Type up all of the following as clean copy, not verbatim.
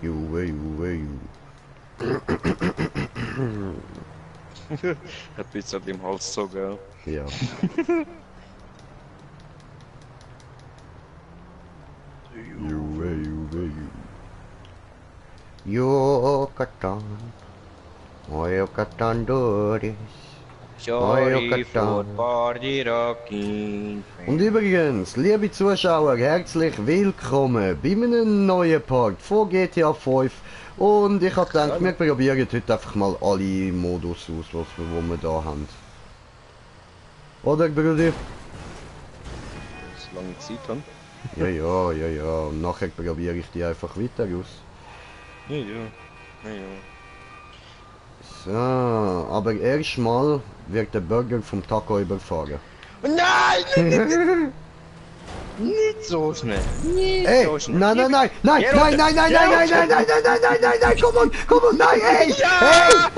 Juwe, Juwe, Juwe. Hat jetzt an dem Hals so, gell? Ja. Juwe, Juwe, Juwe. Yucatan. Oh, Yucatan, Doris. Sorry for party rocking. Und übrigens, liebe Zuschauer, herzlich willkommen bei einem neuen Part von GTA 5. Und ich habe gedacht, wir probieren heute einfach mal alle Modus aus, die wir da haben. Oder, Bruder? Das lange Zeit haben. Ja. Und nachher probiere ich die einfach weiter aus. Ja. So, aber erstmal wird der Burger vom Taco überfahren. Nein! Nicht so schnell. Nicht Ey, so schnell. nein, Geh komm on, nein, ey, Ja!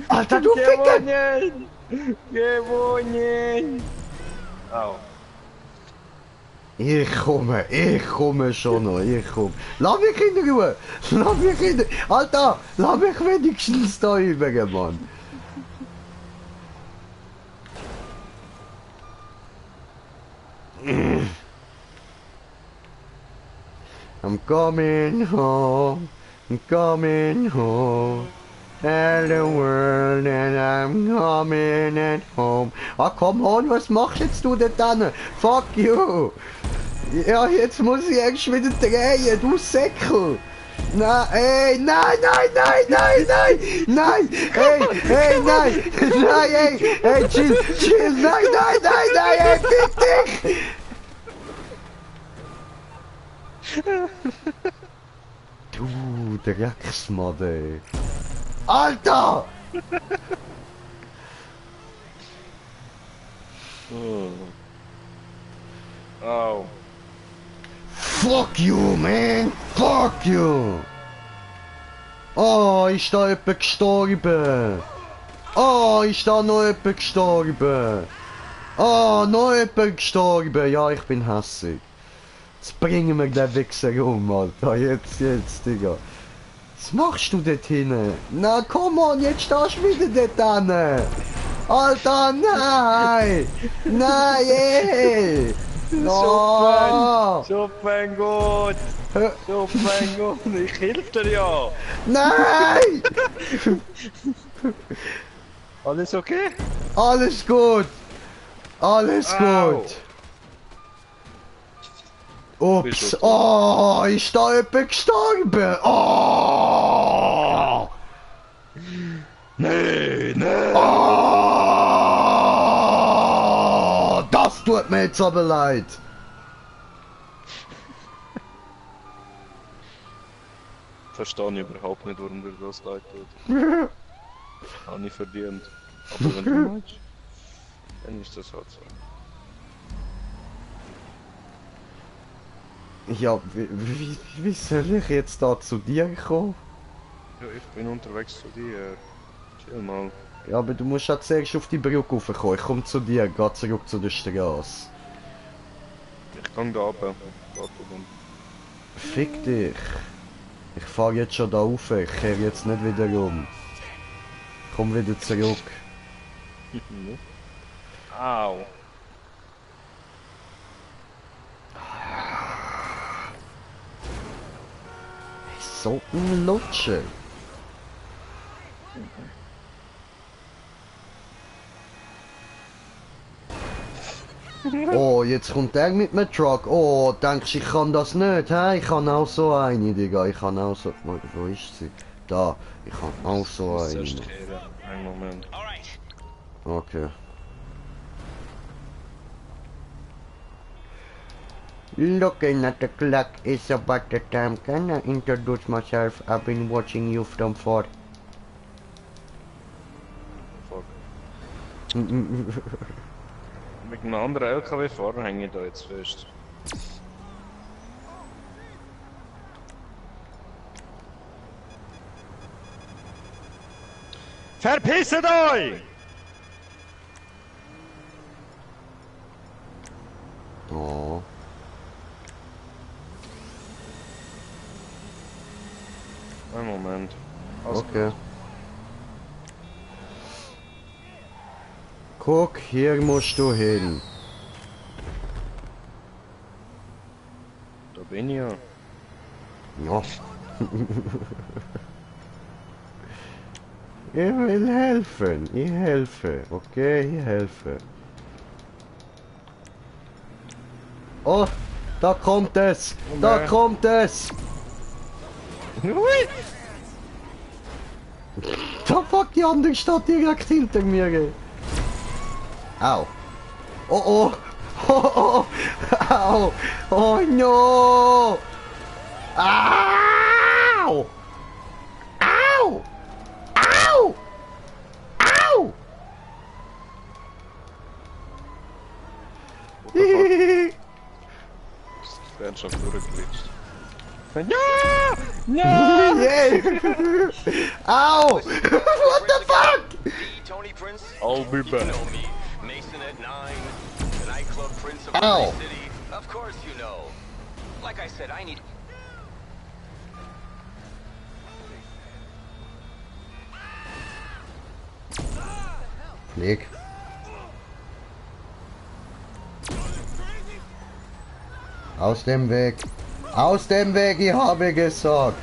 Alter, du Ficker! Gewonnen! Au. Ich komme schon noch, Lass mich in Ruhe! Alter, lass mich wenigstens da üben, Mann! I'm coming home, tell the world that I'm coming at home. Ah, komm on, was machst jetzt du denn dann? Fuck you! Ja, jetzt muss ich erst wieder drehen, du Säckel! Nein, ey, nein! Hey, chill! Nein, ey, fick dich! Du Drecksmadde! Alter! Au. Fuck you, man! Fuck you! Oh, ist da jemand gestorben? Oh, ist da noch jemand gestorben? Oh, noch jemand gestorben? Ja, ich bin hässig. Jetzt bringen wir den Wichser um, Alter. Jetzt, Digga. Was machst du dort hinten? Na, komm on, jetzt stehst du wieder dort hinten. Alter, nein! Nein, ey! No! So mein Gott! Ich helfe dir ja! Nein! Alles okay? Alles gut! Ups! Oh, ist da jemand gestorben? Oh! Nein! Oh! Das tut mir jetzt aber leid! Verstehe ich überhaupt nicht, warum dir das leid tut. Habe ich verdient. Aber wenn du meinst, dann ist das halt so. Ja, wie soll ich jetzt da zu dir kommen? Ja, ich bin unterwegs zu dir. Chill mal. Ja, aber du musst ja zuerst auf die Brücke raufkommen. Ich komme zu dir, geh zurück zu der Straße. Ich kann da runter. Fick dich. Ich fahre jetzt schon da rauf, ich kehre jetzt nicht wieder um. Komm wieder zurück. Au. So ein Lutscher. Oh, jetzt kommt der mit einem Truck. Oh, denkst du, ich kann das nicht? Hey, ich kann auch so eine, Digga. Ich kann auch so... Wo ist sie? Da. Ich kann auch so eine. Einen Moment. Okay. Looking at the clock, it's about the time. Can I introduce myself? I've been watching you from far. Fuck. Mit einem anderen LKW-Fahrer hänge ich da jetzt fest. Verpisset euch! Oh. Einen Moment. Alles Okay. gut. Guck, hier musst du hin. Da bin ich ja. Ja. Ich will helfen. Ich helfe. Okay, ich helfe. Oh, da kommt es. Da Okay. kommt es. Hui! Da fuck, die andere steht direkt hinter mir. Au. Oh oh. Oh oh. Au. Oh no. Au. Au. Au. Au. What the fuck? Wir werden schon durchgeglitscht. Ja! Ja! Yeah. Ow! What the fuck? Tony Prince? I'll be You back. know me. Mason at 9, the nightclub prince of Ow. LA City. Of course you know. Like I said, I need... Leg. Aus dem Weg. Aus dem Weg, ich habe gesagt.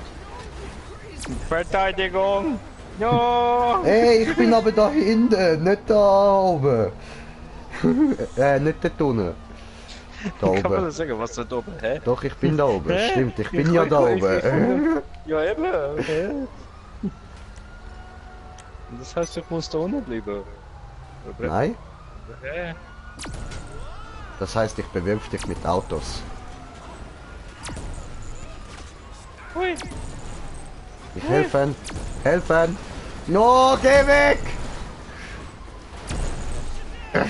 Verteidigung! Ja! Ey, ich bin aber da hinten, nicht da oben. Nicht da unten. Da Kann man oben. das sagen, was da oben, hä? Doch, ich bin da oben. Hä? Stimmt, ich bin ja da oben. Ja, eben. Hä? Das heißt, ich muss da unten bleiben. Oder? Nein, Hä? das heißt, ich bewirf dich mit Autos. Hui! Ich helfen. Helfen. No, geh weg!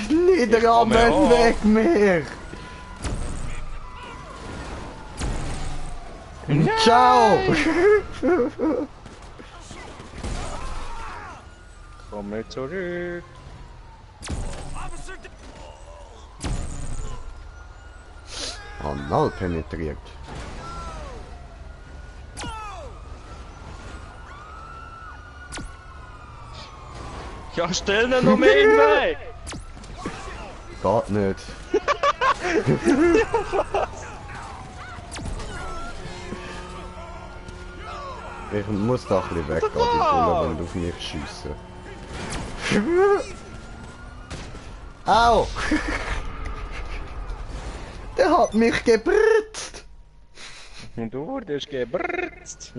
Niederarmen auch. weg mir! Ciao! Komm mit zurück! Anal penetriert. Ja, stell ihn noch mehr in den Weg! Geht nicht. Ich muss da ein bisschen weggehen, die Bullen, wenn du auf mich schiessen. Au! Der hat mich gebritzt! Und du wurdest gebrrzt!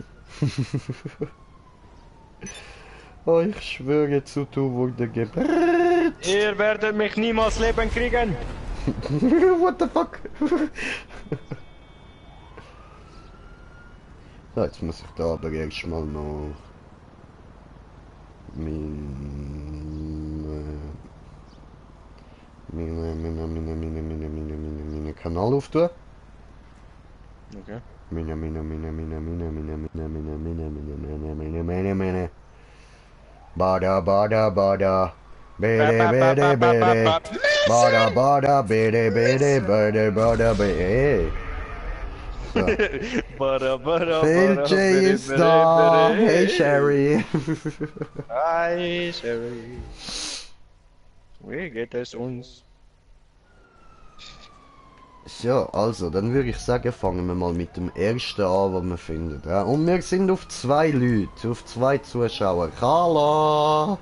Oh, ich schwöre zu, du wurde gebritzt! Ihr werdet mich niemals leben kriegen! What the fuck? So, jetzt muss ich da aber erstmal noch meine Kanal auftun. Okay. Bada bada bada. Bede bede bede. Bada bada bede bede bede bada bede. Bara, bara, Filche ist da. Hey Sherry. Hi, Sherry. Wie geht es uns? So, also, dann würde ich sagen, fangen wir mal mit dem ersten an, was wir finden. Ja? Und wir sind auf 2 Leute, auf 2 Zuschauer. Hallo!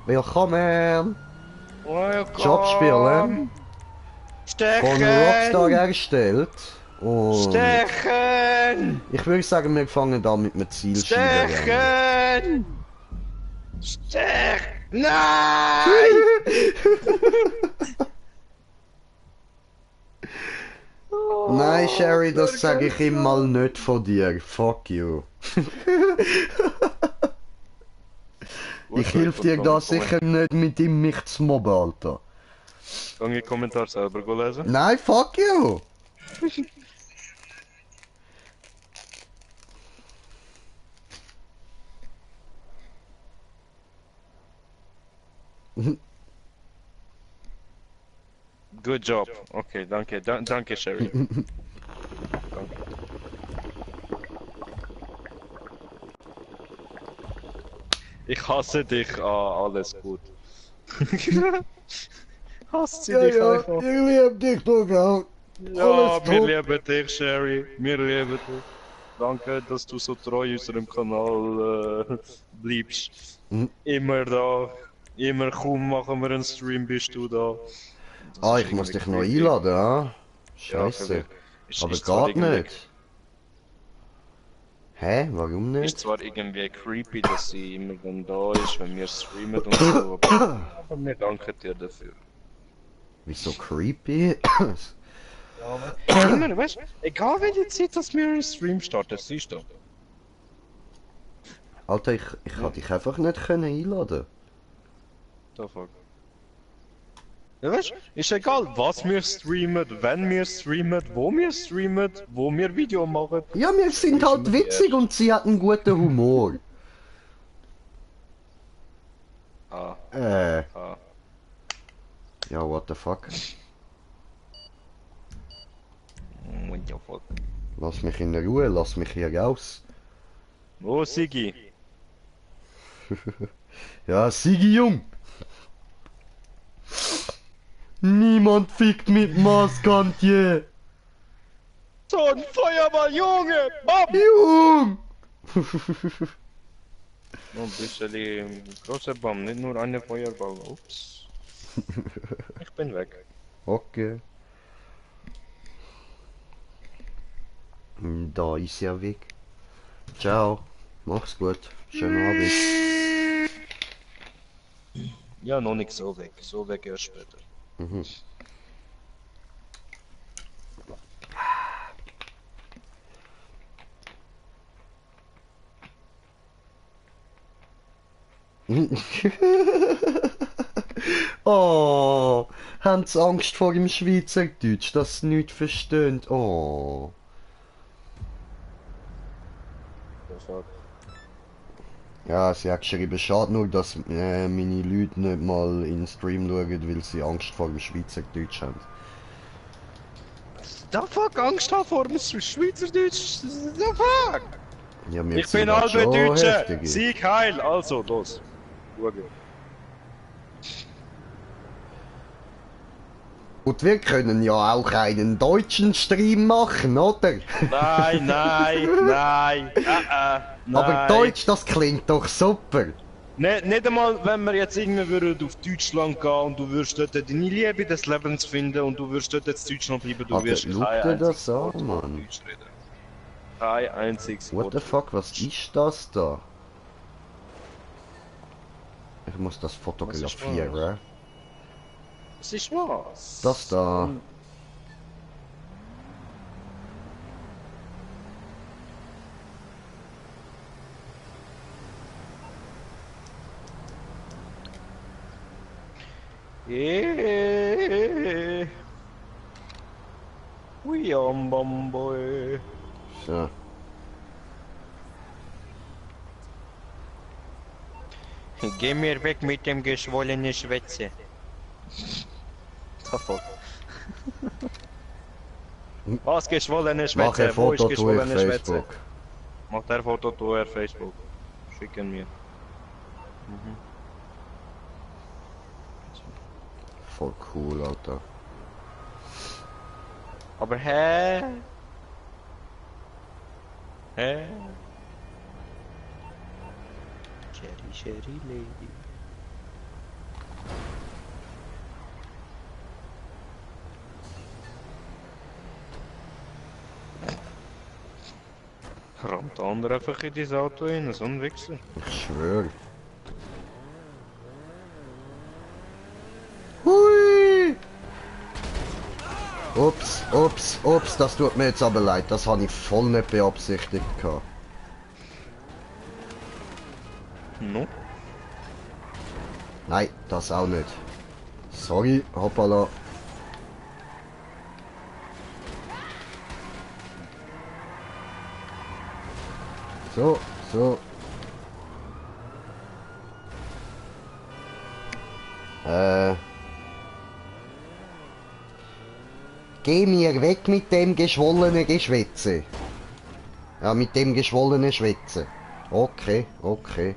Willkommen! Jobspiele von Stechen! Rockstar erstellt. Und Stechen! ich würde sagen, wir fangen da mit einem Zielschieber an. Stechen! Stech! Nein! Nein, Sherry, das sage ich ihm mal nicht von dir. Fuck you. Ich helfe dir da sicher nicht mit ihm mich zu mobben, Alter. Kann ich den Kommentar selber lesen? Nein, fuck you! Good job. Okay, danke. Danke, Sherry. Danke. Ich hasse dich, alles gut. Hasst sie Ja, dich ja, einfach. ich liebe dich doch auch. Ja, Alles wir top. lieben dich, Sherry. Wir lieben dich. Danke, dass du so treu unserem Kanal bleibst. Hm. Immer da. Immer kaum machen wir einen Stream, bist du da. Das Ah, ist ich muss irgendwie dich noch creepy. einladen, ah? Ja, Scheiße. ist, Aber ist zwar geht irgendwie, nicht. Hä? Warum ist nicht? zwar irgendwie creepy, dass sie immer dann da ist, wenn wir streamen und so, aber wir danken dir dafür. Wieso creepy? Immer, weißt du, egal welche Zeit, dass wir einen Stream starten, siehst du. Alter, ich kann dich einfach nicht können einladen. Da fuck. Ja, weißt du, ist egal, was wir streamen, wenn wir streamen, wo wir Video machen. Ja, wir sind Ist halt immer die witzig Erste. und sie hat einen guten Humor. Ah, Äh, ah. ja, what the fuck? What the fuck. Lass mich in Ruhe, lass mich hier raus. Wo, Sigi? Ja, Sigi Jung! Niemand fickt mit Maskantje! So ein Feuerball, Junge! Bam! Jung! Noch ein bisschen großer Baum, nicht nur eine Feuerball. Ups. Ich bin weg. Okay. Da ist ja weg. Ciao. Mach's gut. Schönen Abend. Ja, noch nicht so weg. So weg erst später. Mhm. Oh, haben sie Angst vor dem Schweizerdeutsch, dass sie nichts verstehen? Oh. Fuck. Ja, sie hat geschrieben, schade nur, dass meine Leute nicht mal in den Stream schauen, weil sie Angst vor dem Schweizerdeutsch haben. Da fuck, Angst haben vor dem Schweizerdeutsch. Da fuck! Ja, wir Ich sind bin halt halber schon Deutscher! heftige. Sieg heil! Also, los. Schauen. Und wir können ja auch einen deutschen Stream machen, oder? Nein, nein, nein, Aber nein. Deutsch, das klingt doch super. Nicht einmal, wenn wir jetzt irgendwie würden auf Deutschland gehen und du würdest dort deine Liebe des Lebens finden und du würdest dort jetzt in Deutschland bleiben, du Alter, wirst schau kein dir das einziges Wort an, von Mann. Deutsch reden. Kein einziges What Wort. the fuck, was ist das da? Ich muss das fotografieren. Was ist was? Das da. Yeah. We on Bomboy. So. Geh mir weg mit dem geschwollenen Schwätze. Sofort. Was geschwollene Mach ein Schwätze? Wo ist Foto durch geschwollene Schwätze? Facebook. Mach der Foto durch Facebook. Schicken mir. Voll cool, Alter. Aber hä? Hä? Cherry Lady. Rammt der andere einfach in dieses Auto rein, so ein Wichser. Ich schwöre. Hui! Ups, das tut mir jetzt aber leid, das habe ich voll nicht beabsichtigt gehabt. No? Nein, das auch nicht. Sorry, hoppala. So, so. Geh mir weg mit dem geschwollenen Geschwätze. Ja, mit dem geschwollenen Schwätze. Okay, okay.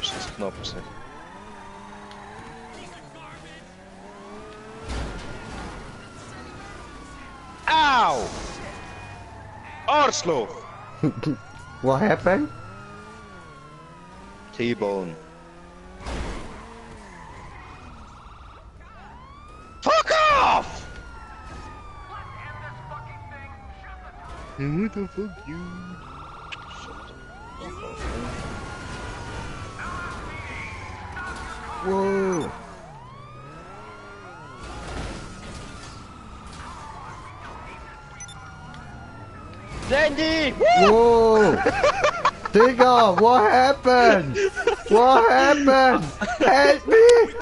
Ist das knapp gewesen. Au! Arschloch! What happened? T-Bone. Fuck off! Who the fuck you? Whoa! Sandy! Whoa! Digga, what happened? What happened? Help me!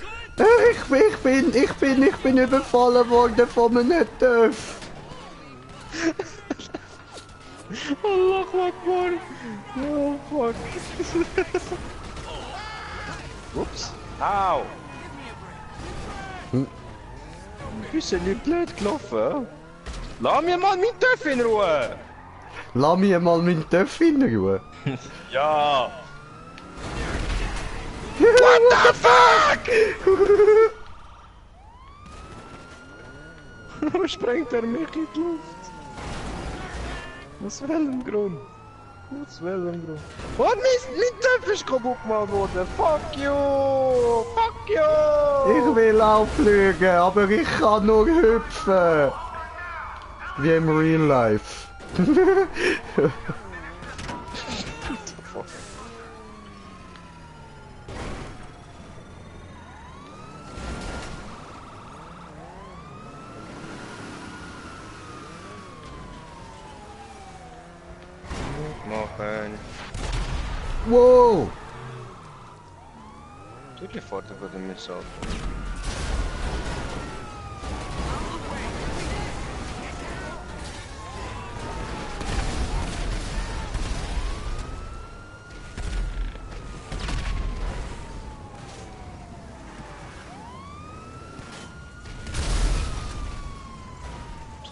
Ich bin überfallen worden von einem Töff. Allah Akbar! Oh fuck! Ups! Au! Bist du nicht blöd gelaufen? Lass mir mal meinen Töff in Ruhe! Lass mich mal meinen Töff in Ruhe. Ja! What the fuck? Warum sprengt er mich in die Luft? Aus welchem Grund? Aus welchem Grund? Oh, mein Töpf ist kaputt gemacht worden! Fuck you! Fuck you! Ich will auch fliegen, aber ich kann nur hüpfen. Wie im Real Life. Machen. Wow! Natürlich fährt er wieder mit so.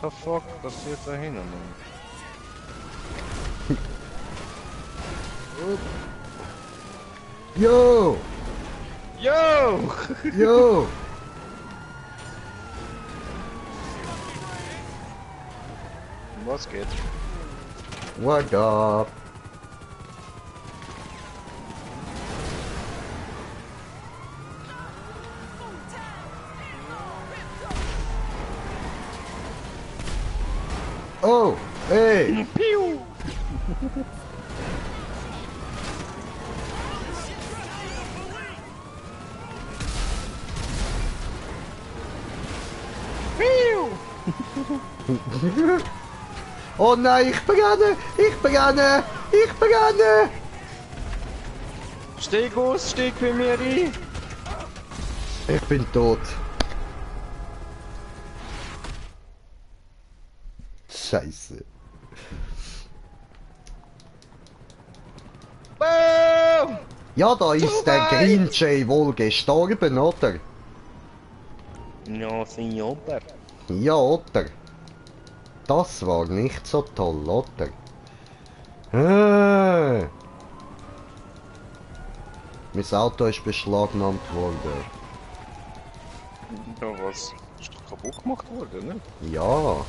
The fuck passiert da hinten, Mann? Yo! Yo! Yo! Was geht? What up? Oh! Hey! Piu! Piu! Oh nein, ich brenne! Ich brenne! Ich brenne! Steig aus, steig bei mir ein! Ich bin tot. Scheiße. Boom! Ja, da ist Zu der weit! Green Jay wohl gestorben, oder? Ja, Signor. Ja, oder? Das war nicht so toll, oder? Mein Auto ist beschlagnahmt worden. Ja, was? Ist doch kaputt gemacht worden, ne? Ja,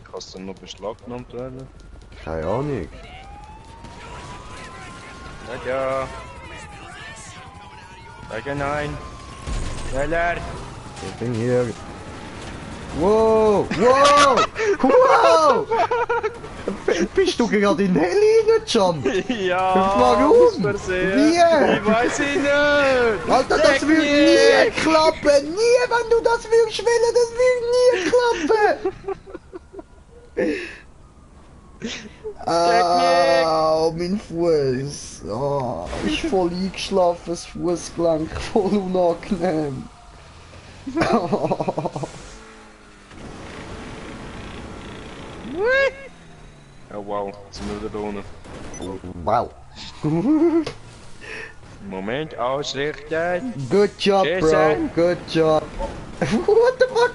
Kann es dann noch beschlagnahmt werden? keine Ahnung. Sag ja. Sag ja nein. Schneller! Ich bin hier. Wow! Wow! Wow! Bist du gerade in den Heli reingejumpt? Ja! Warum? aus Versehen. Wie? Ich weiß ich nicht! Alter, das Sag wird nie nicht. klappen! Nie, wenn du das willst, Wille, das wird nie klappen! Au, mein Fuß! Oh, ist voll eingeschlafen, das Fußgelenk, voll unangenehm. Oh wow, jetzt sind wir wieder da unten. Wow. Moment, ausrichten! Good job, bro. Jason. Good job. What the fuck?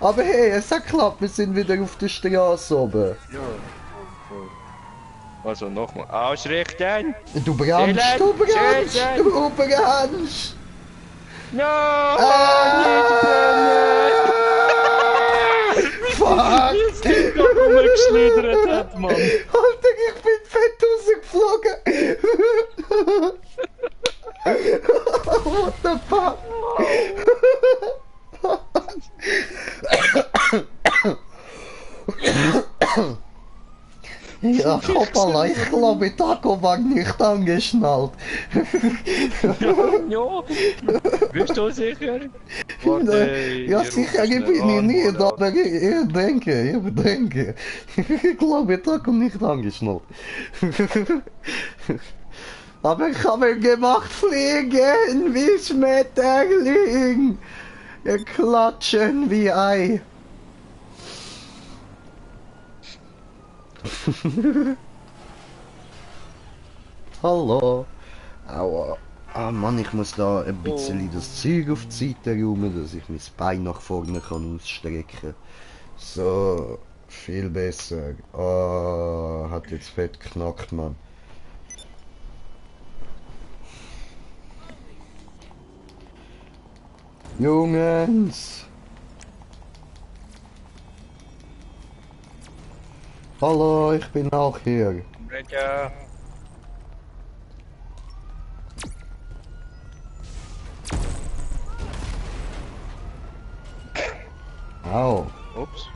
Aber hey, es hat geklappt, wir sind wieder auf der Straße oben. Ja. Also nochmal, ausrichten! Du brennst, Dylan, du brennst, Jason. du brennst. No! Fuck! Wie es dich gerade rumgeschlittert hat, Mann! Alter, ich bin fett rausgeflogen! What the fuck? Ja, hoppala, ich glaube, Taco war nicht angeschnallt. Ja, bist du sicher? Warte, Ja, ich sicher, rufe ich bin schnell ich nicht, an. aber ich denke. Ich glaube, Taco nicht angeschnallt. Aber ich habe ihn gemacht fliegen wie Schmetterling. Klatschen wie Ei. Hallo. Aua. Ah Mann, ich muss da ein bisschen das Zeug auf die Seite räumen, dass ich mein Bein nach vorne kann ausstrecken. So, viel besser. Ah, hat jetzt fett geknackt, Mann. Jungs! Hallo, ich bin auch hier. Brecher. Au. Ups.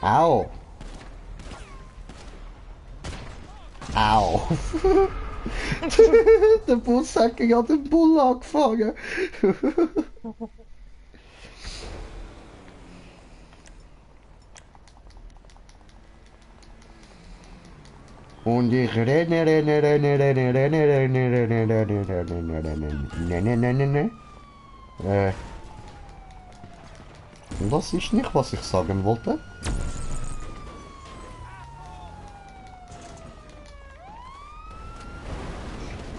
Au. Au. Der Bus hat gerade den Bull angefangen. Und ich renne. Das ist nicht, was ich sagen wollte.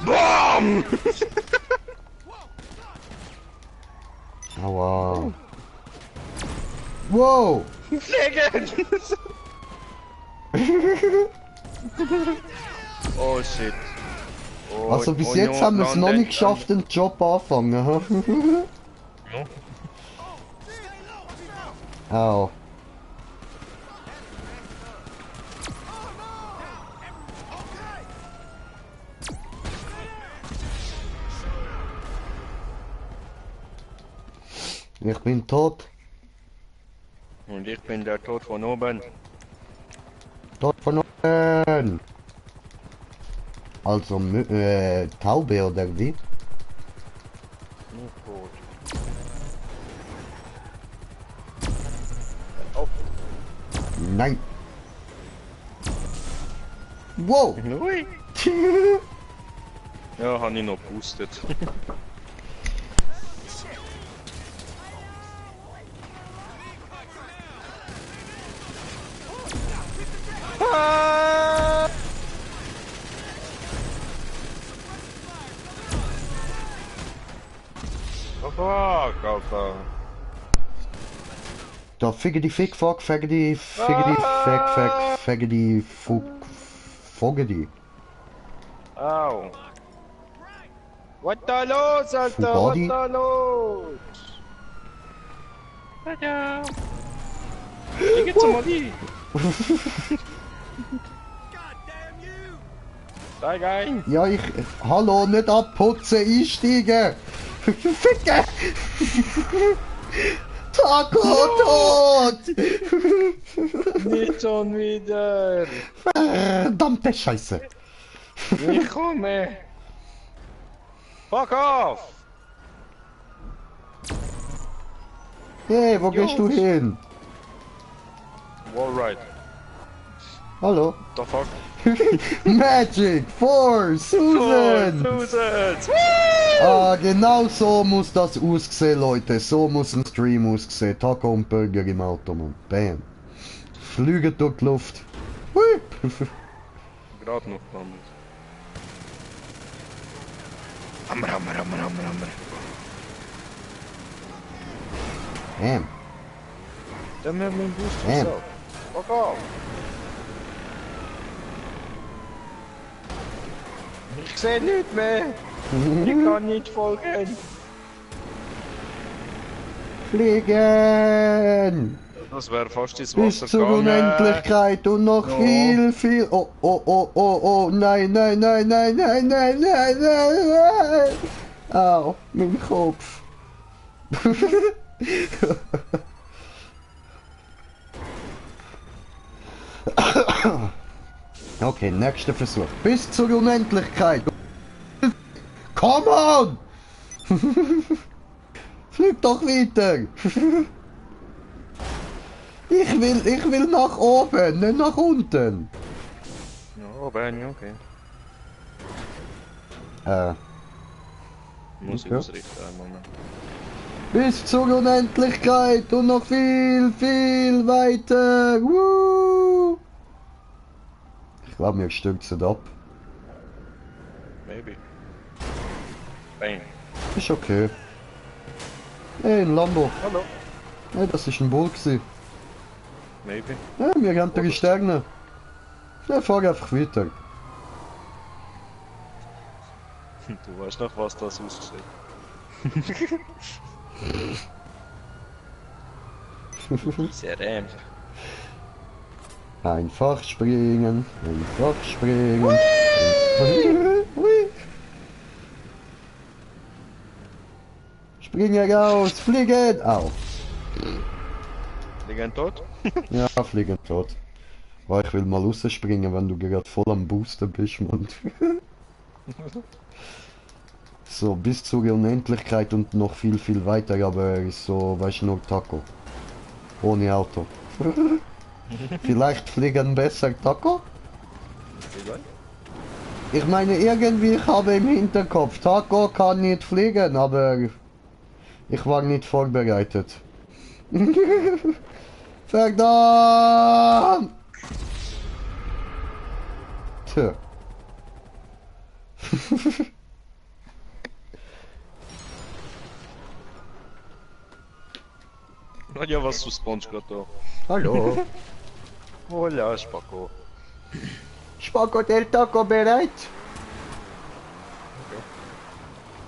BAM! Aua. Wow! Fliegen! Oh shit. Oh, Also bis oh, jetzt no, haben wir es noch landen, nicht geschafft, den Job anfangen. Ha? Ja. Au. Ich bin tot. Und ich bin der Tod von oben. Tot von oben. Also Taube oder wie? Tot. Nein. Wow. Ui. Ja, habe ich noch gepustet. Oh fuck, Alter. Da figgedy fick fuck figgedy fuck Fogedi. Au. Was da los, Alter? Fugadi? Was da los? Alter. Wie geht's mal die? Steig ein. Ja, hallo, nicht abputzen, einsteigen! Ficke! Taco, tot! Nicht schon wieder. Verdammte Scheiße! Ich komme. Fuck off. Hey, wo gehst du hin? Wallride. Hallo? The fuck? Magic for Susan! Susan! Ah, genau so muss das aussehen, Leute. So muss ein Stream aussehen. Taco und Burger im Auto, Mann. Bam. Flügen durch die Luft. Hui. Gerade noch gelandet. Hammer, hammer, hammer, hammer, hammer. Bam. Dann haben wir einen Boost Bam. versaut. Fuck off. Ich sehe nichts mehr. Ich kann nicht folgen. Fliegen! Das wäre fast ins Bis Wasser zur gegangen. Unendlichkeit und noch Ja. viel. Oh, oh, oh, oh, oh, nein, nein, nein, nein, nein, nein, nein, nein, nein. Au, mein Kopf. Okay, nächster Versuch. Bis zur Unendlichkeit. Come on! Flieg doch weiter! Ich will nach oben, nicht nach unten. Ja, ben je, okay. Muss ich Okay. ausrichten, einen Moment. Bis zur Unendlichkeit und noch viel weiter. Woo! Ich glaube, wir stürzen ab. Maybe. Bang. Ist okay. Hey, ein Lambo. Hallo. Hey, das ist ein Bull gewesen. Maybe. Ja, wir haben 3 Sterne. Ja, fahr einfach weiter. Du weißt noch, was das aussieht. Sehr Einfach springen, einfach springen. Hui. Springen raus, fliegen! Au. Liegen tot? Ja, fliegen tot. Oh, ich will mal rausspringen, wenn du gerade voll am Boosten bist, Mann. So, bis zur Unendlichkeit und noch viel weiter, aber so, weißt du, nur Taco. Ohne Auto. Vielleicht fliegen besser Taco? Vielleicht? Ich meine, irgendwie, ich habe im Hinterkopf, Taco kann nicht fliegen, aber ich war nicht vorbereitet. Verdammt! Tja. Ja, was du spawnst gerade da. Hallo. Hola, Spacko. Spacco del Taco bereit?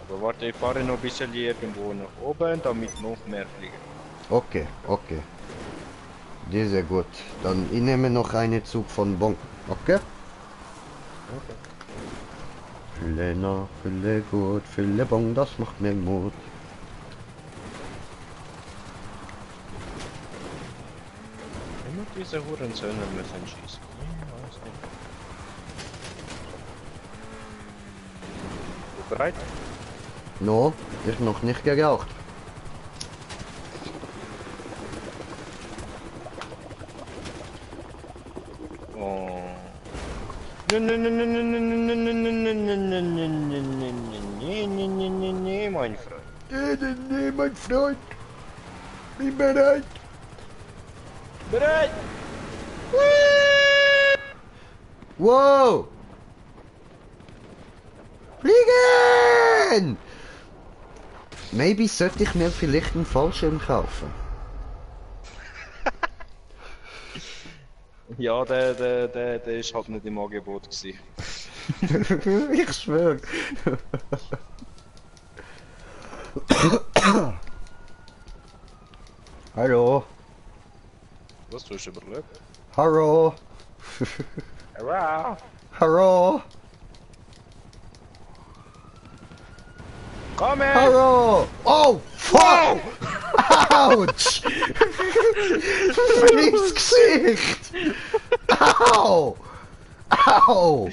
Aber warte, ich fahre noch ein bisschen irgendwo nach oben, damit noch mehr fliegen. Okay, okay. Sehr gut. Dann ich nehme noch einen Zug von Bon. Okay? Fülle nach, fülle gut, fülle Bon, das macht mir Mut. Immer diese Hurensöhne müssen schießen. Ja, weiß nicht. Du bereit? No, ich noch nicht geraucht. Oh. Nee, mein Freund. Nee, mein Freund. Bin bereit. Bereit? Wow! Fliegen! Maybe sollte ich mir vielleicht einen Fallschirm kaufen. Ja, der ist halt nicht im Angebot gewesen. Ich schwör. Hallo. Was, du hast überlebt? Hallo. Hurra! Hallo. Komm her! Hallo. Oh, fuck. Autsch. Ins Gesicht. Au. Au.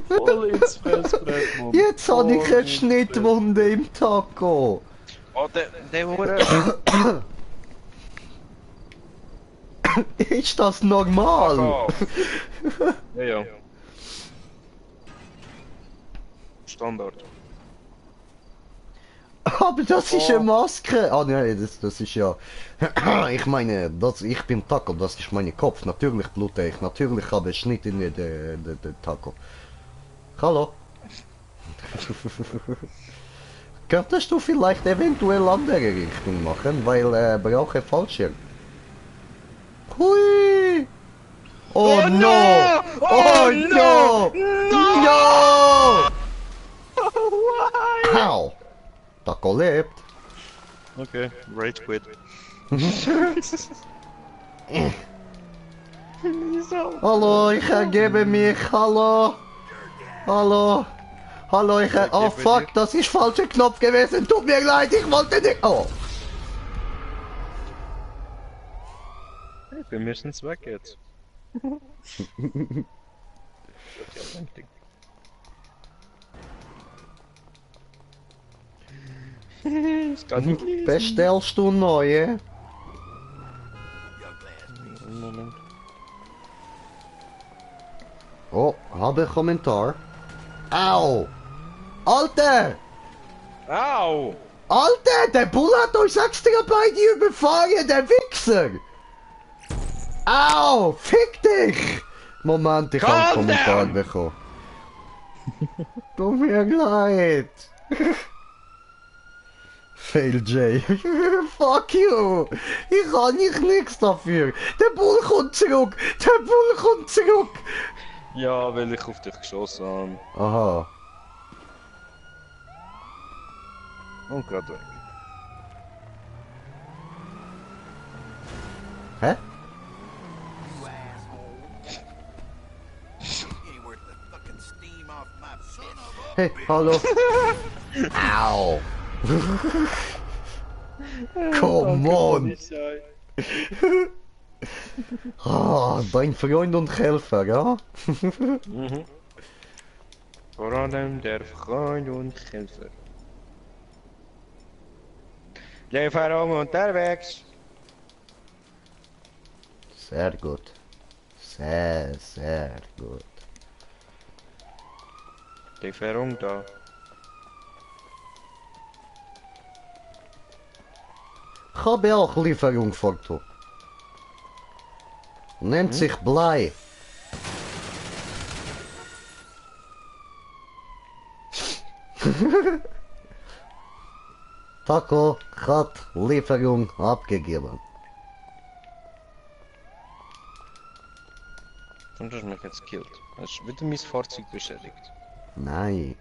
Voll ins Fressbrett, Mann. Jetzt habe ich Voll eine ins Schnittwunde im Taco. Oh, der Hure. Ist das normal? Fuck off. Ja. Standard. Aber das ist eine Maske. Ah nein, das ist ja. Ich meine, ich bin Taco, das ist mein Kopf. Natürlich blute ich. Natürlich habe ich Schnitt in der Taco. Hallo? Könntest du vielleicht eventuell andere Richtung machen, weil brauche Fallschirm. Hui! Oh, no! Oh no! No! Au! Taco lebt. Okay, Rage Quit. Hallo, ich ergebe mich. Hallo. Hallo. Hallo, oh fuck, das ist falscher Knopf gewesen. Tut mir leid, ich wollte nicht. Oh. Hey, wir müssen weg jetzt. Ich kann nicht lesen. Bestellst du neue? Moment. Oh, habe Kommentar. Au! Alter! Au! Alter, der Bull hat euch 6 bei dir überfahren, der Wichser! Au! Fick dich! Moment, ich habe einen Kommentar bekommen. Tut mir leid. Fail J. Fuck you! Ich kann nicht nichts dafür. Der Bull kommt zurück! Der Bull kommt zurück! Ja, weil ich auf dich geschossen habe. Aha. Und gerade weg. Hä? Hey, hallo. Au. Come on. Ah, dein Freund und Helfer, ja? Mhm. Vor allem der Freund und Helfer. Lieferung unterwegs. Sehr gut. Sehr, sehr gut. Lieferung da. Ich habe auch Lieferung Foto. Nennt sich Blei. Taco hat Lieferung abgegeben. Und das mich jetzt gekillt. Hast du wieder mein Fahrzeug beschädigt? Nein.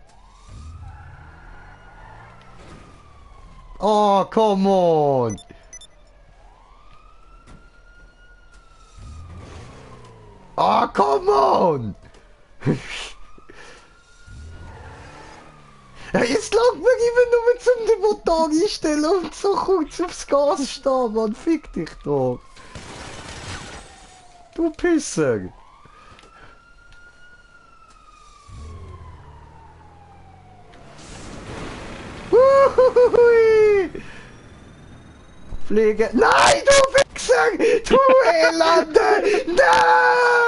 Oh, come on! Oh, come on! Ja, jetzt lag mir immer nur zum den Motor einstellen und so kurz aufs Gas stehen, Mann. Fick dich doch. Du Pisser. Uhuhui. Fliege. Nein, du Wichser! Du Elende! Nein!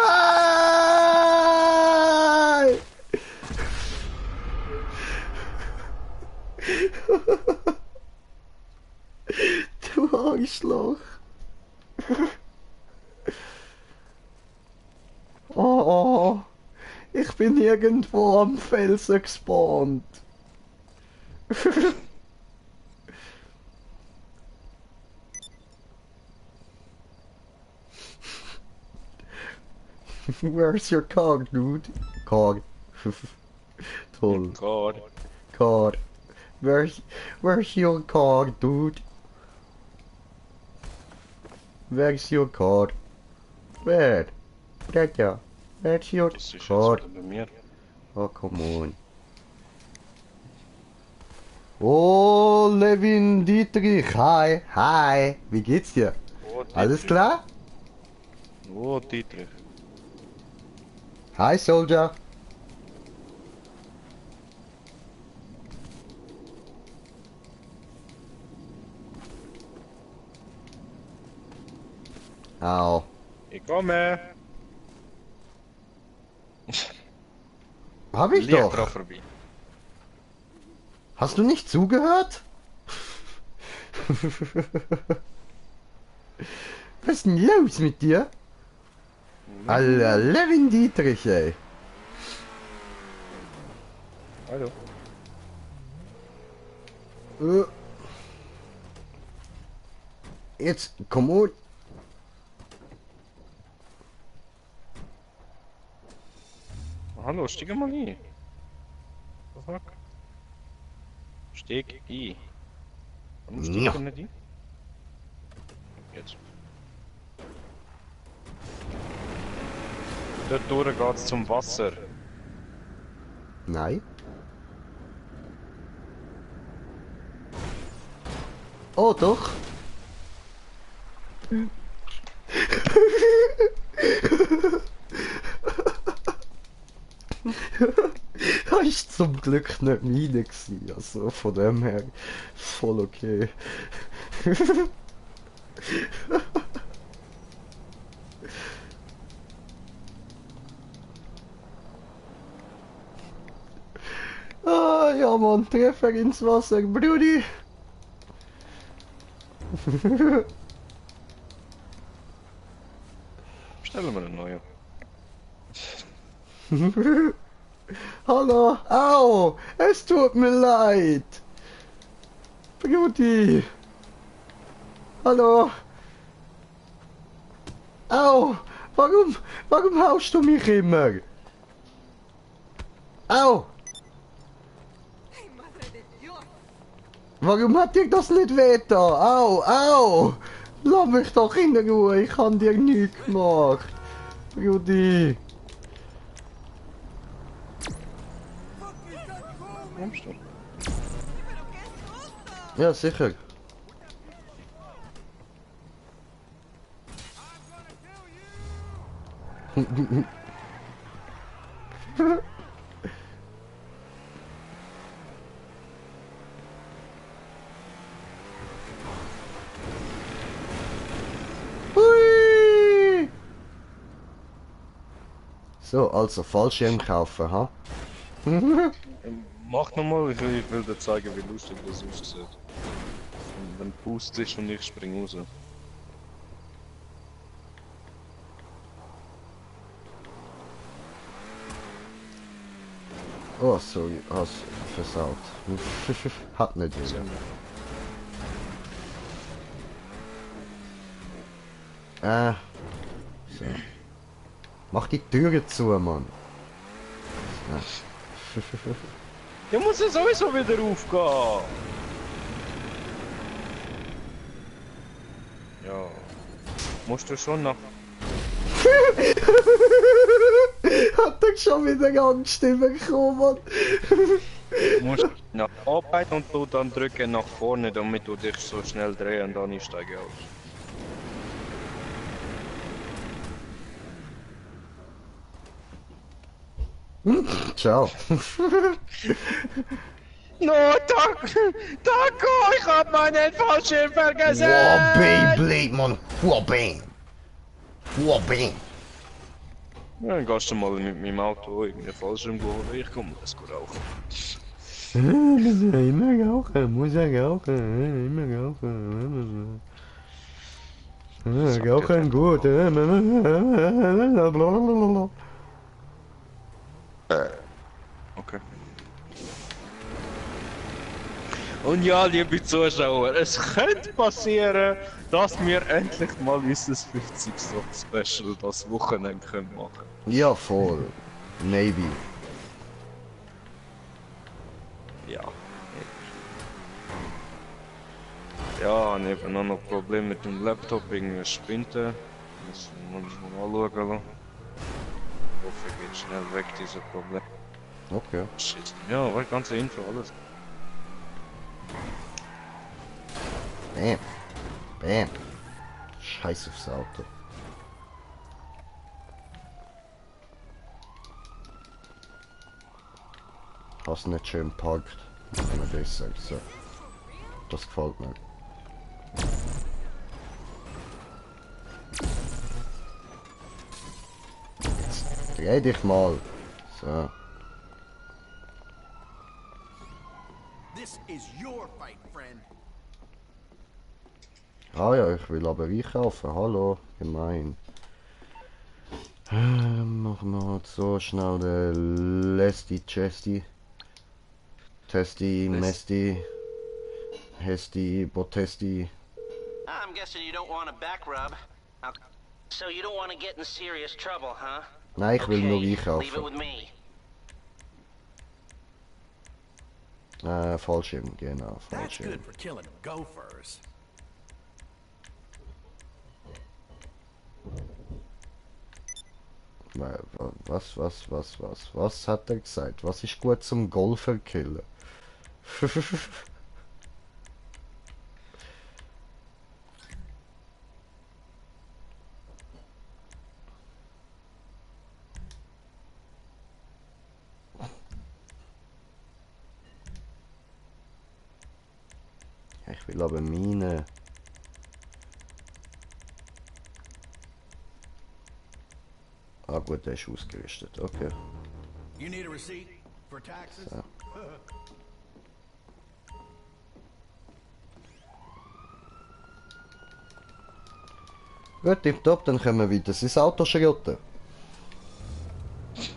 Du Arschloch. Oh, oh. Ich bin irgendwo am Felsen gespawnt. Where's your car, dude? Car. Toll. God. Car. Where's your car, dude? Where's your car? Where? Ja. Where's your Das ist jetzt car? wieder bei mir. Oh, come on. Oh, Levin Dietrich. Hi. Hi. Wie geht's dir? Oh, Dietrich. Alles klar? Oh, Dietrich. Hi, Soldier. Au. Ich komme. Hab ich Licht doch. drauf vorbei. Hast du nicht zugehört? Was ist denn los mit dir? Alter, Levin Dietrich, ey. Hallo. Äh. Jetzt, komm on. Hallo, steig mal ein. Was fuck? Steig ein. Warum steig Ja. ich nicht ein? Jetzt. Dort durch geht's zum Wasser. Nein. Oh, doch. Da ist zum Glück nicht meine gewesen, also von dem her voll okay. Ah, ja Mann, Treffer ins Wasser, Brudi. Bestellen wir einen neuen. Hallo, au, es tut mir leid. Brudi. Hallo. Au, warum haust du mich immer? Au. Warum hat dir das nicht weh da? Au. Lass mich doch in Ruhe, ich habe dir nichts gemacht. Brudi. Kommst du? Ja, sicher. Hui! So, also Fallschirm kaufen, ha? Mach nochmal, ich will dir zeigen, wie lustig das aussieht. Wenn du pustest und ich spring raus. Oh, sorry, hast versaut. Hat nicht jeder. So. Mach die Türe zu, Mann. Ja, muss ja sowieso wieder aufgehen. Ja. Musst du schon nach... Hat er schon wieder Angst bekommen, Mann. musst nach Arbeit und du dann drücken nach vorne, damit du dich so schnell drehen und dann steige aus. Ciao. No, Taco, ich hab meinen Fallschirm vergessen! Blade, Mann. Wobbe. Ja, dann gehst du mal mit meinem Auto irgendwie Fallschirm holen, ich komme das gut rauchen. Immer rauchen, muss er rauchen, immer rauchen. Rauchen gut. Okay. Und ja, liebe Zuschauer, es könnte passieren, dass wir endlich mal unser 50 Special das Wochenende können machen. Ja, voll. Maybe. Ja. Ja, ich habe eben noch ein Problem mit dem Laptop, irgendwie spinnt er. Das muss ich mal anschauen lassen. Ich hoffe, er geht schnell weg, dieses Problem. Okay. Shit. Ja, war ganze Info, alles. Bam. Bam. Scheiß aufs Auto. Hast nicht schön parkt. Muss man das sagen. So. Das gefällt mir. Jetzt dreh dich mal. So. This is your fight, friend. Ah ja, ich will aber einkaufen. Hallo, gemein. Machen wir halt so schnell den Lesty Chesty. Testy, Mesty. Hesty, Botesti. I'm guessing you don't want a back rub. So you don't want to get in serious trouble, huh? Nein, ich will nur Leave it einkaufen. with me. Fallschirm, genau, That's Fallschirm. good for killing gophers. Was hat er gesagt? Was ist gut zum Golfer killen? Ich will aber Mine. Ah gut, der ist ausgerüstet, okay. You need a receipt for taxes? So. Gut, tipptopp, dann können wir weiter ins Auto schrotten. Ist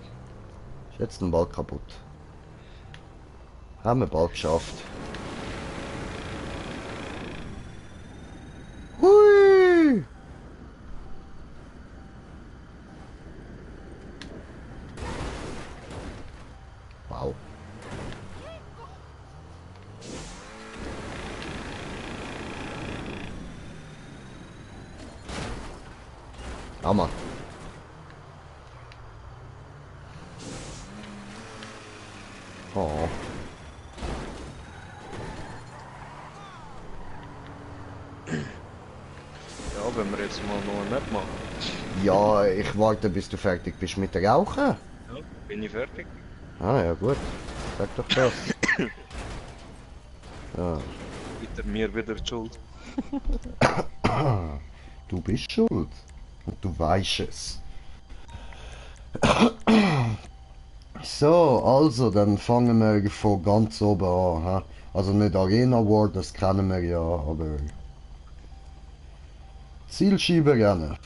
jetzt ein Ball kaputt. Haben wir bald geschafft. Hui! Wow. Ah, Mann. Oh. Ja, wenn wir jetzt mal noch nicht machen. Ja, ich warte, bis du fertig bist mit der Rauchen. Ja, bin ich fertig? Ah, ja gut. Sag doch das. Ja. Wieder mir wieder die Schuld. Du bist schuld. Und du weißt es. So, also, dann fangen wir von ganz oben an. Ha? Also nicht Arena War, das kennen wir ja, aber... Zielscheibe rennen.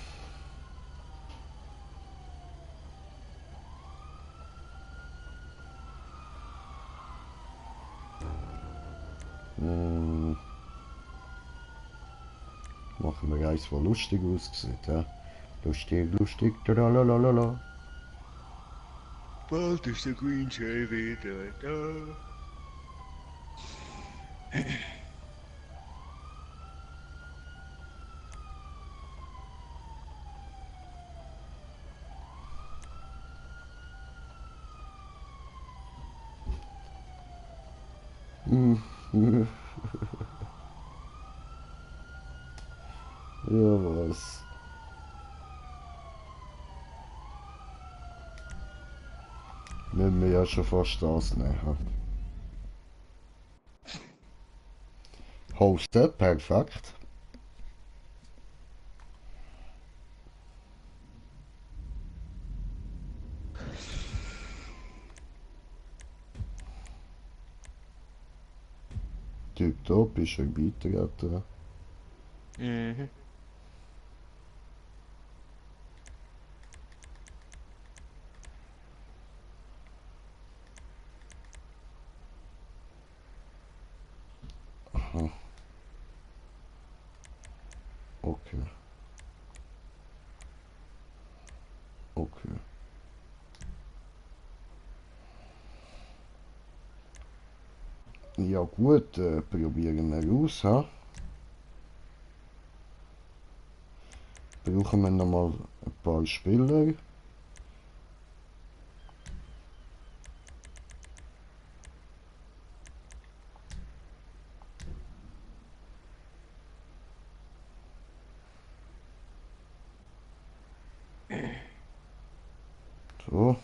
Machen wir eins, was lustig aussieht. Ja? Lustig, lustig, tralalala. Bald ist der Green Jay wieder da. Ja, was? Müssen wir ja schon fast das nehmen. Hosted, perfekt. Tipptopp, ist ein beitreten. Mhm. Aha. Okay. Okay. Ja gut, probieren wir aus, ha? Brauchen wir nochmal ein paar Spieler. So.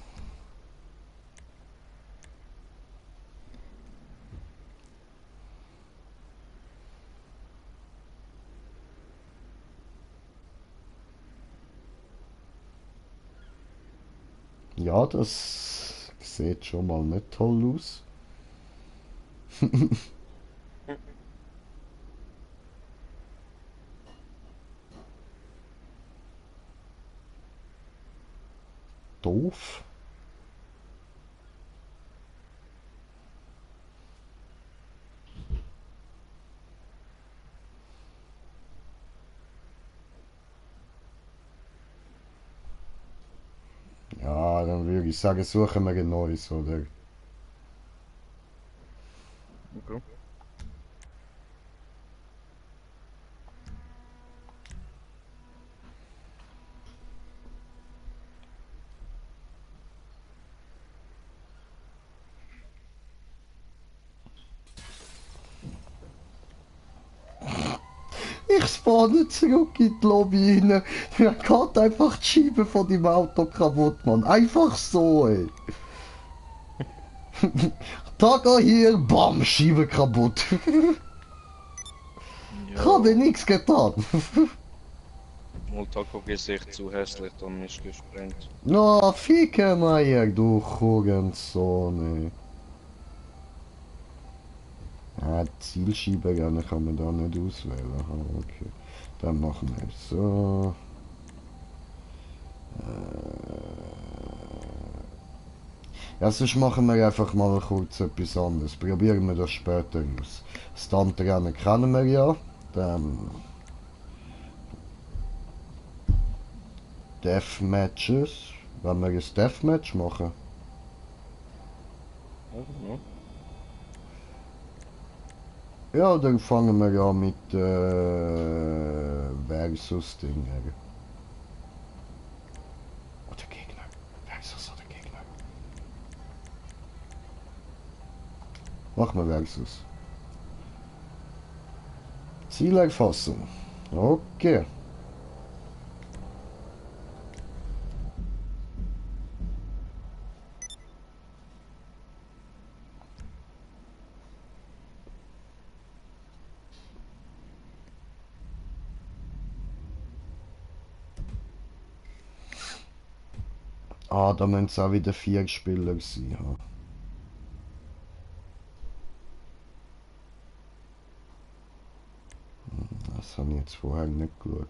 Ja, das sieht schon mal nicht toll aus. Doof. Ja, dann würde ich sagen, suchen wir ein neues, oder? Okay. Ich spawne zurück in die Lobby rein. Der geht einfach die Scheibe von dem Auto kaputt, Mann. Einfach so, ey. Tagger hier, bam, Scheibe kaputt. Ich habe Ja, nichts getan. Multaco-Gesicht zu hässlich, dann ist gesprengt. Na, ficke Meier, du Hurensohn, ey. Ah, Zielscheibe kann man da nicht auswählen. Aha, okay. Dann machen wir so. Ja, sonst machen wir einfach mal kurz etwas anderes. Probieren wir das später aus. Stuntrennen kennen wir ja. Dann Deathmatches. Wenn wir ein Deathmatch machen. Ja, genau. Ja, dann fangen wir ja mit Versus-Dingen. Oder Gegner. Versus oder Gegner. Machen wir Versus. Zielerfassung. Okay. Ah, da müssen es auch wieder 4 Spieler sein. Ja. Das habe ich jetzt vorher nicht geschaut.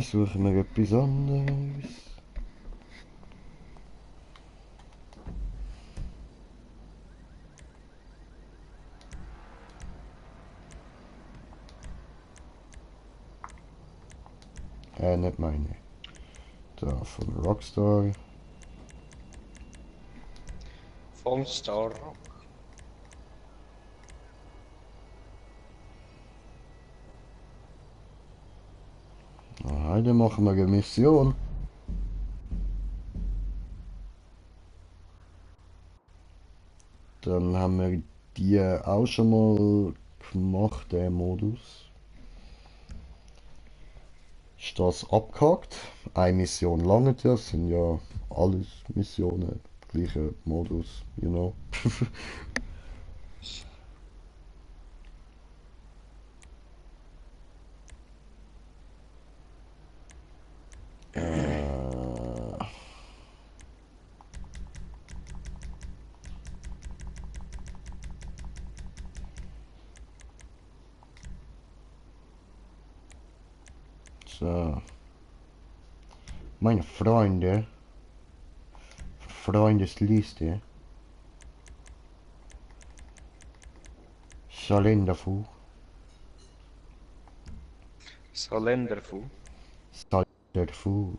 Suchen wir etwas anderes. Nicht meine. Da von Rockstar. Vom Star. Ah, dann machen wir eine Mission. Dann haben wir die auch schon mal gemacht, den Modus. Ist das abgehakt? Eine Mission lange, das sind ja alles Missionen, gleicher Modus, you know. So. Meine Freunde. Freundesliste. Salenderfu. Salenderfu. Salenderfu.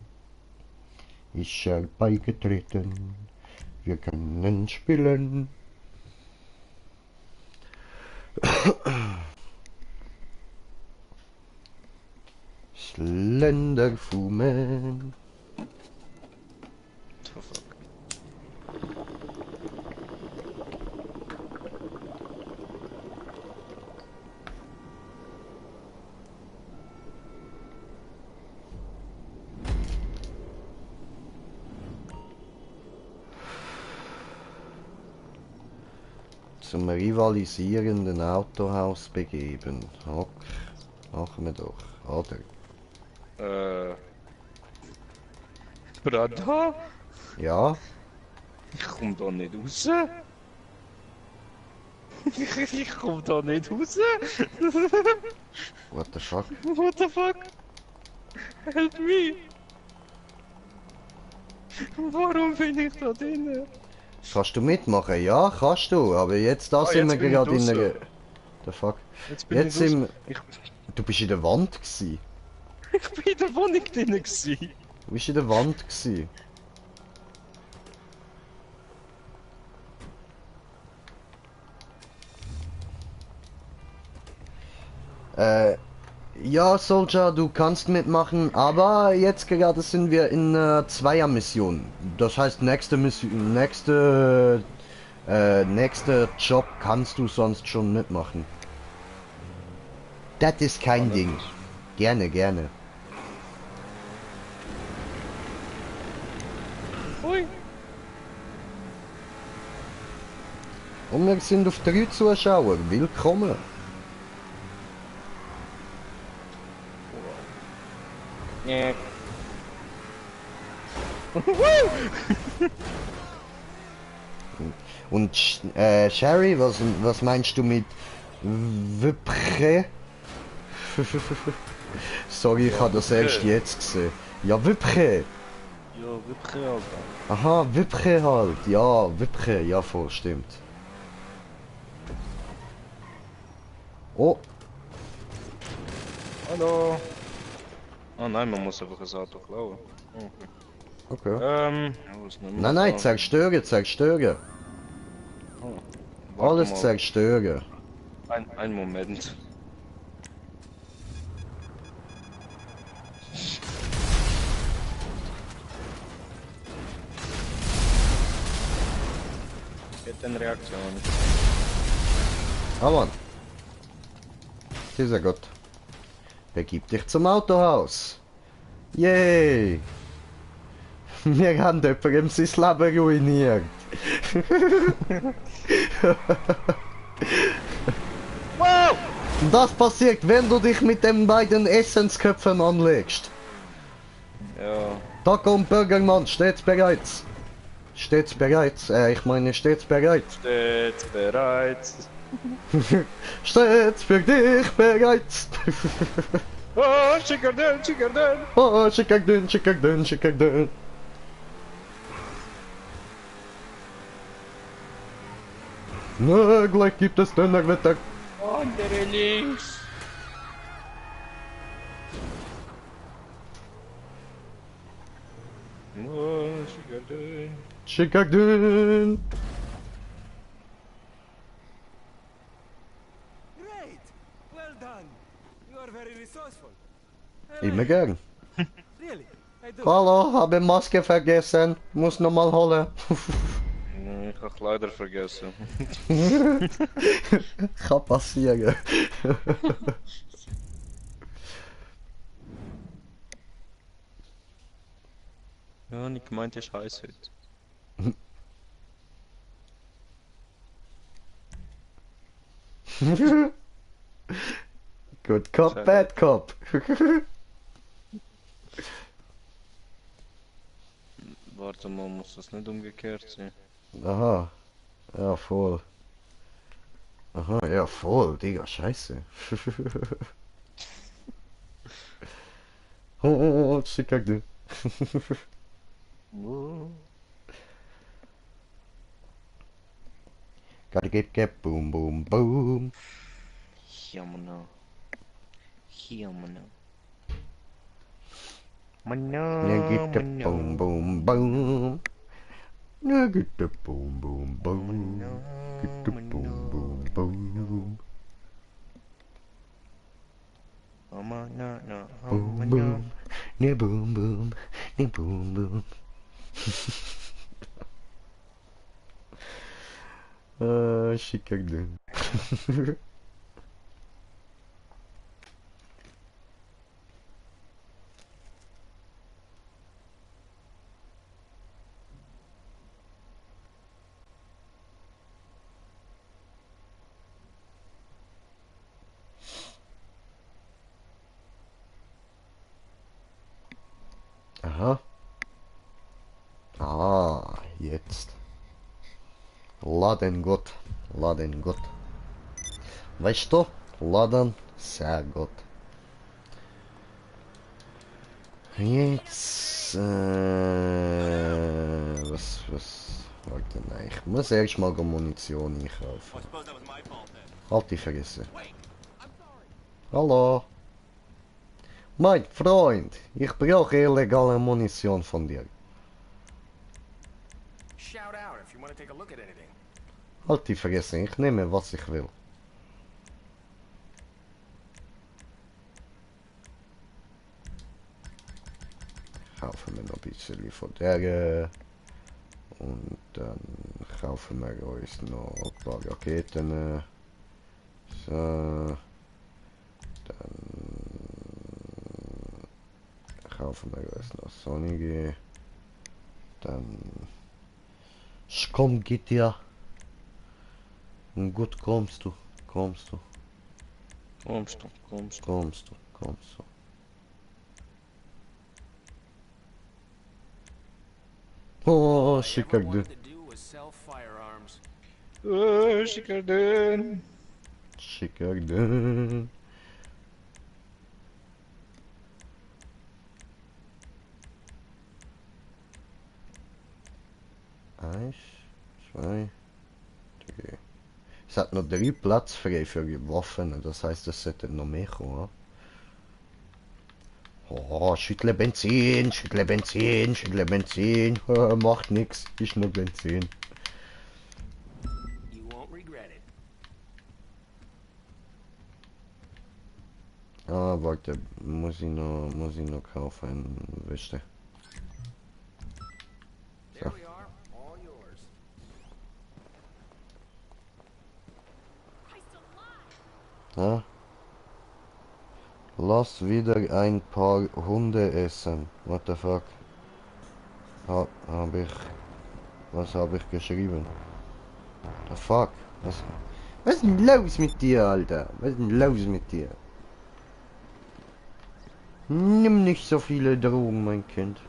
Ist beigetreten. Wir können spielen. Slenderfu Man. The fuck? Zum rivalisierenden Autohaus begeben. Okay. Machen wir doch, oder? Brada? Ja? Ich komm da nicht raus. Ich komm da nicht raus. What the fuck? What the fuck? Help me! Warum bin ich da drin? Kannst du mitmachen? Ja, kannst du, aber jetzt da sind jetzt wir bin ich gerade in draussen. der... The fuck? Jetzt bin Jetzt ich sind raus. wir... Du bist in der Wand gsi. Ich bin in der Wohnung drin gewesen. Du bist in der Wand gsi. Ja, Soldier, du kannst mitmachen, aber jetzt gerade sind wir in Zweier-Mission. Das heißt, nächste Mission, nächste Job kannst du sonst schon mitmachen. Das ist kein Ding. Gerne, gerne. Ui. Und wir sind auf 3 Zuschauer. Willkommen. Ja. Und Sherry, was meinst du mit Wipre? Sorry, ich habe das erst jetzt gesehen. Ja, Wipre. Ja, wirklich, Alter. Aha, Wipre halt. Ja, Wipre. Ja, voll, stimmt. Oh, Hallo. Oh nein, man muss einfach das Auto klauen. Okay. okay. Ja, was nehmen wir Nein, nein, da? zerstören, zerstören. Warte Alles mal. zerstören. Ein Moment. Kettenreaktion. Ah, Mann. Dieser Gott. Begib dich zum Autohaus. Yay! Wir haben jemandem sein Leben ruiniert. Wow! Und das passiert, wenn du dich mit den beiden Essensköpfen anlegst. Ja. Da kommt Bürgermann, stets bereit. Stets bereit. Ich meine stets bereit. Steht bereit. Stets für dich bereit. Oh, schicker den, schicker den. Oh, schickak dünn, schickak dünn, schickak dünn. Na, gleich gibt es Donnerwetter. Andere links. Oh, schicker den. Schickak dünn. Great! Well done! You are very resourceful. Immer gern. Really? I do. Hallo, habe Maske vergessen. Muss nochmal holen. Ich hab Kleider vergessen. Kann passieren. Ja, nicht gemeint, ist heiß heute. Good Cop, Bad Cop. Warte mal, muss das nicht umgekehrt sein? Aha. Ja, voll. Aha, ja, voll, Digga, scheiße. Oh, schicker du. Gotta get boom boom boom. Hier, Mann. Hier, Mann. Mann, Now get the boom boom boom. Now get the boom boom boom. Get the boom boom boom. Boom boom. Ne boom boom. Ne boom boom. Schicker du. Aha. Ah, jetzt. Laden gut. Laden gut. Weißt du? Laden sehr gut. Jetzt. Was. Warte, nein. Ich muss erst mal Munition einkaufen. I suppose that was my fault then. Halt die vergessen. Wait, I'm sorry. Hallo. Mein Freund, ich brauche illegale Munition von dir. Shout out if you want to take a look at anything. Halt die vergessen, ich nehme was ich will. Kaufen wir noch ein bisschen von der. Und dann kaufen wir uns noch ein paar Raketen. So. Dann kaufen wir uns noch Sonnige. Dann komm, geht ja. Gut, kommst du. Kommst du. Oh, schicker du. To do was sell firearms. Schicker den. Schicker du. Eins, zwei, drei. Es hat noch 3 Platz frei für die Waffen, das heißt, es sollte noch mehr kommen. Oh, schüttle Benzin, schüttle Benzin, schüttle Benzin. Macht nix, ist nur Benzin. You won't regret it. Ah, warte, muss ich noch kaufen, weißt du. There we are, all yours. Ja? Lass wieder ein paar Hunde essen. What the fuck? Was habe ich geschrieben? The fuck? Was ist denn los mit dir, Alter? Was ist denn los mit dir? Nimm nicht so viele Drogen, mein Kind.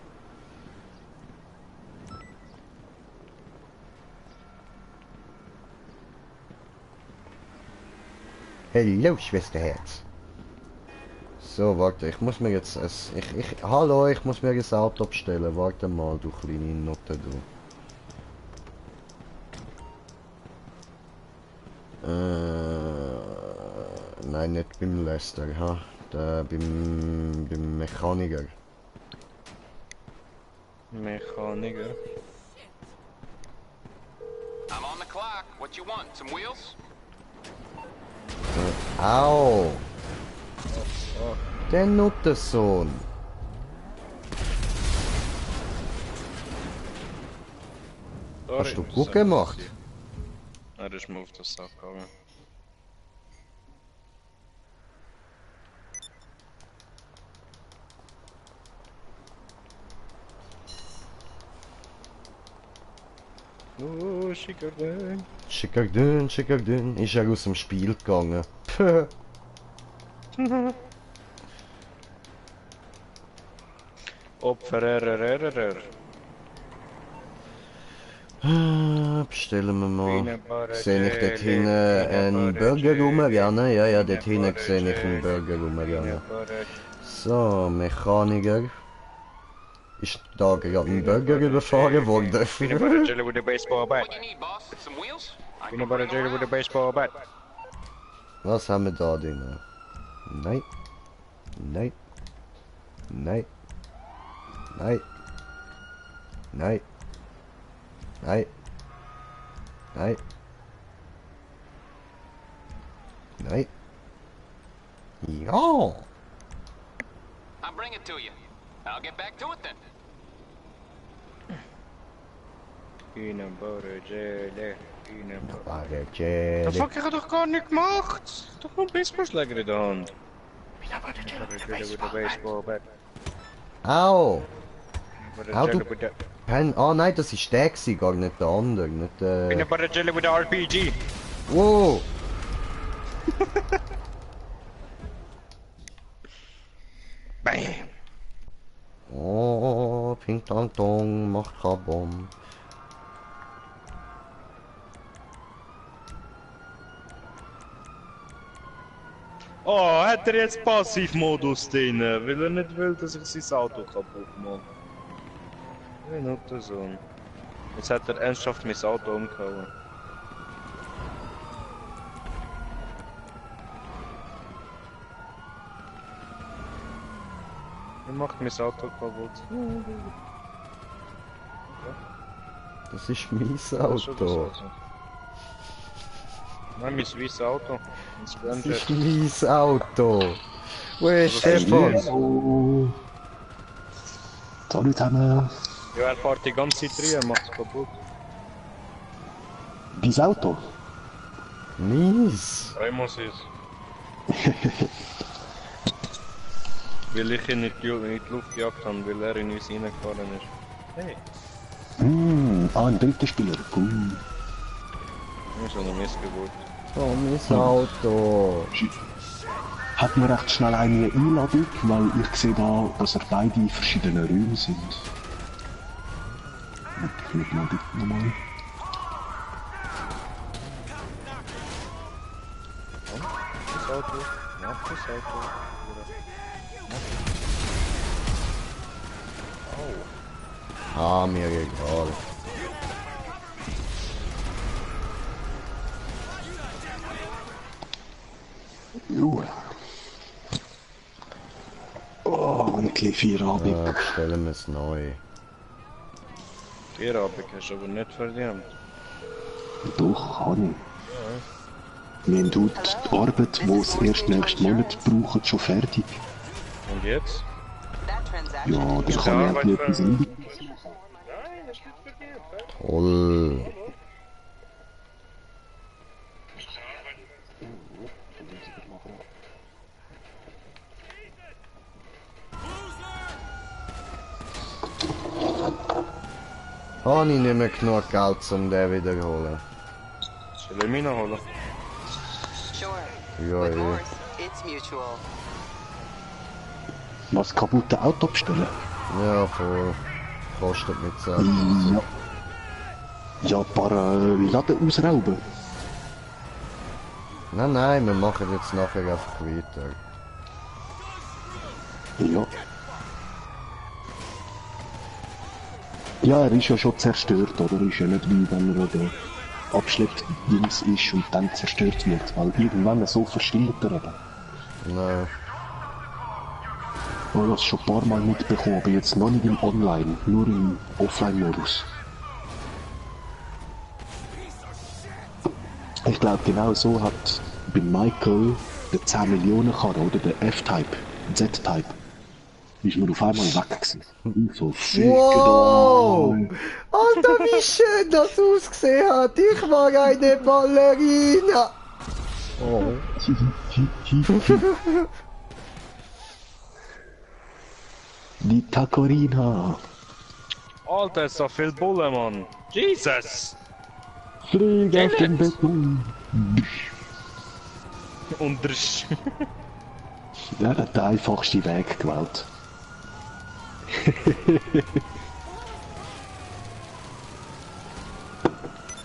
Hallo, Schwesterherz. So, warte, ich muss mir jetzt hallo, ich muss mir das Auto abstellen. Warte mal, du kleine Note, du. Nein, nicht beim Lester, ha? Beim Mechaniker. Mechaniker. I'm on the clock. What you want? Some wheels? Au! Der Nuttersohn. Hast du gut gemacht? Er ist mir auf den Sack gegangen. Oh, schicker den. Schicker dünn, ist er aus dem Spiel gegangen. Opfer. Bestellen wir mal. Sehe ich dort hinten einen Burger rumrennen? Ja, dort hinten sehe ich einen Burger rumrennen. So, Mechaniker. Ist da gerade ein Burger überfahren worden? Peanut butter jelly with a baseball bat. What do you need, boss? Some wheels? I Peanut butter jelly with a baseball bat. Was haben wir da drin? Nein. Nein. Nein. Nein. Nein. Nein. Nein. Nein. Ja. I'll bring it to you. I'll get back to it then. Peanut butter jelly. Peanut butter. Warte, The Jelly. fuck, ich hab doch gar nicht gemacht. Doch nur Baseballschläger in der Hand. Peanut butter jelly with a baseball bat. Au. Peanut butter Au, jelly du- with a... Ah nein, das ist der gewesen, gar nicht der andere. Nicht Peanut butter jelly with a RPG. Wow. Bam. Oh, Ping Tang Tong, macht Kabom. Oh, hat er jetzt Passivmodus drin, weil er nicht will, dass ich sein Auto kaputt mache. Wie Nuttersohn. Jetzt hat er ernsthaft mein Auto umgehauen. Er macht mein Auto kaputt. Das ist mein Das ist schon das Auto. Nein, mein weißes Auto. Das Das Grand ist mein Auto. Wo ist Das ist Stefan? Hallo. Salut zusammen. Ja, er fährt die ganze Zeit rein, macht es kaputt. Dein Auto? Mies. Ich muss es. Weil ich ihn in die Luft gejagt habe, weil er in uns reingefahren ist. Hey, Ein dritter Spieler. Cool. das ist so eine Missgeburt. Oh, mein Auto. Hat mir recht schnell eine Einladung, weil ich sehe da, dass er beide in verschiedenen Räumen sind. Ich will mal dort nochmal. Das Auto, mach das Auto. Ah, mir egal. Jo. Oh, endlich Feierabend. Bestellen wir es neu. Die Abend hast du aber nicht verdient. Doch, kann ich. Wir haben dort die Arbeit, die es erst nächsten Monat brauchen, schon fertig. Und jetzt? Ja, da kann ich auch nicht etwas ändern. Toll. Habe ich nicht mehr genug Geld, um den wiederholen? Soll ich mich noch holen? Sure. Ja, With ja. Morse, it's mutual. Was kaputte Auto bestellen? Ja, voll. Kostet nicht so. Ja. Ja, ein paar Laden ausrauben. Nein, nein, wir machen jetzt nachher einfach weiter. Ja. Ja, er ist ja schon zerstört, oder? Ist ja nicht wie wenn er der Abschleppdings ist und dann zerstört wird, weil irgendwann so verschwindet er eben. Nein. Ich habe das schon ein paar Mal mitbekommen, aber jetzt noch nicht im Online, nur im Offline-Modus. Ich glaube, genau so hat bei Michael der 10 Millionen Karre, oder der F-Type, Z-Type, ist mir auf einmal weg gewesen. So, Wow! Alter, wie schön das ausgesehen hat! Ich war eine Ballerina! Oh. Die Takorina. Alter, ist so viel Bulle, Mann. Jesus! Flieg auf den Beton. Und drsch. Der hat den einfachsten Weg gewählt.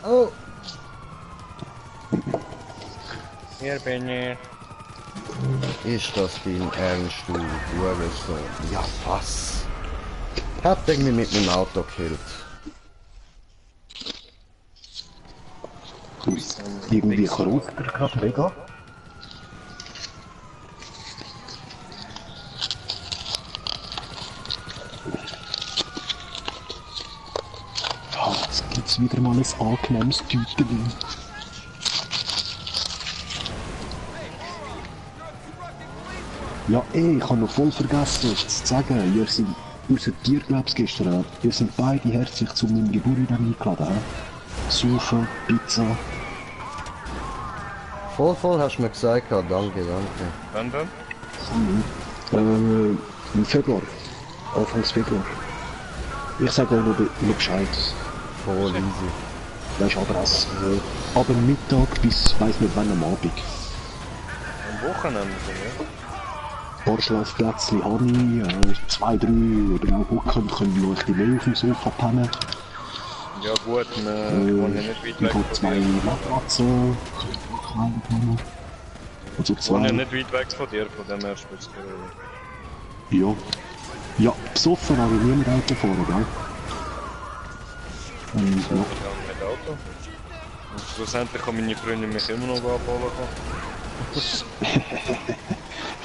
Oh! Hier bin ich. Ist das dein Ernst, du Hurensohn? Ja, was? Hat er mich mit meinem Auto gekillt? Irgendwie kreuzt er gerade mega. Ah, jetzt gibt's wieder mal ein angenehmes Tütchen. Ja, ey, ich habe noch voll vergessen zu sagen, ihr seid, außer dir, glaubst gestern, ihr seid beide herzlich zu meinem Geburtstag eingeladen, hä? Saufen, Pizza. Voll hast du mir gesagt, ja, danke. Wann dann? Im Februar. Anfangs Februar. Ich sage auch noch Bescheid. Voll easy. Weißt du, Adresse. Aber Mittag bis weiss nicht wann am Abend. Am Wochenende, ja? Vorschlafplätzchen habe ich, 2, 3 oder auch hocken, können euch die Mail auf dem Sofa pennen. Ja gut, wir wohnen ja nicht weit Ich weg habe von 2 dir. Matratzen, könnt ihr auch klein pennen. Also Ich wohne ja 2. nicht weit weg von dir, von dem her spielt's keine Rolle. Ja. Ja, besoffen habe ich nie mit Auto fahren, gell? Ich gehe mit Auto. Und schlussendlich kann meine Freundin mich immer noch abholen.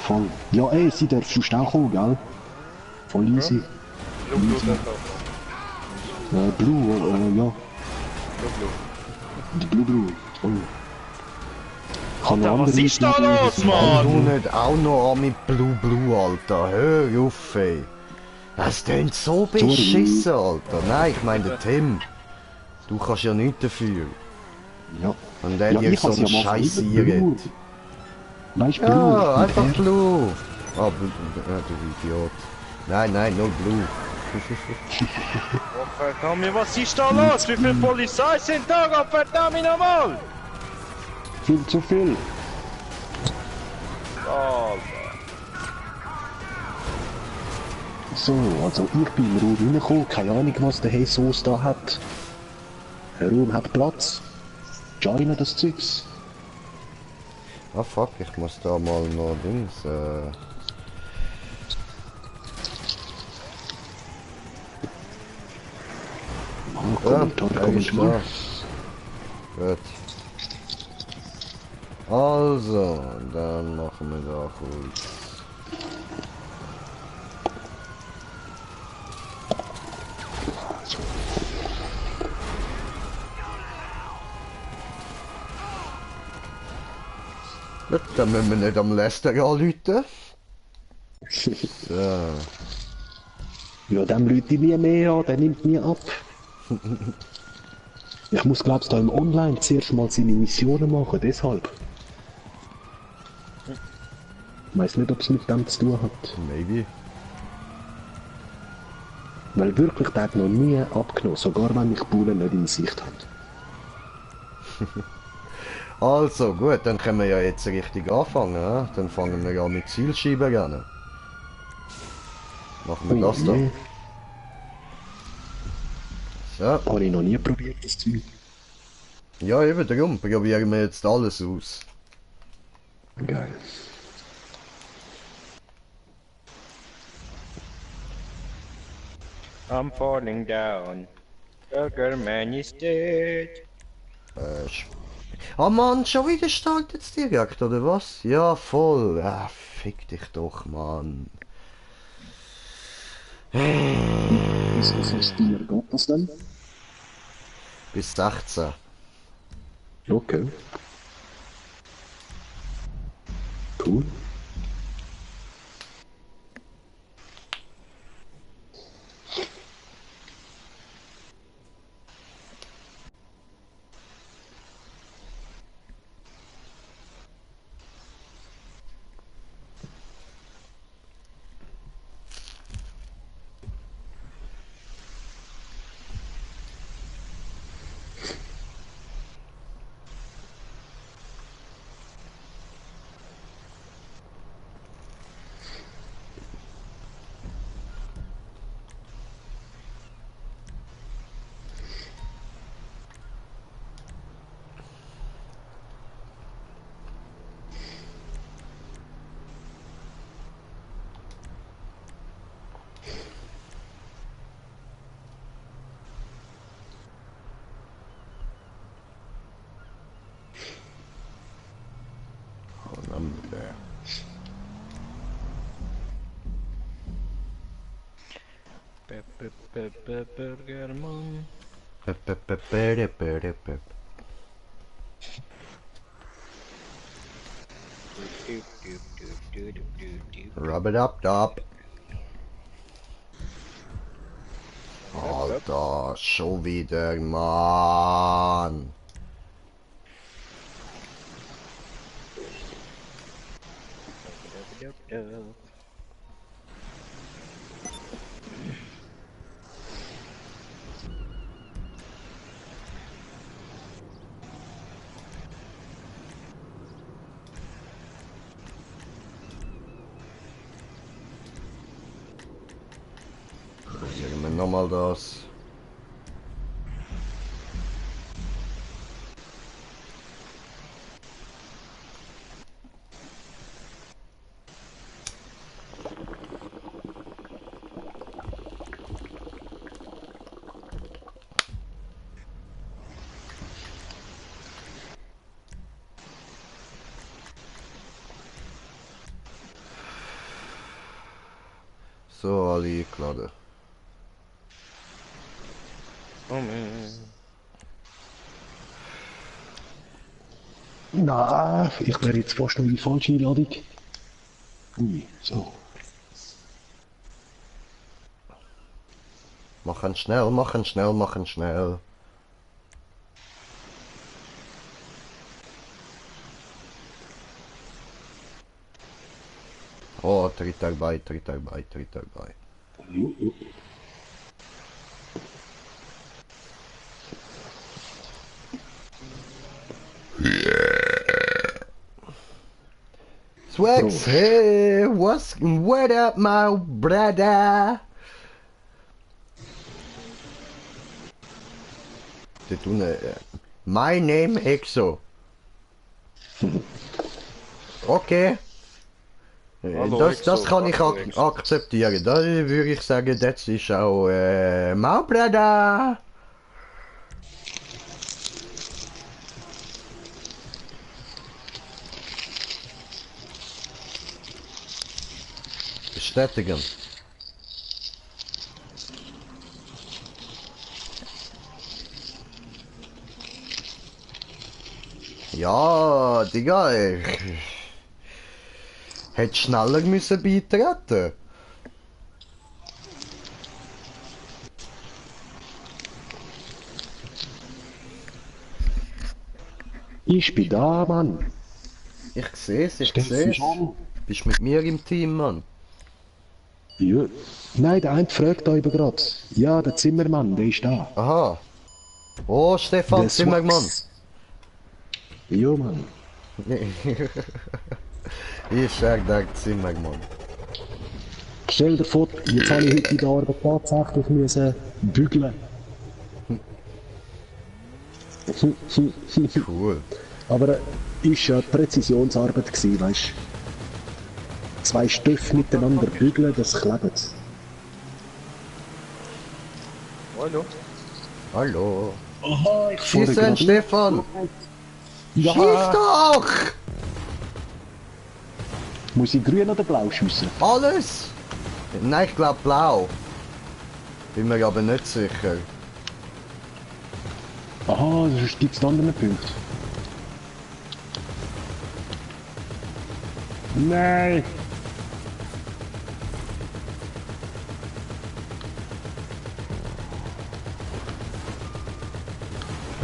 Voll. Ja, ey, sie darf sonst auch kommen, gell? Voll easy. Schau du den Auto. Blue, ja. Schau. Die Blue. Voll. Kann Alter, noch was andere ist da Leute los, sagen, Mann? Du nicht auch noch an mit Blue, Alter. Hör auf, ey. Das klingt so beschissen, Alter. Nein, ich meine der Tim. Du kannst ja nichts dafür. Ja. Und der Ja, dir ich so hab's einen ja mal Scheiß versucht, Blue. einredet. Weißt du, Ja, Blue? einfach mit R. Blue. Ah, du Idiot. Nein, nur Blue. Oh verdammt, was ist da los? Wie viele Polizei sind da? Oh, verdammt nochmal! Viel zu viel. Alter. So, also ich bin im Raum reingekommen, keine Ahnung was der Jesus da hat. Der Raum hat Platz. Joinen das Zeugs. Ah fuck, ich muss da mal noch Dings. Kommentar, er ist Kommentar. da. Gut. Also, dann machen wir da kurz. Gut, dann müssen wir nicht am Lester anrufen. So. Ja, dem Leute nie mehr an, der nimmt mir ab. Ich muss glaub's da im Online zuerst mal seine Missionen machen, deshalb. Ich weiss nicht, ob es mit dem zu tun hat. Maybe. Weil wirklich, der hat noch nie abgenommen, sogar wenn ich Bullen nicht in Sicht habe. Also, gut, dann können wir ja jetzt richtig anfangen. Ja? Dann fangen wir ja mit Zielscheiben an. Machen wir das da. nee, So. habe ich noch nie probiert, das Zeug. Ja, eben darum probieren wir jetzt alles aus. Geil. I'm falling down. Sugar man is dead. Ah Mann, schon wieder startet es direkt, oder was? Ja, voll. Ah, fick dich doch, Mann. Was ist dir? Geht das denn? Bis 16. Okay. Cool. Hamburger. Burgerman. Rub it up, dop. Alter, schon wieder, Mann. Probieren wir nochmal das. So, alle eingeladen. Oh man. Na, ich wäre jetzt fast noch in die falsche Einladung. Ui, so. Machen schnell, machen schnell, machen schnell. Oh, tritt erbij, tritt erbij, tritt erbij. Swax, hey, what up, my brother? Dit doen, my name Exo. Okay. Hallo, Das Exo, kann ich hallo, Exo. akzeptieren. Da würde ich sagen, das ist auch my brother. Bestätigen. Ja, Digga, hätte schneller müssen beitreten. Ich bin da, Mann. Ich seh's, ich Stellst du seh's. dich an? Bist mit mir im Team, Mann. Ja. Nein, der eine fragt da eben gerade. Ja, der Zimmermann, der ist da. Aha. Oh, Stefan Der Zimmermann. Swax. Ja, Mann. Ich sag der Zimmermann. Stell dir vor, jetzt habe ich heute in der Arbeit tatsächlich müssen bügeln. Cool. Aber ist ja Präzisionsarbeit gewesen, weißt du. 2 Stöffe miteinander bügeln, das klebt. Hallo. Hallo. Aha, ich Schießen, Stefan. Ja. Schieß doch! Muss ich grün oder blau schiessen? Alles? Nein, ich glaube blau. Bin mir aber nicht sicher. Aha, sonst gibt es einen anderen Punkt. Nein!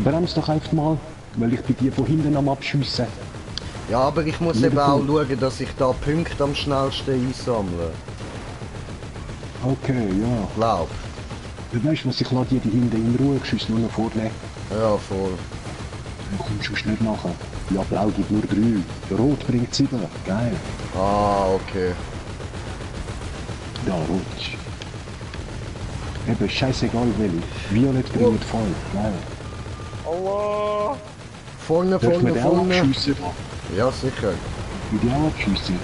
Brems doch einfach mal, weil ich bin dir von hinten am Abschiessen. Ja, aber ich muss Lieber eben auch Punkt. schauen, dass ich da Punkte am schnellsten einsammle. Okay, ja. Glaub. Du weißt was, ich lade dir die hinten in Ruhe, schieß nur noch vorne. Ja, voll. Du kommst schon schnell nachher. Ja, blau gibt nur 3. Rot bringt 7. Geil. Ah, okay. Ja, rot. Eben, scheißegal welche. Violett bringt voll. Geil. Allah. Vorne, Dürfen wir vorne, den auch vorne. abschiessen? Ja, sicher. Ich will auch abschiessen.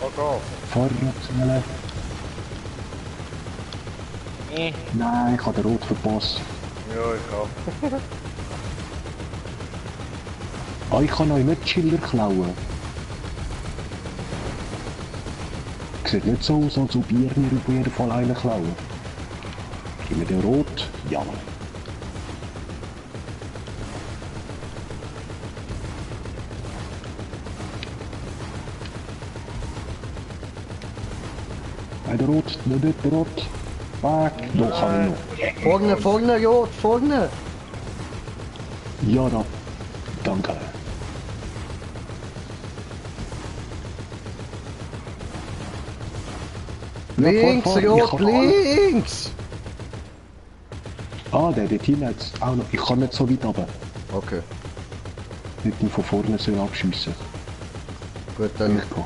Okay. Fahrrad. Nein, ich habe den Rot verpasst. Ja, ich auch. Ah, ich kann euch nicht Schilder klauen. Sieht nicht so aus, als ob ihr mir auf jeden Fall einen klauen. Gib mir den Rot. Ja. Nein, der Rot, nicht der Rot. Back. Doch, kann ich noch. Vorne, Jod, vorne! Ja, da. Danke. Ja, Links, fahr. Ich Jod, kann alle- links! Ah, der Team hat auch noch. Ich kann nicht so weit runter. Okay, Nicht nur von vorne so abschiessen. gut, dann Ich kann.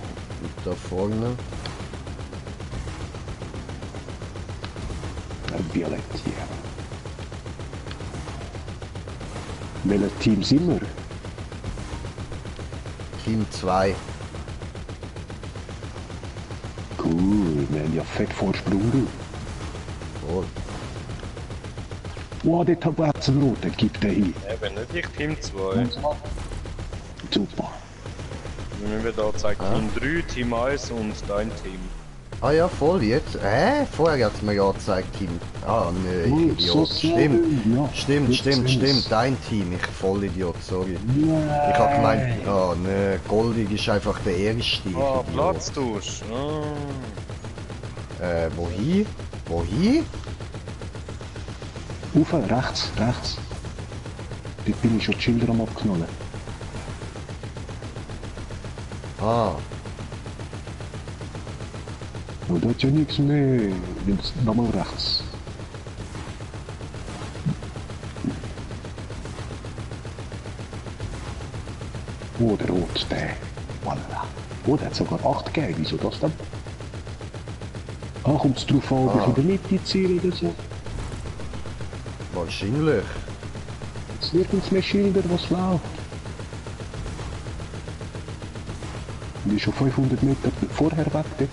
da vorne. Ein Violett hier. Welches Team sind wir? Team 2. Cool, wir haben ja fett Vorsprung. Du. Voll. Wow, dort hat es einen roten, gib den hin. Eben, nicht ich Team 2. Super. Wenn wir da zeigen, Team 3, Team 1 und dein Team. Ah ja, voll, jetzt. Vorher hat es mir ja gezeigt, Team. Ah, nö, ich Oh, Idiot. so Stimmt. ja. Stimmt, Jetzt sind's. dein Team. Ich Vollidiot, sorry. Nein. Ich hab gemeint, oh nö, Goldig ist einfach der erste. ich Ah, Idiot. Platztausch. Wohin? Wohin? Rauf, rechts, rechts. Dort bin ich schon die Schilder am abknallen. Ah, Oh, da ist ja nichts mehr. Jetzt nochmal rechts. Oh, der Rot, der. Voilà. Oh, der hat sogar 8 gegeben. Wieso das denn? Ah, kommt es drauf an, ob ich in der Mitte ziehe oder so? wahrscheinlich. Jetzt nirgends mehr Schilder, was läuft. Und ich schon 500 Meter vorher weg dort.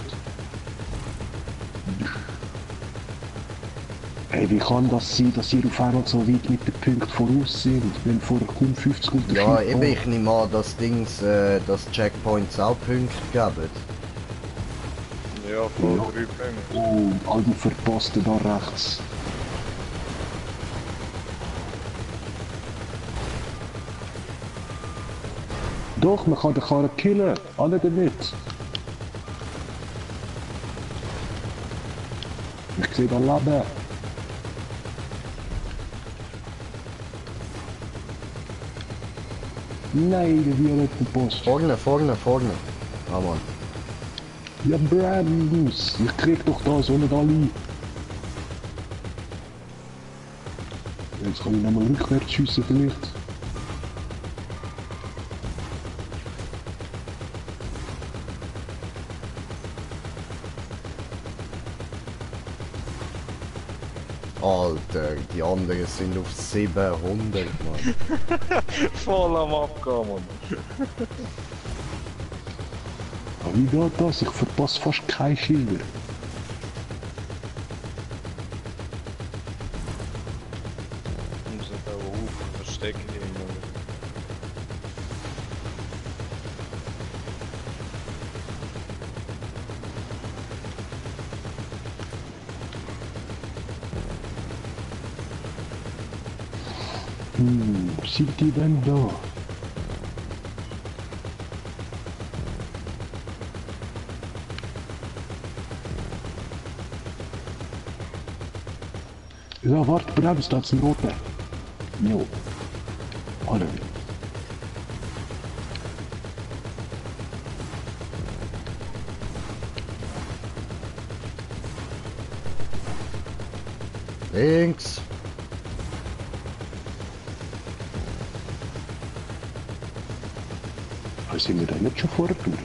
Hey, wie kann das sein, dass ihr auf einmal so weit mit den Punkten voraus sind, wenn vorher kaum 50 Unterschied Ja, eben, ich nehme an, dass Dings, dass Checkpoints auch Punkte geben. Ja, voll Ja. 3 Punkte. Oh, und all die Verpassten da rechts. Doch, man kann den Karren killen. Alle damit. Ich sehe da Leben. Nein, der violette Post. Vorne. Ah, Mann. Ja, Brands. Ich krieg doch das ohne alle. Jetzt kann ich nochmal rückwärts schiessen vielleicht. Alter, die anderen sind auf 700, Mann. Voll am Abgehen, Mann. Aber wie geht das? Ich verpasse fast keine Schilder. Und so da hoch, verstecken immer. Sind die denn da? Ja, warte, bremst, da ist ein roter. Jo. Alle. Links. Sind wir da nicht schon vorher durch?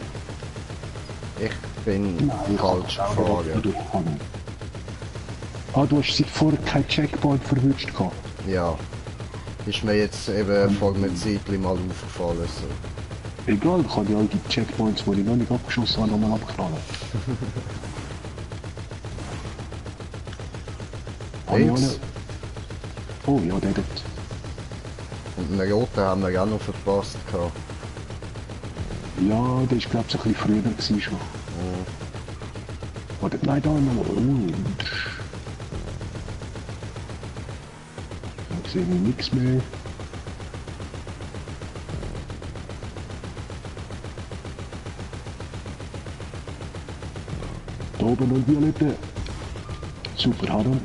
Ich bin ich falsch hab auch gefahren. durchgekommen. Ah, du hast seit vorher kein Checkpoint verwünscht gehabt. Ja. Ist mir jetzt eben vor einem Zeitchen mal aufgefallen. So. Egal, ich kann ja all die Checkpoints, die ich noch nicht abgeschossen habe, nochmal abknallen. Habe ich Links. alle- Oh ja, der dort. Und einen roten haben wir ja noch verpasst gehabt. Ja, der ist glaube ich ein bisschen früher gewesen schon. Oder nein, da noch. Da sehe ich nichts mehr. Da oben noch Violette. Super, Haran.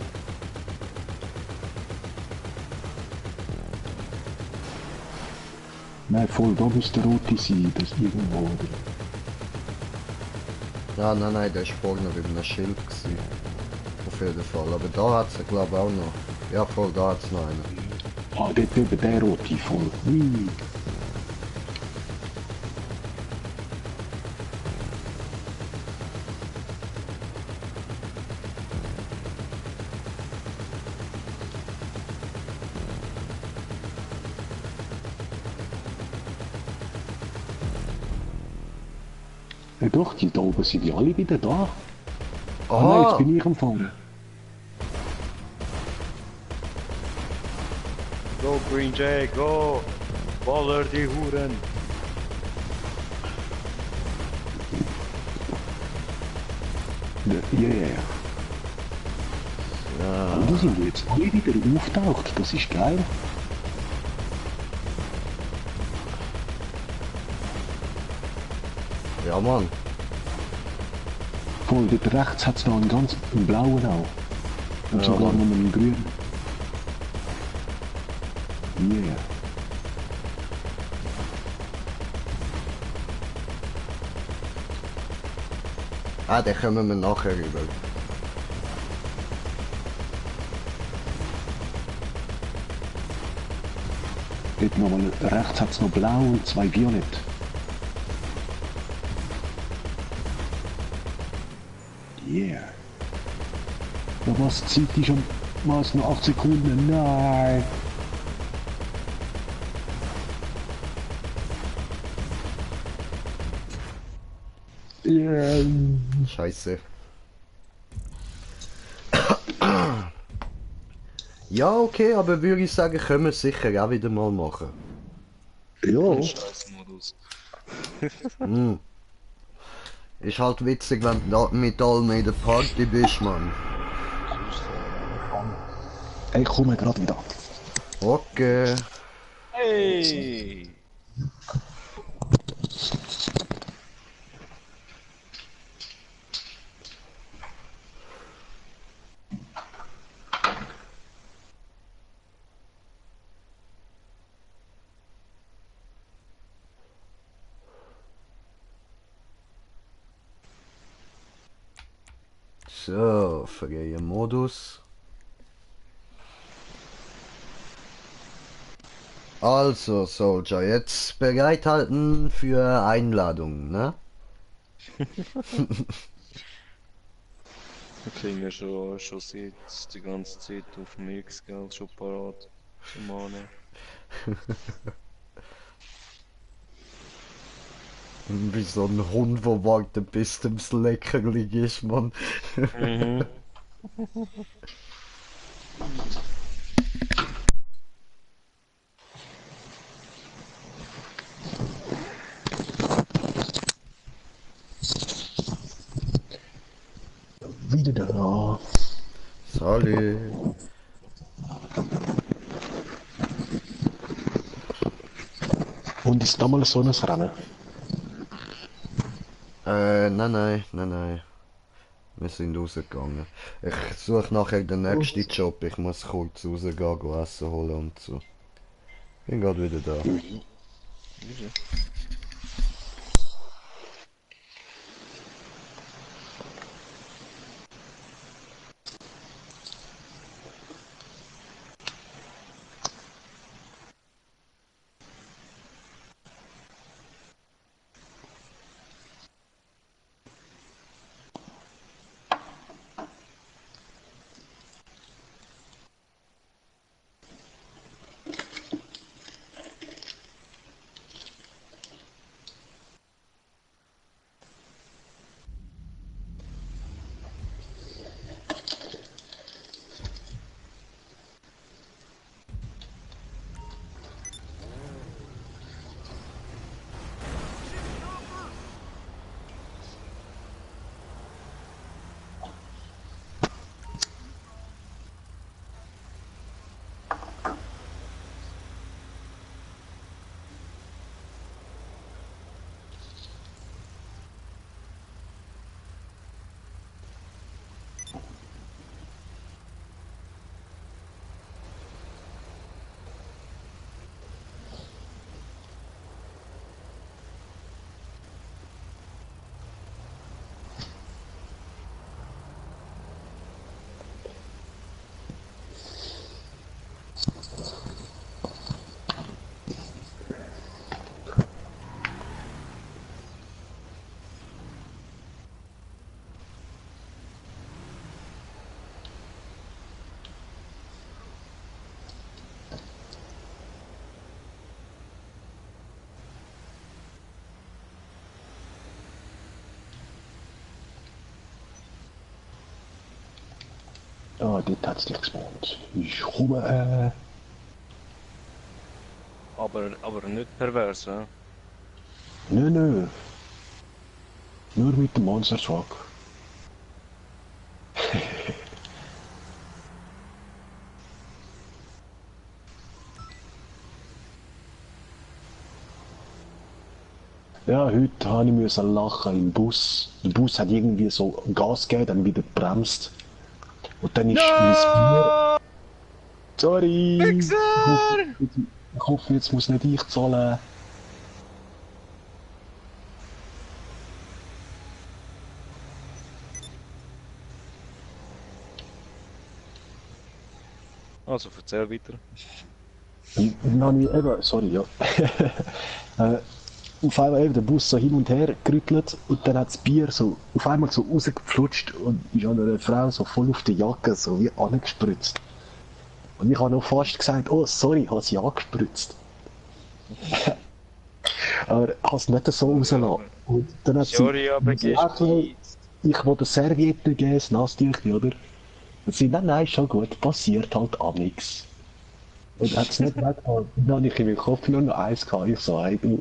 Nein, voll, da muss der rote sein, das irgendwo, oder? Ja, nein, der war vorne über einem Schild gewesen. Auf jeden Fall. Aber da hat es, glaube ich, auch noch. Ja, voll, da hat es noch einen. Ah, dort eben der rote, voll. Ui. Ja doch, die da oben sind die alle wieder da. Ah nein, jetzt bin ich empfangen. Go Green Jay, go! Baller die Huren! Yeah. Ja. Und die sind jetzt alle wieder auftaucht, das ist geil. Ja, Mann. Voll, dort rechts hat es noch einen ganz blauen auch. Und Ja, sogar noch Mann. einen grünen. Yeah. Ah, den kommen wir nachher rüber. Dort nochmal rechts hat es noch blau und zwei violett. Yeah. Da was, die Zeit ist schon mal noch 8 Sekunden. Nein. Yeah. Scheiße. Ja, okay, aber würde ich sagen, können wir es sicher auch wieder mal machen. Ja. Scheißmodus. Ist halt witzig, wenn du da mit allen in der Party bist, Mann. Ich komme gerade wieder. Okay. Hey! So, freie Modus. Also, Soldier, jetzt bereithalten für Einladungen, ne? Wir kriegen ja schon seit die ganze Zeit auf dem X, gell, schon parat zum Annehmen. Wie so ein Hund, der wartet, bis dem's leckerlich ist, Mann. Mhm. Wieder da. Salut. Und ist da mal so ein Rennen? Nein. Wir sind rausgegangen. Ich suche nachher den nächsten Job. Ich muss kurz rausgehen, Essen holen und so. Bin gerade wieder da. Ah, dort hat's dich gespawnt. Ich komme, Aber nicht pervers, hä? Nö. Nur mit dem Monster Truck. Ja, heute musste ich lachen im Bus. Der Bus hat irgendwie so Gas gegeben, dann wieder gebremst. Und dann ist mein Bier... Sorry! Ich hoffe, jetzt muss nicht ich zahlen. Also, erzähl weiter. Dann habe ich eben, sorry, ja. Auf einmal eben der Bus so hin und her gerüttelt und dann hat das Bier so auf einmal so rausgeflutscht und ist an einer Frau so voll auf die Jacke so wie angespritzt. Und ich habe noch fast gesagt, oh sorry, ich habe sie angespritzt. Aber ich habe es nicht so rausgelassen. Und dann hat Sorry, aber ich wollte eine Serviette geben, das Nasstüchchen, oder? Und sie, nein, ist schon gut, passiert halt auch nichts. Und hat es nicht weggehauen. Dann habe ich in meinem Kopf nur noch eins gehabt. Ich so, hey, du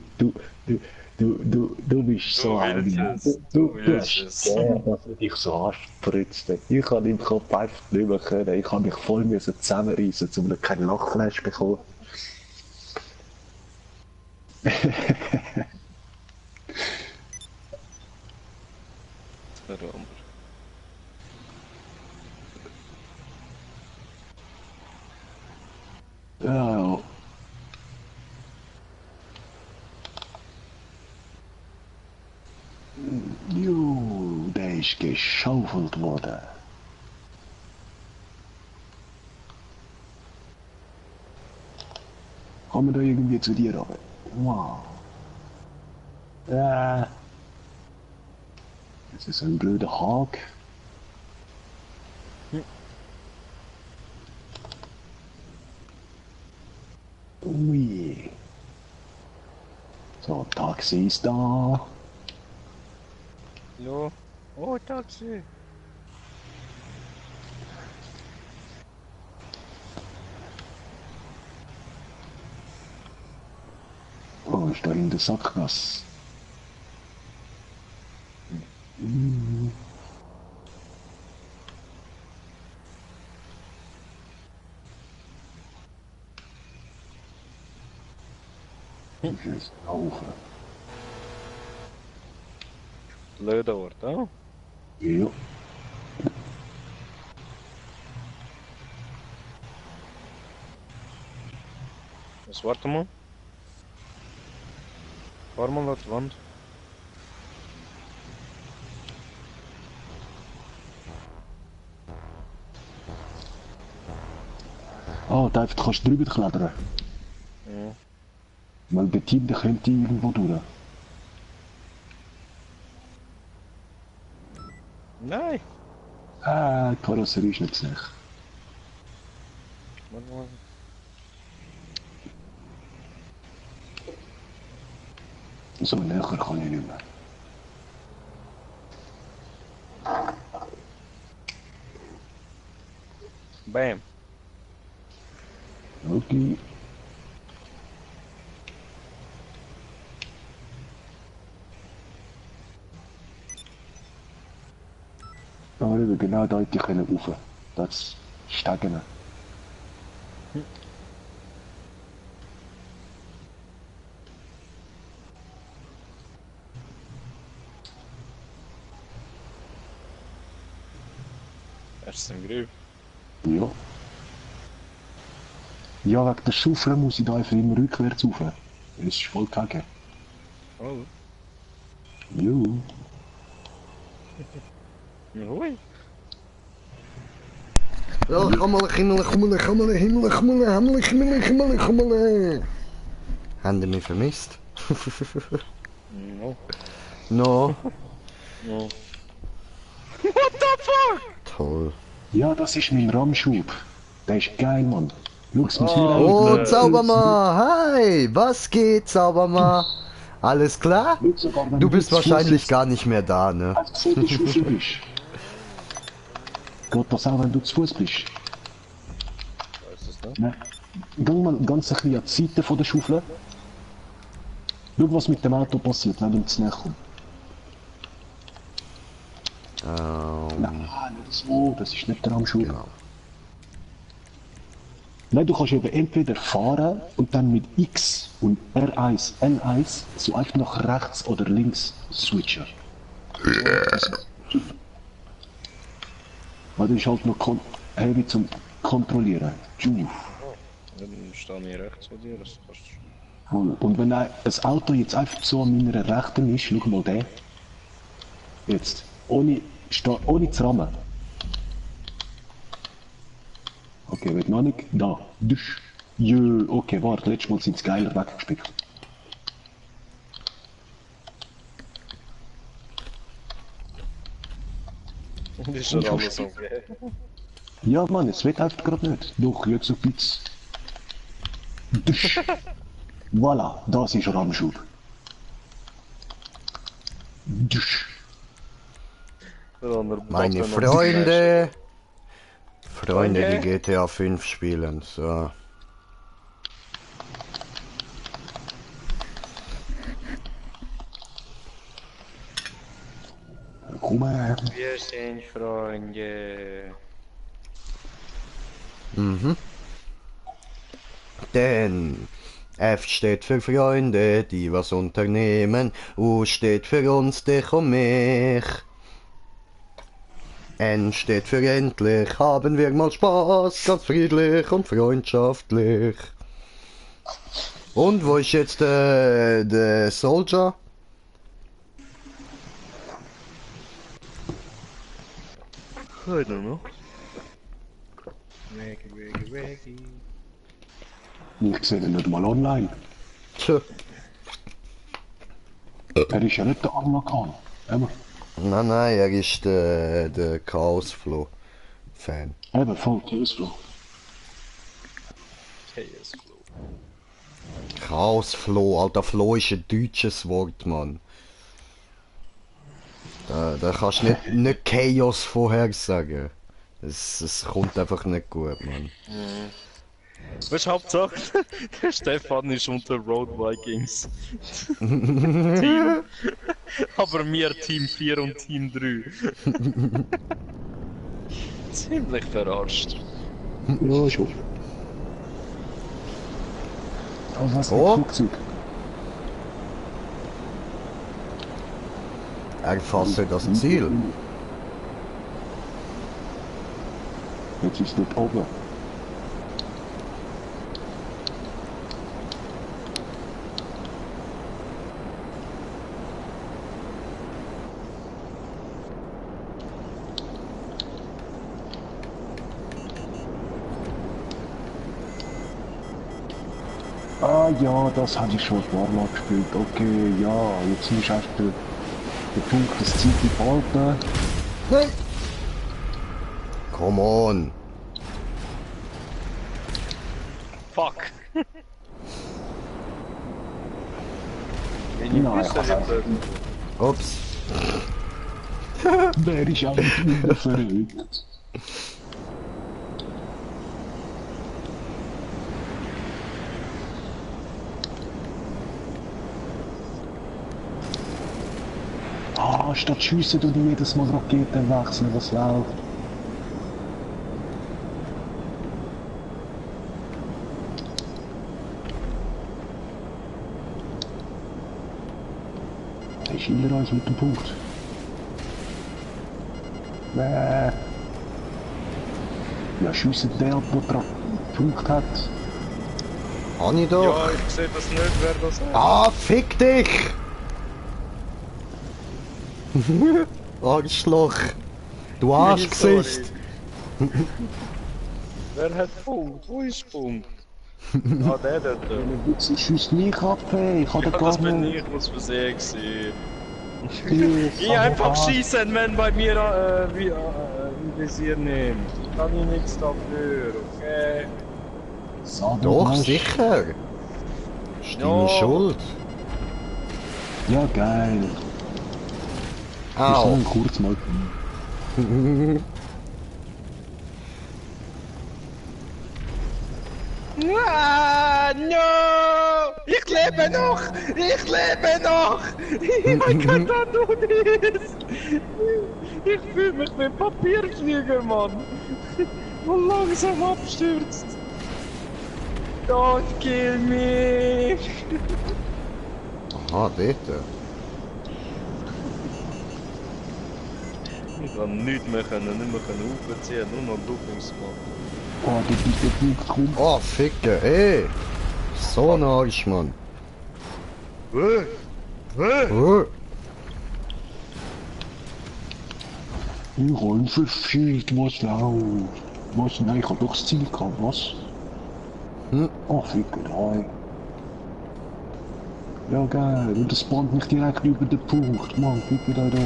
bist so ein. Du hast gern, dass du dich so anspritzt. Ich habe im Kopf einfach nicht mehr können. Ich habe mich voll zusammenreißen, um noch keinen Lachflash zu bekommen. Ja. Jo, der ist geschaufelt worden. Kommen wir da irgendwie zu dir runter? Wow. Ja. Das ist ein blöder Hag. Ui. So, Taxi ist da. Hallo? Oh, Taxi! Oh, ist da in der Sackgasse. Ich ist laufen. Blöder Ort, hä? Ja. Dus warte mal. Fahr mal an die Wand. Ah, da kannst du drüber klettern. Ja. Weil bei Team, der könnte irgendwo durch. Nein! Ah, die Karosserie ist nicht gesehen. Warte mal. So näher kann ich nicht mehr. Bam! Okay. Aber genau da hätte ich rauf. Das Steigen. Erst im Griff. Ja. Ja, wegen der Schaufel muss ich da einfach immer rückwärts rauf. Das ist voll kacke. Oh. Jo. Hui. Ja, gammelig, himmelig, gammelig, gammelig, himmelig, gammelig, gammelig, gammelig, gammelig, gammelig. Haben die mich vermisst? No. No. No. What the fuck? Toll. Ja, das ist mein Rahmschub. Der ist geil, Mann. Schau's mir Oh, an. Zauberma! Hi! Was geht, Zauberma? Alles klar? Schau sogar, wenn Du bist jetzt wahrscheinlich Fuß gar nicht mehr da, ne? als gesehen, wie Schaufel ist. Geht das auch, wenn du zu Fuß bist? Weißt du es nicht? Nein. Geh mal ganz ein bisschen an die Seite von der Schaufel. Schau, was mit dem Auto passiert, wenn du zu näher kommst. Nein, nicht so, das ist nicht der Armschub. Genau. Nein, du kannst eben entweder fahren und dann mit X und R1, L1 so einfach nach rechts oder links switchen. Weil das ist halt noch heavy zum Kontrollieren. Dann stehe ich rechts von dir, das kannst du. Und wenn das Auto jetzt einfach so an meiner Rechten ist, schau mal den. Jetzt, ohne zu rammen. Okay, wird noch nicht. Da. Dusch. Jö, okay, warte, letztes Mal sind sie geiler weggespickt. Das ist schon alles okay. Ja, Mann, es wird einfach gerade nicht. Doch, jetzt ein bisschen. Dusch. Voilà, das ist Rahmenschub. Dusch. Meine Freunde, die GTA 5 spielen, so. Komm her. Wir sind Freunde. Denn F steht für Freunde, die was unternehmen. U steht für uns, dich und mich. N steht für endlich, haben wir mal Spaß, ganz friedlich und freundschaftlich. Und wo ist jetzt der Soldier? Keine noch. Waggy. Ich sehe ihn nicht mal online. Tja. Er ist ja nicht der Armakan. Eben, Nein, er ist der Chaos-Flow-Fan. voll Chaosflow. KS-Flow. Chaos-Flow, Alter, Flow ist ein deutsches Wort, Mann. Da kannst du nicht Chaos vorhersagen. Es kommt einfach nicht gut, Mann. Weißt du, Hauptsache, der Stefan ist unter Road Vikings. Team. Aber wir Team 4 und Team 3. Ziemlich verarscht. Ja, schon. Oh, was Oh. ein Flugzeug. Erfasse das Ziel. Jetzt ist nicht oben. Ah ja, das hatte ich schon ein paar Mal gespielt. Okay, ja, jetzt muss ich einfach den Punkt, das Ziel behalten. Nein! Come on! Fuck. Wenn ich Nein, wüsste, also- Ups. Wer ist eigentlich immer verrückt? Ah, statt schiessen du jedes Mal Raketen wechseln, was läuft. Der ist hinter uns mit dem Punkt. Ja, schiessen der, der Punkt hat. Habe ich doch? ja, ich sehe das nicht, wer das ist. Ah, fick dich! Arschloch! Du Arschgesicht! Wer hat Punkt? Wo ist Punkt? Ah, der dort. Du schießt mich ab, ey. Ich hab Ja, den das gar bin nicht. ich aus Versehen gewesen. Ich Ich einfach schießen, wenn bei mir im Visier nimmt. Kann ich nichts dafür, okay? Doch, sicher! Ist deine Ja. Schuld! Ja, geil. Ich Au! soll kurz mal. Ah, no! Ich lebe noch! Ich lebe noch! I cannot do this! Ich fühle mich wie ein Papierflieger, Mann! Der langsam abstürzt! Don't kill me! Aha, dort. Ich kann nichts mehr können, nicht mehr aufziehen, nur noch Loopings, Oh, der Punkt kommt. Oh, Ficker, ey! So ein Arsch, Mann. Mann! Oh. Ich hab verfehlt, was läuft. Was? Nein, ich hab doch das Ziel gehabt, was? Oh, Fickerei. Ja, geil. Und das spawnt mich direkt über den Punkt. Mann, Fickerei doch.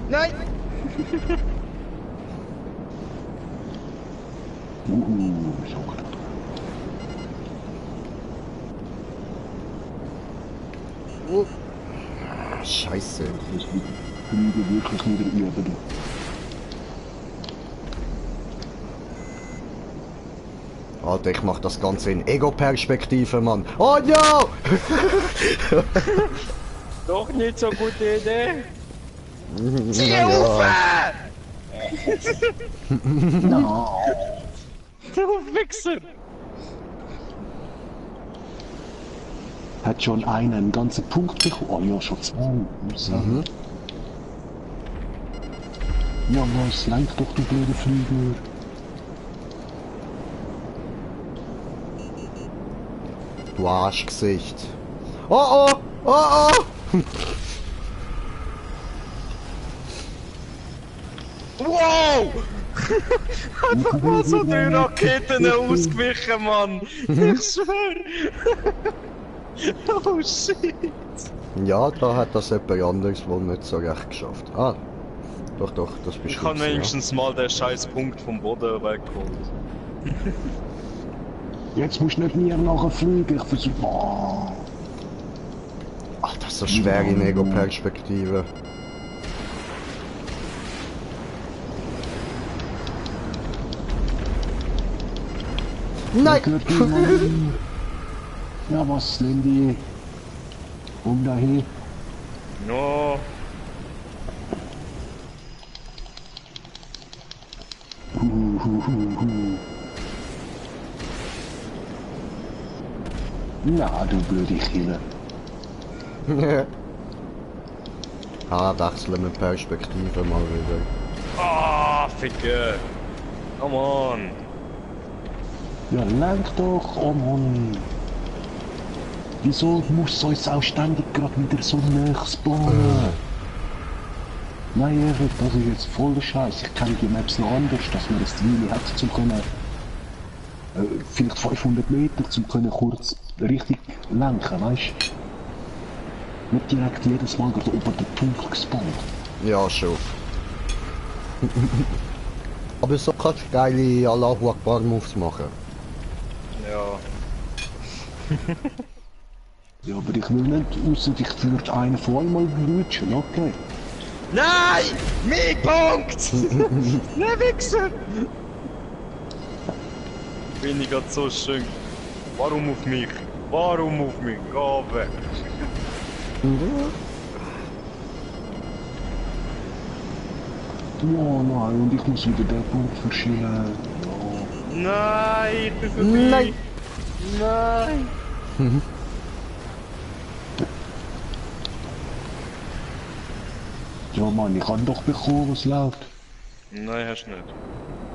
Nein! So gut. Oh. Scheiße. Das wird Flüge wirklich wieder üben. Alter, ich mach das Ganze in Ego-Perspektive, Mann. Oh no! Doch nicht so gute Idee! Zieh Ja. auf! No. Du Wichser! Hat schon einen ganzen Punkt bekommen? Oh ja, schon zwei. Muss sagen. Ja, was? Lenk doch, du blöde Flügel. Du Arschgesicht. Oh oh! Oh oh! Wow! Einfach mal so die Raketen ausgewichen, Mann! Ich schwör! Oh shit! Ja, da hat das jemand anderes wohl nicht so recht geschafft. Ah, doch, doch, das bist Ich du habe gewesen, wenigstens mal den scheiß Punkt vom Boden weggeholt. Jetzt musst du nicht mir nachher fliegen. Ich versuch. Oh. Ach, das ist so schwer in Ego-Perspektive. Nein! Gehört die Mann. Ja, was, Lindy? Dahin. No! Na, du blöde Kille. Ah, wechseln wir Perspektive mal wieder. Ah, Ficke! Come on! Ja, lenk doch, oh Mann. Wieso muss uns auch ständig gerade wieder so nah spawnen? Nein, ehrlich, das ist jetzt voll der Scheiß. Ich kenne die Maps noch anders, dass man das Ziel hat, zum können, vielleicht 500 Meter, zum können kurz richtig lenken, weißt du? Nicht direkt jedes Mal gerade über den Punkt gespawnt. Ja, schon. Aber so kannst du geile Allahu Akbar Moves machen. Ja. Ja, aber ich will nicht, ausser ich würde einen von euch mal lutschen, okay? Nein! Mein Punkt! Ne Wichser! Bin ich grad so schön. Warum auf mich? Warum auf mich? Geh weg! Ja, nein, und ich muss wieder den Punkt verschieben. Ja. Nein, ich bin vorbei! Nein. Nein! Ja, Mann, ich habe doch bekommen, was läuft. Nein, hast du nicht.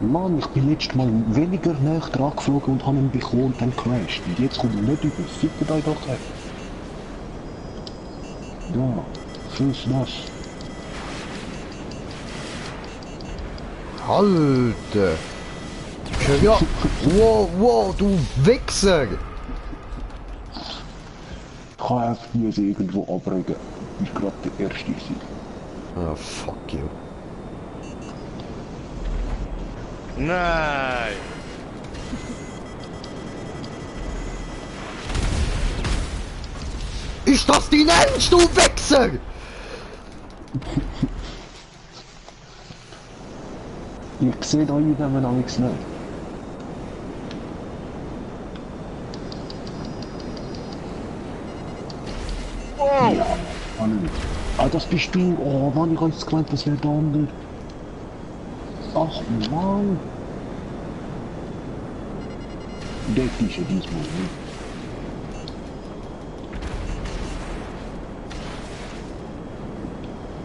Mann, ich bin letztes Mal weniger näher dran geflogen und habe ihn bekommen und dann crashed. Und jetzt kommt er nicht über. Fickt euch doch weg. Ja, fühlst das? Alter! Ja! Wow, wow, du Wichser! Ich kann einfach nie irgendwo abregen. Ich bin gerade der Erste gewesen. Ah, fuck you. Nein! Ist das dein Ernst, du Wichser? Ich sehe da in dem nichts nicht. Oh! Ja, hallo. Ah, das bist du. Oh Mann, ich hab jetzt gemeint, das wäre der andere. Ach Mann. Das ist ja diesmal nicht.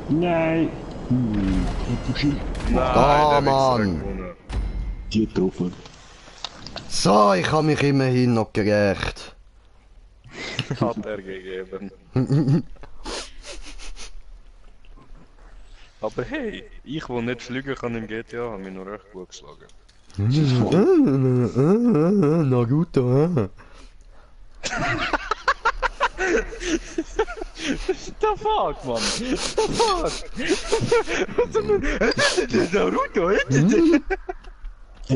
Nein. Nein, Ah, der Wichser Mann. hat gewonnen. Die getroffen. So, ich habe mich immerhin noch gerecht. Hat er gegeben. Aber hey, ich, der nicht fliegen kann im GTA, habe mich noch recht gut geschlagen. Naruto, The fuck, man? The fuck? Naruto,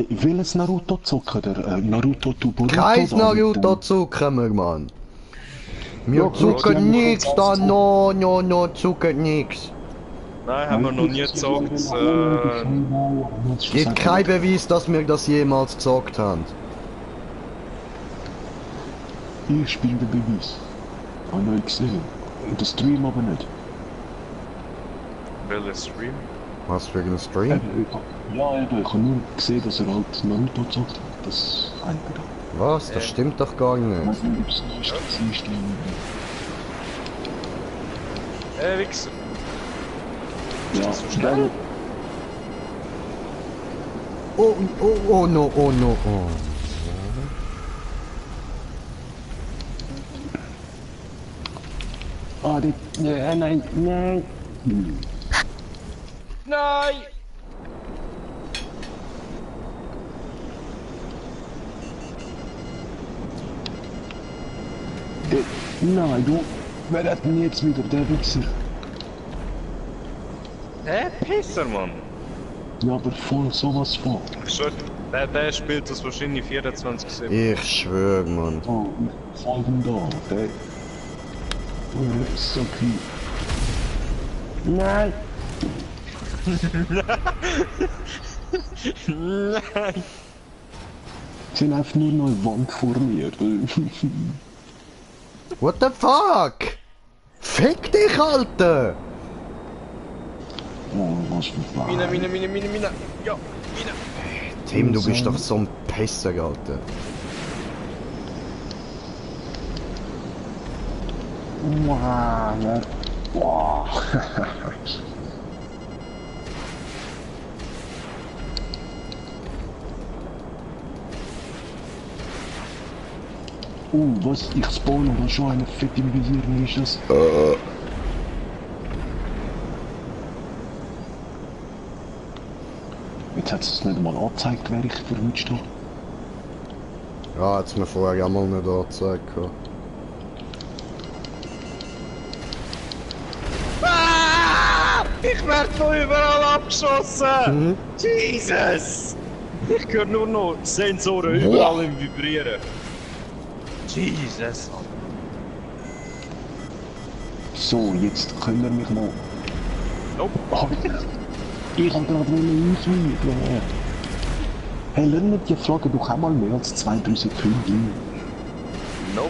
Welches Naruto zocken? Der Naruto to Boruto? Kein da mit Naruto dem- zucken wir, Mann. Wir Ja, zucken ja, nix ja, da, ja. no, zucken nix. Nein, haben wir noch nie gezockt. Gibt kein Beweis, dass wir das jemals gezockt haben. Ich spiele den Beweis. Habe ich nicht gesehen. Und der Stream aber nicht. Welcher Stream? Was für ein Stream? Ja, eben. Ich habe nur gesehen, dass er halt Naruto zockt hat. Das Einzige. Was? Das stimmt doch gar Ich nicht. weiß nicht, ob es nicht ist. Wichser. Ja, so schnell? Oh no, oh. Ah, nein. Nein! Nein, du. Wer hat denn jetzt wieder? Der Wichser. Pisser, Mann! Ja, aber voll sowas von. Schon, der spielt das wahrscheinlich 24/7. Ich schwör, Mann. Oh, voll da. Der. Oh, so viel. Nein. Nein! Es sind einfach nur noch eine Wand vor mir. What the fuck? Fick dich, Alter! Oh, was für Mina. Ja, Mina. Tim, du bist doch so ein Pisser, Alter. Wow, wow. Was? Ich spawn und schon eine fett im Visier, wie ist das? Jetzt hat es nicht mal angezeigt, wer ich verwünscht habe. Ja, hat's mir vorher auch mal nicht angezeigt. Ich werde von überall abgeschossen! Jesus! Ich höre nur noch Sensoren überall im Vibrieren. Jesus! So, jetzt können wir mich noch... Nope. Oh, ich habe gerade ausweichen. Hey, lern nicht die Flagge doch auch mal mehr als 2-3 Sekunden. Nope.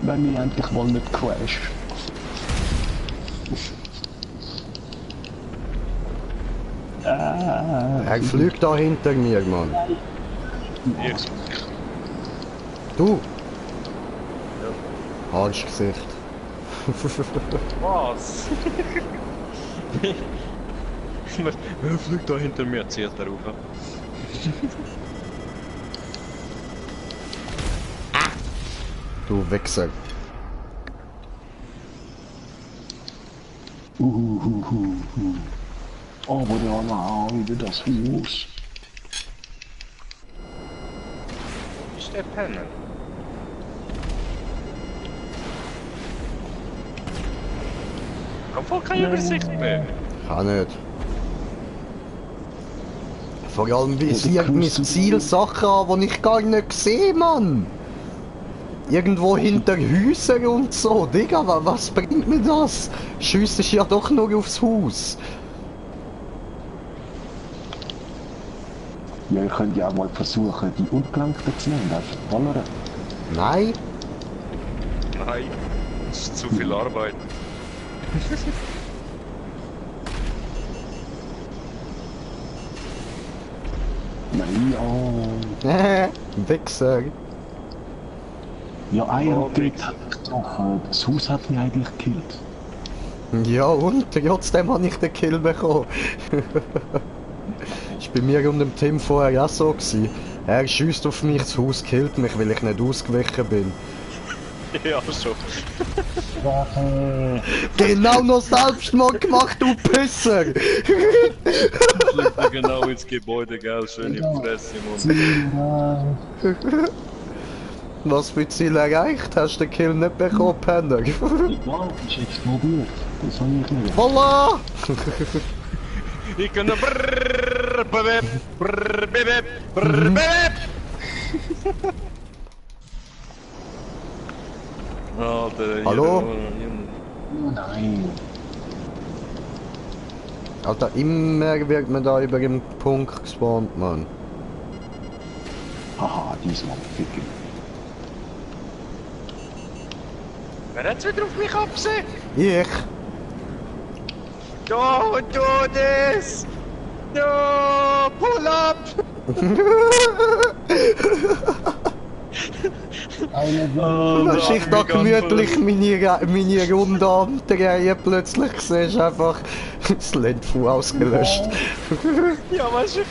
Wenn ich endlich mal nicht crash. Er fliegt da hinter mir, Mann. Hier. Du! Arschgesicht. Was? Wer fliegt da hinter mir? Zählt er rauf. Du Wichser. Aber ja, na, wieder das Haus. Ist der Penner? Obwohl keine Übersicht mehr. Kann nicht. Vor allem, wie sieht mein Ziel Sachen an, die ich gar nicht sehe, Mann. Irgendwo hinter Häusern und so. Digga, was bringt mir das? Schiessen ja doch nur aufs Haus. Ja, ihr könnt ja auch mal versuchen, die Ungelenkten zu nehmen, einfach ballern. Nein. Nein, das ist zu viel Arbeit. Nein, Wichser. ja, ein Rocket hat mich getroffen. Das Haus hat mich eigentlich gekillt. Ja, und trotzdem habe ich den Kill bekommen. Ist bei mir und dem Tim vorher auch so gewesen. Er schießt auf mich, das Haus killt mich, weil ich nicht ausgewichen bin. Ja, schon. Genau noch Selbstmord gemacht, du Pisser! Fliegt er genau ins Gebäude, gell? Schön in die Fresse, Mann. Was für Ziel erreicht? Hast du den Kill nicht bekommen, Penner? Egal, ist explodiert. Das habe ich nicht. Voila! Ich kann brrrr, babeb, brrrr, babeb, brrrr, babeb. Alter, Hallo? Oh nein. Alter, immer wird man da über den Punkt gespawnt, Mann. Haha, diesmal ficken. Wer hat's wieder auf mich abgesehen? Ich? Don't do this! No! Pull up! Als ich da gemütlich meine Runde andrehen, plötzlich siehst du einfach das Landfuhl ausgelöscht. Ja, weißt du,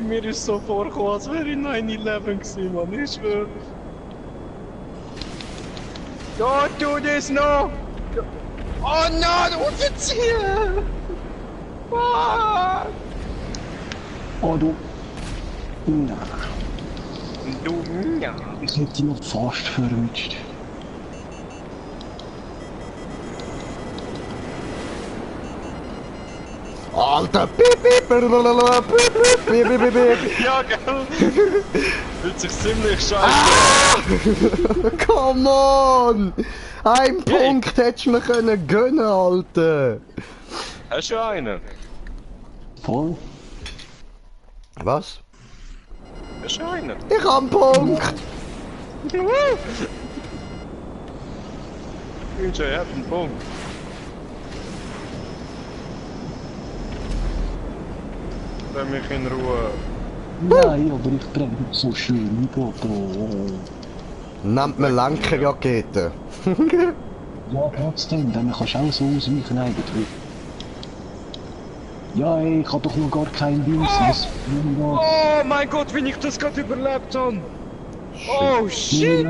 mir ist so vorgekommen, als wäre ich 9/11 gewesen, Mann, ich schwör. Don't do this, no! Oh no, du Offizier! Fuck! Oh du. Na, Du, ja. ich hätte dich noch fast verrutscht. Alter, piep, piep, blablabla, piep, piep, piep, piep, piep. Ja, gell? Fühlt sich ziemlich scheiße. Come on! Ein Punkt hättest du mir können gönnen, Alter! Hast du einen? Voll. Was? Hast du einen? Ich hab einen Punkt! Günsche, ihr habt einen Punkt. Lass mich in Ruhe. Nein, aber ich brenne so schön, ich Gott. Oh. Nennt man Lenkerrakete. Ja, trotzdem, dann kannst du auch so ausweichen eigentlich. Ja, ey, ich hab doch noch gar keinen Dienst. Was? Oh mein Gott, wie ich das gerade überlebt habe! Oh shit!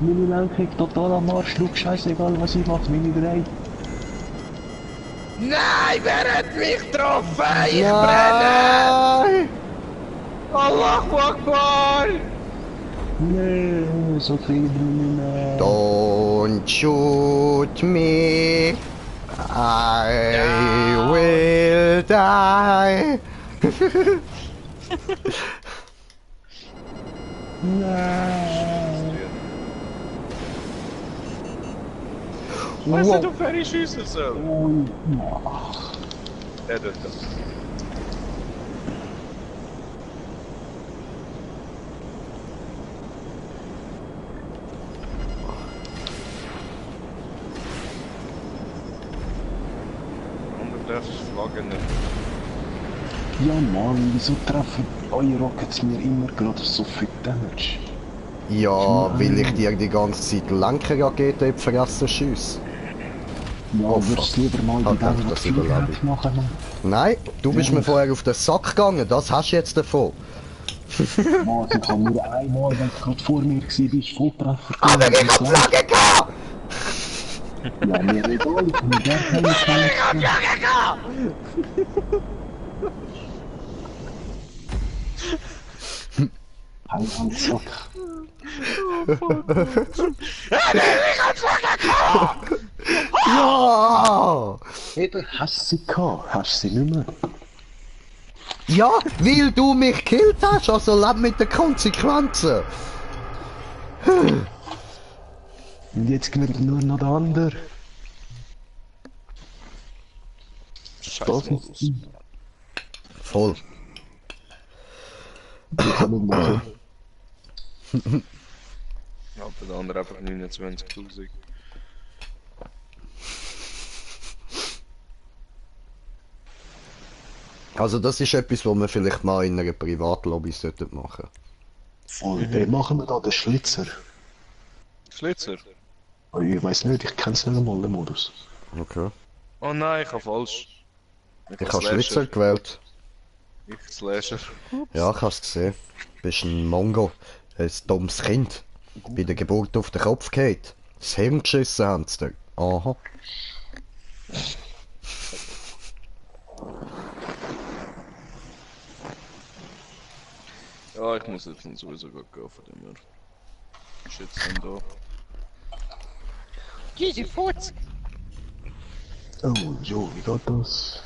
Meine Lenkung total am Arsch, schau, scheißegal was ich mache, meine 3. Nein, wer hat mich getroffen? Ich brenne! Allahu Akbar! Nee, so viel Brünnen. Don't shoot me. I will die. Weißt du, du fertig schießen soll? Ach, Der tut das. Und du darfst Flaggen nicht. ja Mann, wieso treffen eure Rockets mir immer gerade so viel Damage? Ja, weil ich dir die ganze Zeit Lenkerrakete in die Fresse schiesse. Ja, Oh, würdest du lieber mal Ah, die Dämme das viel überlebe ich. machen, Mann? Nein, du bist mir vorher auf den Sack gegangen, das hast du jetzt davon. Mann, ich kann nur einmal, wenn du gerade vor mir warst, Volltreffer. Aber ich hab Flagge gehabt! Ja, mir egal, ich kann gar keine Flagge Halt am Sack. Ja! Eben, hast du sie gehabt? Hast du sie nicht mehr? Ja, weil du mich gekillt hast, also leb mit den Konsequenzen. Und jetzt gewinnt nur noch der andere. Scheiß Modus. Voll. Ich kann nicht machen. Aber der andere einfach 29.000. Also das ist etwas, was wir vielleicht mal in einer Privatlobby sollten machen. Voll. Ey, machen wir da den Schlitzer? Schlitzer? Ich weiß nicht, ich kenn's nicht einmal, den Modus. Okay. Oh nein, ich habe falsch. Ich habe Schlitzer gewählt. Ich Slasher. Ja, ich hab's gesehen. Du bist ein Mongo. Ein dummes Kind. Bei der Geburt auf den Kopf geht. Das Hirn geschissen haben sie dir. Aha. Ja, ich muss jetzt sowieso gleich gehen von dem her. Ist jetzt dann da. Oh, jo, wie geht das?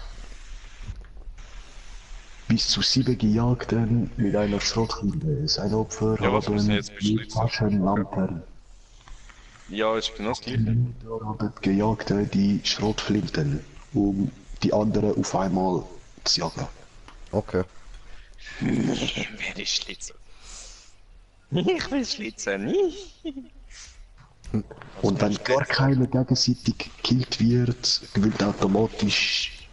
Bis zu 7 Gejagten mit einer Schrotflinte. Sein Opfer Ja, was müssen wir haben jetzt beschließen? Taschenlampen. Ja, ist genau das Die gleiche. Mörder haben Gejagte die Schrotflinten, um die anderen auf einmal zu jagen. Okay. Wer ist Schlitzer? Ich will Schlitzer nicht. Und wenn gar keiner gegenseitig gekillt wird, gewinnt automatisch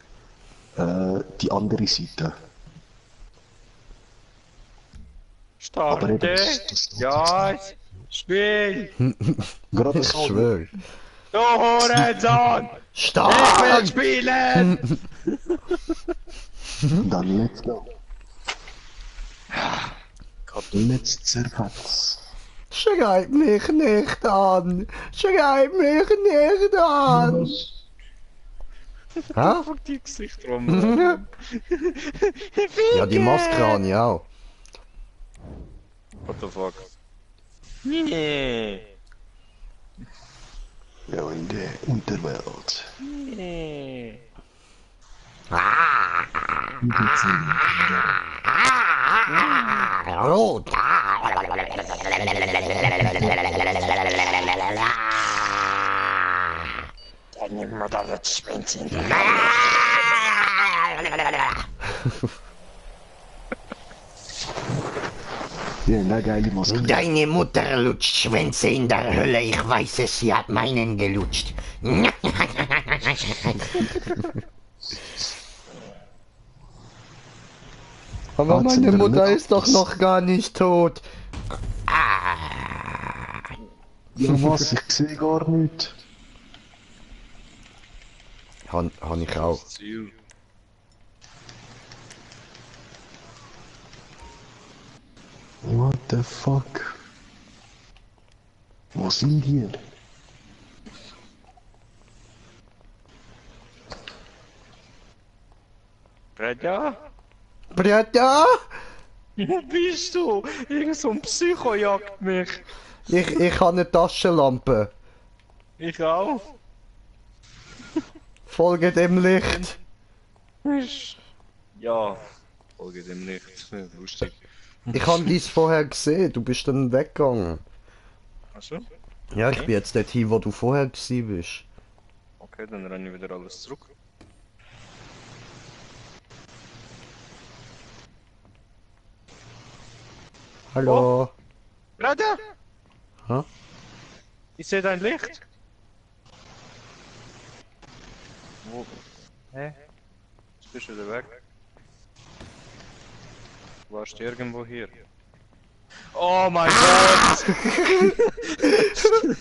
die andere Seite. Aber eben, Starte! Ja, Spiel! Gerade Ich so, schwöre. Du Hurensohn! Ich will Stark! spielen! dann let's go. Letzter Platz. Schreit mich nicht an! Schreit mich nicht an! Hä? Fuck die Gesicht rum. Ja, die Maske habe ich auch. What the fuck? Nee. Ja, in der Unterwelt. Nee. Rot! Ja, eine geile Maske. Deine Mutter lutscht Schwänze in der Hölle. Ich weiß es, sie hat meinen gelutscht. Aber Hat's meine in der Mutter Mitte- ist doch noch gar nicht tot. Ja, was? Ich sehe gar nicht. Han ich auch. Das Ziel. What the fuck? Wo sind die? Bredja? Britta? Wo bist du? Irgend so ein Psycho jagt mich. Ich habe eine Taschenlampe. Ich auch. Folge dem Licht. Ja. Folge dem nicht. Lustig. Ich habe dies vorher gesehen. Du bist dann weggegangen. Achso? Ja, ich bin jetzt dort hin, wo du vorher gewesen bist. Okay, dann renne ich wieder alles zurück. Hallo. Bredja? Hä? Ich sehe dein Licht. Wo? Hä? Jetzt bist du wieder weg. Warst du irgendwo hier? Oh mein Gott!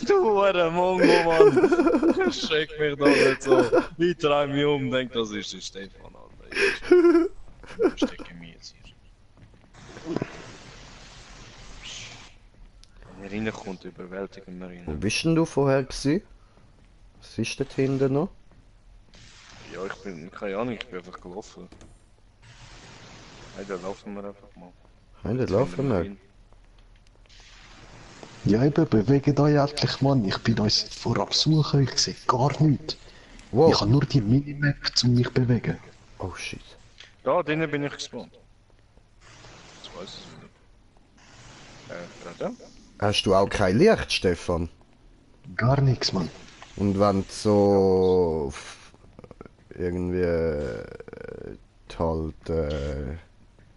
Du hure Mongo, Mann! Schreck mich doch nicht so. Ich drehe mich um, denk, das ist der Stefan, Alter. Ich stecke mir jetzt hier. Wenn er reinkommt, überwältigen wir ihn. Wo bist denn du vorher gewesen? Was ist dort hinten noch? Ja, ich bin, keine Ahnung, ich bin einfach gelaufen. Hey, da laufen wir einfach mal. Hey, dort laufen wir. Ja, eben, bewegt euch endlich, Mann. Ich bin uns vorab suchen, ich sehe gar nichts. Wow. Ich habe nur die Minimap, um mich zu bewegen. Oh shit. Da drinnen bin ich gespawnt. Jetzt weiß ich es wieder. Gerade? Hast du auch kein Licht, Stefan? Gar nichts, Mann. Und wenn du so irgendwie halt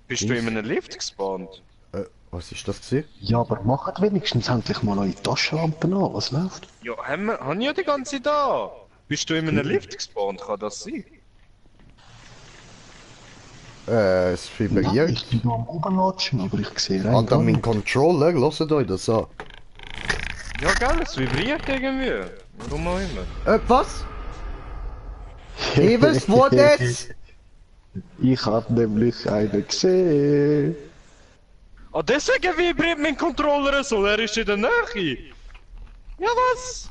Bist du in einem Lift gespawnt? Was ist das gewesen? Ja, aber macht wenigstens endlich mal eure Taschenlampen an, was läuft? Ja, haben ja die ganze da. Bist du in einem Lift gespawnt? Kann das sein? Es Nein, vibriert. ich bin nur am Oberlatschen, aber ich sehe rein Alter, gar mein nicht. Controller, hört euch das an. Ja, gell, es vibriert irgendwie. Warum auch immer. Was? Eves, wo das? Ich hab nämlich einen gesehen. Ah, deswegen vibriert mein Controller so, er ist in der Nähe. Ja, was?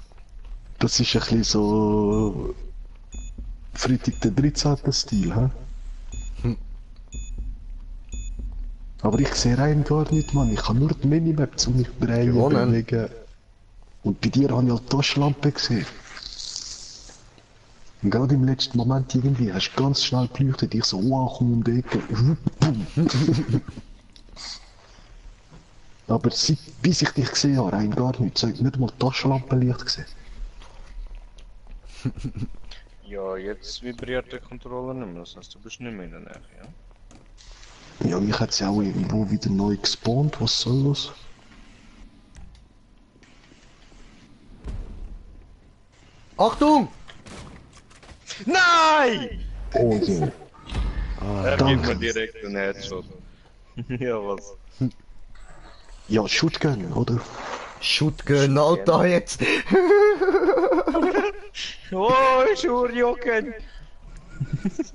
Das ist ein bisschen so... Freitag der 13. Stil, hä? Aber ich sehe rein gar nicht, Mann. Ich kann nur die Minimap zu mich drehen, Gewonnen. bewegen. Und bei dir habe ich halt die Taschenlampe gesehen. Und gerade im letzten Moment irgendwie hast du ganz schnell geleuchtet. Ich so, wow, komm um die Ecke. Aber bis ich dich gesehen habe, rein gar nicht. Ich habe nicht mal Taschenlampenlicht gesehen. Ja, jetzt vibriert der Controller nicht mehr, das heißt, du bist nicht mehr in der Nähe, ja? Ja, mich hat sie auch irgendwo wieder neu gespawnt. Was soll das? Achtung! Nein! Oh je. Er gibt danke. mir direkt einen Headshot. Ja, was? Ja, Shotgun, oder? Shotgun, Alter, jetzt! Oh, Schurjoken!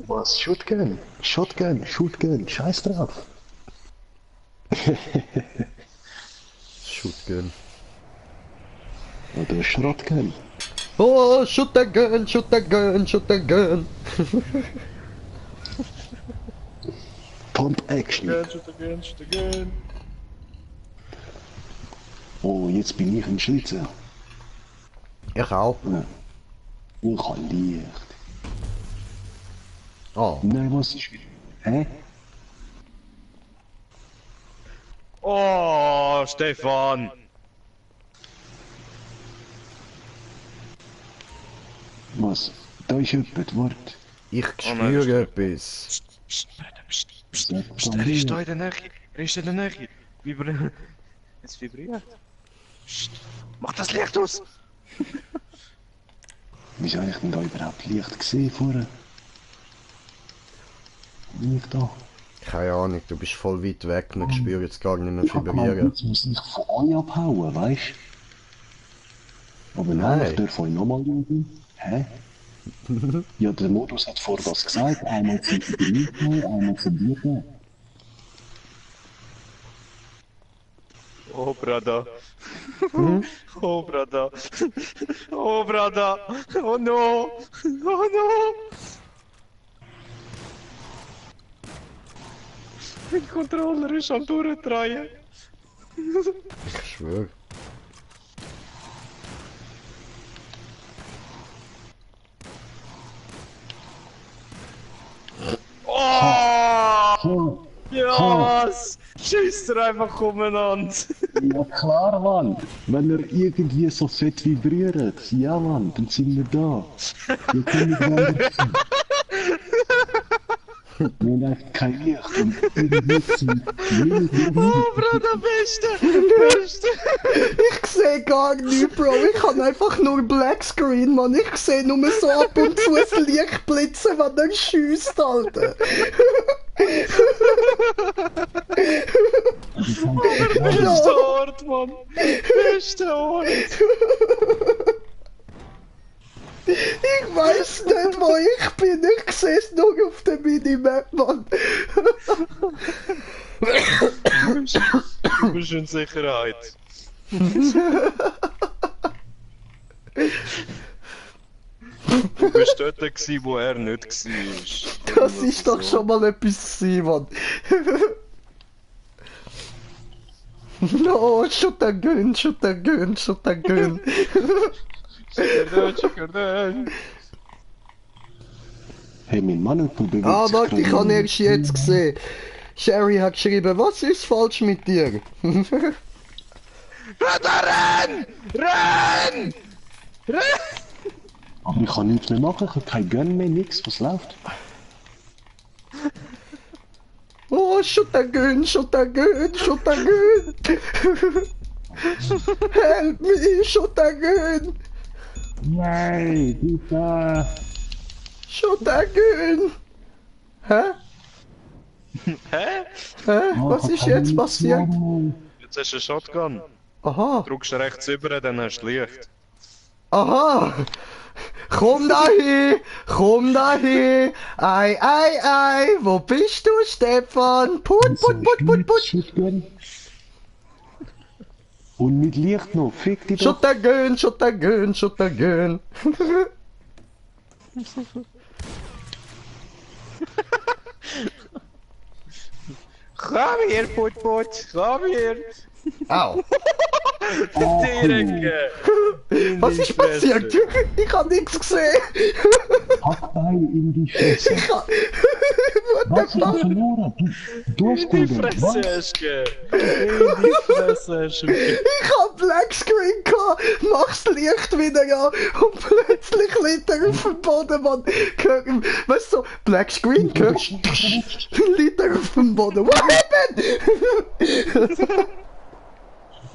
Was? Shotgun? Shotgun, Shotgun, scheiß drauf. Shotgun. Oder Shotgun. Oh, shoot a gun, shoot a gun, shoot a gun. Pump Action. Shoot again. Oh, jetzt bin ich ein Schlitzer. Ich auch. Ja. Ich habe Licht. Oh. Nein, was ist... Hä? Oh, Stefan! Was? Da ist jemand, warte. Ich nein, das spüre etwas. Er ist da in der Nähe. Er ist in der Nähe. Es vibriert. Psst. Mach das Licht aus! Wieso habe ich denn da überhaupt Licht gesehen vorher? Bin ich da? Keine Ahnung, du bist voll weit weg, man spürt jetzt gar nicht mehr Ich hab gemeint, vibrieren. jetzt muss ich von euch abhauen, weißt du? Aber nein, Nein. ich darf euch nochmal schauen. Hä? Ja, der Modus hat vor das gesagt. Einmal sind sie beliebt, einmal sind wir da. Oh, Brada. Oh, Brada. Oh, Brada. Oh, no. Oh, no. Mein Controller ist am Durchdrehen. Ich schwöre. Oh! Ja, was? Schießt er einfach umeinander. Ja klar, Mann. Wenn er irgendwie so fett vibriert, ja Mann, dann sind wir da. Wir können nicht anders sein. Wir haben einfach kein Licht und irgendwie sind Oh, Brada, Beste. Beste. Ich sehe gar nichts, Bro. Ich habe einfach nur Blackscreen, Mann. Ich sehe nur so ab und zu das Licht blitzen, wenn er schießt, Alter. Beste Ort, Mann. Beste Ort. Ich weiß nicht, wo ich bin. Ich sehe es nur auf der Minimap, Mann. Du bist in Sicherheit. Du bist dort gewesen, wo er nicht war. Das ist doch schon mal etwas gewesen, Mann. No, shoot a gun, shoot a gun, shoot a gun. Chickerdön. Hey, mein Mann bewegt Ah, sich warte, ich gerade habe nicht. erst jetzt gesehen. Sherry hat geschrieben, was ist falsch mit dir? Brada, renn! Renn! Renn! Aber ich kann nichts mehr machen, ich habe kein Gun mehr, nix, was läuft? Oh, Oh, shoot a gun, shoot a gun, shoot a gun. Help me, shoot a gun. Nein, Hilfe! Shoot a gun. Hä? Hä? Hä? Was ist jetzt passiert? Jetzt hast du eine Shotgun. Aha. Drückst du rechts über, dann hast du Licht. Aha! Komm dahin! Komm dahin! Ei, ei, ei! Wo bist du, Stefan? Put, put, put, put, put! Shotgun. Und mit Licht noch, fick dich doch. Shoot a gun, shoot a gun, shoot a gun! Komm hier, Put, komm hier! Au! Direkt! Was ist passiert? Ich hab nichts gesehen! Hackbein in die Fresse. Was ist das verloren? Du hast Die gewonnen. Fresse Was? hast du gegeben! In die Fresse hast du gegeben! Ich hab Blackscreen gehabt, mach's Licht wieder an und plötzlich liegt er auf dem Boden, Mann. Weißt du, so, Blackscreen, hörst du, liegt er auf dem Boden. What happened?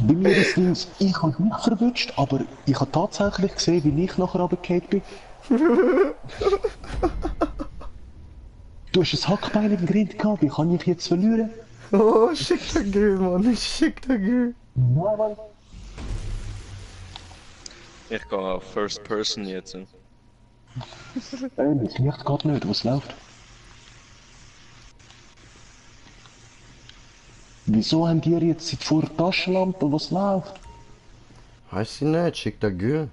Bei mir ist es, ich habe mich verwünscht, aber ich habe tatsächlich gesehen, wie ich nachher runtergefallen bin. Du hast ein Hackbein im Grind gehabt, wie kann ich jetzt verlieren? Oh, schick der Gül, Mann, schick der Gül. Nein, Mann. Ich gehe auf First Person jetzt. Das Licht geht nicht, was läuft? Wieso haben die jetzt seit vor der Taschenlampe, was läuft? Weiß ich nicht, schick der Gül.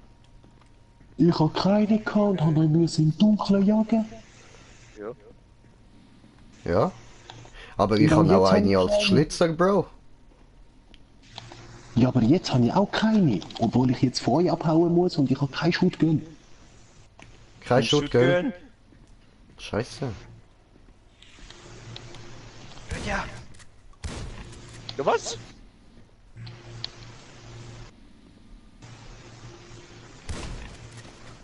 Ich habe keine gehabt und habe euch im Dunkeln jagen. Ja. Ja? Aber ich Ja, habe auch jetzt eine hab ich als Schlitzer, Bro. Ja, aber jetzt habe ich auch keine, obwohl ich jetzt von euch abhauen muss und ich habe keinen Shotgun. Kein Shotgun. Scheiße. Ja, was?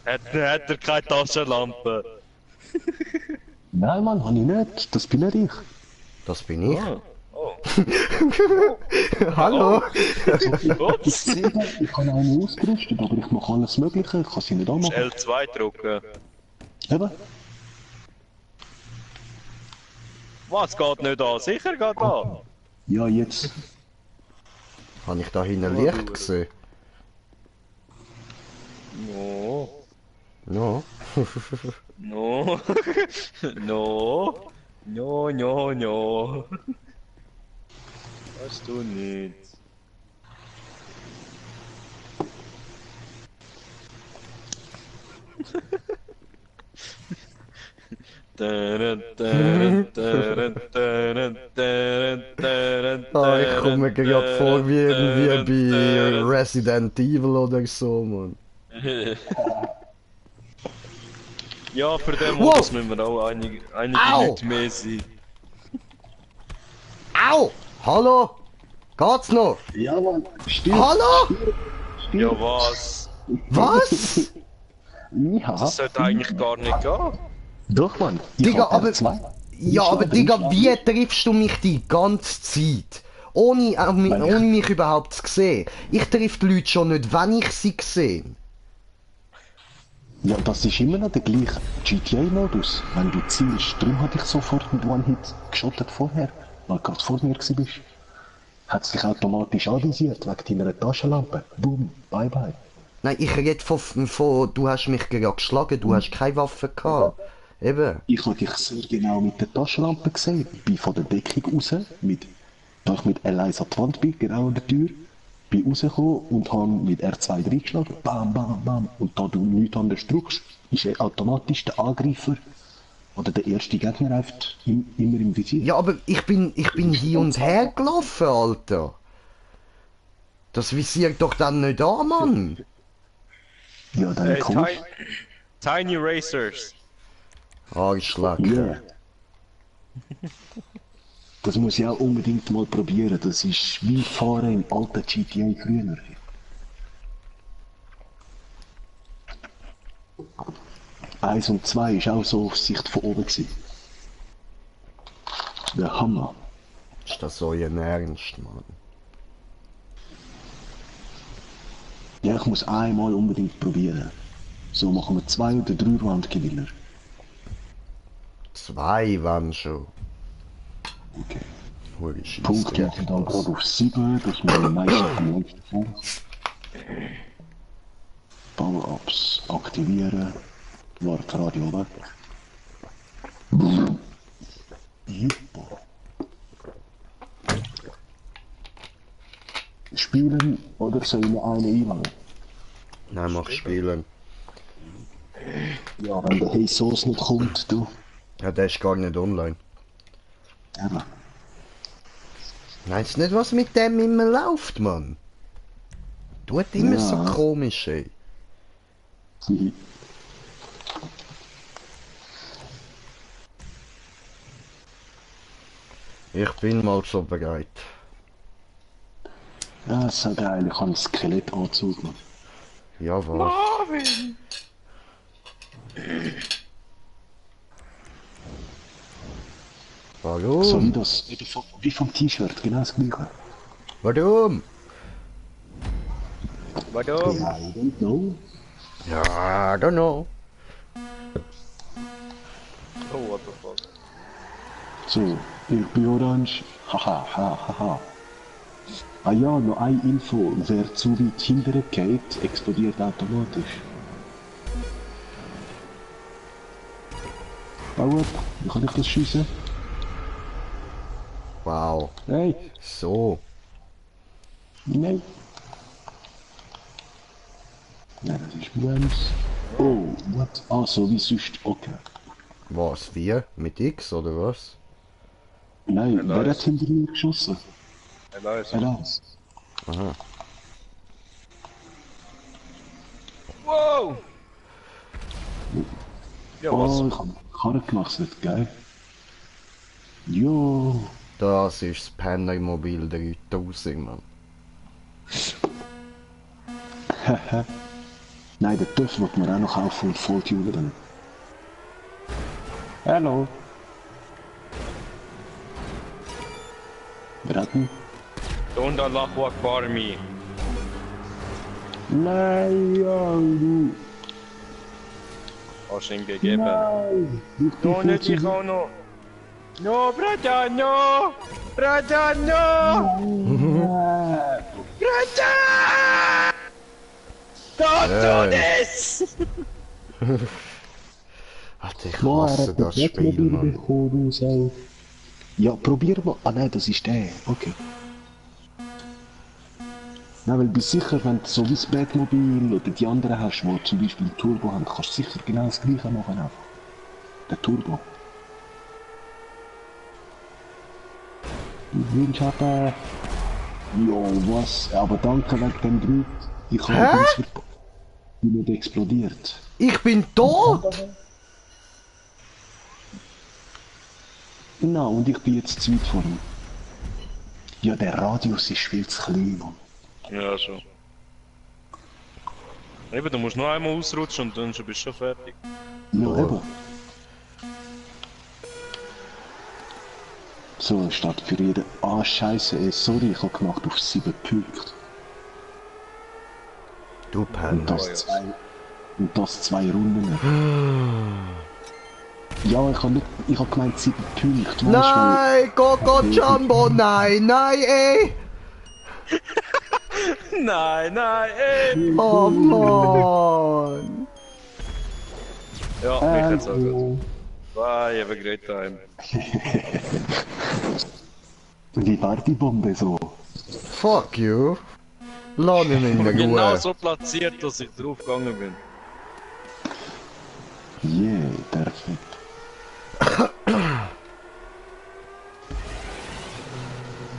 Hat er keine Taschenlampe? Nein, Mann, habe ich nicht. Das bin nicht ich. Das bin ich. Ah. Oh. Hallo? Ich sehe, ich habe eine ausgerüstet, aber ich mache alles Mögliche. Ich kann sie nicht anmachen. L2 drücken. Eben. Was geht nicht an? Sicher geht an. Ja, jetzt. Habe ich da hinten Licht gesehen? No. No. No. No. No, no, no. Hast du nicht. Ah, ich komme mir gerade vor wie irgendwie bei Resident Evil oder so, Mann. Ja, für den Wow. Modus müssen wir auch einige Au. Leute mehr sein. Au! Hallo? Geht's noch? Ja, Mann. Stimmt. Hallo? Ja, was? Was? Ja. Das sollte eigentlich gar nicht gehen. Doch, Mann. Digga, aber... zwei. Ja, aber Digga, wie triffst du mich die ganze Zeit? Ohne mich überhaupt zu sehen. Ich triff die Leute schon nicht, wenn ich sie sehe. Ja, das ist immer noch der gleiche GTA-Modus. Wenn du zielst, darum hatte ich sofort mit One-Hit geschottet vorher, weil du gerade vor mir bist. Hat sich automatisch anvisiert, wegen deiner Taschenlampe. Boom, bye bye. Nein, ich rede von du hast mich gerade geschlagen, du hast keine Waffe gehabt. Eben. Ich habe dich sehr genau mit der Taschenlampe gesehen. Bin von der Deckung raus, da ich mit L1 an die Wand bin, genau an der Tür. Bin rausgekommen und habe mit R2 reingeschlagen. Bam, bam, bam. Und da du nichts anderes drückst, ist automatisch der Angreifer oder der erste Gegner einfach immer im Visier. Ja, aber ich bin hin und her gelaufen, Alter. Das visiert doch dann nicht an, Mann. Ja, dann Hey, komm ich. Tiny Racers. Arschlag. Ja. Das muss ich auch unbedingt mal probieren. Das ist wie Fahren im alten GTA früher. Eins und zwei ist auch so auf Sicht von oben gewesen. Der Hammer. Ist das so ein Ernst, Mann? Ja, ich muss einmal unbedingt probieren. So machen wir 2 oder 3 Round-Gewinner. 2 waren schon. Okay. Hure Scheisse. Punkt geht dann gerade auf 7, dass wir den meisten Monster haben. Power-Ups aktivieren. Warte, Radio weg. Super. Spielen oder soll ich noch einen einladen? Nein, mach spielen. Ja, wenn der Jesus nicht kommt, du. Ja, der ist gar nicht online. Eben. Weißt du nicht, was mit dem immer läuft, Mann? Tut immer Ja. so komisch, ey. Ich bin mal so bereit. Ja, ist so geil, ich habe einen Skelettanzug, Mann. Ja, was? So Warum? wie das, wie vom T-Shirt, genau das gleiche. Warum? Warum? Ja, I don't know. Ja, I don't know. Oh, what the fuck. So, ich bin orange. Haha, haha. Ah ja, noch eine Info. Wer zu weit hinterher geht, explodiert automatisch. Bau ab, wie kann ich das schiessen? Wow. Nein, So. nein. Nein, das ist Brems. Oh, what? Ah, so wie sonst, okay. Was? Wie? Mit X oder was? Nein, wer nice. hat hinter mir geschossen? Elias. Elias. Aha. Wow! Ja, was? Oh, ich hab Karre gewechselt, geil. Jo. Das ist das Pennermobil 3000, Mann. Nein, der TÜV wird mir auch noch kaufen und volltunen. Hallo. Wer hat ihn? Don't Allahu Akbar me. Nein, ja, du. Hast du ihm gegeben? Nein. No, nicht ich auch noch. No, Brother, no! Brother, no! Brother! Don't do this! Alter, ich hasse das Spiel, Mann. Ja, probier mal. Ah nein, das ist der. Okay. Nein, weil bist sicher, wenn du so wie das Batmobil oder die anderen hast, die zum Beispiel einen Turbo haben, kannst du sicher genau das gleiche machen einfach. Der Turbo. Ich wünsche aber... Jo, was? Aber danke wegen dem Drüt. Ich habe ganz verpasst. Wie nicht explodiert. Ich bin tot! Genau, und ich bin jetzt zu weit vor ihm. Ja, der Radius ist viel zu klein, Mann. Ja, schon. Eben, du musst noch einmal ausrutschen und dann bist du schon fertig. Ja, eben. So, statt für jeden... Ah, scheiße, ey, sorry, ich hab gemacht auf 7 Punkte. Du Und Penner. das 2 Runden. Ja, ich hab gemeint 7 Punkte. Nein, Coco Jumbo, nein, nein, ey! Nein, nein, ey! Oh Mann! Ja, mich jetzt auch gut. Bye, have a great time. Wie war die Bombe so? Fuck you! Lass ihn in der Genau Ruhe! so platziert, dass ich drauf gegangen bin. Yeah, perfekt.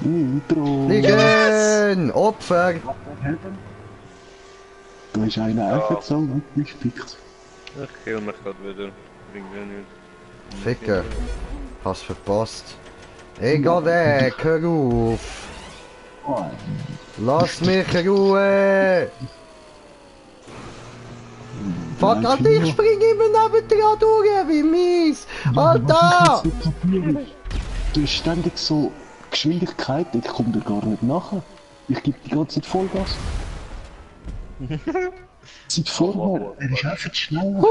Intro! Liegen! Opfer! Da ist einer einfach so weggespickt. Ich kill mich gerade wieder. Bringt mir nichts. Ficker! Hast verpasst! Ich geh weg! Hör auf! Oh, Lass mich in Ruhe! Fuck, Alter, ich spring immer neben dir durch, wie mies! Alter! Du hast ständig so Geschwindigkeit, ich komme da gar nicht nachher. Ich gebe die ganze Zeit Vollgas. Seit vorher, er ist einfach schneller.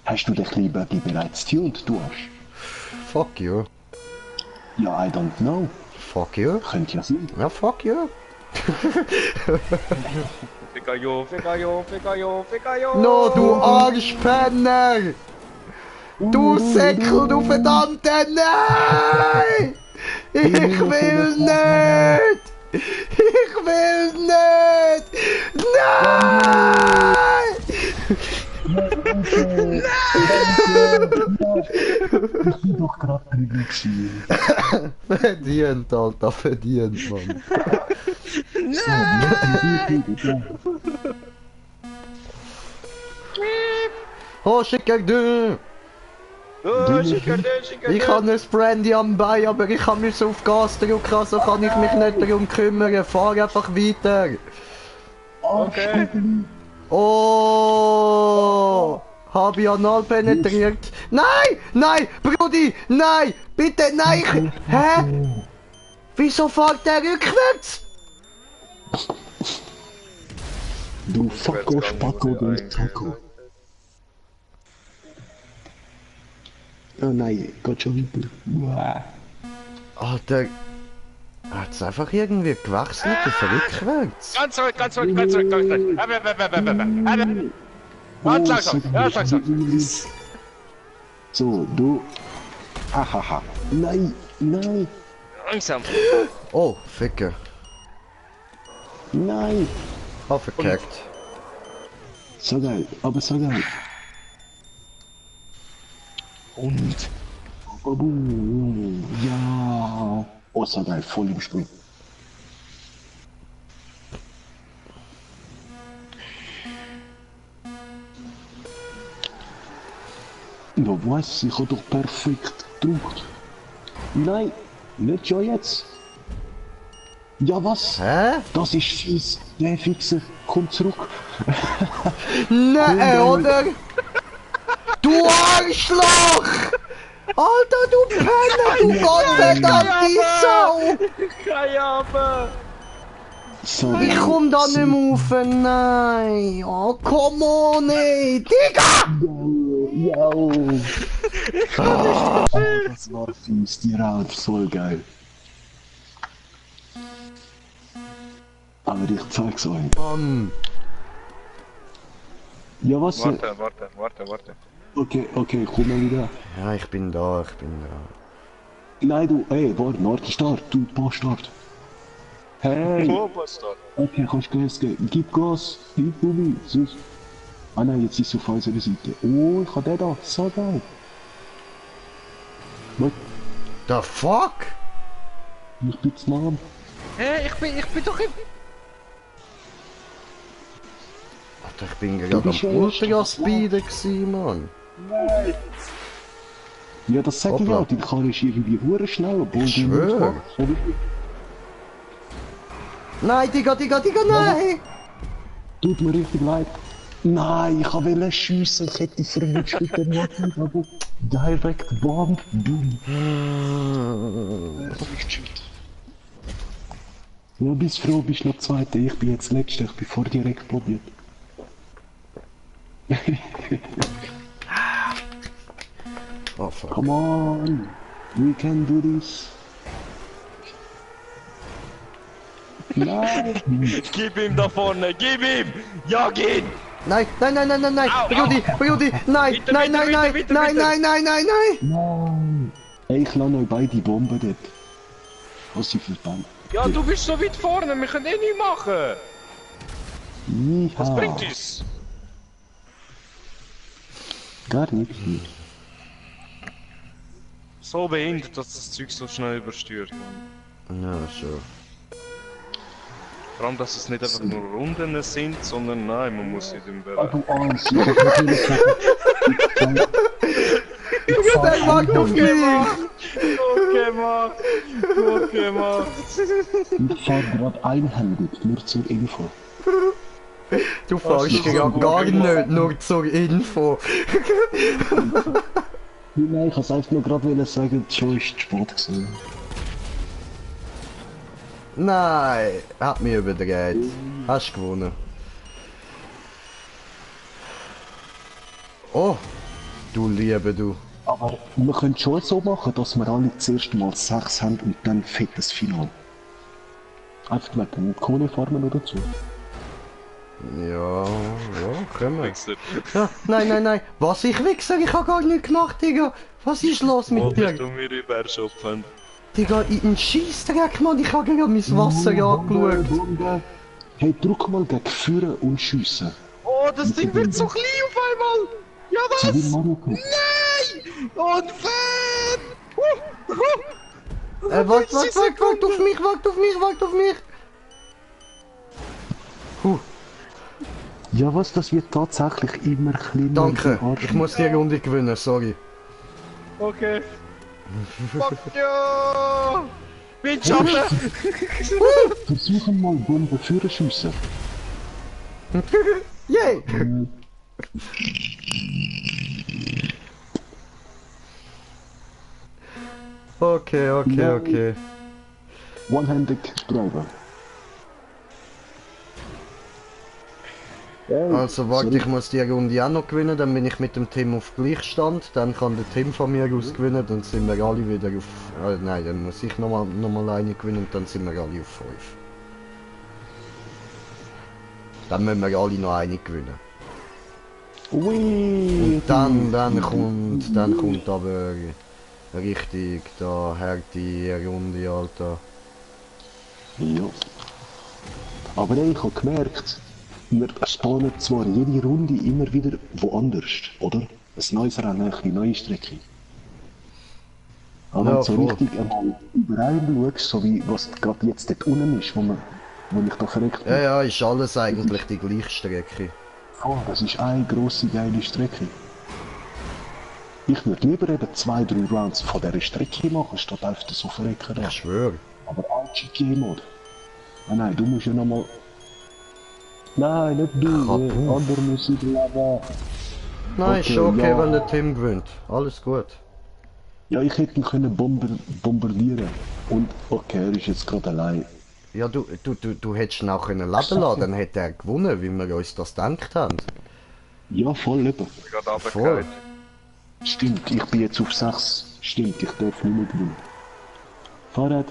Hast du den kleinen Buggy bereits tuned, du Arsch? Fuck you. Ja, I don't know. Fuck you. Könnte ja sein. Ja, fuck you. Ficayo, ficayo, ficayo, ficayo! No, du Arschpenner! Du Säckel, du verdammte Nein! Ich will nicht! Ich will nicht! Nein! Ich bin doch gerade drüber gewesen. Verdient, Alter, verdient, Mann. Oh, schicker du! Oh, schicker Ich habe ein Brandy am Bein, aber ich kann mich auf Gas drücken, also kann ich mich nicht darum kümmern. Fahr einfach weiter. Okay. Oh! Habe ich anal penetriert? Nein! Nein! Brudi! Nein! Bitte! Nein! Hä? Wieso fährt der rückwärts? Du Facko, Spacko, du Taco. Oh nein, geht schon weiter. Uah. Alter. Hat es einfach irgendwie gewechselt auf rückwärts? Ganz zurück, ganz zurück, ganz zurück, ganz zurück. Ganz langsam, ganz langsam. So, du. Ahaha. Nein, nein, Langsam. Oh, Ficke. nein. Hab verkackt. So geil, aber so geil. Und? Ja. Oh, so geil, voll im Sprung. Ja, was? Ich hab doch perfekt gedrückt. Nein, nicht schon jetzt. Ja, was? Hä? Das ist fies. Der Fixer, komm zurück. Nein, oder? Du Arschloch! Alter, du Penner, du gottverdammte Sau! Keine Ahnung. So, Ich komm da nicht mehr rauf, nein! Oh, come on, ey! Digga! ja. Das war fies, die Rauch, voll geil. Aber ich zeig's euch. Mann! Ja, was? Warte. Okay, komm mal wieder. Ja, ich bin da. Nein, du, ey, warte, Start, du Bastard. Hey! Wo bist du? Okay, kannst du Gas geben. Gib Gas, gib Gummi, sonst... Ah nein, jetzt ist es auf unserer Seite. Oh, ich hab den da, so geil. Was? The fuck? Ich bin zu lahm. Hä, ich bin doch im... Alter, ich bin gerade am bist ja Ultra-Speeden gewesen, Mann. Ja, das sag ich Hoppla. auch, die Karre ist irgendwie hure schnell, obwohl Ich die nicht schwör. fährt. So wie- Nein, Digga, nein! Tut mir richtig leid. Nein, ich wollte schiessen, ich hätte verwünscht mit dem Waffen, aber direkt Bomb, boom. Ja, bist froh, bist noch Zweiter, ich bin jetzt Letzter, ich bin vor dir explodiert. Oh fuck. Come on, we can do this. Nein! Gib ihm da vorne, gib ihm! Jag ihn! Nein! Au, Brudi! Nein! Weiter, Nein! Nein! Ey, ich lasse euch beide Bomben dort. Was sie verbannt. Ja, du bist so weit vorne, wir können eh nichts machen! Was bringt uns? Gar nichts. So behindert, dass das Zeug so schnell übersteuert. Ja, schon. Vor allem, dass es nicht einfach nur Runden sind, sondern nein, man muss in dem Ah, Bereich. du Arsch, ich hab natürlich Der mag auf mich! Gut gemacht! Ich fahr grad einhändig, nur zur Info. Du fährst ja gar nicht, nur zur Info. Nein, ich wollte einfach nur gerade sagen, schon ist zu spät gewesen. Nein, hat mich überdreht. Hast gewonnen. Oh, du Liebe, du. Aber wir können schon so machen, dass wir alle zuerst mal 6 haben und dann fettes Final. Einfach mit dem Kohlefarmen oder so. Ja, können wir. Wichser. Ja, nein. Was, ich Wichser? Ich hab gar nicht gemacht, Digga. Was ist los Wo mit bist dir? du mir überschopfen? Digga, in den Scheissdreck, Mann. Ich hab gerade mein Wasser angeschaut. Bombe. Hey, drück mal gegen Führen und Schiessen. Oh, das Ding wird so klein auf einmal! Ja, So wie was? Mario Kart. Nein! Und Fan! Wart auf mich. Ja, was, das wird tatsächlich immer kleiner. Danke, im Arsch. ich muss die Runde gewinnen, sorry. Okay. Fuck you! Windschatten! Versuchen mal Bombe führen schiessen. Yay! Okay. One-handed Driver. Also warte, ich muss die Runde auch noch gewinnen, dann bin ich mit dem Tim auf Gleichstand, dann kann der Tim von mir aus gewinnen, dann sind wir alle wieder auf... nein, dann muss ich noch mal eine gewinnen und dann sind wir alle auf 5. Dann müssen wir alle noch eine gewinnen. Ui! Und dann kommt aber richtig da harte Runde, Alter. Ja. Aber ich habe gemerkt, wir spawnen zwar jede Runde immer wieder woanders, oder? Ein neues Rennen, eine neue Strecke. Aber Ja, wenn du so voll. richtig einmal überall schaust, so wie was gerade jetzt dort unten ist, wo ich da verreckt bin. Ja, ist alles eigentlich die gleiche Strecke. Oh, das ist eine grosse geile Strecke. Ich würde lieber eben 2-3 Rounds von dieser Strecke machen, statt einfach so verrecken. Ich schwöre. Aber auch GTA-Mod. Ah nein, du musst ja nochmal... Nein, nicht du, andere muss überleben. Nein, ist schon okay, ja. wenn der Tim gewinnt. Alles gut. Ja, ich hätte ihn können bombardieren. Und okay, er ist jetzt gerade allein. Ja, du hättest ihn auch können leben lassen, dann hätte er gewonnen, wie wir uns das gedacht haben. Ja, voll eben. Ich hab gerade Voll. runtergefallen. Stimmt, ich bin jetzt auf 6. Stimmt, ich darf nicht mehr gewinnen. Fahrrad.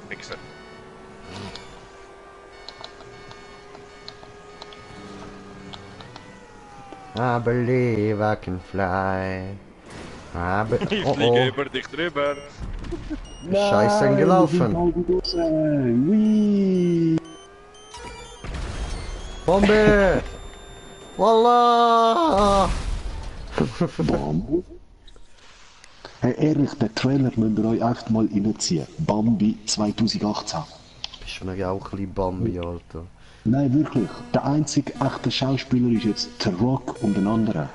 Wichser. I believe I can fly. Ich Oh, fliege über dich drüber. Scheiße gelaufen. Whee! Bombe! Voila! Bambi? Hey, ehrlich, den Trailer müsst ihr euch einfach mal reinziehen. Bambi 2018. Bist du mir auch ein bisschen Bambi, Alter. Nein, wirklich. Der einzige echte Schauspieler ist jetzt der Rock und ein anderer.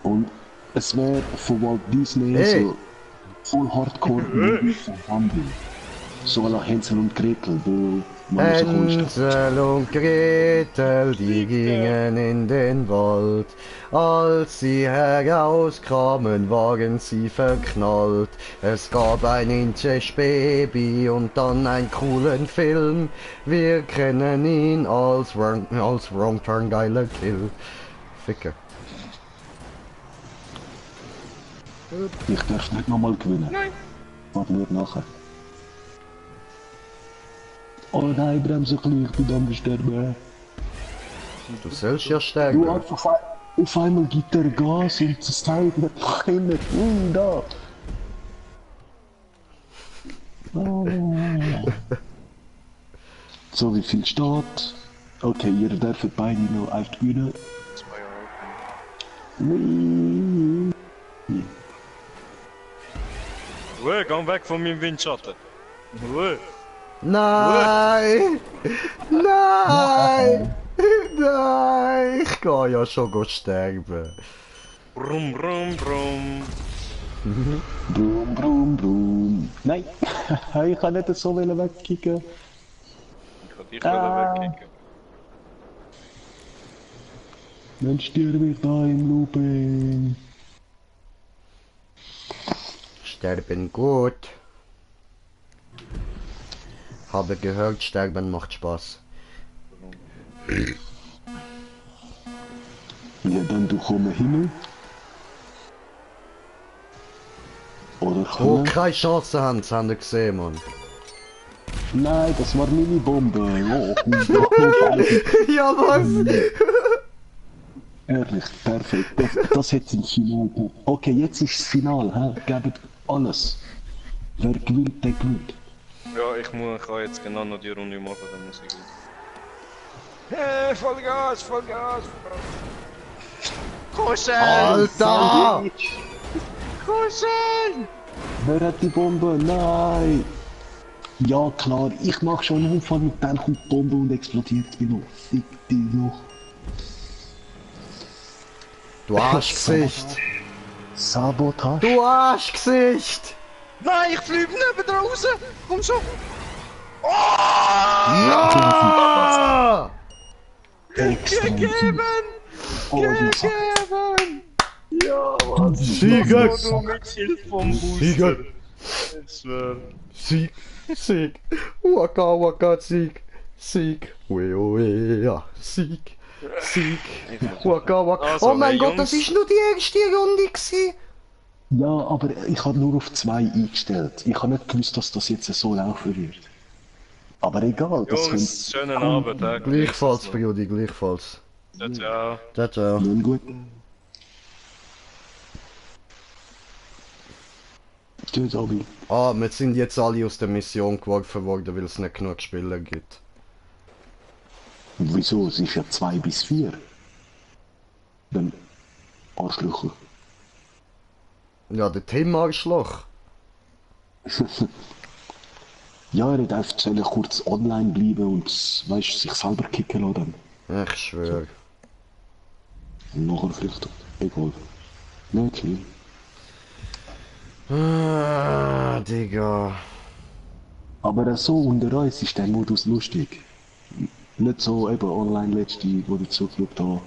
Und es wäre von Walt Disney Hey. so voll Hardcore von Bambi. So à la Hänsel und Gretel, wo man so komisch Hänsel und Gretel, die gingen in den Wald. Als sie herauskamen, waren sie verknallt. Es gab ein Inzestbaby und dann einen coolen Film. Wir kennen ihn als Wrong Turn Geiler Kill. Ficker. Ich darf nicht nochmal gewinnen. Nein. Warte nur nachher. Oh nein, bremse gleich, ich bin am Sterben. Du sollst ja Du sterben. einfach auf einmal gibt er Gas und das Teil wird immer da. Oh. So, wie viel steht? Okay, ihr dürft beide noch auf die Bühne. Whee. Ruhe, komm weg von meinem Windschatten. Ruhe. Nein! Nein! Nein! Ich gehe ja schon sterben. Brumm, brumm, brumm. Brum, brum, brum. Nein, ich kann nicht so wegkicken. Ich will wegkicken. Dann sterbe ich da im Looping. Sterben gut. Habe gehört, sterben macht Spaß. Ja, dann du komm Himmel. Oder Oh, kann keine Chance haben, das haben wir gesehen, Mann. Nein, das war meine Bombe. Oh, Ja, was? ehrlich, perfekt. Das hätte im Finale. Okay, jetzt ist das Finale, hä? Gebt alles. Wer gewinnt, der gewinnt. Ja, ich kann jetzt genau noch die Runde machen, dann muss ich gehen. Hey, Vollgas, Vollgas! Kuscheln! Alter! Kuscheln! Wer hat die Bombe? Nein! Ja klar, ich mach schon einen Unfall und dann kommt die Bombe und explodiert mich noch. Fick dich noch. Du Arschgesicht! Sabotage? Du Arschgesicht! Nein, ich fliege neben raus! Komm schon! Ja! Extra. Gegeben! Oh, du Sack. Gegeben! Ja, Mann! Sieger! Du mit Hilfe vom Booster! Sieger! Ich schwör. Sieg! Sieg! Waka waka Sieg! Sieg! Ue ja! Sieg! Sieg! Waka waka! Also, Oh mein hey, Gott, das Jungs. ist nur die erste Runde gewesen! Ja, aber ich habe nur auf 2 eingestellt. Ich habe nicht gewusst, dass das jetzt so laufen wird. Aber egal, das Jungs, schönen Abend, hä? Gleichfalls, Brudi, gleichfalls. Ciao, ciao. Ciao, ciao. Nun gut. Tschüss, Abi. Ah, wir sind jetzt alle aus der Mission geworfen worden, weil es nicht genug Spieler gibt. Wieso? Es ist ja 2 bis 4. Dann Arschlöcher. Ja, der Tim Arschloch. Ja, er hat einfach sollen kurz online bleiben und weißt, sich selber kicken lassen. Ich schwöre. Und nachher vielleicht egal. Nicht schlimm. Ah, Digga. Aber so unter uns ist der Modus lustig. Nicht so eben online letzte, wo ich zugeschaut habe.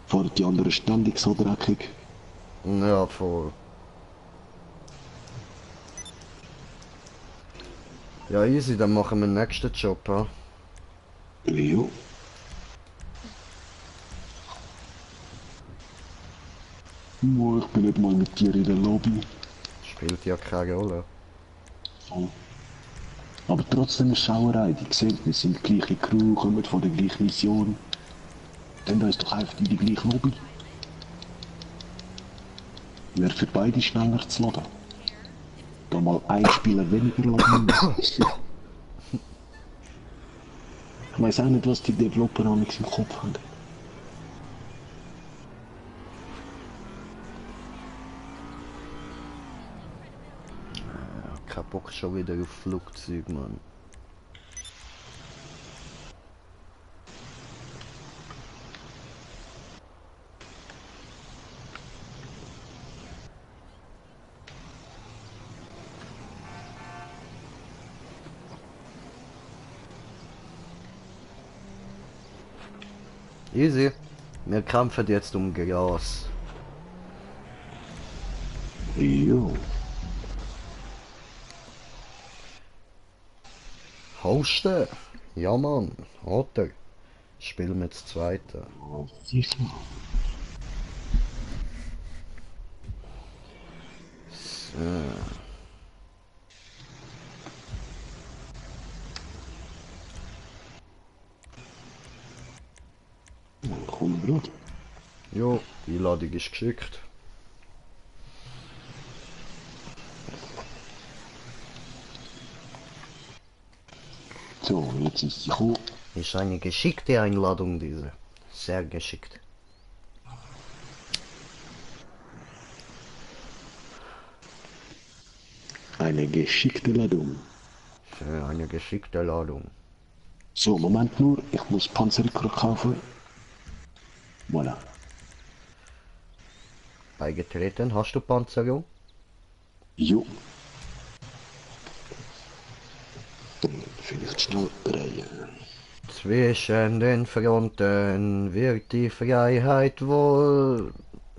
Fahren die anderen ständig so dreckig. Ja, voll. Ja, easy, dann machen wir den nächsten Job, ha? Jo. Oh, ich bin nicht mal mit dir in der Lobby. Spielt ja keine Rolle. Oh. Aber trotzdem ist Schauerei. Die sehen, wir sind die gleiche Crew, kommen von der gleichen Mission. Dann da ist doch einfach in die gleiche Lobby. Wäre für beide schneller zu laden. Da mal ein Spieler weniger laden. Ich weiß auch nicht, was die Developer am im Kopf haben. Kein Bock schon wieder auf Flugzeug, Mann. Easy. Wir kämpfen jetzt um Gras. Jo. Hosten? Ja, Mann. Oder? Spielen wir das zweite. Siehst du? So. Komm, Bruder. Jo, die Einladung ist geschickt. So, jetzt ist sie gekommen. Ist eine geschickte Einladung, diese. Sehr geschickt. Eine geschickte Ladung. Für eine geschickte Ladung. So, Moment nur, ich muss Panzerrückgrat kaufen. Voilà. Beigetreten, hast du Panzerung? Jo. Dann finde ich schnell drehen. Zwischen den Fronten wird die Freiheit wohl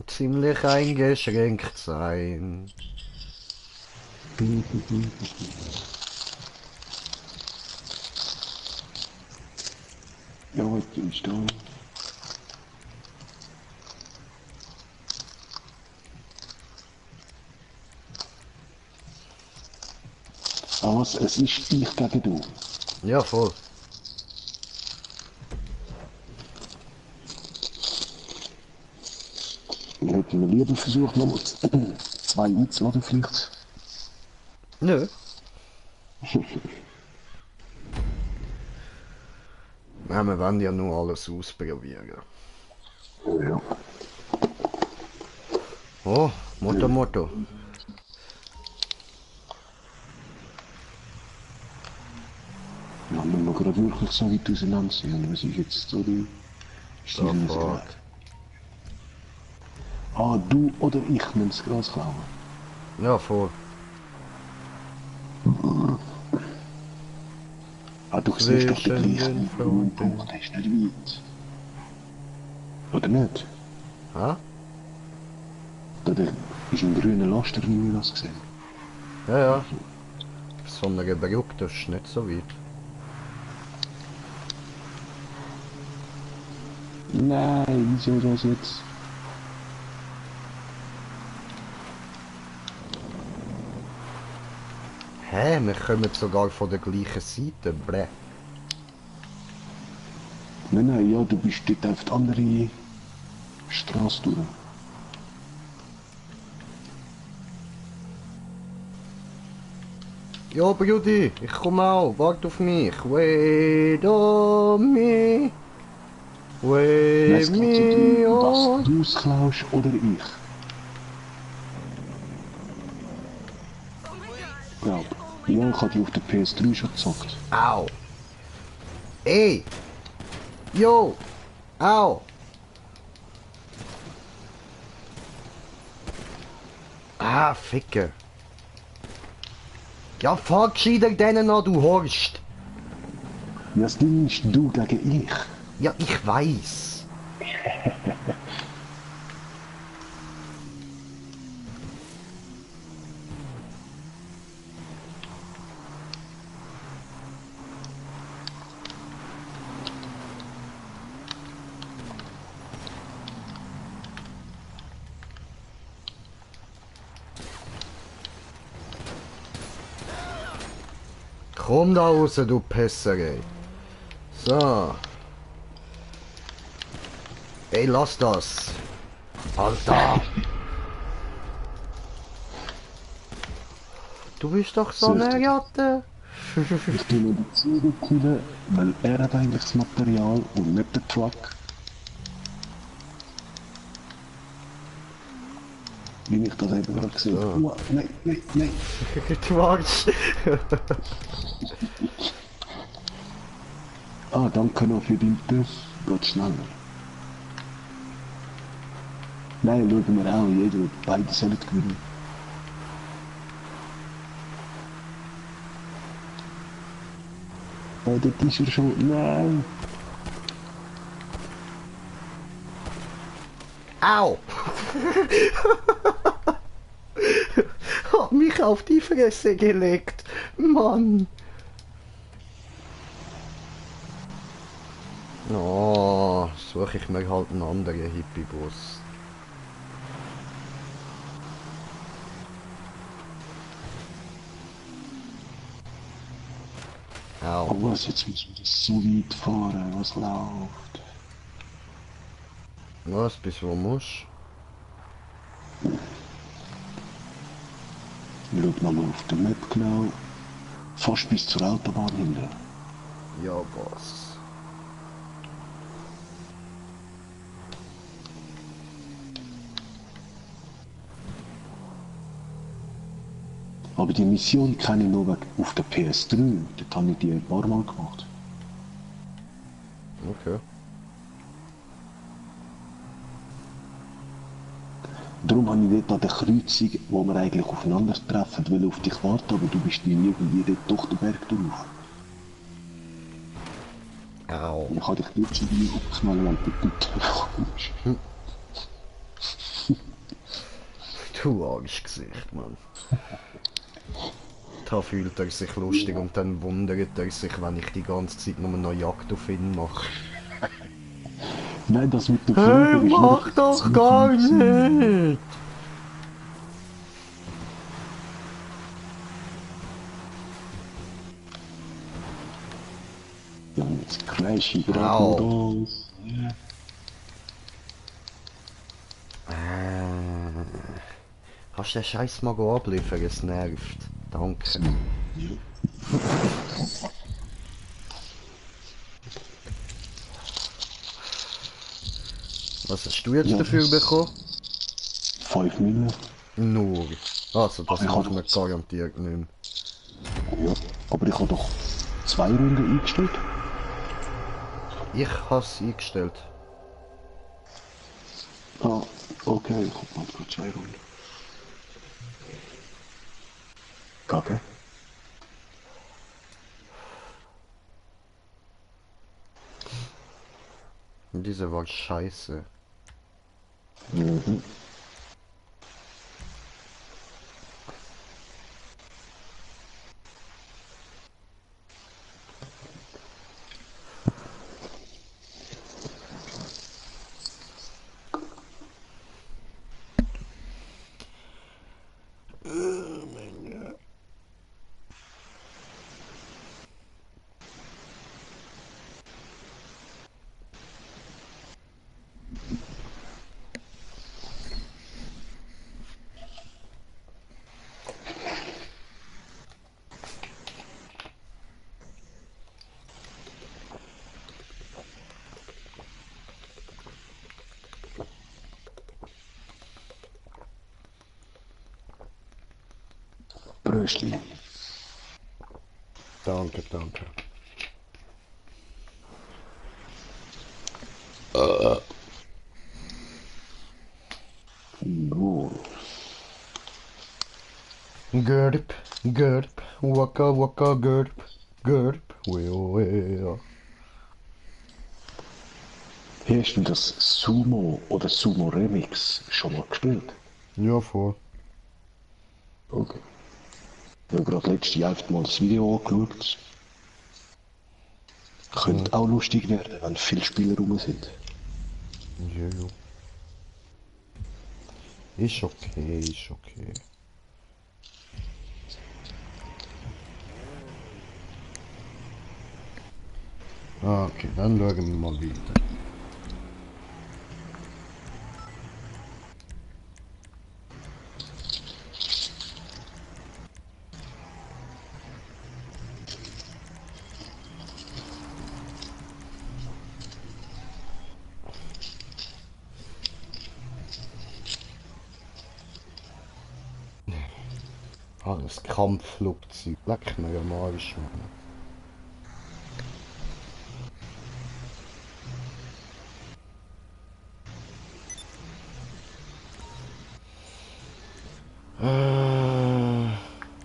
ziemlich eingeschränkt sein. Ja, jetzt bin ich da. Aber was, es ist ich gegen du. Ja, voll. Ich hätte mir lieber versucht, noch zwei einzuladen vielleicht. Nö. Ja, wir wollen ja nur alles ausprobieren. Ja. Oh, Motto. Ja, müssen wir gerade wirklich so weit auseinander sehen. Was ist jetzt so die Fuck. Ah, du oder ich müssen das Gras klauen. Ja, voll. Ah, du siehst doch den Zwischen gleichen den Punkt, Fronten. der ist nicht weit. Oder nicht? Ha? Da ist ein grüner Laster, wie wir das gesehen. Ja. So eine Brücke, das ist nicht so weit. Nein, wieso das jetzt? Hä, wir kommen sogar von der gleichen Seite, blä. Nein, ja, du bist dort auf die andere Straße durch. Ja, Brudi, ich komme auch, wart auf mich. Wait on me. Wait Es geht me so on. dass du es klaust oder ich. Glaub. Ja, ich habe die auf der PS3 schon gezockt. Au. Ey. Yo. Au. Ah, Ficker. Ja, fuck, gescheiter denen an, du Horst. Ja, das Ding ist du gegen ich. Ja, ich weiß. Komm da raus, du Pisser, ey. So. Ey, lass das. Alter. Du bist doch so eine Ratte. Ich tue nur die Züge killen, weil er hat eigentlich das Material und nicht der Truck. Wie ich das eben gerade gesehen habe. Oh, nein. Du magst. Ah, danke noch für den Bus. Geht schneller. Nein, schauen wir auch. Jeder, beide sollen gewinnen. Oh, dort ist er schon. Nein! Au! Hab mich auf die Fresse gelegt. Mann. Oh, suche ich mir halt einen anderen Hippie-Bus. Au. Oh, was? Jetzt müssen wir so weit fahren. Was läuft? Was, bis wo musst? Wir schauen mal auf der Map genau. Fast bis zur Autobahn hinten. Ja, was? Aber die Mission kenne ich nur auf der PS3. Dort habe ich die ein paar Mal gemacht. Okay. Darum habe ich dort an der Kreuzung, wo wir eigentlich aufeinandertreffen, will auf dich warten, aber du bist nie irgendwie dort durch den Berg durch. Au. Ich habe dich nicht wie aufgemalt, wenn du dort kommst. Du Arschgesicht, Mann. Da fühlt er sich lustig und dann wundert er sich, wenn ich die ganze Zeit nur noch Jagd auf ihn mache. Nein, das mit dem Hey, Flügel ist mach nicht doch gar nicht! Ja, jetzt crash ich gerade Au. noch das. Ja. Kannst du den Scheiß mal abliefern? Es nervt. Danke. Was hast du jetzt Ja, dafür das- bekommen? 5 Mille. Nur. Also, das Aber ich machen hab wir noch- garantiert nicht mehr. Ja, aber ich habe doch 2 Runden eingestellt. Ich hab's eingestellt. Ah, okay, ich habe gerade 2 Runden. Okay. Diese war scheiße. Mhm. Bröstli. Danke, danke. Gut. Gurp, gurp, waka waka gurp, gurp, weo. Hast du das Sumo oder Sumo Remix schon mal gespielt? Ja, voll. Okay. Ich habe gerade letztes Jahr einfach mal das Video angeschaut. Könnte auch lustig werden, wenn viele Spieler rum sind. Ja, ja. Ist okay, ist okay. Okay, dann schauen wir mal weiter. Ah, das Kampfflugzeug. Leck mir am Arsch, Mann.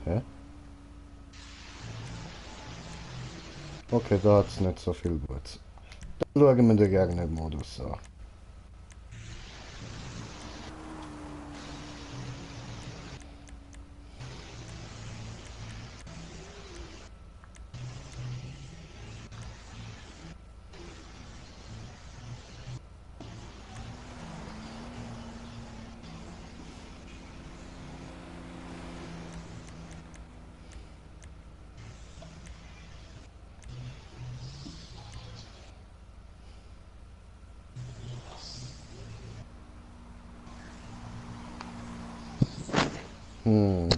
Hä? Okay, da hat's nicht so viel Gutes. Dann schauen wir den Gegnermodus an. Hm.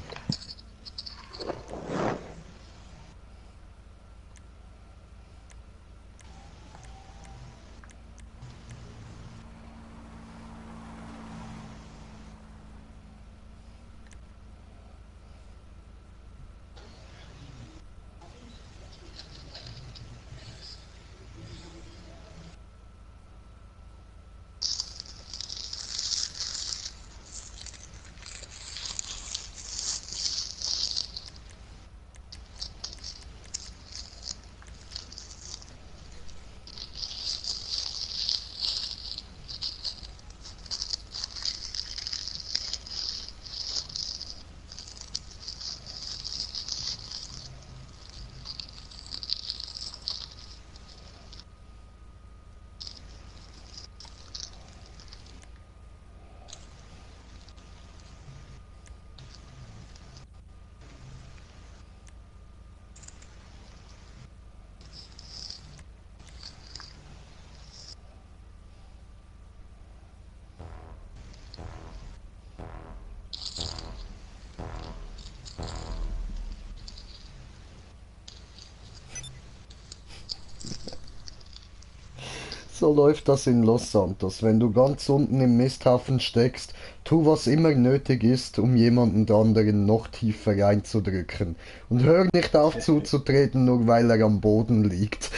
So läuft das in Los Santos. Wenn du ganz unten im Misthafen steckst, tu was immer nötig ist, um jemanden anderen noch tiefer reinzudrücken. Und hör nicht auf zuzutreten, nur weil er am Boden liegt.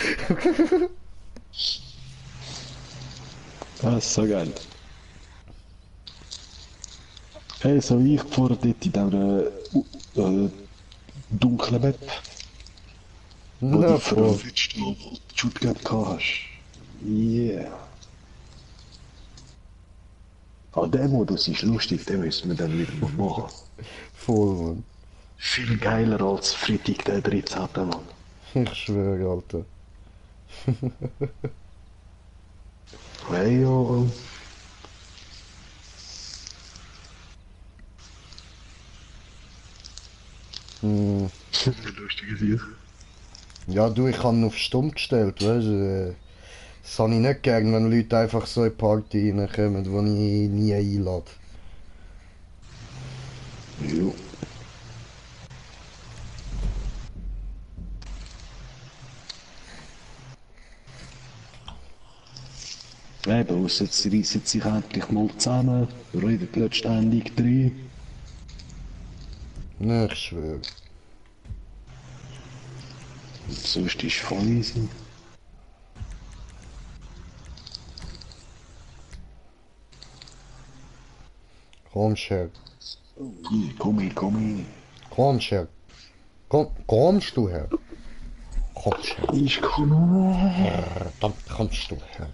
Das ist so geil. Hey, so wie ich vorher dort in dieser dunklen Map, wo Na, die voll. verwünscht noch die Shotgun gehabt hast. Yeah. Der Modus ist lustig, den müssen wir dann wieder mal machen. Voll, Mann. Viel geiler als Freitag der 13. Mann. Ich schwöre, Alter. Hey, yo. Lustige Sicht. Ja, du, ich habe ihn auf Stumm gestellt, weißt du. Das habe ich nicht gern, wenn Leute einfach so in die Party reinkommen, die ich nie einlade. Jo. Eben, ausser sie reissen sich endlich mal zusammen, reden letztendlich drei. Ne, ich schwöre. Und sonst ist es voll easy. Kommst her. Yeah, komm her. Kommst her. Kommst du her? Kommst her. Ich komme. Verdammt, kommst du her.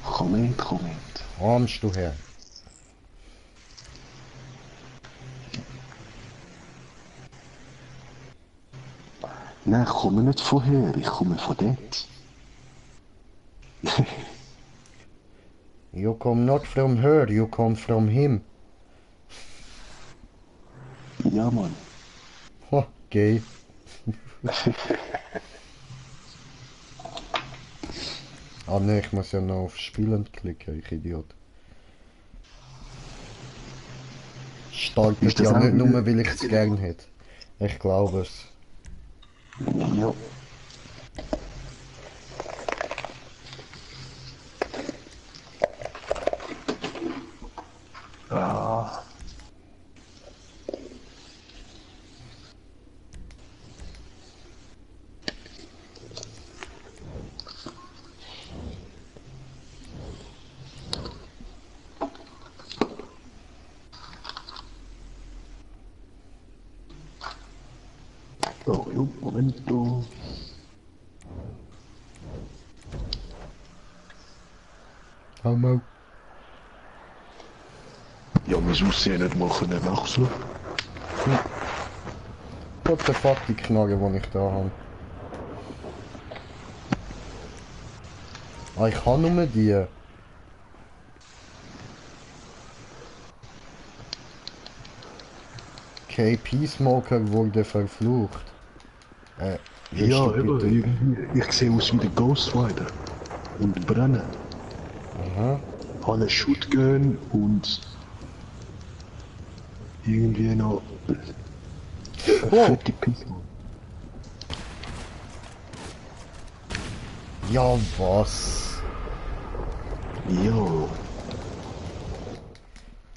Komm her. Kommst du her. Nein, ich komme nicht von her, ich komme von dort. You come not from her, you come from him. Ja, Mann. Ha, gay. Ah ne, ich muss ja noch auf Spielen klicken, ich Idiot. Startet Ist das ja auch nicht nur, wieder- weil ich es gern hätte. Ich glaube es. Ja. Ah. Oh, jo, Momento. Homo. Ja, mein Aussehen nicht mal können wechseln. What the fuck, die Knarre, die ich da habe. Ah, ich habe nur die. KP Smoker wurde verflucht. willst Ja, du eben, bitte- irgendwie. Ich sehe aus wie der Ghost Rider. Und brennen. Aha. Habe eine Shotgun und irgendwie noch eine fette Pistole. Ja, was? Ja.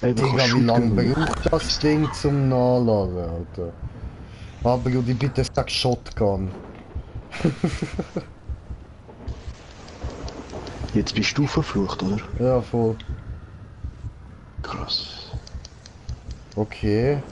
Ey, Digga, wie lange braucht das Ding zum Nachladen, Alter? Aber Brudi, bitte sag Shotgun. Jetzt bist du verflucht, oder? Ja, voll. Krass. Okay.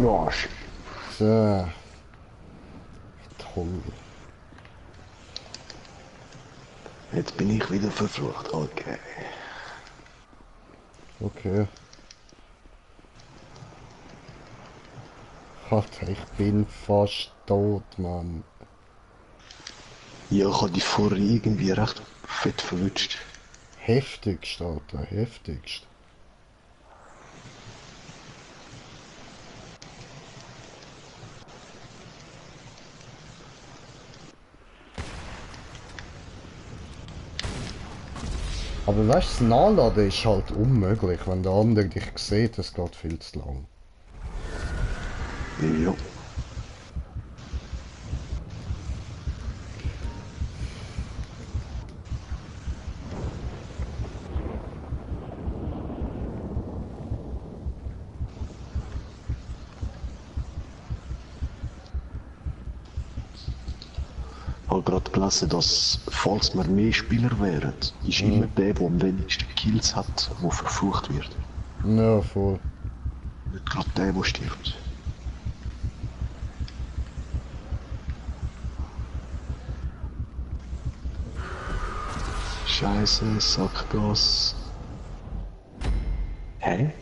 Ja, So. Toll. Jetzt bin ich wieder verflucht, okay. Okay. Alter, ich bin fast tot, Mann. Ja, ich habe die vorher irgendwie recht fett verwünscht. Heftigst, Alter, heftigst. Aber weißt du, das Nachladen ist halt unmöglich, wenn der andere dich sieht, es geht viel zu lang. Ja. Ich habe gerade gelesen, dass, falls wir mehr Spieler wären, ist immer der, der am wenigsten Kills hat, der verflucht wird. Ja, voll. Nicht gerade der, der stirbt. Scheiße, Sackgas. Hä?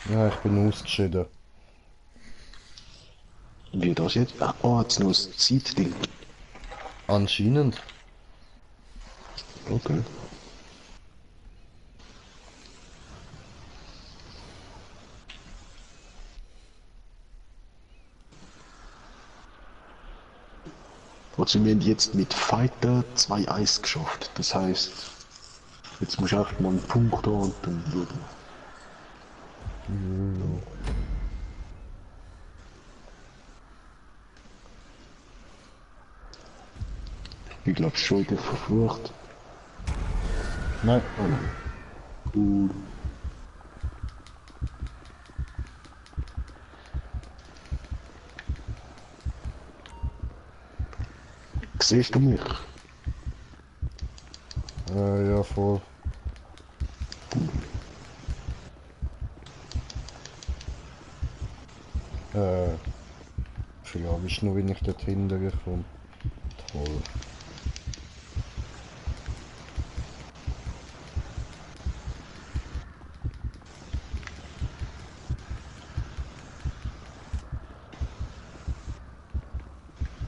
Ja, ich bin ausgeschieden. Wie das jetzt? Ah, jetzt noch ein Zeitding. Anscheinend. Okay. Also wir haben jetzt mit Fighter 2 Eis geschafft. Das heißt, jetzt muss ich einfach mal einen Punkt haben und dann schauen wir. Ich glaube schon wieder verflucht. Nein. Oh nein. Cool. Siehst du mich? Ja, voll. Frage ist nur, wenn ich dort hinten komme. Toll.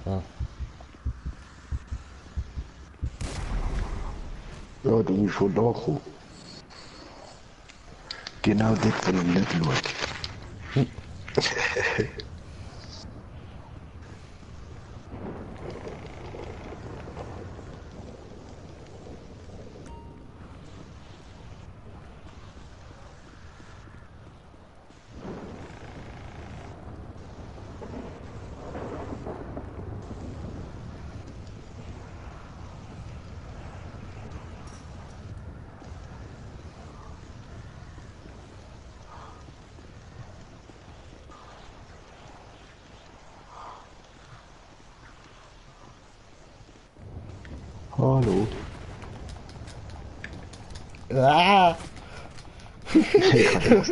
Ah. Ja, du bist schon da gekommen. Genau dort, wo ich nicht schaue. Hallo. Ah! Ich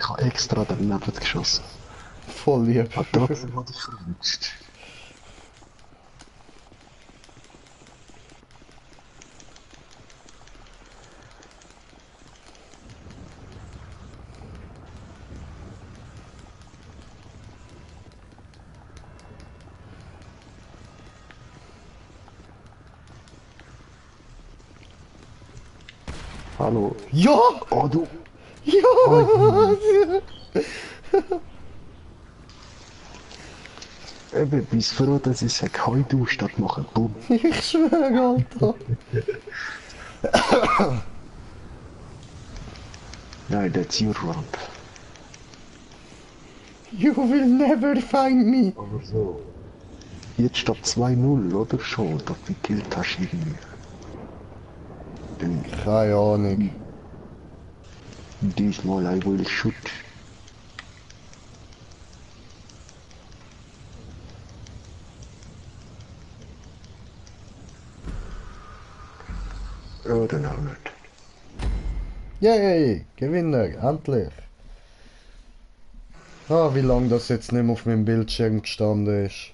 habe extra daneben geschossen. Voll lieb. Aber trotzdem wurde ich verwünscht. Hallo. Ja! Oh, du. Ja! Eben, bis froh, dass ich sage, heu du, statt machen, bumm. Ich schwöre, Alter. Nein, that's your ramp. You will never find me. Aber so. Jetzt statt 2-0, oder schon, dass du gekillt hast irgendwie. Dann Keine Ahnung. diesmal I will shoot. Ja, dann auch nicht. Yay! Gewinner, endlich. Ah, wie lange das jetzt nicht mehr auf meinem Bildschirm gestanden ist.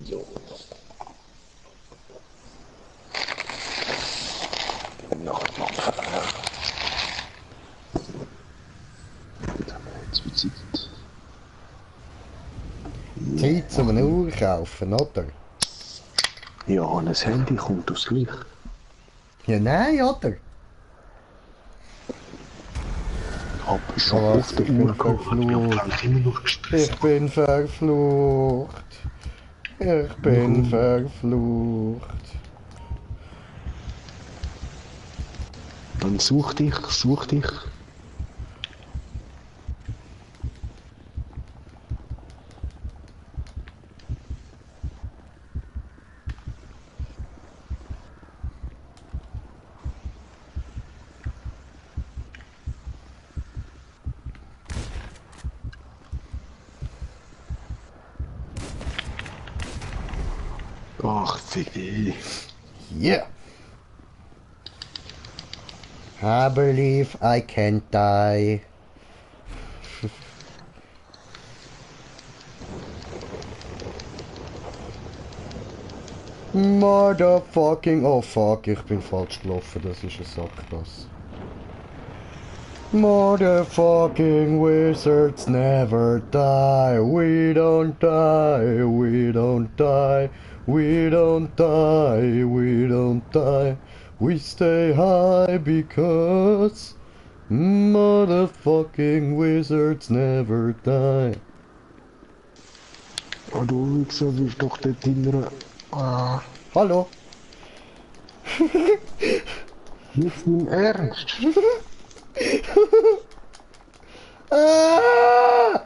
Ja. Nachtwaffe. Gut, haben wir jetzt viel Zeit. Zeit zum eine Uhr kaufen, oder? Ja, an ein Handy kommt das gleich. Ja, nein, oder? Hab ich schon Aber auf der ich bin Uhr gehabt, hat mich verflucht. anfangs immer noch gestresst. Ich bin verflucht. Ich bin verflucht. Dann such dich. Ach, Ficky. Yeah. I believe I can't die. Motherfucking... Oh fuck, ich bin falsch gelaufen, das ist ein Sackgasse. Motherfucking wizards never die. We don't die, we don't die. We don't die, we don't die. We stay high because motherfucking wizards never die. Oh, du Wichser, bist doch dort hinten. Ah, Hallo? nicht im Ernst. Ah!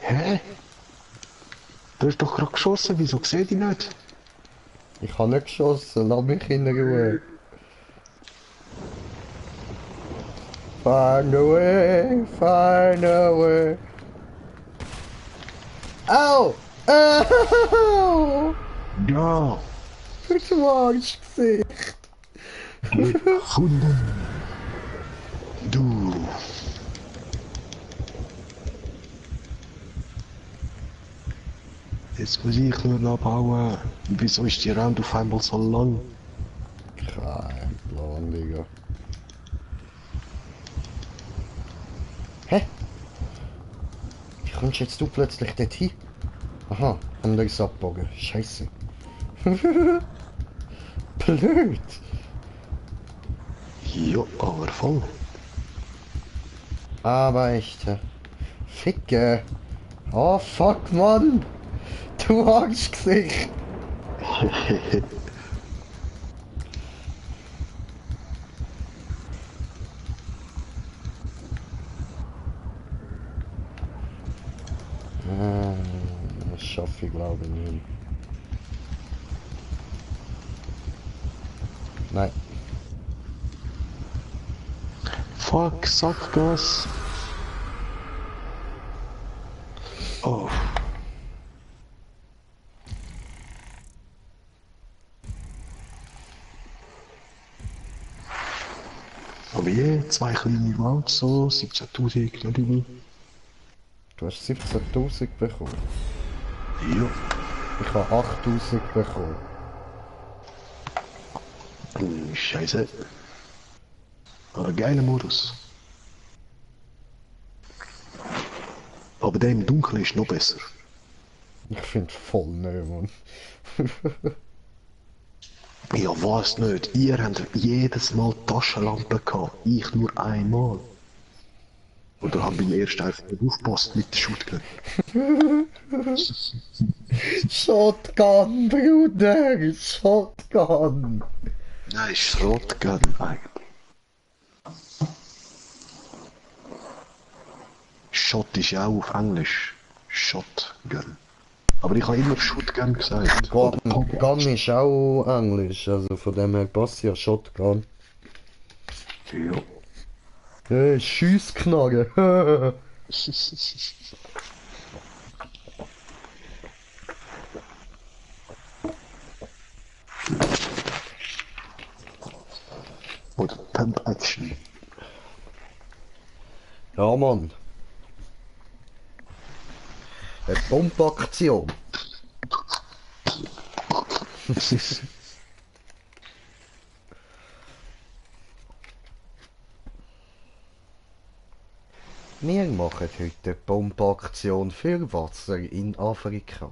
Hä? Du hast doch gerade geschossen, wieso sehe ich nicht? Ich habe nicht geschossen, lass mich in Ruhe. Find a way, find a way. Au! Au! Ja, Du Arschgesicht! gefunden. Du. Jetzt muss ich nur abhauen. Wieso ist die Round auf einmal so lang? Kein Plan, Digga. Hä? Wie kommst jetzt du plötzlich dorthin? Aha, anderes abbogen. Scheiße. Blöd. Ja, aber voll. Aber echt. Ficke. Oh fuck, Mann. Du Arschgesicht. Das schaffe ich glaube ich nicht. Nein. Fuck, Sackgas. Oh. Aber je, 2 kleine Rounds, so 17.000, nicht übel. Du hast 17.000 bekommen. Ja. Ich habe 8.000 bekommen. Scheiße. Aber geiler Modus. Aber der im Dunkeln ist noch besser. Ich finde voll neu, Mann. Ja, was nicht. Ihr habt jedes Mal Taschenlampe gehabt. Ich nur einmal. Oder hab beim ersten einfach nicht aufgepasst mit der Shotgun. Shotgun, Bruder! Shotgun! Nein, Shotgun eigentlich. Shot ist ja auch auf Englisch. Shotgun. Aber ich habe immer Shotgun gesagt. Gun ist auch Englisch, also von dem her passt ja Shotgun. Ja. Hey, Schiessknarre! Oder Pump Action. Ja, Mann. Eine Pumpaktion. Wir machen heute eine Pumpaktion für Wasser in Afrika.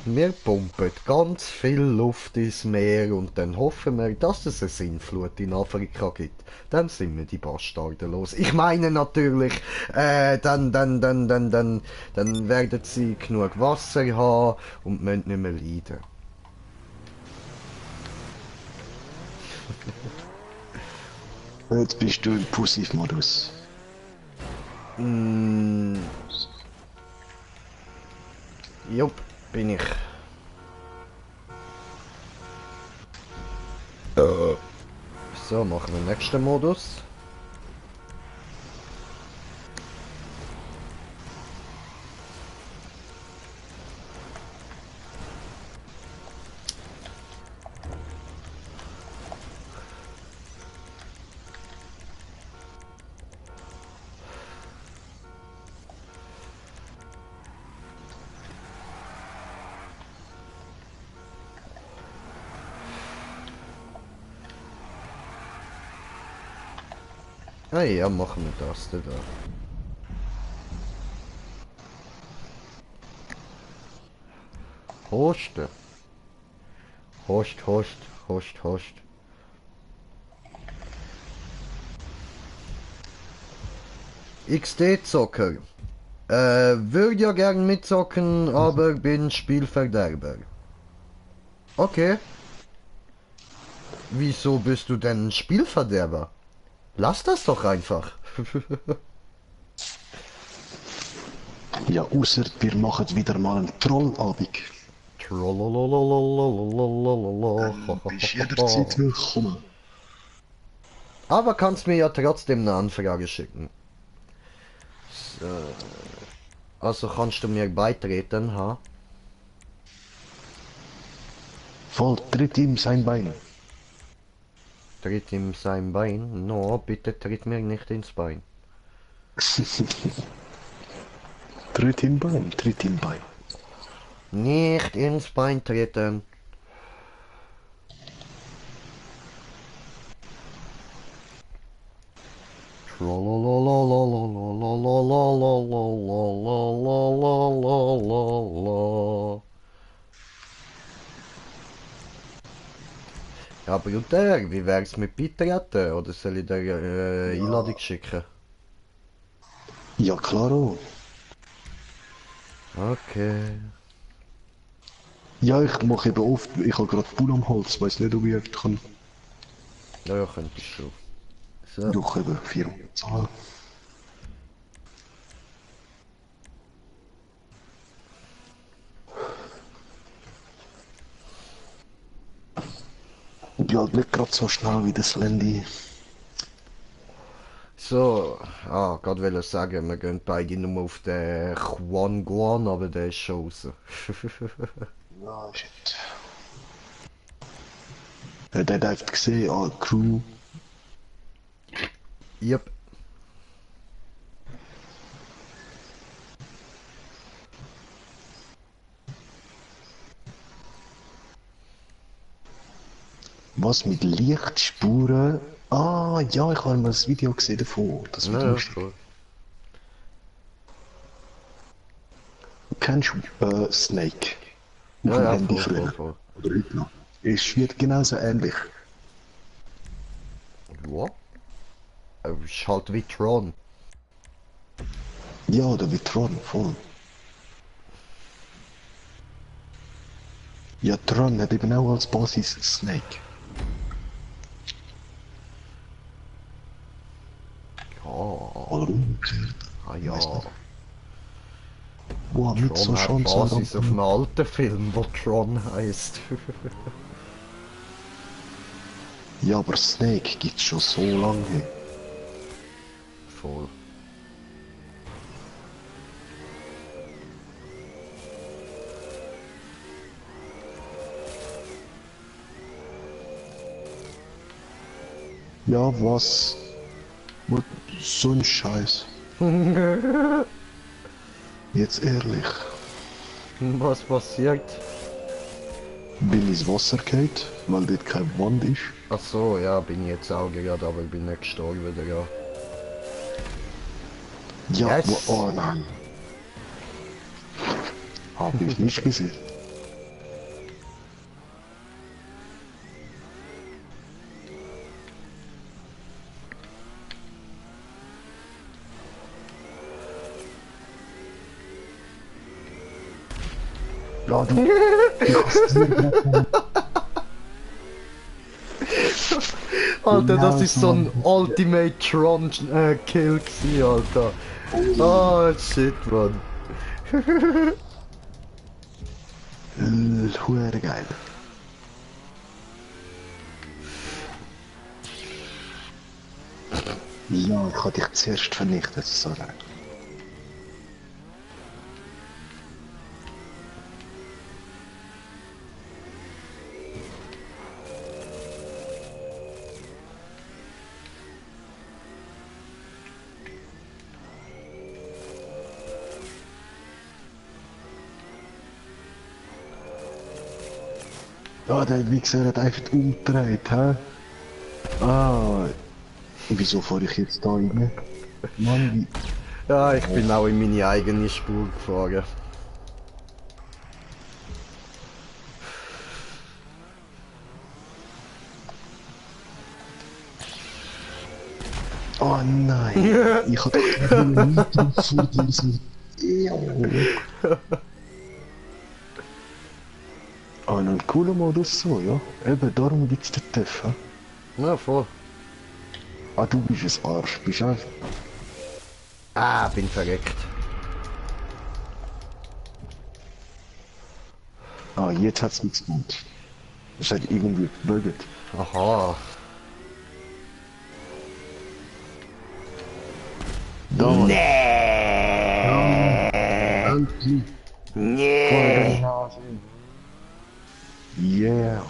Wir pumpen ganz viel Luft ins Meer und dann hoffen wir, dass es eine Sintflut in Afrika gibt. Dann sind wir die Bastarden los. Ich meine natürlich, dann werden sie genug Wasser haben und müssen nicht mehr leiden. Jetzt bist du im Pussy-Modus. Jupp, bin ich. So, machen wir den nächsten Modus. Ah ja, machen wir das da. Hoste. Host, Host, Host, Host. XD-Zocker. Würde ja gern mitzocken, aber bin Spielverderber. Okay. Wieso bist du denn ein Spielverderber? Lass das doch einfach. Ja, außer wir machen wieder mal einen Trollabend. Bist jederzeit willkommen. Aber kannst mir ja trotzdem eine Anfrage schicken. So. Also kannst du mir beitreten, ha? Voll, tritt ihm sein Bein. Tritt ihm sein Bein? No, bitte tritt mir nicht ins Bein. Tritt ihm Bein, tritt ihm Bein. Nicht ins Bein treten. Ja, Bruder, wie wär's mit Beitreten? Oder soll ich dir Einladung schicken? Ja, klaro. Okay. Ja, ich mache eben oft, ich habe gerade Bull am Hals, weiß nicht, ob ich kann. Ja, könntest du. So. Doch eben 400 Zahlen. Ich bin halt nicht gerade so schnell wie das Landy. So, gerade will ich sagen, wir gehen beide nur auf den Juan Guan, aber der ist schon raus. Ja, shit. Der hat einfach gesehen, Crew. Yep. Was mit Lichtspuren? Ah, ja, ich habe mal ein Video gesehen davon. Das wird lustig. Cool. Kennst du Snake? Auf Ja, dem ja, Handy voll, früher. voll. Oder heute noch. Es wird genauso ähnlich. Ja. Ist halt wie Tron. Ja, der wird Tron, voll. Ja, Tron hat eben auch als Basis Snake. Ja. Oder umgekehrt. Ah ja. Weiss nicht. Wow, mit so Tron hat Chance. Basis auf einem alten Film, wo Tron heisst. Ja, aber Snake gibt's schon so lange. Voll. Ja, was? Was? So ein Scheiß. Jetzt ehrlich. Was passiert? Bin ins Wasser gefallen, weil dort keine Wand ist. Ach so, ja, bin ich jetzt auch gerade, aber ich bin nicht gestorben wieder, ja. Ja, Yes. oh nein. Hab ich nicht gesehen. Ja, du. Alter, das Ja, ist so ein Ultimate Tron Kill gewesen, Alter. Oh, shit, man. Hure geil. Ja, ich hab dich zuerst vernichtet, sorry. Ja, der Wichser hat einfach umgedreht, hä? Ah, wieso fahre ich jetzt da rein? Mann, wie... Ja, ich bin auch in meine eigene Spur gefahren. Oh nein, ich hab doch nie drauf vor dir so... Ah, ein cooler Modus so, ja? Eben, darum gibt's den TÜV, hä? Ja, voll. Ah, du bist ein Arsch, bist einfach... Ah, bin verreckt. Ah, jetzt hat's nichts gut. Das hat irgendwie gebögelt. Aha. Da, Mann. Nee. Yeah.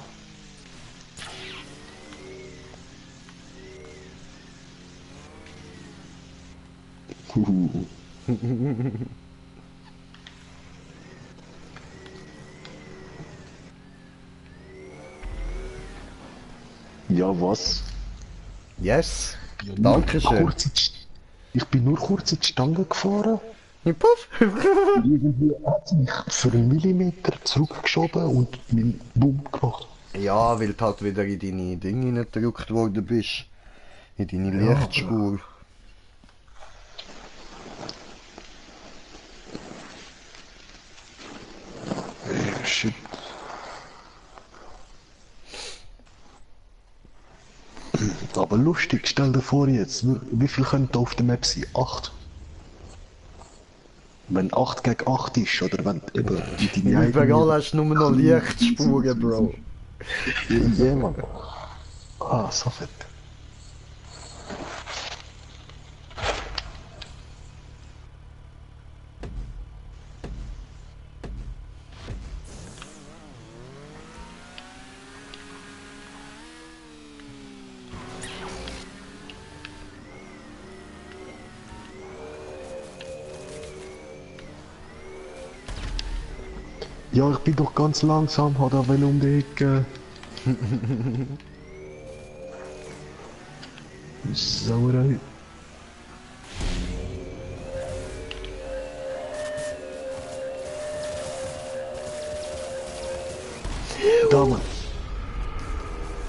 Ja, was? Yes. Dankeschön. Ich bin nur kurz in die Stange gefahren. Puff. Irgendwie hat sie mich für einen Millimeter zurückgeschoben und mein Bumm gemacht. Ja, weil du halt wieder in deine Dinge gedrückt worden bist. In deine Lichtspur. Shit. Aber lustig, stell dir vor jetzt, wie viel könnte auf der Map sein? 8? Wenn 8 gegen 8 ist, oder wenn eben in deine Überall hast du nur noch Lichtspuren, Bro. Ja, Mann. Ah, so fett. Ja, ich bin doch ganz langsam, hat er will um die Ecke. Sauerei. Da, Mann.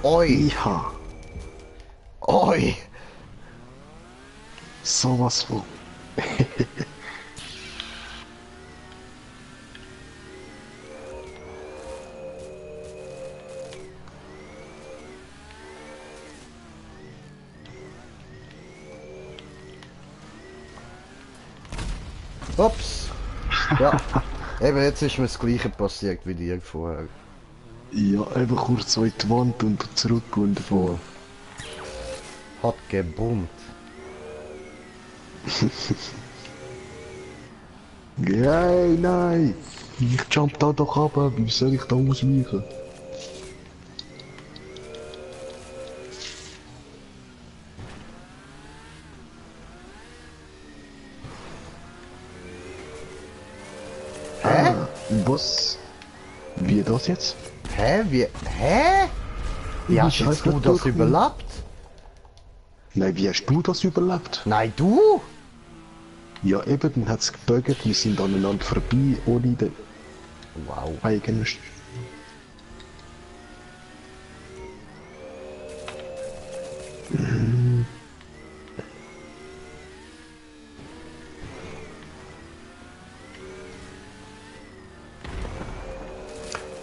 Oi, Ja, oi. sowas von. Ups. Ja. Eben, jetzt ist mir das Gleiche passiert wie dir vorher. Ja, eben kurz so in die Wand und zurück und vor. Hat gebummt. Hey, nein! Ich jump da doch ab, wie soll ich da ausweichen? Was? Wie das jetzt? Hä? Wie? Hä? Wie hast jetzt du das überlebt? Nein, wie hast du das überlebt? Nein, du? Ja eben, dann hat's gebögert, wir sind aneinander vorbei, ohne den Wow. eigenen...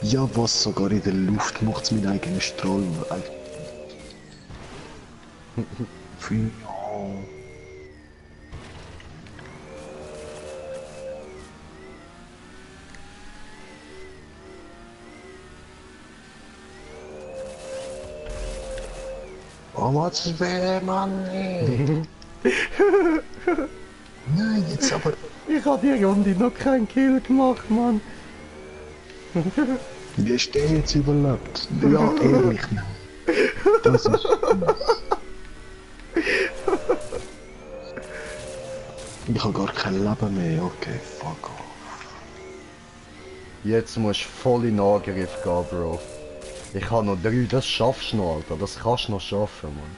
Ja, was sogar in der Luft macht's mit eigenen Strahl. Ja. Oh, was will man nicht? Nein, jetzt aber... Ich hab die Runde noch keinen Kill gemacht, Mann. Wie hast du den jetzt überlebt? Ja, ehrlich, nein. Das ist... Ich habe gar kein Leben mehr, okay, fuck off. Jetzt musst du voll in Angriff gehen, Bro. Ich habe noch 3, das schaffst du noch, Alter. Das kannst du noch schaffen, Mann.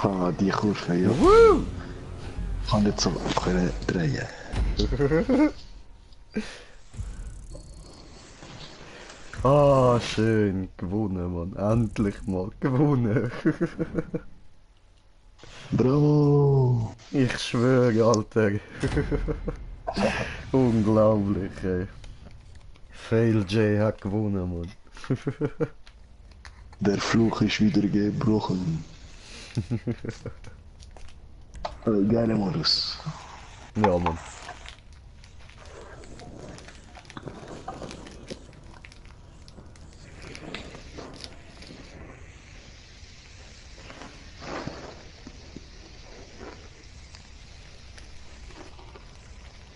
Ah, die Kurve, ja. Ich kann nicht so können drehen. Ah, schön. Gewonnen, Mann. Endlich mal gewonnen. Bravo! Ich schwöre, Alter. Unglaublich, ey. Fail J hat gewonnen, Mann. Der Fluch ist wieder gebrochen. Geiler Modus. Ja, Mann.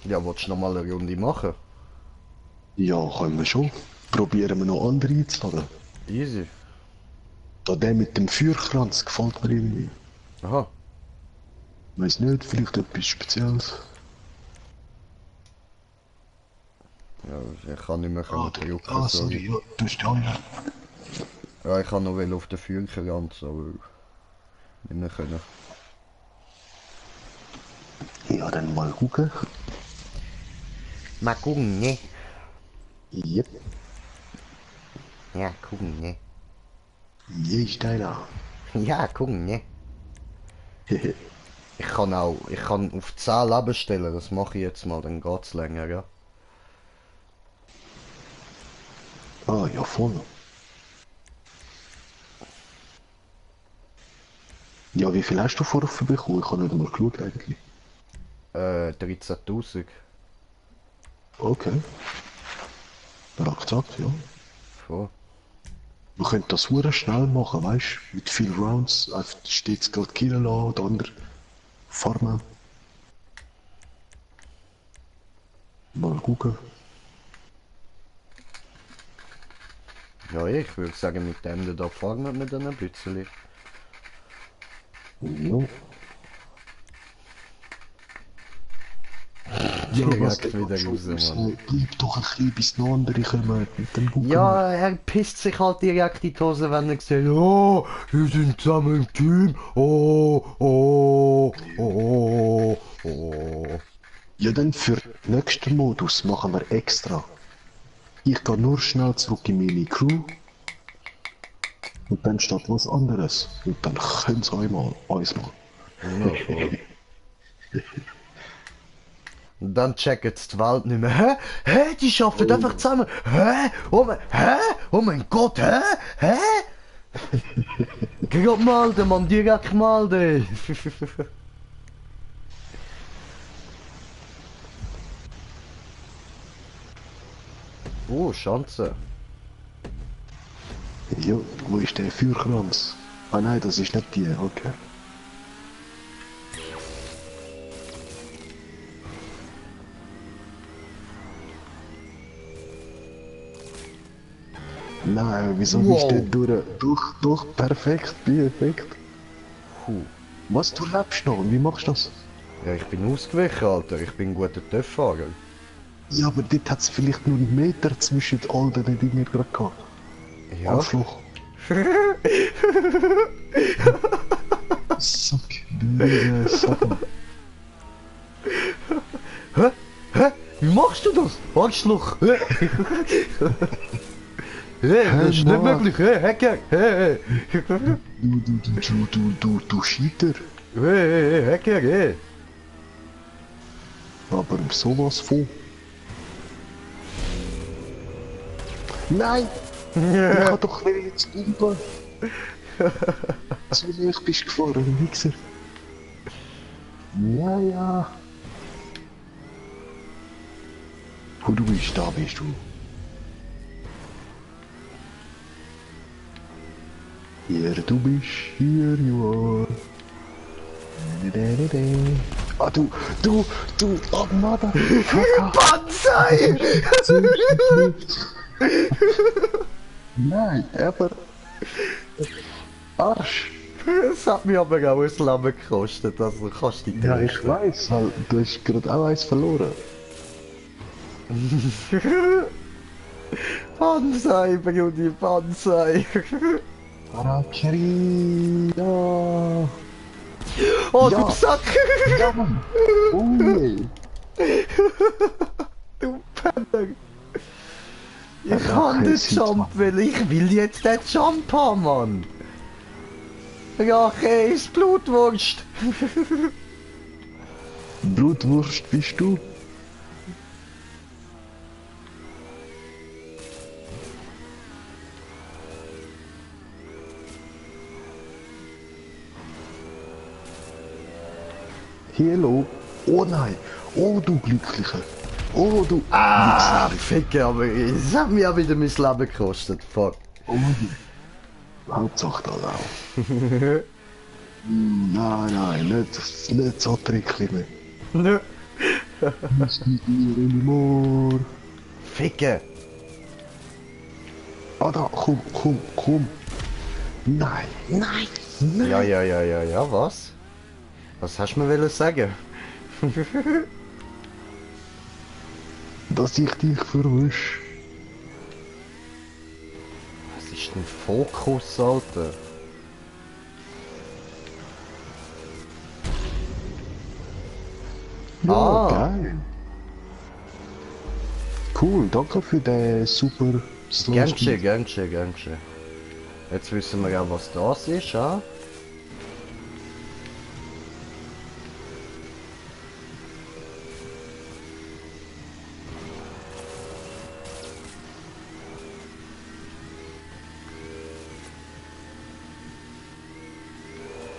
Ja, willst du noch mal eine Runde machen? Ja, können wir schon. Probieren wir noch andere einzuladen. Easy. Da der mit dem Feuerkranz gefällt mir irgendwie. Aha. Weiß nicht, vielleicht etwas Spezielles. Ja, ich kann nicht mehr drücken. Sorry, ja, du hast ja nicht. Ja, ich kann noch wel auf den Feuerkranz, aber nicht mehr können. Ja, dann mal gucken. Mal gucken, ne? Yep. Ja, gucken, ne? Je ist deiner. Ja, gucken, ne? Ich kann auf 10 Leben stellen, das mache ich jetzt mal, dann geht's länger, ja. Ah, ja, voll. Ja, wie viel hast du vorher bekommen? Ich habe nicht mal geschaut eigentlich. 13.000. Okay. Rackzack, ja. Voll. Wir können das sehr schnell machen, weißt du? Mit viel Rounds, einfach stets gerade killen lassen, der andere farmen. Mal gucken. Ja, ich würde sagen, mit dem da farmen wir dann ein bisschen. Ja. Ja, was Direkt wieder raus, Mann. Bleib doch ein bisschen, bis noch andere kommen mit dem Gucken. Ja, er pisst sich halt direkt in die Hose, wenn er sieht, oh, wir sind zusammen im Team, oh, oh, oh, oh. Ja, dann für den nächsten Modus machen wir extra. Ich gehe nur schnell zurück in meine Crew. Und dann steht was anderes. Und dann können sie uns mal. Ja, voll. Und dann checkt die Welt nicht mehr. Hä? Hä? Die arbeiten einfach zusammen. Hä? Hä? Oh mein Gott, hä? Hä? Geh melden, Mann, direkt melden. Schanze. Ja, wo ist der Feuerkranz? Ah nein, das ist nicht die, okay. Nein, wieso bist du durch? Perfekt, perfekt. Was, du lebst noch? Wie machst du das? Ja, ich bin ausgewichen, Alter. Ich bin ein guter Töpffahrer. Ja, aber dort hat es vielleicht nur einen Meter zwischen all den Dingen gerade gehabt. Ja. Arschloch. Sack, blöde Sachen. Hä? Wie machst du das? Arschloch! Hä? Das ist nicht möglich, Hacker! Du Cheater. Hacker, Aber sowas von. Nein! Ich kann doch nicht jetzt umgehen. So leicht bist du gefahren, Wichser. Ja, ja. Wo du bist, da bist du. Hier du bist, here you are. Ah, du, oh Mother. Banzai! Nein, aber... Arsch. Es hat mir aber auch ein Leben gekostet, also kannst du nicht Ja, ich weiß, weil du hast gerade auch eins verloren. Banzai, Brudi, Banzai! Harakiri, ja. Oh, Ja. du Sack! Ja, Mann. Oh je. Du Penner! Ich kann den Jump, weil ich will jetzt den Jump haben, Mann! Rache ist Blutwurst! Blutwurst bist du? Hello. Oh nein. Oh du Glücklicher. Oh du... Ah, Ficke, aber es hat mir auch wieder mein Leben gekostet, fuck. Oh Hauptsache da auch. Nein, nicht so tricklich mehr. Nö. Nicht mit mir anymore. Ficke! Ah da, komm. Nein. Ja, was? Was hast du mir wollen sagen? Dass ich dich verwisch. Was ist denn Fokus, Alter? Ja, Ah. geil. Cool, danke für den super Gern geschehen. Jetzt wissen wir ja, was das ist, ah?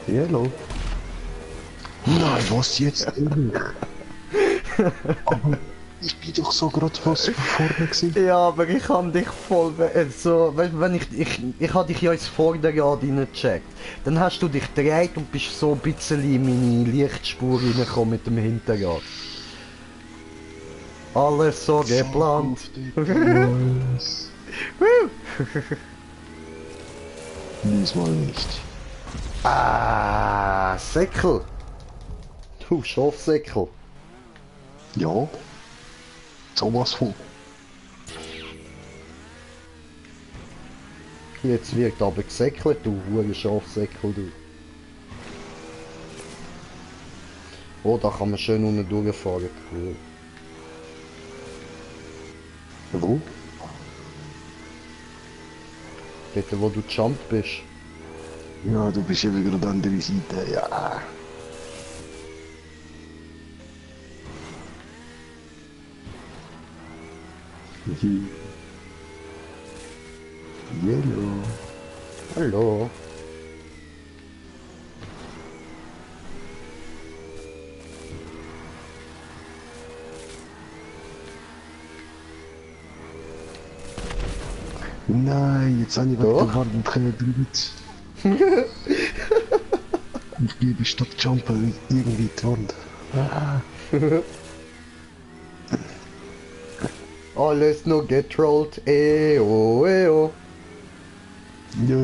Hello. Nein, was jetzt? Aber ich bin doch so gerade fast vorne gewesen. Ja, aber ich kann dich voll... So, wenn ich habe dich ja ins Vorderrad reingecheckt. Dann hast du dich gedreht und bist so ein bisschen in meine Lichtspur reingekommen mit dem Hinterrad. Alles so geplant. Diesmal nicht. Ah, Säckel. Du Schafsäckel. Ja. Sowas von. Jetzt wird aber gesäckelt, du hure Schafsäckel, du. Oh, da kann man schön unten durchfahren, cool. Wo? Dort, wo du jump bist. Ja, du bist eben gerade an der Seite, ja. Yellow. Hallo. Nein, jetzt habe ich wegen der Wand drüber. Ich gebe statt Jumpen irgendwie die Wand. Alles nur getrollt, eo, eo. Ja.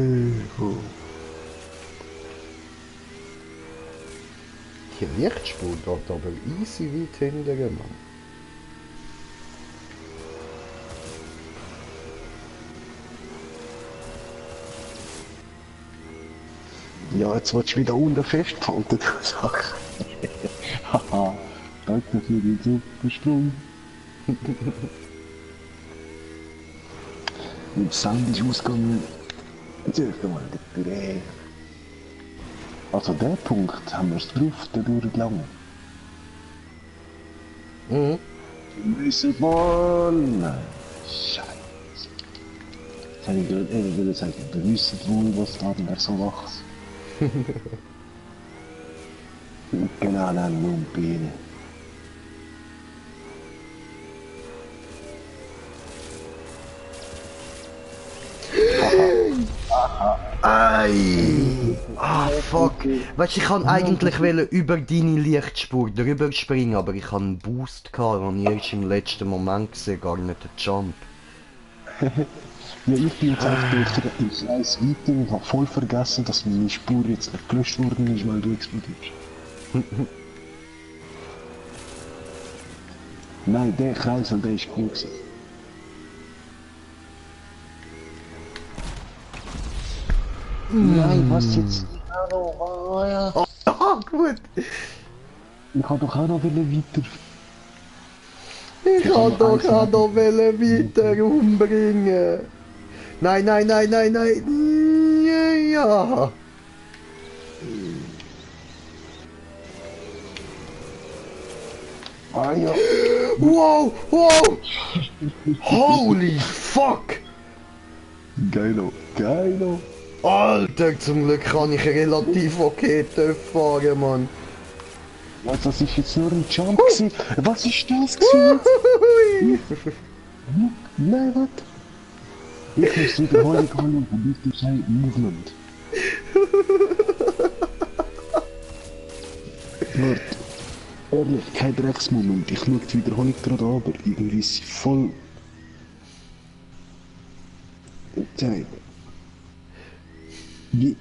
Die Lichtspur geht aber easy weit hinterher, Mann. Ja, jetzt willst du wieder unten festgehalten, du Sache. Haha, danke für den Supersprung. Und Sound ist ausgegangen. Dürfen wir nicht drehen. Also der Punkt haben wir es drauf, der dauert lang. Mhm. Wir müssen wohl... Nein, Scheiße. Das habe ich gerade eben sagen. Wir wissen wohl, was da denn so wächst. Genau, nein, nur Biene. Ei! Ah, fuck. Weißt du, ich kann eigentlich über deine Lichtspur drüber springen, aber ich habe einen Boost gehabt und ich erst im letzten Moment gesehen, gar nicht den Jump. Ja, ich bin jetzt echt durch ins Eis weiter und habe voll vergessen, dass meine Spur jetzt nicht gelöscht worden ist, weil du explodierst. Nein, der Kreisel, der ist cool gewesen. Nein, was jetzt? Oh, gut. Ich kann doch auch noch weiter. Ich kann doch auch noch weiter umbringen. Nein, nein, nein, nein, nein. Ja. Ah ja. Wow, wow. Holy fuck. Geilo, geilo. Alter, zum Glück kann ich relativ okay fahren, Mann. Was, das ist jetzt nur ein Jump gewesen? Was ist das gewesen? Nein, was? Ich muss wiederholen, und du sagst Movement. Warte. Ehrlich, kein Drecksmoment. Ich schaue die Wiederholung gerade an, aber irgendwie ist sie voll... Wie...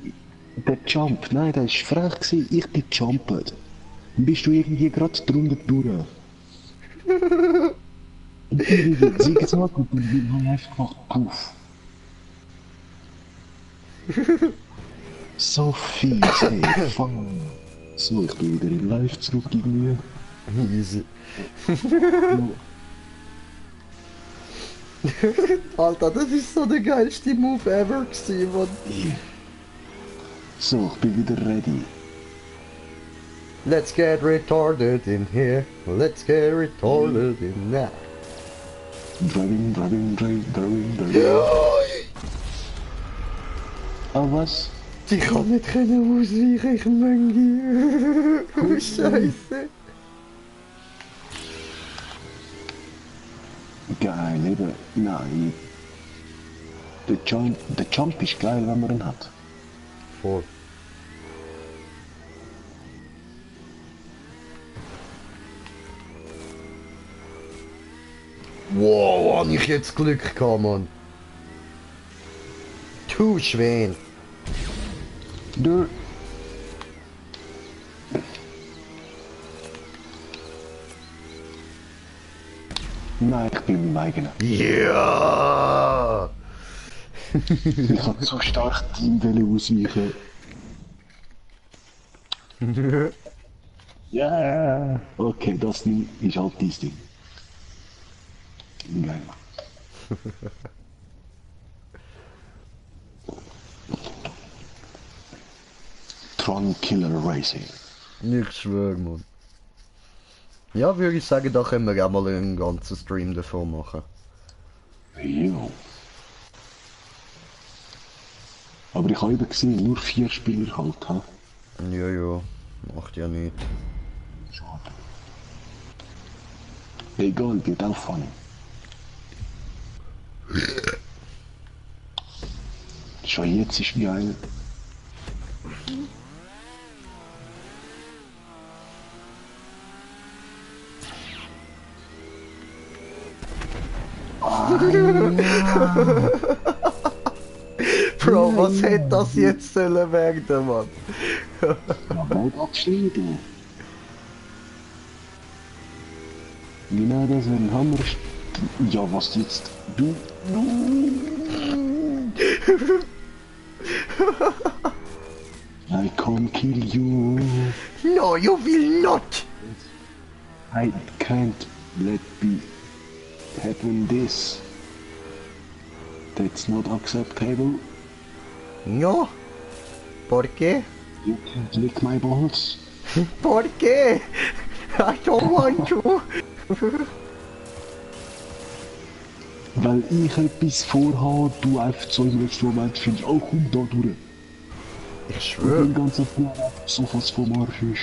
Der Jump, nein, der war frech gewesen. Ich bin jumped. Dann bist du irgendwie gerade drunter durch. Und irgendwie, sie gesagt und dann haben wir einfach gemacht, puff. So fies, ey, fuck. So, ich bin wieder in Live zurück irgendwie. Easy. Alter, das ist so der geilste Move ever gewesen, Mann. So, ich bin wieder ready. Let's get retarded in here. Let's get retarded in that. Driving. Ah, was? Ich kann nicht ausweichen, ich Möngi. Oh, Scheiße. Geil, eben. Nein. Der Jump ist geil, wenn man ihn hat. Voll. Wow, hab ich jetzt Glück gehabt, Mann. Du Schwein. Du. Nein, ich bin mein eigener. Ja. Ich hab so stark Teamwelle ausweichen. Ja. Yeah. Okay, das Ding ist halt dein Ding. Geil. Tron Killer Racing. Ich schwör, Mann. Ja, würde ich sagen, da können wir auch mal einen ganzen Stream davon machen. Jo. Aber ich habe eben gesehen, nur 4 Spieler halt, ha? Ja, macht ja nicht. Schade. Egal, wird auch funny. Schon jetzt ist geil. Bro, was hätte das jetzt sollen werden, Mann? Ja, bald abschneiden. Genau das wäre ein Hammer. Ja, was jetzt? Du. I can't kill you. No, you will not! I can't let be happen this. That's not acceptable. No? ¿Por qué? You can't lick my balls. ¿Por qué? I don't want to. Weil ich etwas vorhabe, du einfach so im letzten Moment findest, oh komm da durch. Ich Und schwöre. den ganzen Plan so was vom Arsch ist.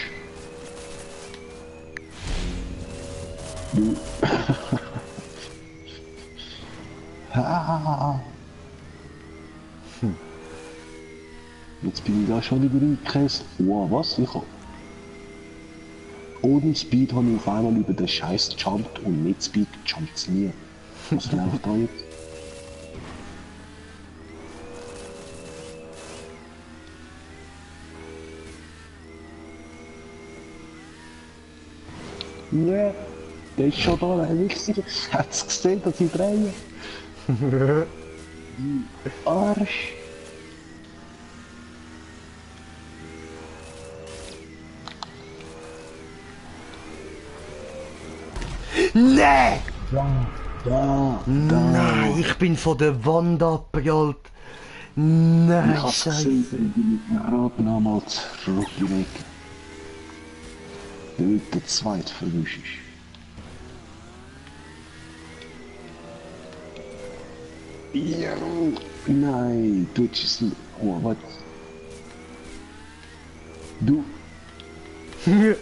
Du. Jetzt bin ich da schon über eingekäst. Wow, was? Ich hab... Ohne Speed habe ich auf einmal über den Scheiß gejumpt und mit Speed jumpt nie. Was läuft da jetzt? Nee, der ist schon da, der Wichser. Hat's gesehen, dass ich drehe? Arsch! Nee! Da! Nein, ich bin von der Wand abgeholt. Nein, Ich hab's Scheiße. gesehen, wie mit dem Rad nochmal zurückgelegt. Damit der zweite verwischt ist. Ja! Nein, du hättest es... Oh, was? Du... Hui!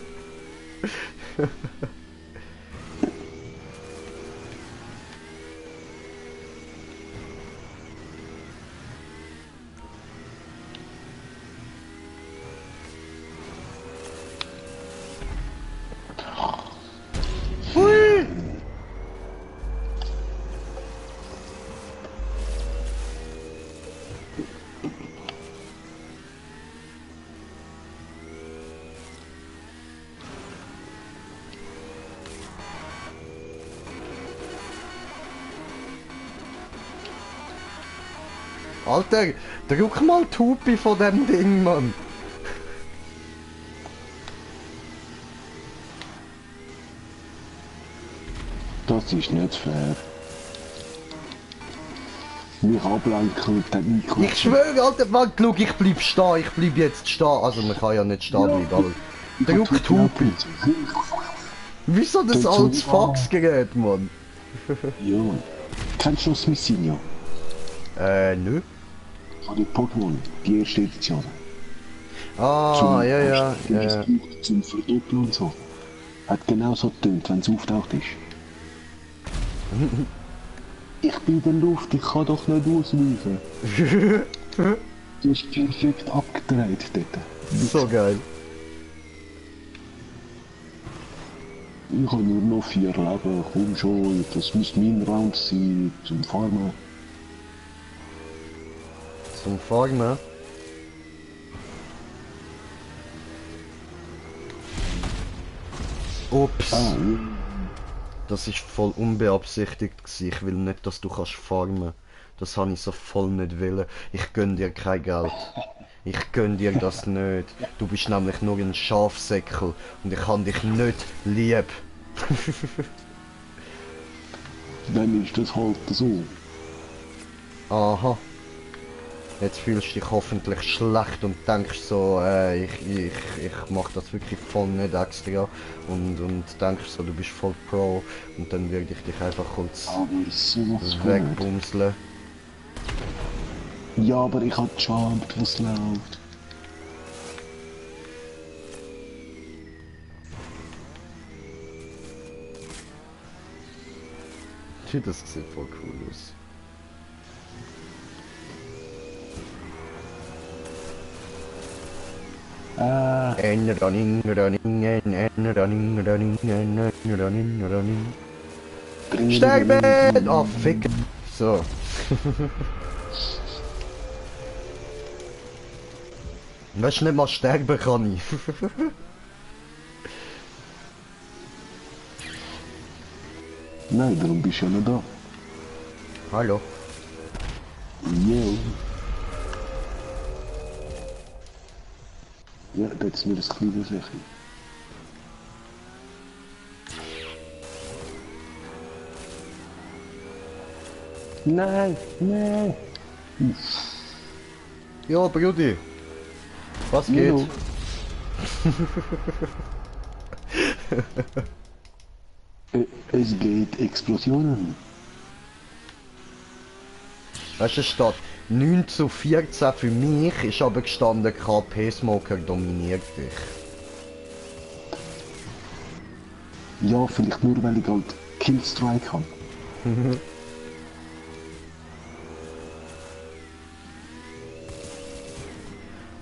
Alter, drück mal die Hupe von dem Ding, Mann. Das ist nicht fair. Mich ablenken und dann einkaufen. Ich schwöre, Alter, warte, schau, ich bleib stehen, ich bleib jetzt stehen. Also, man kann ja nicht stehen bleiben, aber... Drück die Hupe. Wieso das Dann altes so- Faxgerät, Mann? Ja. Kennst du das Missinio? Nö. Von den Pokémon, die erste Edition. Ah, ja, ja, ja, ja. Zum Verdoppeln und so. Hat genau so getönt, wenn es auftaucht ist. Ich bin in der Luft, ich kann doch nicht ausweichen. Du hast perfekt abgedreht dort. So geil. Ich habe nur noch 4 Leben, komm schon, das muss mein Round sein zum Farmen. Zum Farmen. Ups. Ah, ja. Das ist voll unbeabsichtigt gewesen. Ich will nicht, dass du kannst farmen. Das habe ich so voll nicht wollen. Ich gönn dir kein Geld. Ich gönn dir das nicht. Du bist nämlich nur ein Schafsäckel und ich kann dich nicht lieb. Dann ist das halt so. Aha. Jetzt fühlst du dich hoffentlich schlecht und denkst so, ich mach das wirklich voll nicht extra und denkst so, du bist voll Pro und dann werde ich dich einfach kurz Aber sowas von nicht. wegbumseln. Ja, aber ich hab gejumpt, was läuft. Das sieht voll cool aus. Sterben! Oh, fick. So. Weißt du, nicht mal sterben kann ich. Nein, darum bist du ja noch da. Hallo. Yo. Ja, da ist mir das kleine Sächchen. Nein, nein. Ja, Brudi. Was geht? Jo. Es geht Explosionen. Weißt du, es steht 9:14 für mich, ist aber gestanden, KP Smoker dominiert dich. Ja, vielleicht nur, weil ich halt Killstrike habe.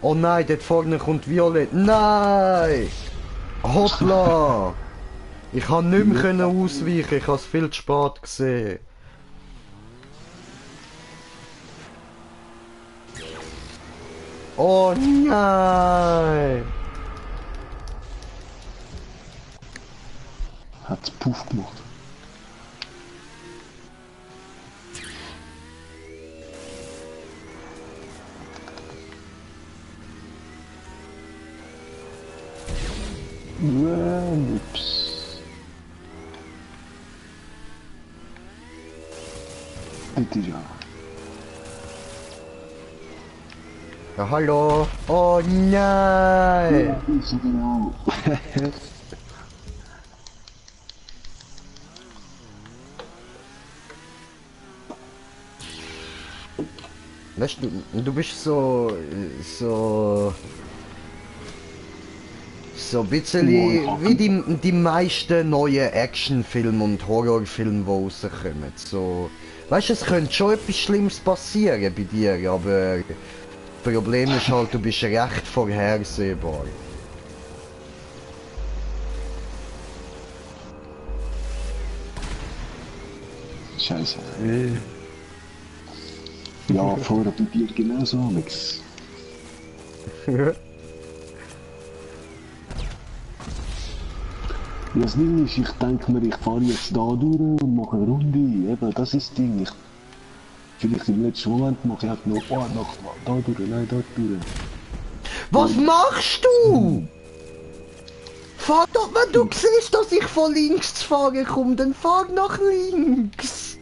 Oh nein, dort vorne kommt Violett. Nein! Hoppla! Ich kann nicht mehr können ausweichen, ich habe es viel zu spät gesehen. Oh nein! Hat's Puff gemacht. Ups. Bitte ja. Ja, hallo! Oh nein! So genau. Weißt du bist so ein bisschen wie die meisten neuen Actionfilme und Horrorfilme, die rauskommen. So, weißt du, es könnte schon etwas Schlimmes passieren bei dir, aber das Problem ist halt, du bist recht vorhersehbar. Scheiße. Ja, vorher bei dir genauso, Alex. Ja, das Ding ist, ich denke mir, ich fahre jetzt da durch und mache eine Runde. Eben, das ist das Ding. Vielleicht im letzten Moment mache ich halt noch, oh, noch da durch, nein, da durch. Was machst du? Fahr doch, wenn du siehst, dass ich von links zu fahren komme, dann fahr nach links.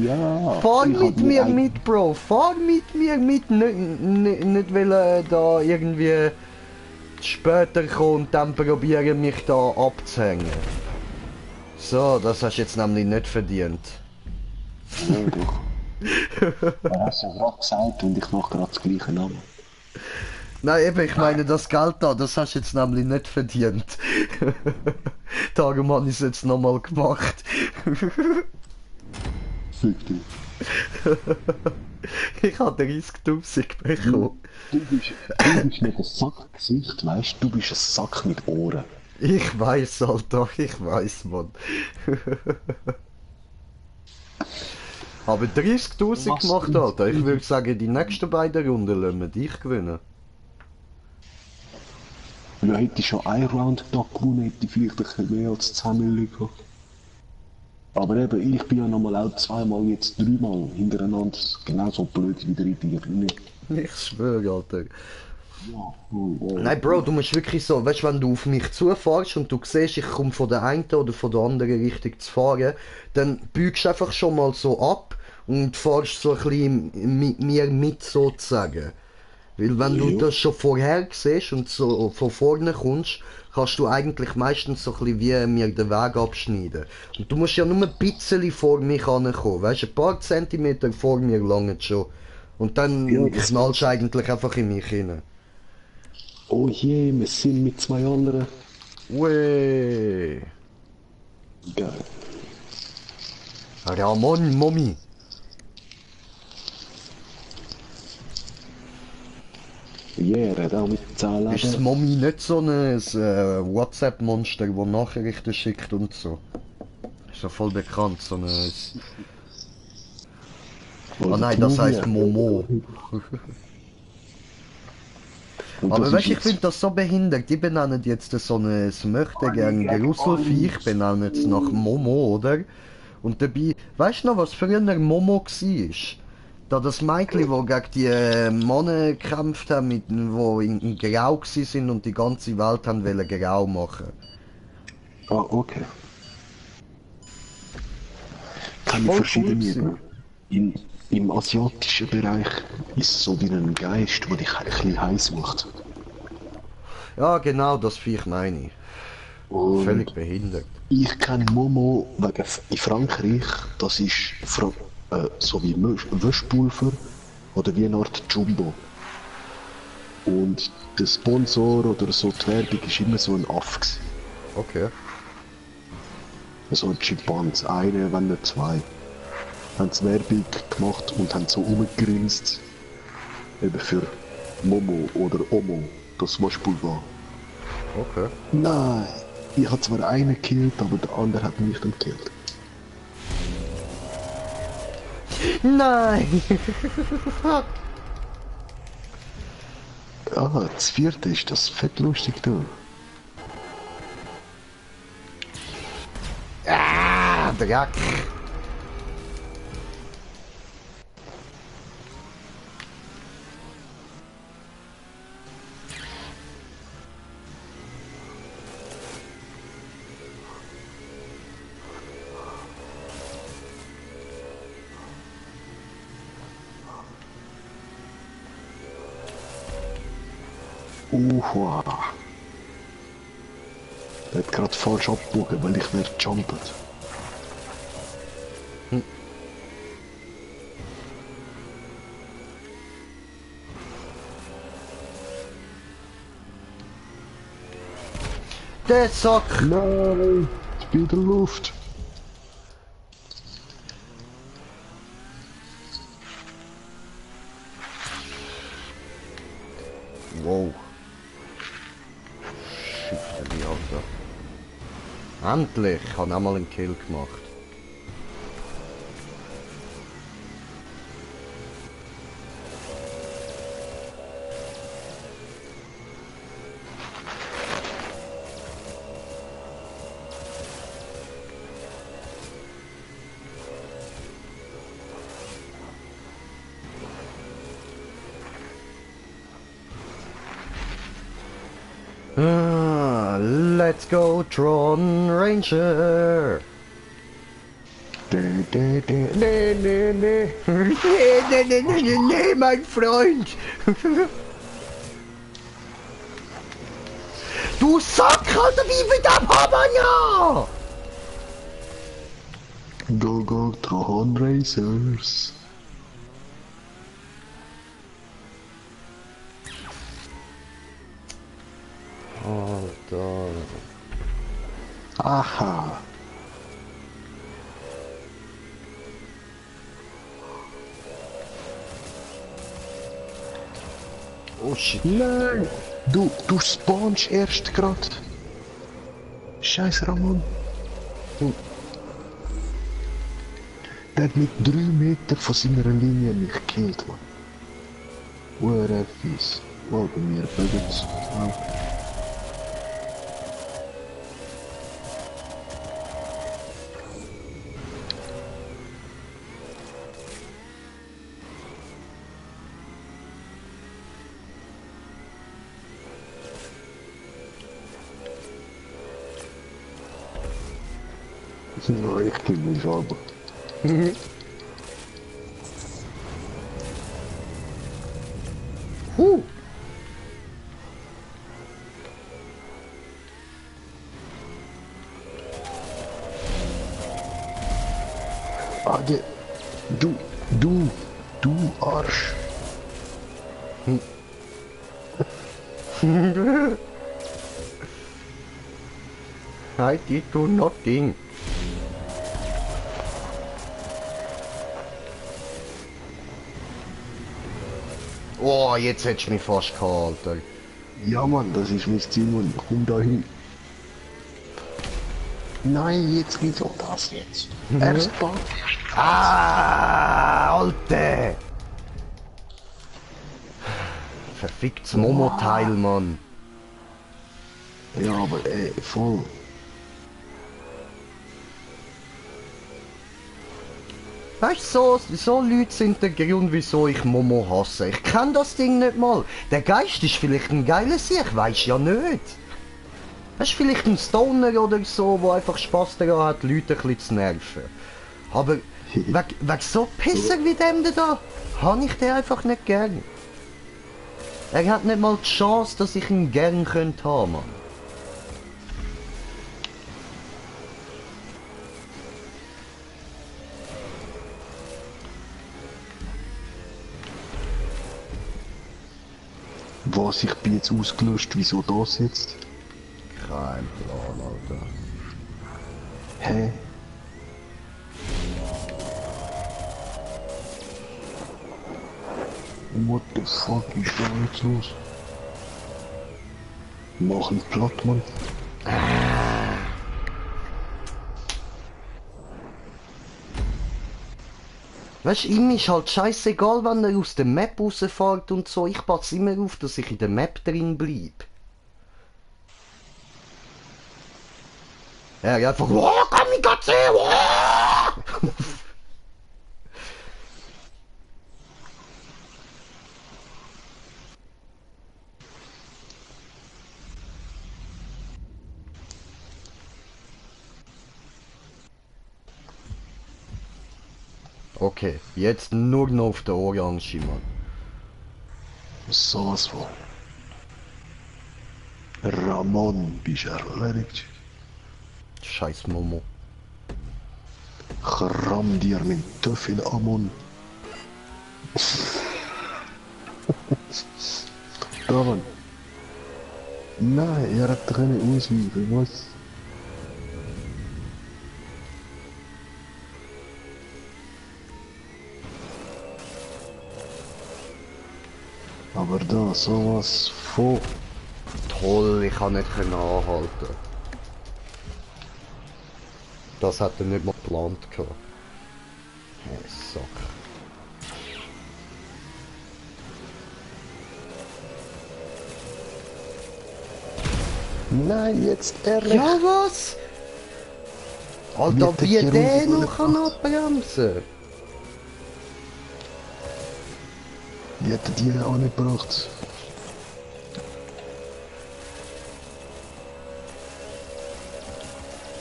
Ja. Fahr ich mit hab mir ein- mit, Bro. Fahr mit mir mit. Nicht will da irgendwie später kommen und dann probieren mich da abzuhängen. So, das hast du jetzt nämlich nicht verdient. Ja, doch. Er hat es ja gerade gesagt und ich mache gerade das gleiche Namen. Nein, eben, ich meine, das Geld da, das hast du jetzt nämlich nicht verdient. Darum habe ich es jetzt nochmal gemacht. Fick dich. Ich habe 30.000 bekommen. Du bist nicht ein Sackgesicht, weißt du? Du bist ein Sack mit Ohren. Ich weiß, Alter, ich weiß, Mann. Aber 30.000 gemacht, Alter. Ich würde sagen, die nächsten beiden Runden lassen wir dich gewinnen. Ja, hätte ich schon einen Round da gewonnen, hätte ich vielleicht ein bisschen mehr als 10 Millionen gehabt. Aber eben, ich bin ja nochmal auch zweimal, jetzt dreimal hintereinander genauso blöd wie der Ritter. Ich schwöre, Alter. Ja, oh. Nein, Bro, du musst wirklich so, weißt du, wenn du auf mich zufährst und du siehst, ich komme von der einen oder von der anderen Richtung zu fahren, dann biegst du einfach schon mal so ab und fährst so ein bisschen mit mir mit, sozusagen. Weil wenn du das schon vorher siehst und so von vorne kommst, kannst du eigentlich meistens so ein bisschen wie mir den Weg abschneiden. Und du musst ja nur ein bisschen vor mich ankommen, weißt du, ein paar Zentimeter vor mir langen schon. Und dann knallst du eigentlich einfach in mich hinein. Oh je, wir sind mit zwei anderen. Ui. Geil. Ramon, Mommy. Jere, da mit 10 Ist das Leben. Mommy nicht so ein WhatsApp-Monster, das Nachrichten schickt und so? Ist ja voll bekannt, so ein... Oder Ah nein, die das heisst Mumie. Momo. Und Aber das weißt du, ist ich finde das so behindert. Die benennen jetzt so ein möchtegern Gruselviech, benennen es nach Momo, oder? Und dabei, weißt du noch, was früher Momo war? Da das Mädchen, wo gegen die Männer gekämpft haben, wo in Grau sind und die ganze Welt haben wollen grau machen. Ah, okay. Kann ich Voll verschiedene cool geben. Im asiatischen Bereich ist es so wie ein Geist, der dich ein bisschen heimsucht. Ja, genau, das Viech meine ich. Und Völlig behindert. ich kenne Momo wegen in Frankreich, das ist so wie Wäschpulver oder wie eine Art Jumbo. Und der Sponsor oder so die Werbung ist immer so ein Affe gewesen. Okay. So ein Schimpanse, eine, wenn nicht zwei. Haben sie Werbung gemacht und haben so rumgegrinst. Eben für Momo oder Omo, das Waschpulver. Okay. Nein, ich habe zwar einen gekillt, aber der andere hat mich dann gekillt. Nein! Ah, das vierte ist das fett lustig da. Ah, Dreck! Uha. Der hat gerade falsch abgebogen, weil ich nicht jumpet. Der Sack! Nein, ich bin in der Luft. Wow. Shit, wie Alter. Endlich! Ich habe einmal einen Kill gemacht. Ah, let's go, Tron Ranger! Nee, mein Freund! Du Sack, Alter, wie viel abhaben, ja! Go, go, Tron Racers. Alter. Aha. Oh shit. Nein! Du spawnst erst grad. Scheiß Ramon. Der hat mit 3 Meter von seiner Linie mich gekillt, man. Ure fies. Wow, bei mir bögels. Ja, ich kill mich selber. Ah, du Arsch. I did do nothing. Oh, jetzt hättest du mich fast gehabt, Alter. Ja, Mann, das ist mein Ziel, Mann. Komm da hin. Nein, jetzt wieso das jetzt? Erst Ball. Ah, Alter! Verficktes Momo-Teil, Mann. Ja, aber voll. Weißt du, so Leute sind der Grund, wieso ich Momo hasse. Ich kenn das Ding nicht mal. Der Geist ist vielleicht ein geiler Sieg, weiß ja nicht. Das ist vielleicht ein Stoner oder so, der einfach Spaß daran hat, Leute ein bisschen zu nerven. Aber wegen so Pisser wie dem da, habe ich den einfach nicht gern. Er hat nicht mal die Chance, dass ich ihn gern könnte haben, Mann. Was, ich bin jetzt ausgelöscht, wieso das jetzt? Kein Plan, Alter. Hä? What the fuck ist da jetzt los? Mach ihn platt, Mann. Weißt du, ihm ist halt scheißegal, wenn er aus der Map rausfährt und so. Ich passe immer auf, dass ich in der Map drin bleibe. Er einfach, wow, Kamikaze, wow! Okay, jetzt nur noch auf der Orange, Mann. So was von. Ramon, bist du erledigt? Scheiß Momo. Ich ramm dir mit Töffel Amon. Da, Mann. Nein, er hat keine Ausweichen, was? Aber da, sowas von... Toll, ich kann nicht anhalten. Das hat er nicht mal geplant gehabt. Hey, Sack. Nein, jetzt ehrlich. Ja, was? Alter, Wie wie hat der der Runde noch kann abbremsen? Die hätten die auch nicht gebracht.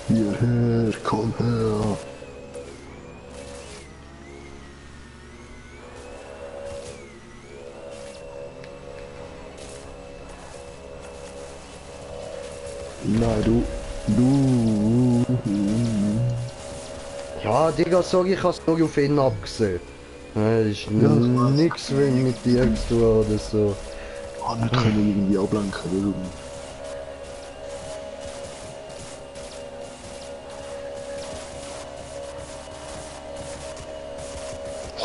Hierher, komm her. Nein, du. Ja, Digga, sorry, ich hab's nur auf ihn abgesehen. Das ist nix mit dir zu tun oder so. Ah, nicht können irgendwie ablenken, oder?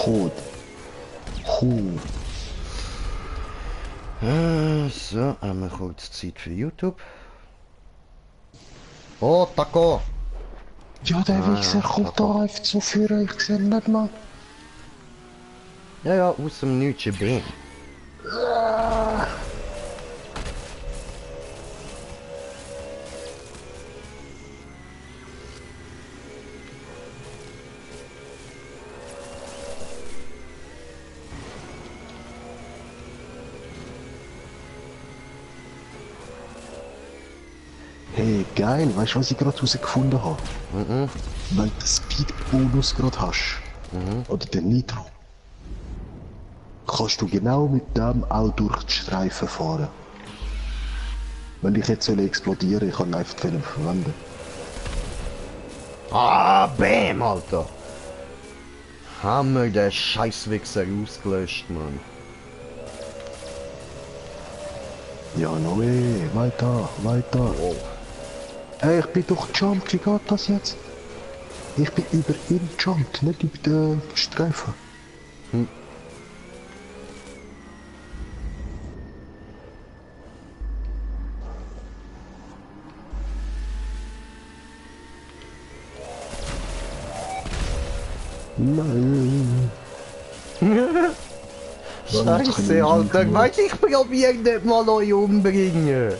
Hot. So, einmal kurz Zeit für YouTube. Oh, Taco! Ja, der Wichser kommt da einfach zu führen, ich sehe ihn nicht mal. Ja, ja, aus dem Nütschen bin. Hey, geil, weißt du, was ich gerade herausgefunden habe? Wenn du den Speed-Bonus gerade hast, oder den Nitro, kannst du genau mit dem auch durch die Streifen fahren. Wenn ich jetzt explodieren soll, ich kann einfach die Film verwenden. Ah, bam, Alter! Haben wir den Scheißwichser ausgelöscht, Mann. Ja, no way, weiter. Oh. Hey, ich bin doch gejumpt, wie geht das jetzt? Ich bin über ihn gejumpt, nicht über den Streifen. Nein. Scheiße, Alter. Weißt du, ich probiere nicht mal euch umbringen.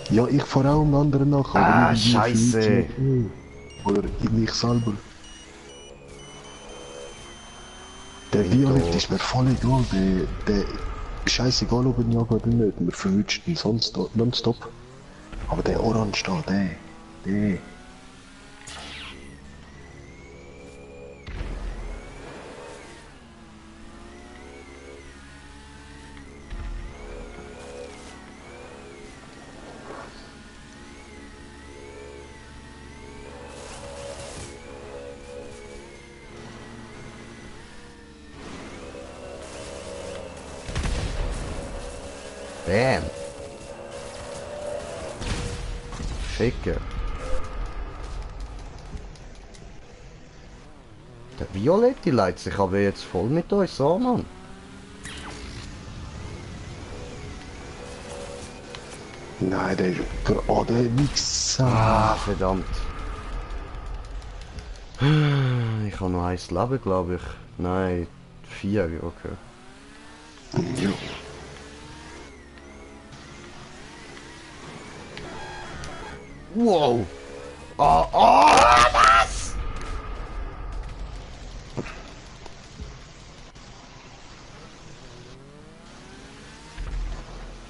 Ja, ich vor allem anderen nach. aber Ah, irgendwie Scheiße. fühlt sich- Oder in mich selber. Der Violett ist mir voll egal. Der scheißegal, ob er ihn jagt oder nicht. Wir verwünschen ihn sonst nonstop. Aber der Orange da, der. Bam. Ficker. Der Violette leitet sich aber jetzt voll mit uns an, Mann. Nein, der ist gerade Wichser. Ah, verdammt. Ich habe noch 1 Leben, glaube ich. Nein, 4, okay. Ja. Wow! Was?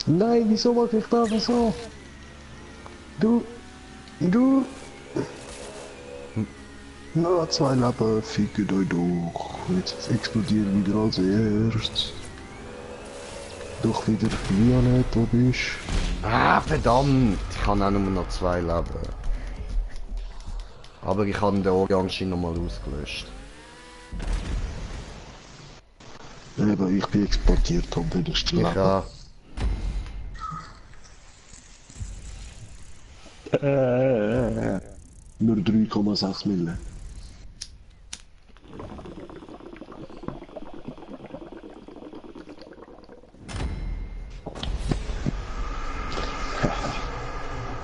Nein, wieso mache ich das so? Du. Na, 2 Leben, fickt euch doch. Jetzt explodiert wieder als erstes. Doch wieder Violett, wo bist Ah, verdammt! Ich habe auch nur noch 2 Leben. Aber ich habe den Orange nochmal ausgelöscht. Eben, ich bin exportiert, um wieder zu Ich leben. auch. Nur 3,6 Mille.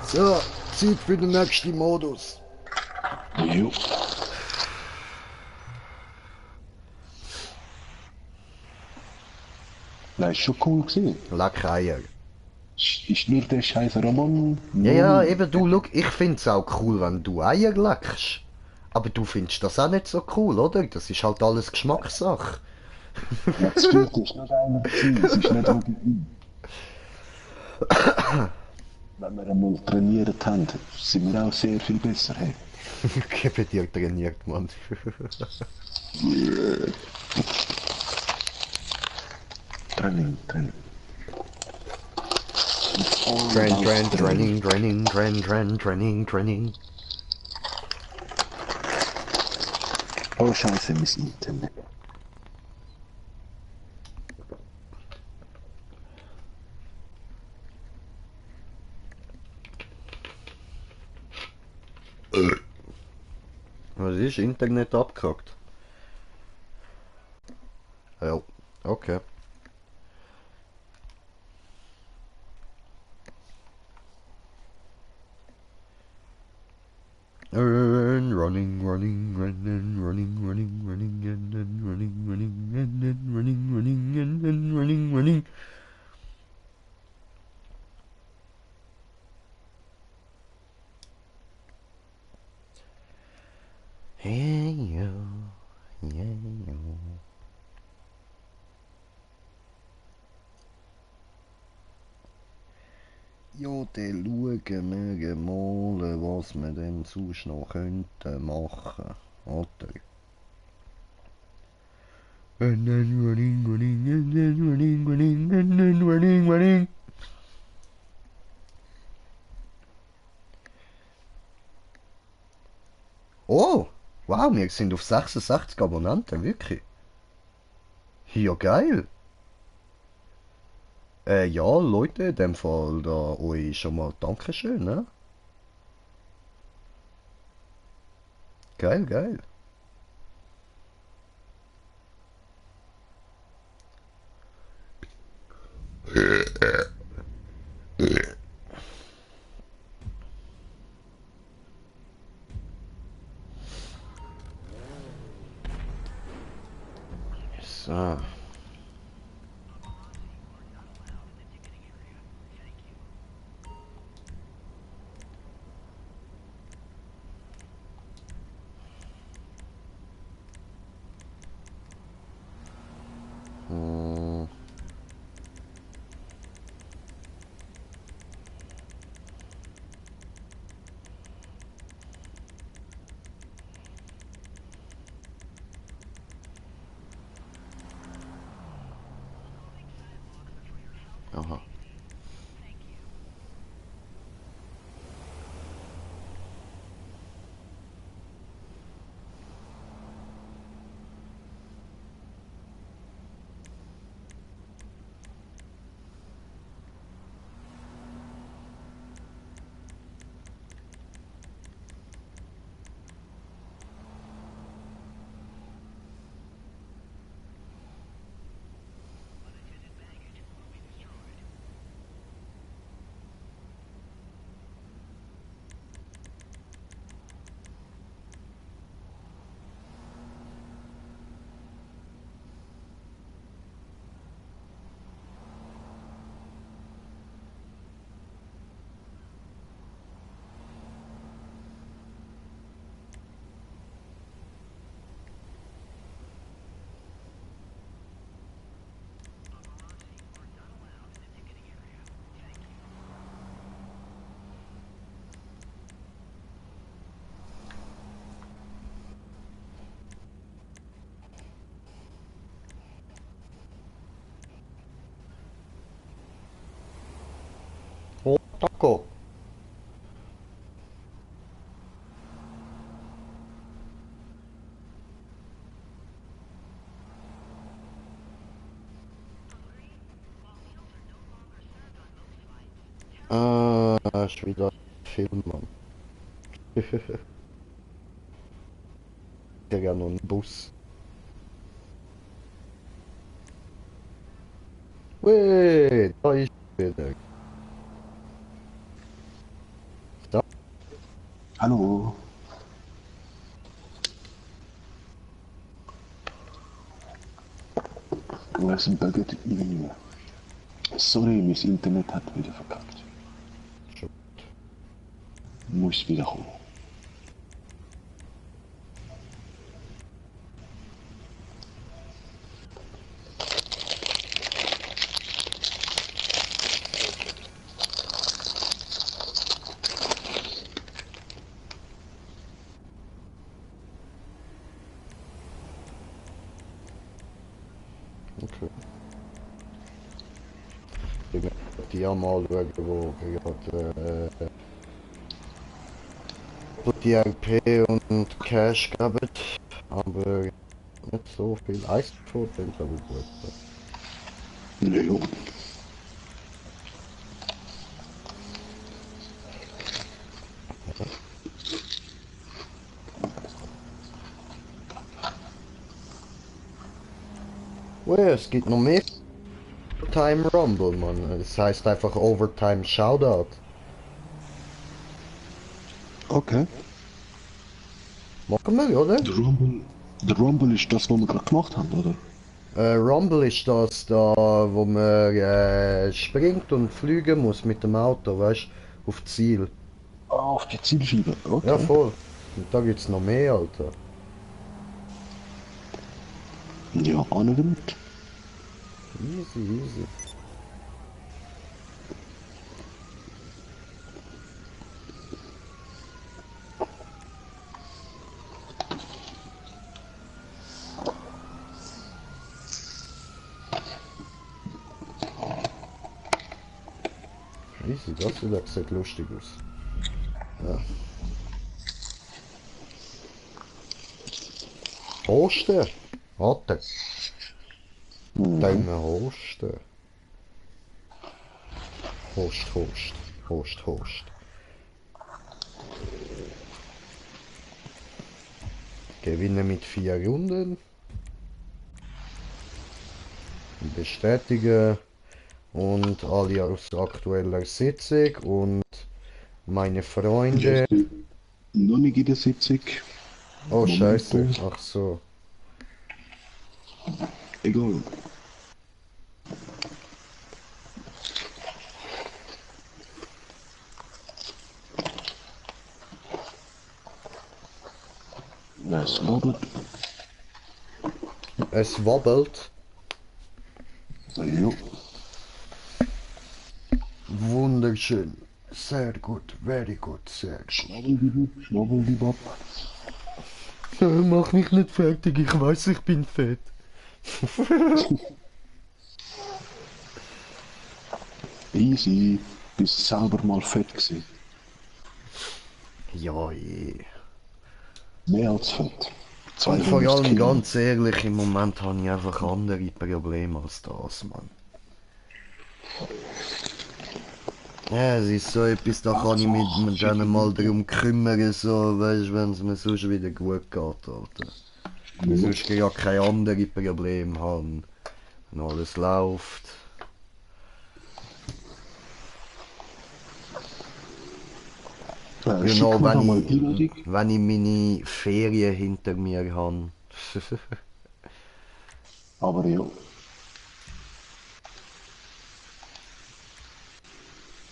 So, Zeit für den nächsten Modus. Jo. Nein, ist schon cool gewesen. Leck Eier. Ist nur der scheiß Ramon. Ja, eben du, look, ich find's auch cool, wenn du Eier leckst. Aber du findest das auch nicht so cool, oder? Das ist halt alles Geschmackssache. Ja, das Bild ist nicht einer gewesen, es ist nicht irgendwie. Wenn wir einmal trainiert haben, sind wir auch sehr viel besser. Hey. Ich habe dir trainiert, Mann. Training. Training. Oh Scheiße, mein Internet. Was ist? Internet abgehackt? Ja, okay. Running. Hey yo, yeah yo. Ja, dann schauen wir mal, was wir denn sonst noch könnten machen, oder? And then running. Oh, wow, wir sind auf 66 Abonnenten, wirklich. Ja, geil. Ja, Leute, in dem Fall da euch schon mal Dankeschön, ne? Geil. Aha. Oh, Taco. Ist wieder Film, Mann. Der ja noch einen Bus. Wait, da ist wieder. Hallo. Was ein Baguette irgendwie. Sorry, mein Internet hat wieder verkackt. Muss wieder kommen. Okay. Ich werde die mal schauen, wo gerade die RP und Cash geben, aber nicht so viel. Eisford sind aber gut. Nö. Es gibt noch mehr Overtime Rumble, Mann. Das heißt einfach Overtime Shoutout. Okay. Machen wir, oder? Der Rumble ist das, was wir gerade gemacht haben, oder? Rumble ist das da, wo man springt und fliegen muss mit dem Auto, weißt du, auf Ziel. Ah, auf die Zielscheibe, okay. Ja, voll. Und da gibt's noch mehr, Alter. Ja, anwend. Easy, easy. Easy, das sieht lustig aus. Ja. Hosten? Warte. Daumen hosten. Host. Gewinne mit 4 Runden. Bestätige. Und alle aus aktueller Sitzung und meine Freunde. Noch nicht in der Sitzung. Oh, Moment. scheiße. Ach so. Egal. Es wobbelt. Es wobbelt. Ja. Wunderschön. Sehr gut. Very good. Sehr gut. Schnabbel die Bob. Mach mich nicht fertig. Ich weiß, ich bin fett. Easy. Bist selber mal fett gewesen. Ja, je. Mehr als fett. Und vor 200 allem Kilo. ganz ehrlich, im Moment habe ich einfach andere Probleme als das, Mann. Ja, es ist so etwas, da kann ich mich mit denen mal darum kümmern, so, weißt du, wenn es mir sonst wieder gut geht, Alter. Ja. Sonst ja keine anderen Probleme haben, wenn alles läuft. Schick Genau, mir da mal wenn die Einladung. wenn ich meine Ferien hinter mir habe. Aber ja.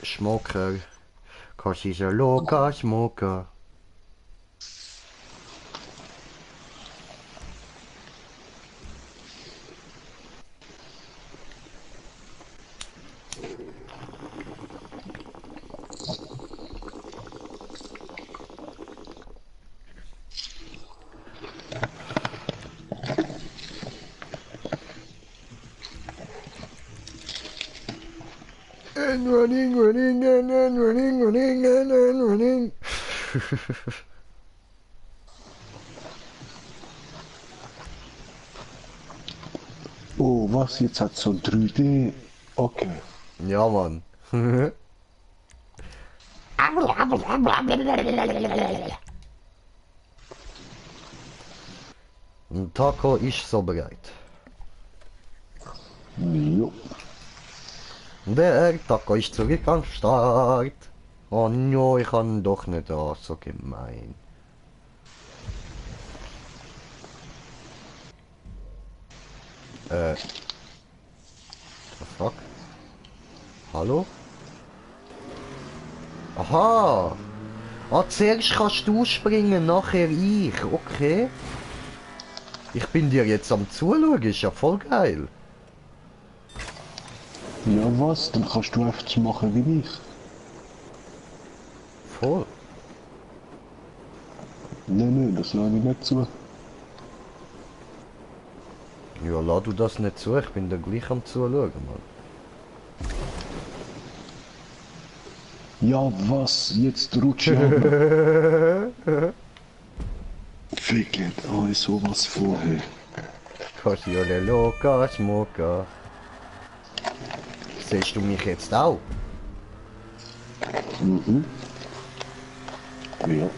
Schmocker. Cause he's a local smoker. And running, running, and running, running, and running. Oh, was? Jetzt hat so 3D. Okay. Ja, Mann. Ein Taco ist so bereit. Jo. Der Taco ist zurück am Start. Oh no, ich kann doch nicht da, so gemein. The fuck? Hallo? Aha! Ah, zuerst kannst du springen, nachher ich. Okay. Ich bin dir jetzt am Zuschauen, ist ja voll geil. Ja, was? Dann kannst du einfach so machen wie ich. Voll. Nein, das lasse ich nicht zu. Ja, lass du das nicht zu, ich bin da gleich am Zuschauen, Mann. Ja, was? Jetzt rutsche ich ab. Ficket euch sowas vorher. Cause you're the loca smoker. Siehst du mich jetzt auch? Mhm. Ja.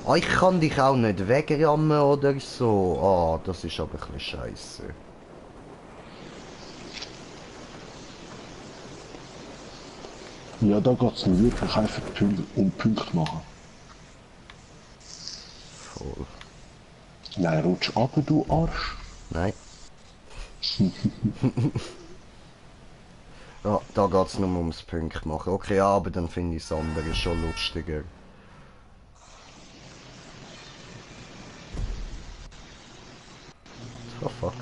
Ah, ich kann dich auch nicht wegrammen oder so. Ah, das ist aber ein bisschen scheiße. Ja, da geht es mir wirklich einfach um Punkte machen. Voll. Nein, rutsch ab, du Arsch. Nein. Ja, da geht es nur ums Punkt machen. Okay, ja, aber dann finde ich das andere schon lustiger. Oh fuck.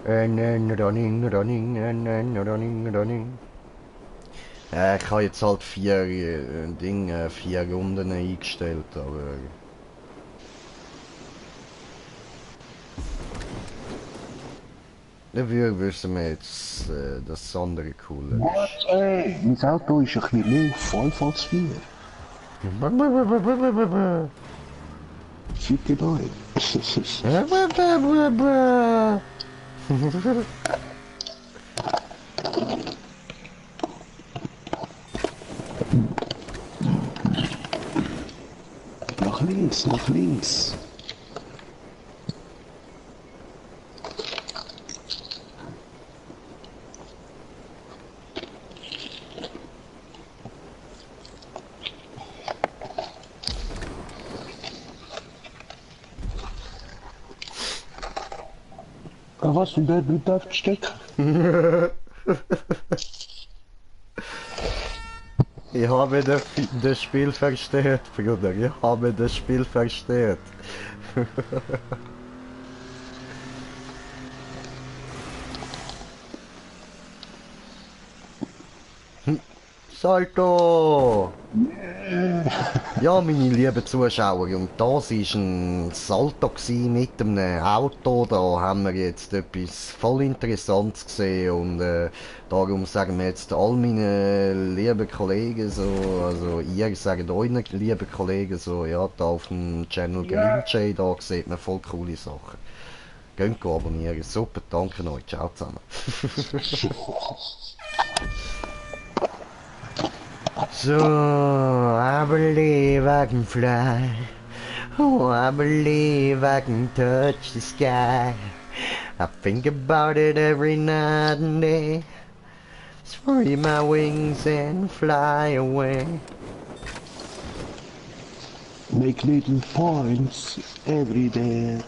Running, running, running, running. Ich habe jetzt halt 4 Runden eingestellt, aber... Dafür wissen wir jetzt, dass das andere cooler ist. Ey, mein Auto ist ein bisschen mehr auf 5 als 4. Fickt euch. Nach links, nach links. Was, in der darf stecken? Ich habe das Spiel versteht, Bruder. Ich habe das Spiel versteht. Salto! Ja, meine lieben Zuschauer, und das war ein Salto mit einem Auto. Da haben wir jetzt etwas voll Interessantes gesehen und darum sagen wir jetzt all meinen lieben Kollegen so, also ihr sagt euren lieben Kollegen so, ja, da auf dem Channel Grimjay, da sieht man voll coole Sachen. Geht abonnieren, super, danke euch, ciao zusammen. So, I believe I can fly. Oh, I believe I can touch the sky. I think about it every night and day. Spread my wings and fly away. Make little points every day.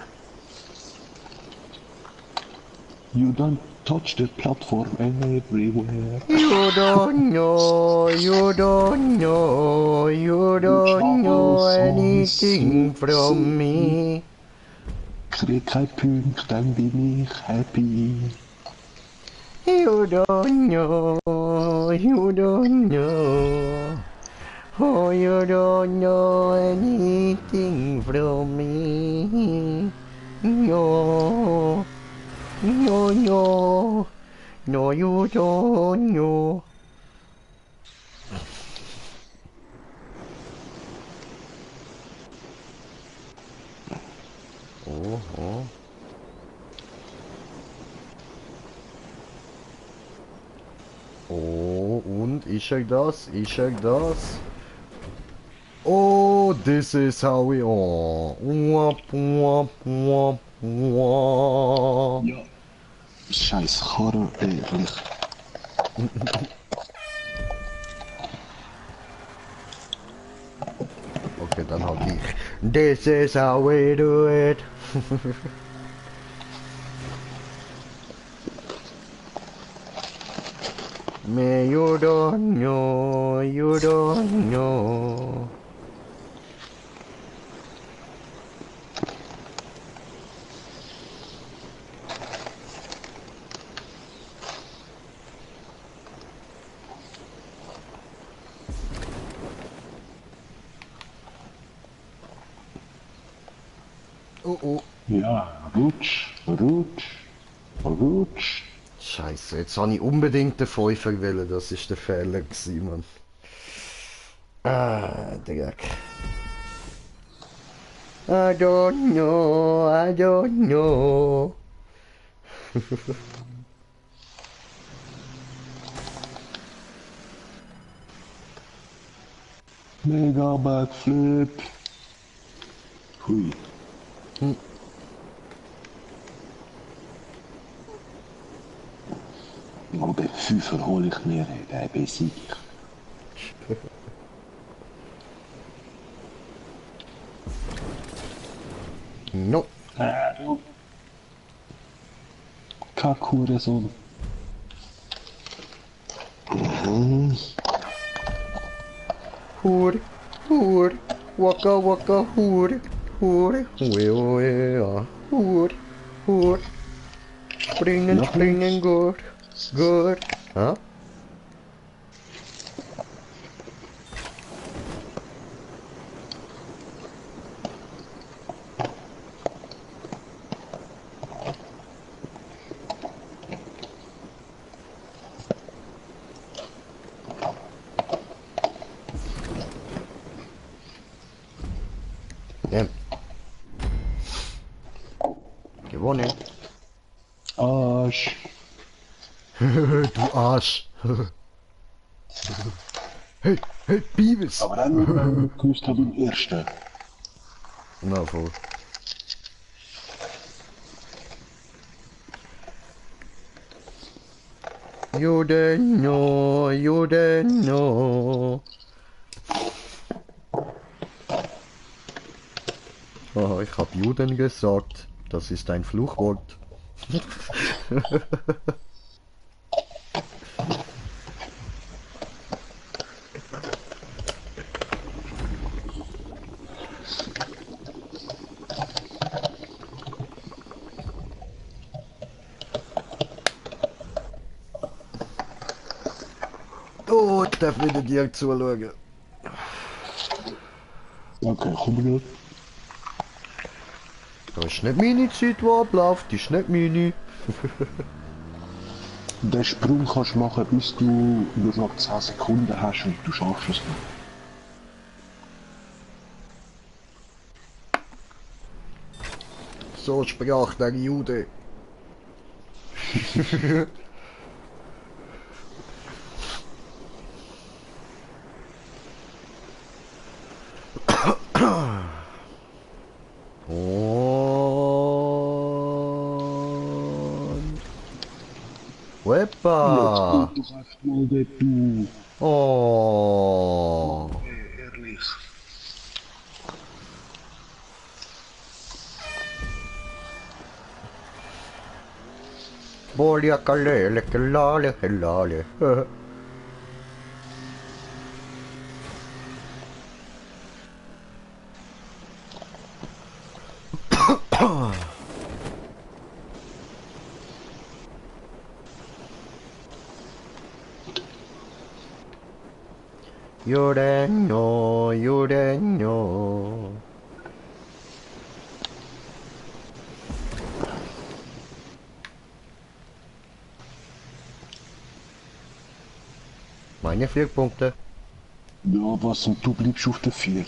You don't touch the platform everywhere. You don't know, you don't know, you don't know anything from me. Krieg kein Punkt, dann bin ich happy. You don't know, you don't know. Oh, you don't know anything from me. No, no, no, no, you don't know. Oh, oh. Oh, und ist er das? Ist er das? Oh, this is how we are. Wap, wap, wap, wap. Ja. Scheiß Karre, ehrlich. Okay, dann halt ich. This is how we do it. Me, you don't know, you don't know. Oh, oh. Ja, rutsch, rutsch, rutsch. Scheiße, jetzt habe ich unbedingt den Fünfer wählen, das ist der Fehler gewesen, Mann. Ah, Dreck. I don't know, I don't know. Mega Backflip. Hui. Aber bei 5 hole ich mir den Besieg. No. Kackhurensohn. Hur, hur, waka waka hur, hur, ja, hur, hur. Springen, springen, gut, gut. Ja? Ja. Gewonnen. Arsch. Du Arsch. Hey, hey, Beavis. Aber dann gewusst habe im ersten. Na voll. You don't know, you don't know. Oh, ich hab Juden gesagt. Das ist ein Fluchwort. Oh, ich darf wieder dir zuschauen. Okay, komm wieder. Das ist nicht meine Zeit, die abläuft, das ist nicht meine. Den Sprung kannst du machen, bis du nur noch 10 Sekunden hast und du schaffst es nicht. So sprach der Jude. Und... Weppa! Jetzt doch einfach mal dort, du. Oh. Ehrlich. Voglio calele, calale, calale. Lloreño, lloreño. Meine 4 Punkte. Ja, was? Und du bleibst auf der 4.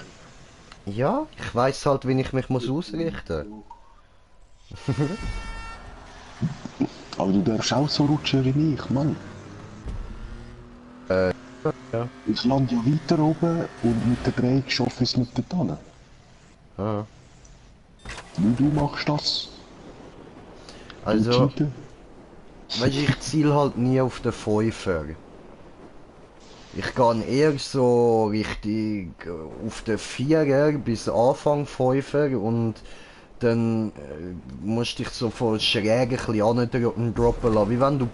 Ja, ich weiß halt, wie ich mich muss ausrichten. Aber du darfst auch so rutschen wie ich, Mann. Ja. Ich lande ja weiter oben und mit der Drehung schaffe ich es nicht dorthin. Ah. Wie du machst das? Also, cheaten? weißt du, ich ziel halt nie auf den 5er. Ich gehe eher so richtig auf den 4er bis Anfang 5er und dann musst du dich so von schräg ein bisschen androppen lassen, wie wenn du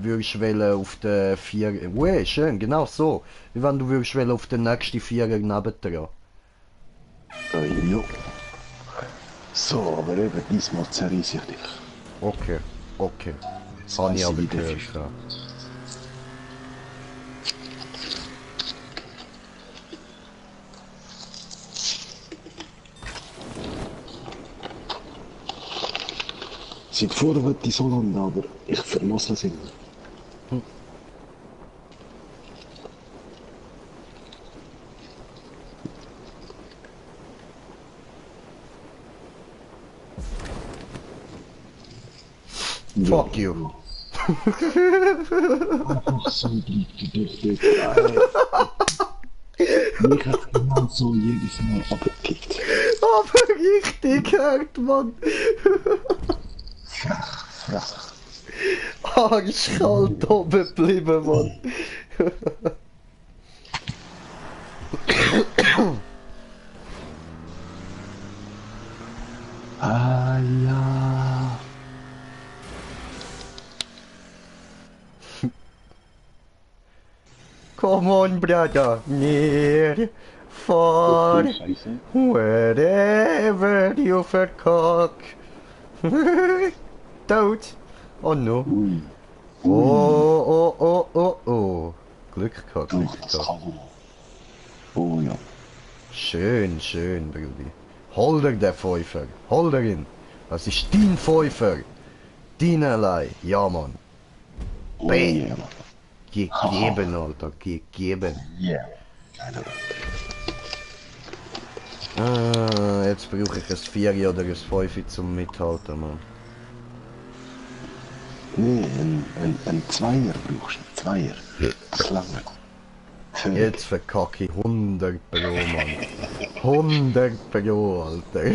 würdest wollen auf den 4er. Ui, schön, genau so. Wie wenn du würdest wollen auf den nächsten 4er nebendran. Ja. So, aber eben diesmal zerreiß ich dich. Okay, okay. Jetzt Habe weiss ich aber wie der gehört, Fisch- ja. Seit vorher wollte ich so landen, aber ich verlasse es immer. Fuck you. Einfach so bleibt die dort. Mich hat genau so jedes Mal abgekickt. Aber richtig gehört, Mann. Frach. Arschkalt oben geblieben, Mann. Ah ja. Come on, brother. Near, far, Scheiße. wherever you vercock. Tot. Oh no. Ui. Oh, oh, oh, oh, oh. Glück gehabt, Glück Doch, das gehabt. kann man. Oh ja. Schön, schön, Brudi. Hol dir den Pfeifer. Hol dir ihn. Das ist dein Pfeifer. Dein allein. Ja, Mann. Oh Bäh. yeah, Mann. Gegeben, Alter. Gegeben. Yeah. Keine Jetzt brauche ich ein 4 oder ein 5 zum Mithalten, Mann. Nee, ein Zweier brauchst du. Zweier. Das lange. Jetzt verkacke ich 100 Pro, Mann. 100 Pro, Alter.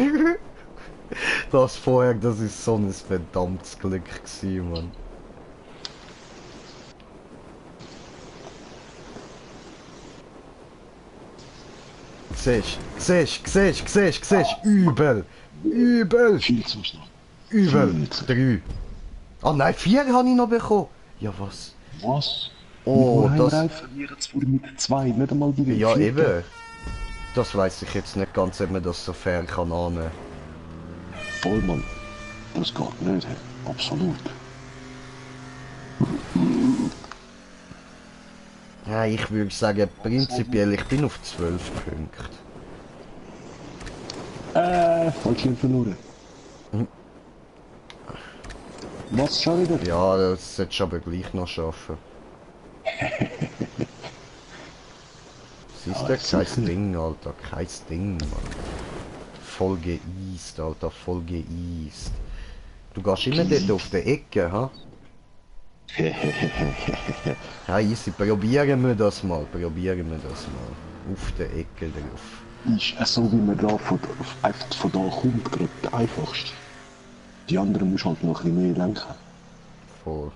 Das vorher, das ist so ein verdammtes Glück gewesen, Mann. Siehst, übel, übel, Viel zu schnell. übel, Viel zu- 3. Ah nein, 4 habe ich noch bekommen. Ja was? Was? Oh, das... das... verlieren jetzt vor mit 2, nicht einmal bei den Ja vierten. eben. Das weiß ich jetzt nicht ganz, ob man das so fair kann annehmen. Voll, Mann. Das geht nicht, hey. Absolut. Ja, ich würde sagen, prinzipiell, ich bin auf 12 Punkte. Falsch verloren. Was schon wieder? Ja, das solltest du aber gleich noch schaffen. Siehst du, kein Ding, Alter, kein Ding, Mann. Voll geeast, Alter, voll geeast. Du gehst immer dort auf der Ecke, ha? Ja, easy, probieren wir das mal, Auf der Ecke drauf. Ist so wie man da einfach von da kommt, gerade der einfachste. Die anderen muss halt noch ein bisschen mehr lenken. Voll.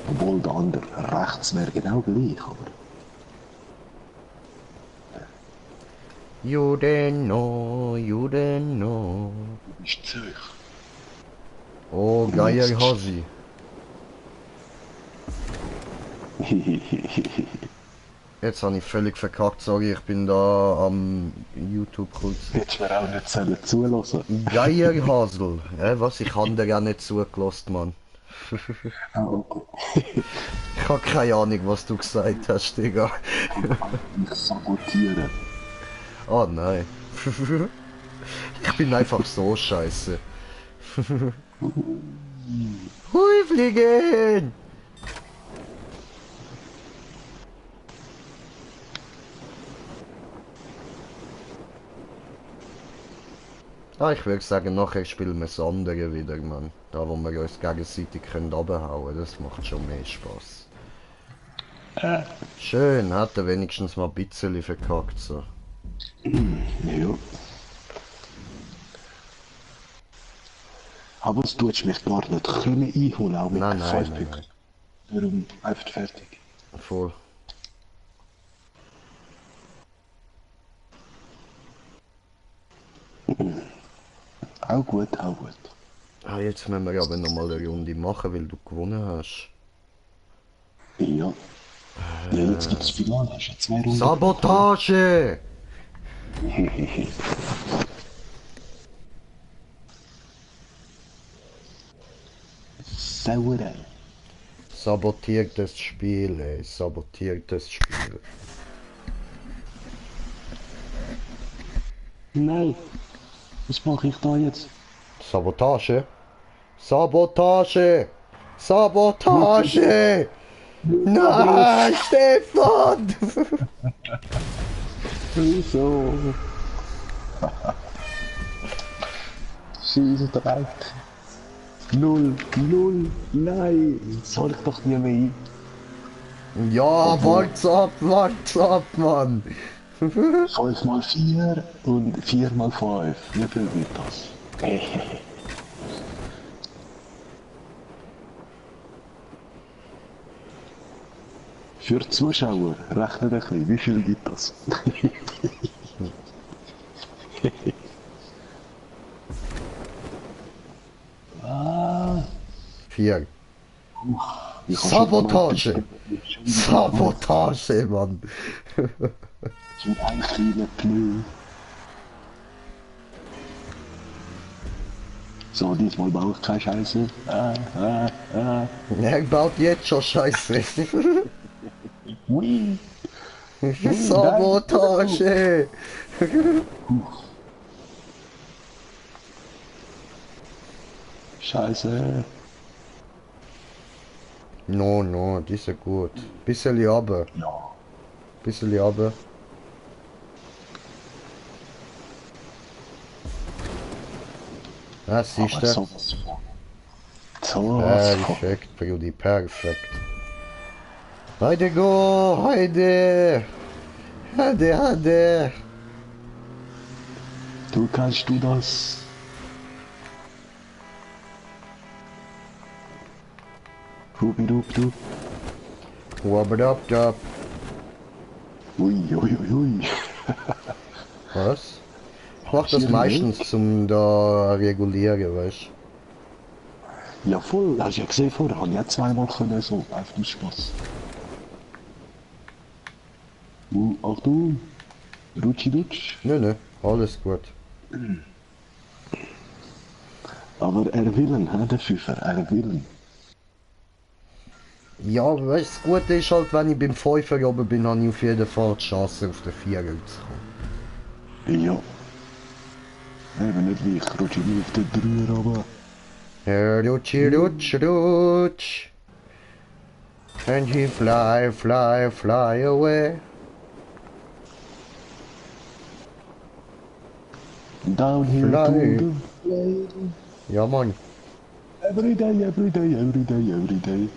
Obwohl der andere rechts wäre genau gleich, aber... You don't know, you don't know. Ist zu hoch. Oh, geiler Hasi. Jetzt habe ich völlig verkackt, sorry, ich bin da am YouTube kurz. Hättest du mir auch nicht sollen zulassen. Geier Hasel. Was? Ich habe dir ja nicht zugelassen, Mann. Ich habe keine Ahnung, was du gesagt hast, Digga. Ich sabotiere. Oh nein. Ich bin einfach so scheiße. Hui, fliegen! Ah, ich würde sagen, nachher spielen wir das andere wieder, Mann. Da, wo wir uns gegenseitig können runterhauen, das macht schon mehr Spaß. Schön, hat er wenigstens mal ein bisschen verkackt, so. Ja. Aber es tut mich gar nicht können einholen, auch mit Nein, 5 nein, Punkten. Darum einfach fertig. Voll. Auch gut, auch gut. Ah, jetzt müssen wir aber noch mal eine Runde machen, weil du gewonnen hast. Ja. Ja, jetzt gibt's Finale, hast du 2 Runden. Sabotage! Sauerei. Sabotiertes Spiel, ey. Sabotiertes Spiel. Nein. Was mache ich da jetzt? Sabotage? Sabotage! Sabotage! Nein, Stefan! Wieso? Scheiße Dreck. 0, 0, nein. Soll ich doch nie mehr ein. Ja, wart's ab, Mann! 5 mal 4 und 4 mal 5. Wie viel wird das? Für die Zuschauer, rechnet ein bisschen, wie viel gibt das? Ah, 4. ich hab Sabotage! schon Sabotage, Mann! schon ein kleiner Pneu. So, diesmal baue ich keine Scheiße. Er baut jetzt schon Scheiße. Ui. Sabotage! Scheiße. No, die ist ja gut. Bisschen runter. Ja. Bisschen runter. Ah, siehst du? Sowas von. Perfekt, Brudi, perfekt. Heide go, heide! Heide! Du kannst du das. Rubidubidu. Wabadabdab. Ui. Was? Ich mach das meistens zum da regulieren, weißt du? Ja voll, hast du ja gesehen vorher, habe ich ja zweimal können so, einfach aus Spaß. Achtung, Rutschi-Dutsch. Nö, alles gut. Aber er will ihn, der Fünfer, er will ihn. Ja, weißt du, das Gute ist halt, wenn ich beim 5er oben bin, habe ich auf jeden Fall die Chance, auf den 4er zu kommen. Ja. Eben nicht wie ich rutsche nicht auf den 3er runter. Rutschi, rutsch, rutsch. And he fly, fly, fly away. Down here Fly. to the play. Ja, Mann. Every day, every day, every day, every day.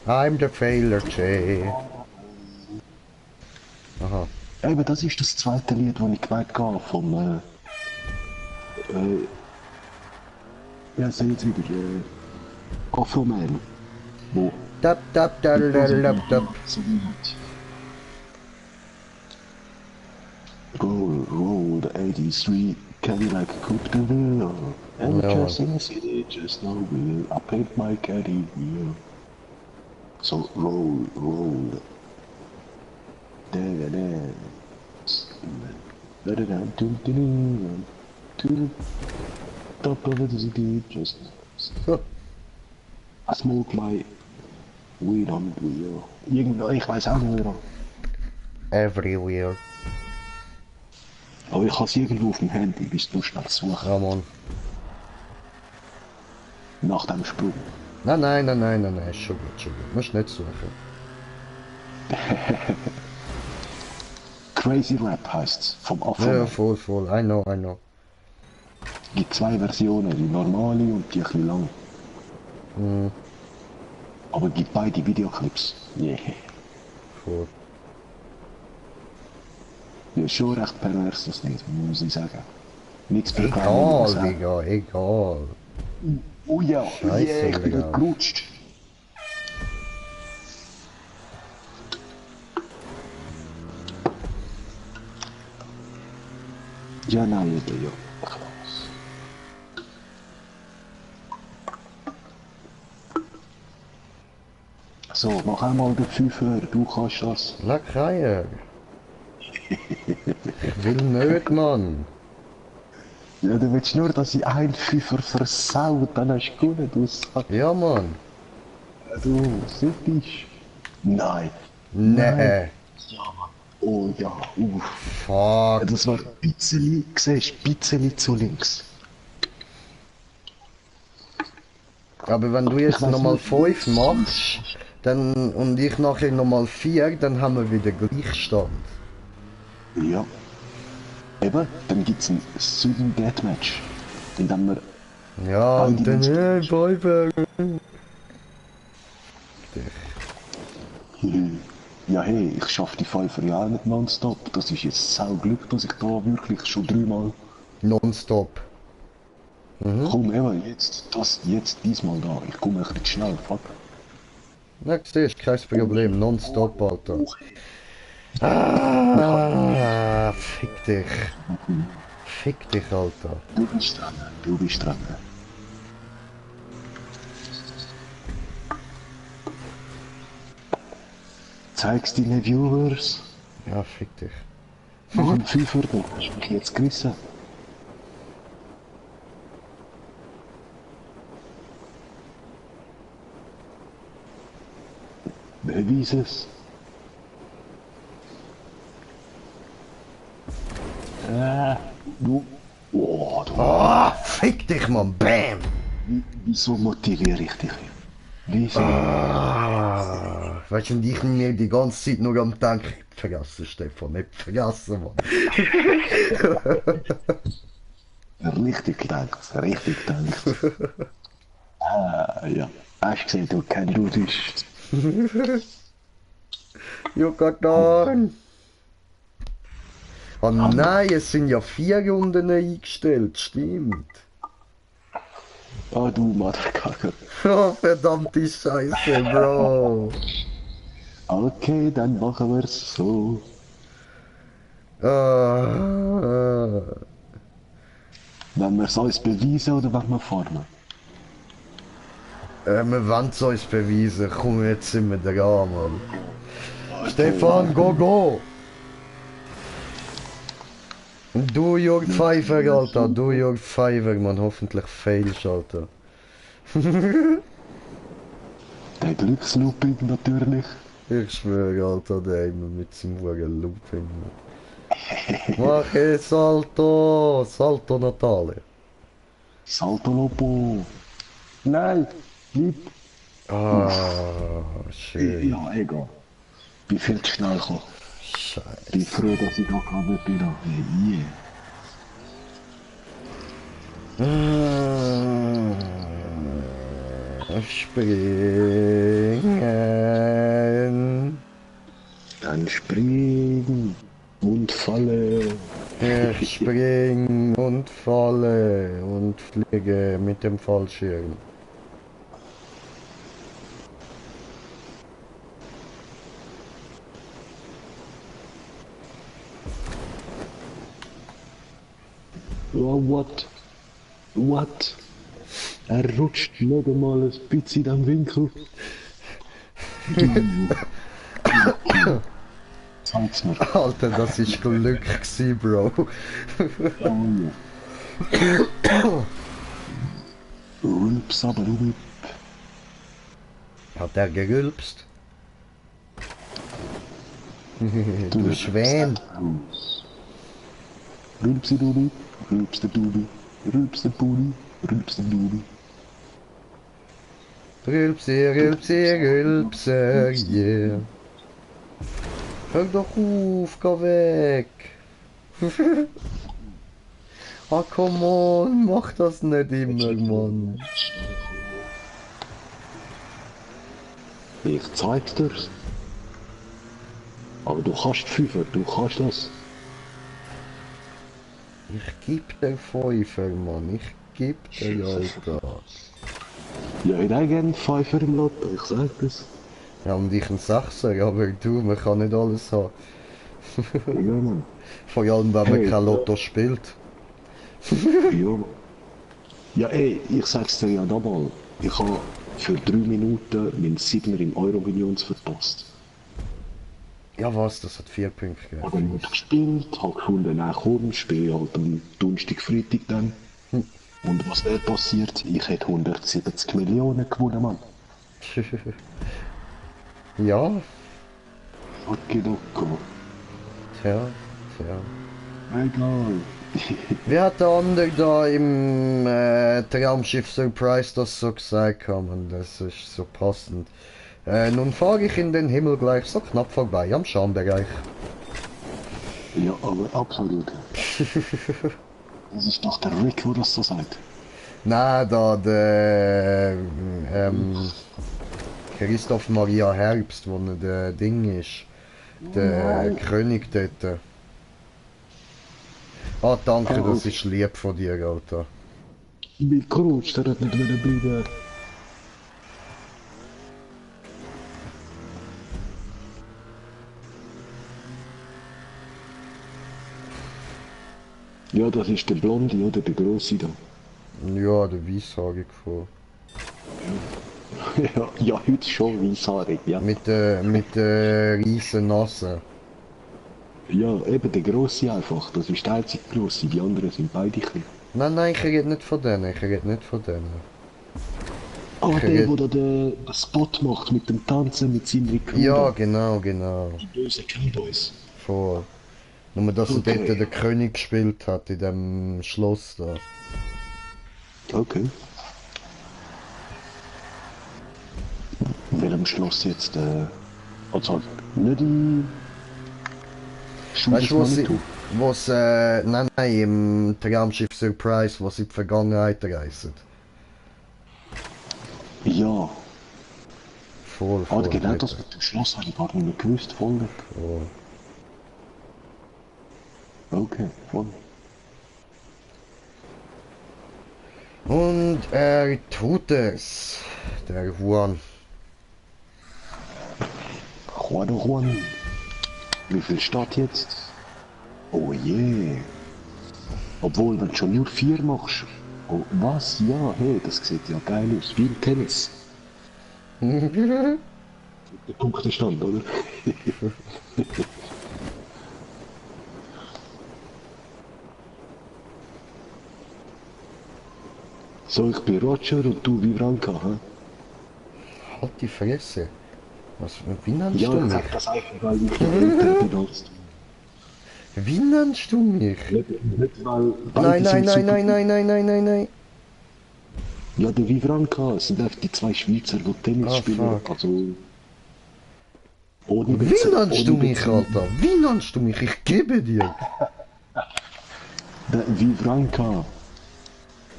I'm the failure, Jay. Aha. Eben, das ist das zweite Lied, das ich gemeint habe, vom, ja, sag jetzt wieder, Afro Man. Wo Tap, tap, tap, tap, tap. so weit. Roll, roll, the 83 Cadillac Coupe de Ville. And Ja, just in a city, just no wheel. I paint my caddy wheel. So roll, roll. Da da da da to the top of the city, just I smoke my weed on the wheel. Irgendwie, ich weiß auch nicht mehr. Everywhere. Aber ich habe es irgendwo auf dem Handy, bis du schnell suchen. Ja, Mann. Nach dem Sprung. Nein, nein, nein, nein, nein, nein, ist schon gut, schon gut. Musst nicht suchen. Crazy Rap heißt's, vom Afro. Ja, voll, voll. I know, I know. Es gibt zwei Versionen, die normale und die ein bisschen lang. Mhm. Aber es gibt beide Videoclips. Yeah. Voll. Ja, schon recht pervers das Lied, muss ich sagen. Nichts für Egal, Digga, egal. Oh ja, Scheiße, yeah, ich bin Digga. gerutscht. Ja, nein, ja. Krass. So, mach einmal den Pfeifer, du kannst das. Na, Kreier. Ich will nicht, Mann. Ja, du willst nur, dass ich einen Pfeifer versaut, dann hast du gewonnen, du Sack. Ja, Mann. Du süchtig. Nein. Nee. Ja, Mann. Oh ja, Fuck. Das war ein bisschen, siehst du, ein bisschen zu links. Aber wenn du jetzt Ich weiß nochmal nicht. 5 machst, dann, und ich nachher nochmal 4, dann haben wir wieder Gleichstand. Ja. Eben, dann gibt's ein Süden Deathmatch. In dem wir Ja, All und die dann, Menschen- Bäuber. ja hey, ich schaffe die 5 Jahre nicht nonstop. Das ist jetzt sau Glück, dass ich da wirklich schon 3-mal Nonstop. komm, eben, jetzt diesmal da. Ich komme ein bisschen schnell, fuck. Na, siehst, kein Problem, nonstop, Alter. Ah, fick dich. Fick dich, Alter. Du bist dran, du bist dran. Zeig's deinen Viewers. Ja, fick dich. Mach einen Pfeifer, du hast mich jetzt gerissen. Beweis es. Du. Oh, du. Ah, fick dich, Mann, bam! Wieso motiviere ich dich? Wieso? Ah, weißt du, und ich mir die ganze Zeit nur am Denken, vergessen, Stefan, nicht vergessen, Mann. Richtig gedacht, richtig gedacht. Ah, ja. Hast du gesehen, du kein Ludist. Yucatan! Oh nein, es sind ja 4 Runden eingestellt, stimmt. Ah, du Motherfucker. Oh, verdammte Scheiße, Bro. Okay, dann machen wir's so. Ah, Wenn wir es uns beweisen oder wenn wir formen? wir wollen es uns beweisen. Komm, jetzt sind wir dran, Mann. Stefan, go, go! Du, Jörg Pfeiffer, Alter. Du, Jörg Pfeiffer, man. Hoffentlich failst, Alter. Der Glückslooping natürlich. Ich schwöre, Alter, der immer mit seinem Wagen Looping. Mach es, Salto! Salto Natale. Salto Lopo. Nein, lieb. Ah, schön. Ja, egal. Bin viel zu schnell gekommen. Scheiße. Bin froh, dass ich da gerade nicht bin. Yeah. Springen. Dann springen und falle. Ich spring und falle und fliege mit dem Fallschirm. Oh, what? What? Er rutscht noch einmal ein bisschen in den Winkel. Zeig's mir. Alter, das ist Glück gsi, Bro. Oh ja. Rülps, aber rülp. Hat er gerülpst? Du Schwein. Rülpsi Dubi, rülps der Dubi, rülps der Budi, rülps der Dubi. Rülpse, Rülpse, Rülpse, yeah. Hör doch auf, geh weg. Ah, come on, mach das nicht immer, Mann. Ich zeig's dir's. Aber du kannst Fünfer, du kannst das. Ich geb dir Pfeifer, Mann, ich geb dir, Alter. Ja, ich hätte gerne Pfeifer im Lotto, ich sag das. Ja, und ich ein Sechser, aber du, man kann nicht alles haben. Ja, Mann. Vor allem, wenn man Hey, kein Lotto spielt. Ja, Mann. Ja, ey, ich sag's dir ja nochmal. Ich habe für 3 Minuten meinen 7er im Euro-Millions verpasst. Ja was, das hat 4 Punkte Habe gegeben. nicht gespielt, habe gefunden, nein komm, spiele halt am Donnerstag, Freitag dann. Und was wäre passiert? Ich hätte 170 Millionen gewonnen, Mann. Ja, Okay, Doku. tja, tja. Egal. Wie hat der andere da im Traumschiff Surprise das so gesagt haben? Das ist so passend. Nun fahre ich in den Himmel gleich so knapp vorbei am Schambereich. Ja, aber absolut. Das ist doch der Rick, der das so sagt. Na, da der Christoph Maria Herbst, wo der Ding ist. Der König dort. Ah, danke, Oh. das ist lieb von dir, Alter. Wie gerutscht, der hat nicht wieder bleiben. Ja, das ist der Blonde, oder? Der Grosse da. Ja, der Weisshaarig von. Ja, ja, heute schon weisshaarig, ja. Mit der riesen Nase. Ja, eben der Grosse einfach. Das ist der einzige Grosse. Die anderen sind beide klein. Nein, ich rede nicht von denen, ich rede nicht von denen. Ah, Ich der, rede- der den Spot macht mit dem Tanzen, mit seinen Crew. Ja, genau, genau. Die bösen Cowboys. Voll. Nur, dass er Okay. dort den König gespielt hat, in dem Schloss da. Okay. In welchem Schloss jetzt? Also nicht in... Weißt du, nein, im Traumschiff Surprise, wo sie in die Vergangenheit reisen. Ja, Voll, voll. genau dort. das mit dem Schloss habe ich gar nicht mehr gewusst. Voll nicht. Voll. Okay, voll. Und er tut es. Der Juan. Juan. Wie viel steht jetzt? Oh je. Obwohl, wenn du schon nur 4 machst. Oh, was? Ja, hey, das sieht ja geil aus. Wie im Tennis. Der Punktestand, oder? So, ich bin Roger und du Vibranka, hä? Halt die Fresse. Wie nennst Ja, du ich mich? sag das einfach, weil ich die Eltern benutzt. Wie nennst du mich? Nicht weil Nein, beide nein, sind nein, super. nein, nein, nein, nein, nein, nein. Ja, der Vivranka sind einfach die zwei Schweizer, die Tennis Ah, spielen. fuck. Also. Ohne Wie nennst du mich, Alter? Wie nennst du mich? Ich gebe dir. Der Vivranka.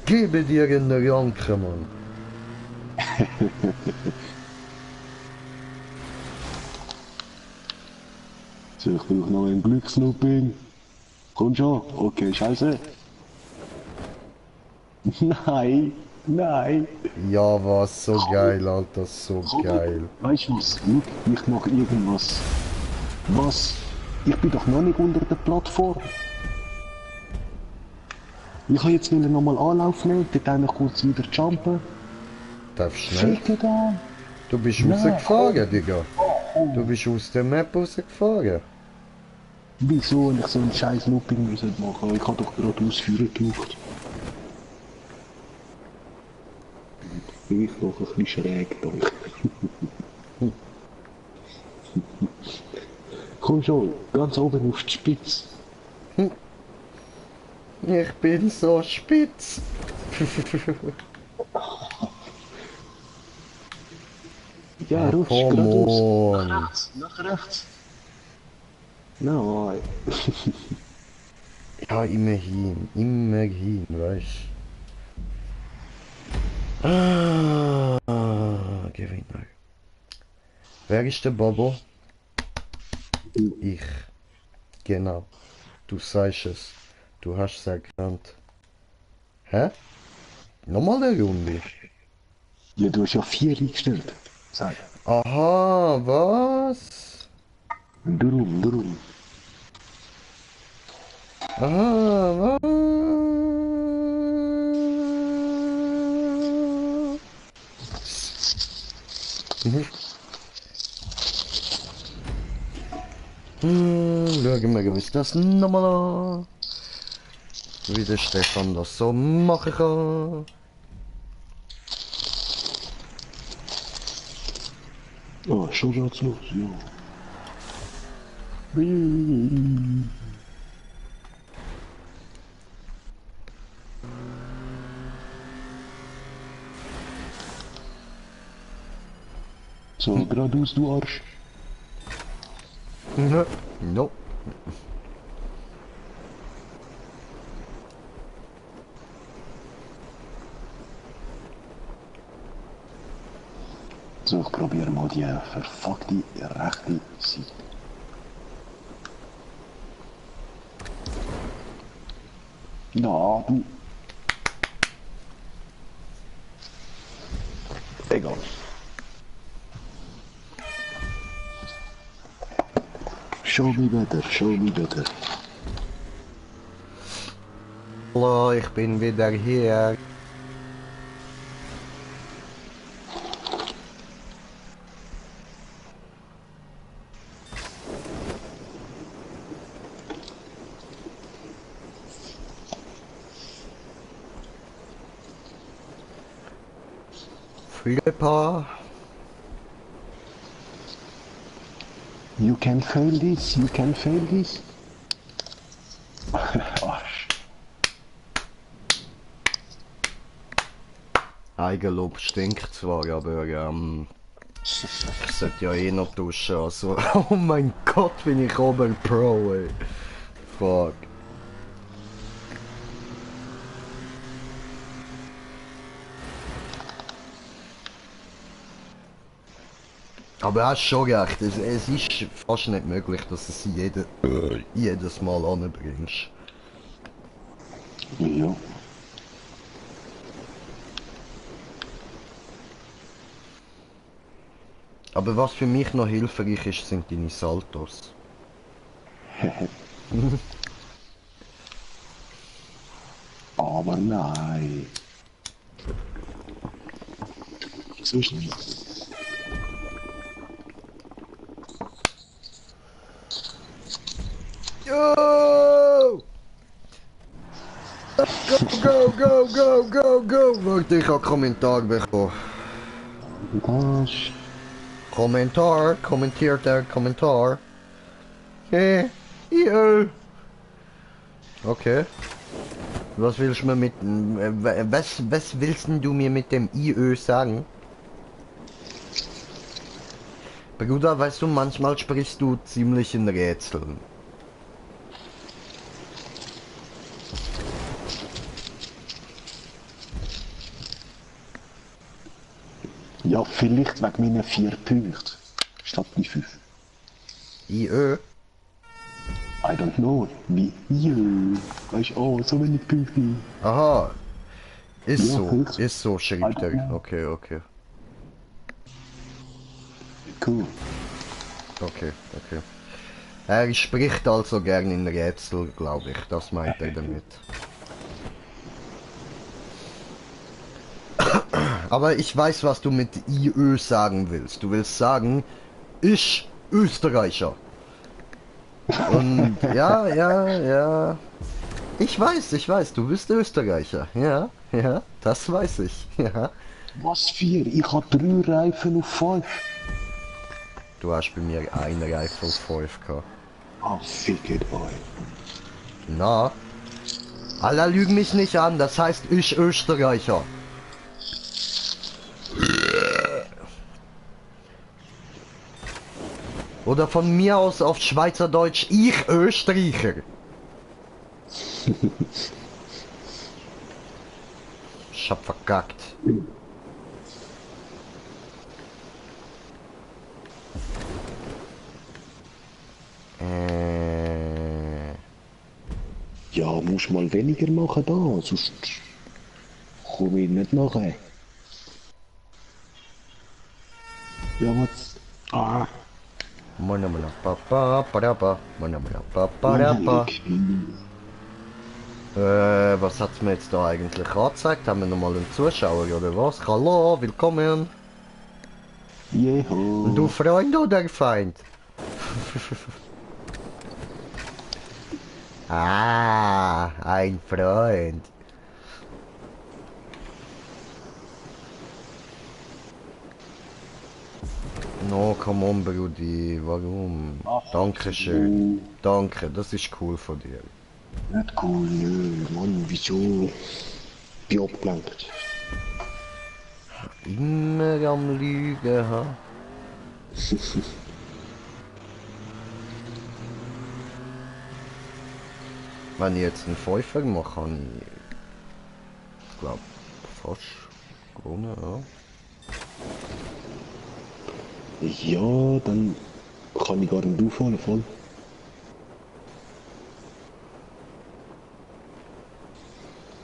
Gebe dir in der Janke, Mann. So, ich brauche noch ein Glückslooping. Komm schon. Okay, scheiße. Nein, nein. Ja, was so geil, Alter, so geil. Weißt du was? Schau, ich mache irgendwas. Was? Ich bin doch noch nicht unter der Plattform. Ich kann jetzt nochmal Anlauf nehmen, dort einmal kurz wieder jumpen. Darfst schnell. Ficke da. Du bist Nein, rausgefahren, Digga. Du bist aus der Map rausgefahren. Wieso ich so ein scheiß Looping müssen machen? Ich habe doch gerade ausführen gedrückt. Ich noch ein bisschen schräg da. Komm schon, ganz oben auf die Spitze. Ich bin so spitz. Ja, rutsch come geradeaus. on. Nach rechts, nach rechts. Nein. Ja, immerhin, weißt du. Gewinner. Wer ist der Bobo? Ich. Genau. Du sagst es. Du hast es erkannt. Hä? Nochmal eine Runde. Ja, du hast ja 4 eingestellt. Sag. Aha, was? Darum. Aha, was? Schauen wir, wie ist das nochmal an? Wie der Stefan das so machen kann. Oh, schon geht's los, ja. So, geradeaus, du Arsch. No. So, ich probiere mal die verfuckte rechte Seite. Na, du. Egal. Show me better, show me better. Hallo, ich bin wieder hier. Flipper. You can fail this, you can fail this. Arsch. Eigenlob stinkt zwar, aber ich sollte ja eh noch duschen, also oh mein Gott, bin ich oben Pro, ey. Fuck. Aber hast schon recht, es ist fast nicht möglich, dass es jedes Mal anbringst. Ja. Aber was für mich noch hilfreich ist, sind deine Saltos. Aber nein. So schnell. Yo! Go! Warte, ich habe Kommentar bekommen. Das. Kommentar, kommentiert der Kommentar. Okay. Was willst du mir mit... was willst denn du mir mit dem IÖ sagen? Bruder, weißt du, manchmal sprichst du ziemlich in Rätseln. Ja, vielleicht wegen meinen 4 Punkten. Statt die 5. IÖ? I don't know. Wie IÖ. Weißt du, oh, so wenig Punkte. Aha. Ist Ja, so, höchst. ist so, schreibt er. Alter. Okay, okay. Cool. Okay, okay. Er spricht also gern in Rätsel, glaube ich. Das meint er damit. Aber ich weiß, was du mit IÖ sagen willst. Du willst sagen, ich Österreicher. Und ja, ja, ja. Ich weiß, du bist Österreicher. Ja, ja, das weiß ich. Ja. Was 4? Ich habe 3 Reifen auf 5. Du hast bei mir einen Reifen auf 5 gehabt. Ah, fickt euch. Na? Alla lügen mich nicht an, das heißt ich Österreicher. Oder von mir aus auf Schweizerdeutsch, ich Österreicher. Ich hab verkackt. Ja, musst mal weniger machen da, sonst komme ich nicht nachher. Ja, was? Ah, Was hat's mir jetzt da eigentlich angezeigt? Haben wir nochmal einen Zuschauer oder was? Hallo, willkommen. Jeho. Du Freund oder Feind? Ah, ein Freund. No, come on, Brudi, warum? Dankeschön. Danke, das ist cool von dir. Nicht cool, nö, Mann, wieso? Bin abgelenkt. Immer am Lügen, ha? Wenn ich jetzt einen Pfeifer mache, kann ich glaube fast gewonnen, ja. Ja, dann kann ich gar nicht aufholen, voll.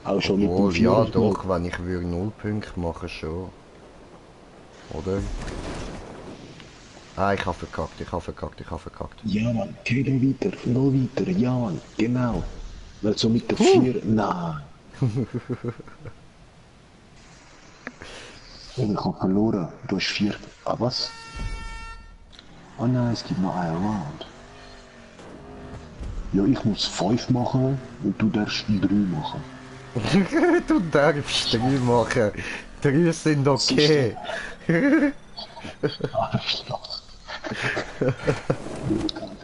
Auch schon mit Oh, dem ja, Vierer- doch, wenn ich würde 0 Punkte machen, schon. Oder? Ah, ich habe verkackt, ich habe verkackt, ich habe verkackt. Ja, Mann, geh noch weiter, ja, Mann, genau. Weil so mit der 4, nein. Ich hab verloren, du hast 4. Ah, was? Oh nein, es gibt noch einen Round. Ja, ich muss 5 machen und du darfst 3 machen. Du darfst 3 machen. 3 sind okay.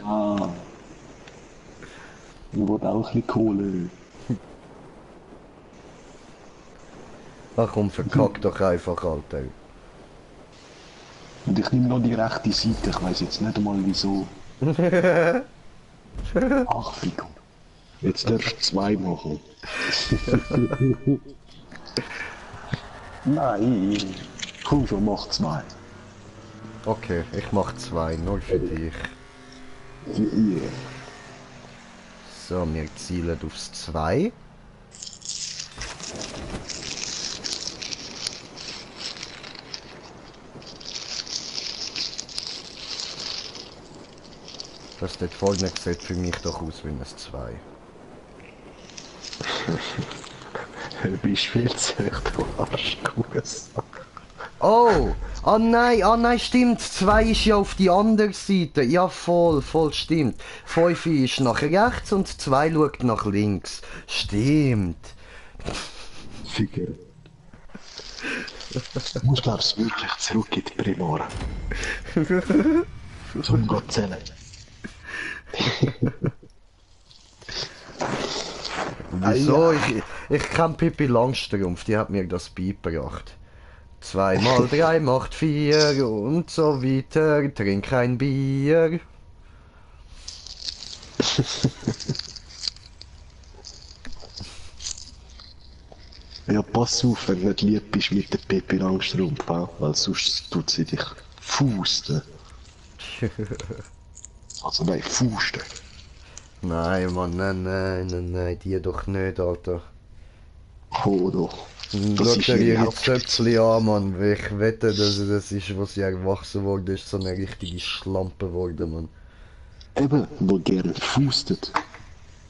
Ah. Ich wollte auch ein bisschen Kohle. Ach komm, verkack doch einfach, Alter. Und ich nehme noch die rechte Seite, ich weiß jetzt nicht einmal wieso. Ach, Fico. Jetzt darfst du 2 machen. Nein. Komm schon, mach 2. Okay, ich mach 2, 0 für dich. Für ihr. So, wir zielen aufs 2. Das dort vorne sieht für mich doch aus wie ein 2. Du bist viel zu hoch, du Arschkuss. Oh! Oh nein, stimmt. 2 ist ja auf die andere Seite. Ja, voll stimmt. 5 ist nach rechts und 2 schaut nach links. Stimmt. Ficker. Du musst, glaubst du, wirklich zurück in die Primare. Zum Gott zählen. Wieso? Ich kann Pippi Langstrumpf, die hat mir das beigebracht. 2 mal 3 macht 4 und so weiter. Trink ein Bier. Ja, pass auf, wenn du nicht lieb bist mit der Pippi Langstrumpf, weil sonst tut sie dich fusten. Also nein, fusten. Nein, Mann, nein, die doch nicht, Alter. Oh doch. Das Schau ist dir ihre ihre Hauptstadt. Zöpfchen an, Mann. Ich wette, dass das ist, wo sie erwachsen wurde, ist so eine richtige Schlampe geworden, Mann. Eben, wo gern fustet.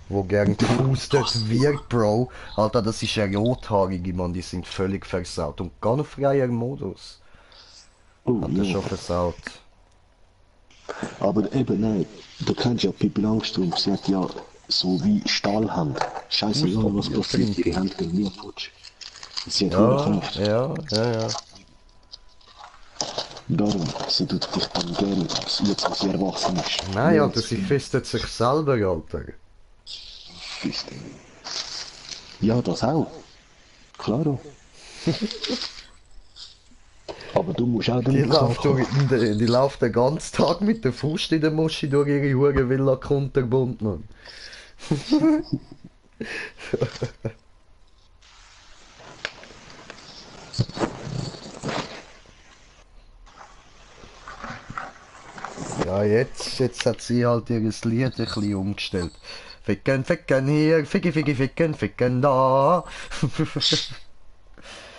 Wo gern gepustet wird, Bro. Alter, das ist eine rothaarige, Mann, die sind völlig versaut. Und gar noch freier Modus. Oh, Hat er ja. schon versaut. Aber eben, nein, du kennst ja Pippi Langstrumpf, sie hat ja so wie Stahlhand. Scheiße, was passiert, ihre Hand geht nie futsch. Sie hat hohe Kraft. Ja. Darum, sie tut dich dann gerne, jetzt wo sie erwachsen ist. Nein, Ja, Alter, sie fistet sich selber, Alter. Ja, das auch. Klar. Aber du musst auch Die damit läuft, klarkommen. die läuft den ganzen Tag mit der Faust in der Muschi durch ihre hure Villa Kunterbund, Mann. Ja, jetzt hat sie halt ihr Lied ein bisschen umgestellt. Ficken, ficken hier, ficken da.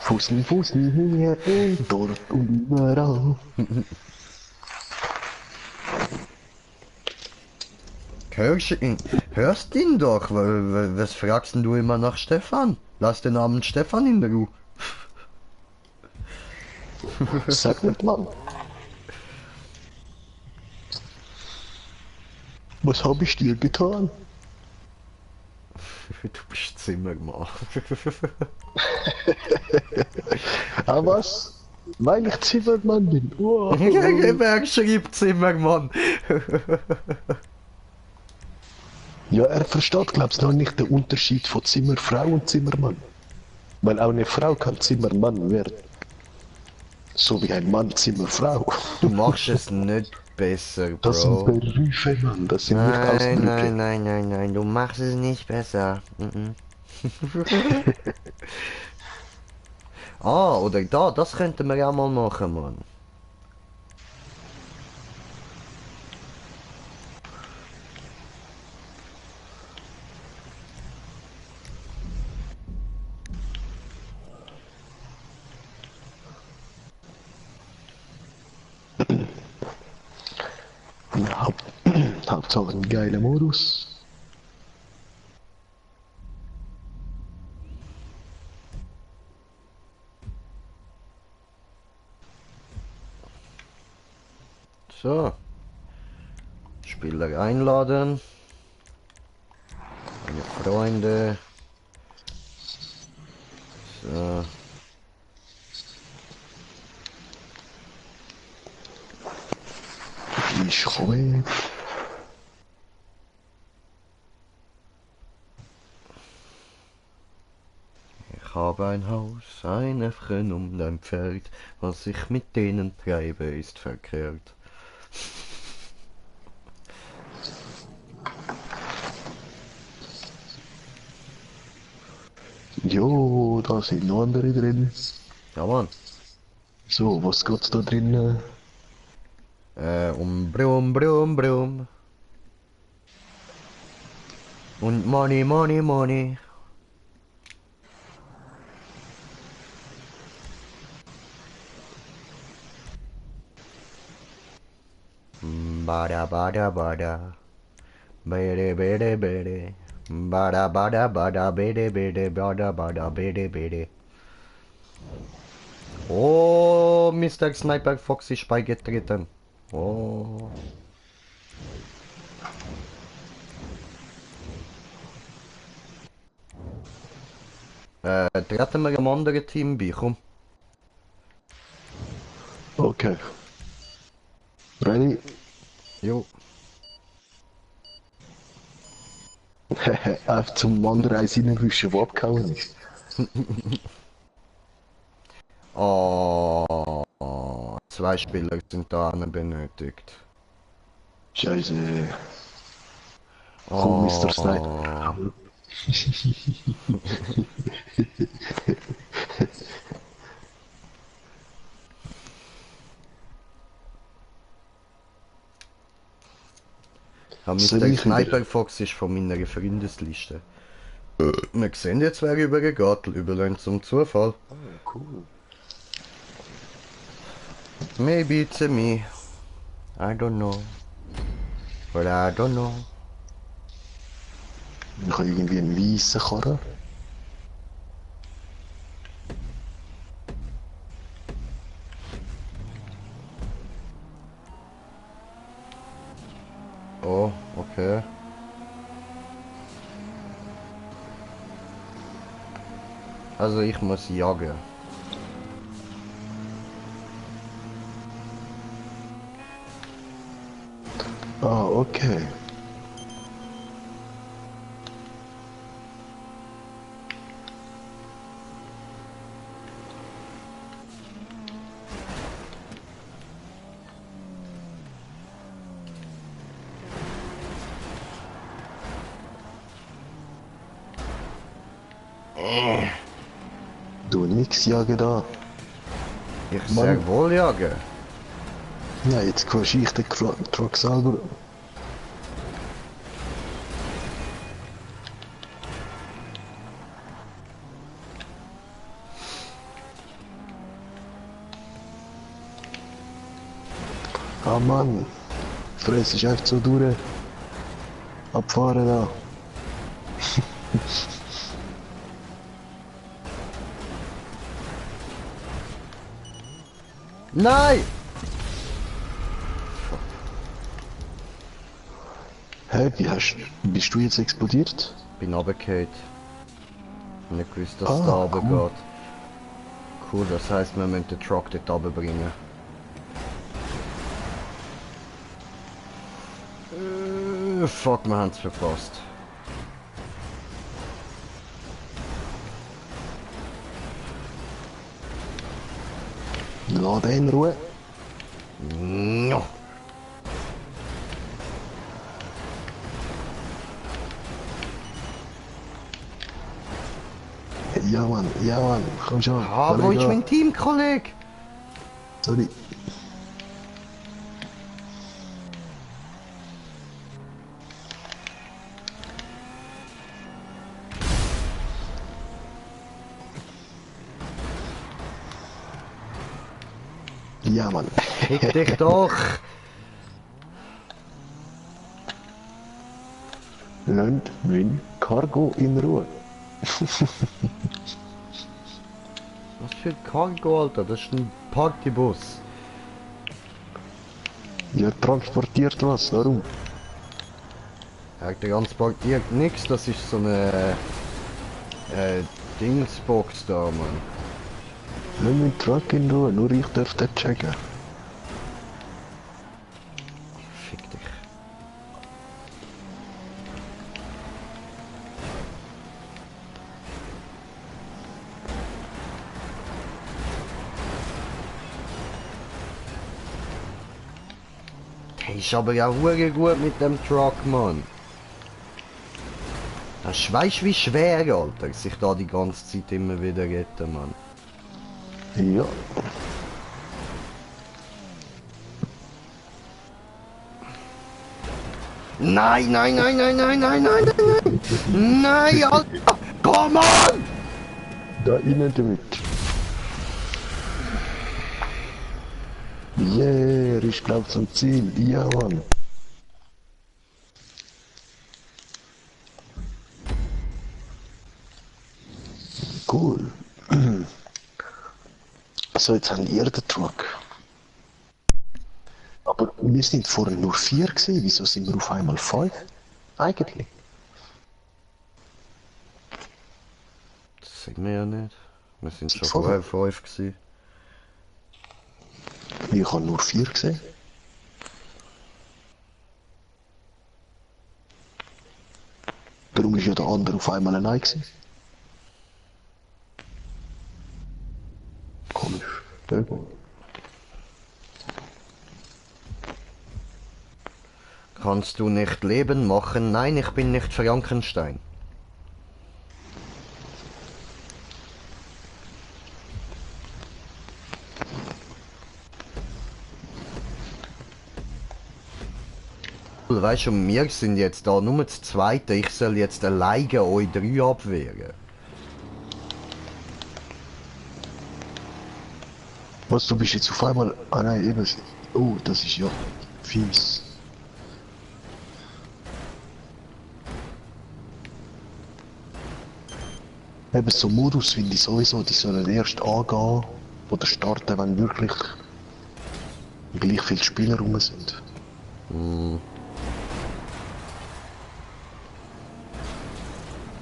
Fußen hier und dort und überall. Hörst ihn doch, was fragst denn du immer nach Stefan? Lass den Namen Stefan in der Ruhe. Sag nicht, Mann. Was hab ich dir getan? Du bist Zimmermann. Ah, was? Weil ich Zimmermann bin. Oh. Wer schreibt Zimmermann? Ja, er versteht, glaubst du, noch nicht den Unterschied von Zimmerfrau und Zimmermann. Weil auch eine Frau kann Zimmermann werden. So wie ein Mann Zimmerfrau. Du machst es nicht besser, Bro. Das sind Berufe, Mann. Das sind nicht Ausdrücke. Nein, du machst es nicht besser. Ah, oder da, das könnten wir ja mal machen, Mann. Hauptsache ein geiler Modus. So. Spieler einladen. Meine Freunde. So. Ich komme. Ich habe ein Haus, ein Äffchen und ein Pferd. Was ich mit denen treibe, ist verkehrt. Jo, da sind noch andere drin. Ja, Mann. So, was geht's da drin? Brum. Und Money. Bada. Bede. Bada, bede. Oh, Mr. Sniper Fox ist beigetreten. Oh. Treten wir am anderen Team bei, komm. Okay. Ready? Jo. Einfach zum Wandereis reinwischen, wo abgehauen ist. Oh, 2 Spieler sind da benötigt. Scheiße. Komm, Mr. Sniper. Ja, Soll Mr. ich Sniper wieder? Fox ist von meiner Freundesliste. Wir sehen jetzt, wer übergeht, überlehnt zum Zufall. Ah, cool. Maybe it's a me. I don't know. But I don't know. Ich habe irgendwie einen weißen Karren. Oh, okay. Also ich muss jagen. Ah, okay. Du nix jagen da. Ich Mann. sag wohl jagen. Ja, jetzt quatsch ich den Truck selber. Ah Mann, Fress ist einfach so durch. Abfahren da. Nein! Hä, bist du jetzt explodiert? Bin runtergefallen. Nicht gewusst, dass Ah, es da runter cool. geht. Cool, das heisst, wir müssen den Truck dort runterbringen. Fuck, wir haben es verpasst. Lass den in Ruhe. No. Ja Mann, komm schon. Ah, wo ist mein Teamkollege? Sorry. Ja Mann. Fick dich doch! Lasst mein Cargo in Ruhe. Was für ein Cargo, Alter? Das ist ein Partybus. Ihr transportiert was, warum? Er transportiert nichts, das ist so eine Dingsbox da, Mann. Lass meinen Truck in Ruhe, nur ich darf das checken. Fick dich. Der ist aber ja hure gut mit dem Truck, Mann. Hast du weißt, wie schwer, Alter, sich da die ganze Zeit immer wieder retten, Mann. Ja. Nein, nein, nein, nein, nein, nein, nein, nein, nein! Nein, Alter! Komm on! Da innen damit. Yeah, ich glaub zum Ziel. Ja Mann. Cool. So, jetzt haben ihr den Truck. Aber wir sind vorhin nur 4 gewesen. Wieso sind wir auf einmal 5? Eigentlich. Das sehen wir ja nicht. Wir sind schon Voll. vorher 5 gewesen. Ich habe nur 4 gesehen. Darum ist ja der andere auf einmal ein Ei gewesen. Komisch. Der geht. Kannst du nicht Leben machen? Nein, ich bin nicht Frankenstein. Weißt du, wir sind jetzt da nur das Zweite. Ich soll jetzt alleine euch 3 abwehren. Was, du bist jetzt auf einmal... Ah nein, eben... Oh, das ist ja fies. Eben so Modus finde ich sowieso, die sollen erst angehen oder starten, wenn wirklich gleich viele Spieler rum sind.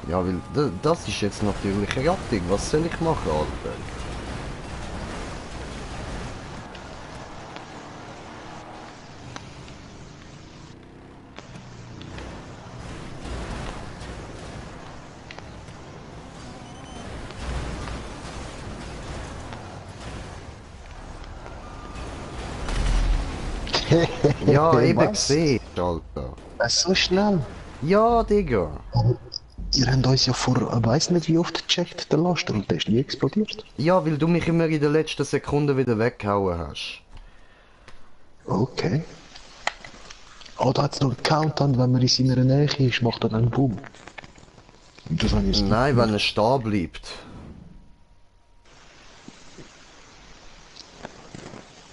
Ja, weil das ist jetzt natürlich rattig. Was soll ich machen, Alter? Ja, Hey, eben was? gesehen, Alter. So schnell? Ja, Digga. Ihr habt uns ja vor, weiss nicht wie oft gecheckt, der Laster, und der ist nie explodiert. Ja, weil du mich immer in der letzten Sekunde wieder weggehauen hast. Okay. Oh, da hat es noch einen Countdown, wenn man in seiner Nähe ist, macht er einen Boom. Und das habe ich jetzt Nein, nicht wenn er stehen bleibt.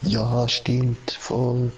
Ja, stimmt, voll.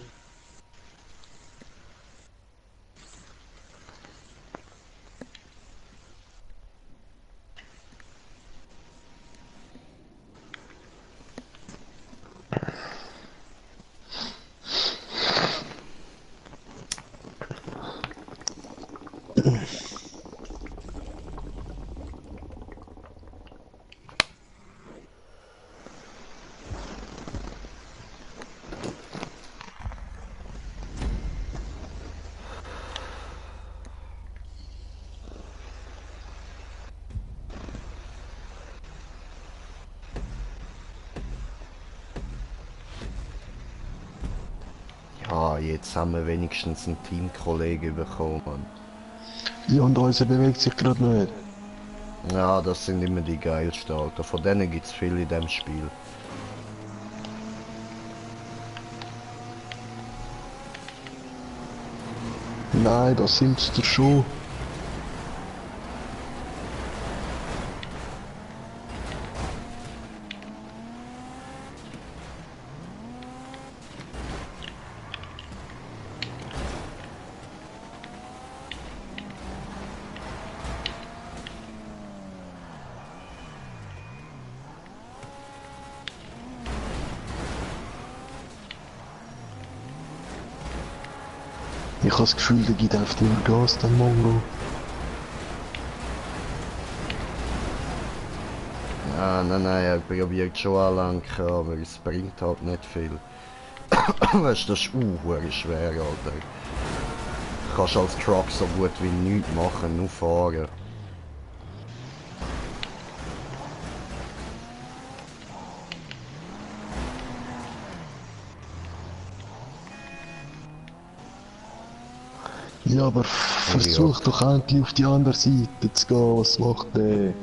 Ja, jetzt haben wir wenigstens einen Teamkollegen bekommen. Ja, und unser bewegt sich gerade nicht. Ja, das sind immer die geilsten, Alter. Von denen gibt's viel in dem Spiel. Nein, das sind's doch schon. Ich habe das Gefühl, der gibt einfach nur Gas, der Mongo. Ja, nein, er probiert schon lang, aber es bringt halt nicht viel. Weißt du, das ist hure schwer, Alter. Du kannst als Truck so gut wie nichts machen, nur fahren. Ja, aber versuch doch endlich auf die andere Seite zu gehen. Was macht der?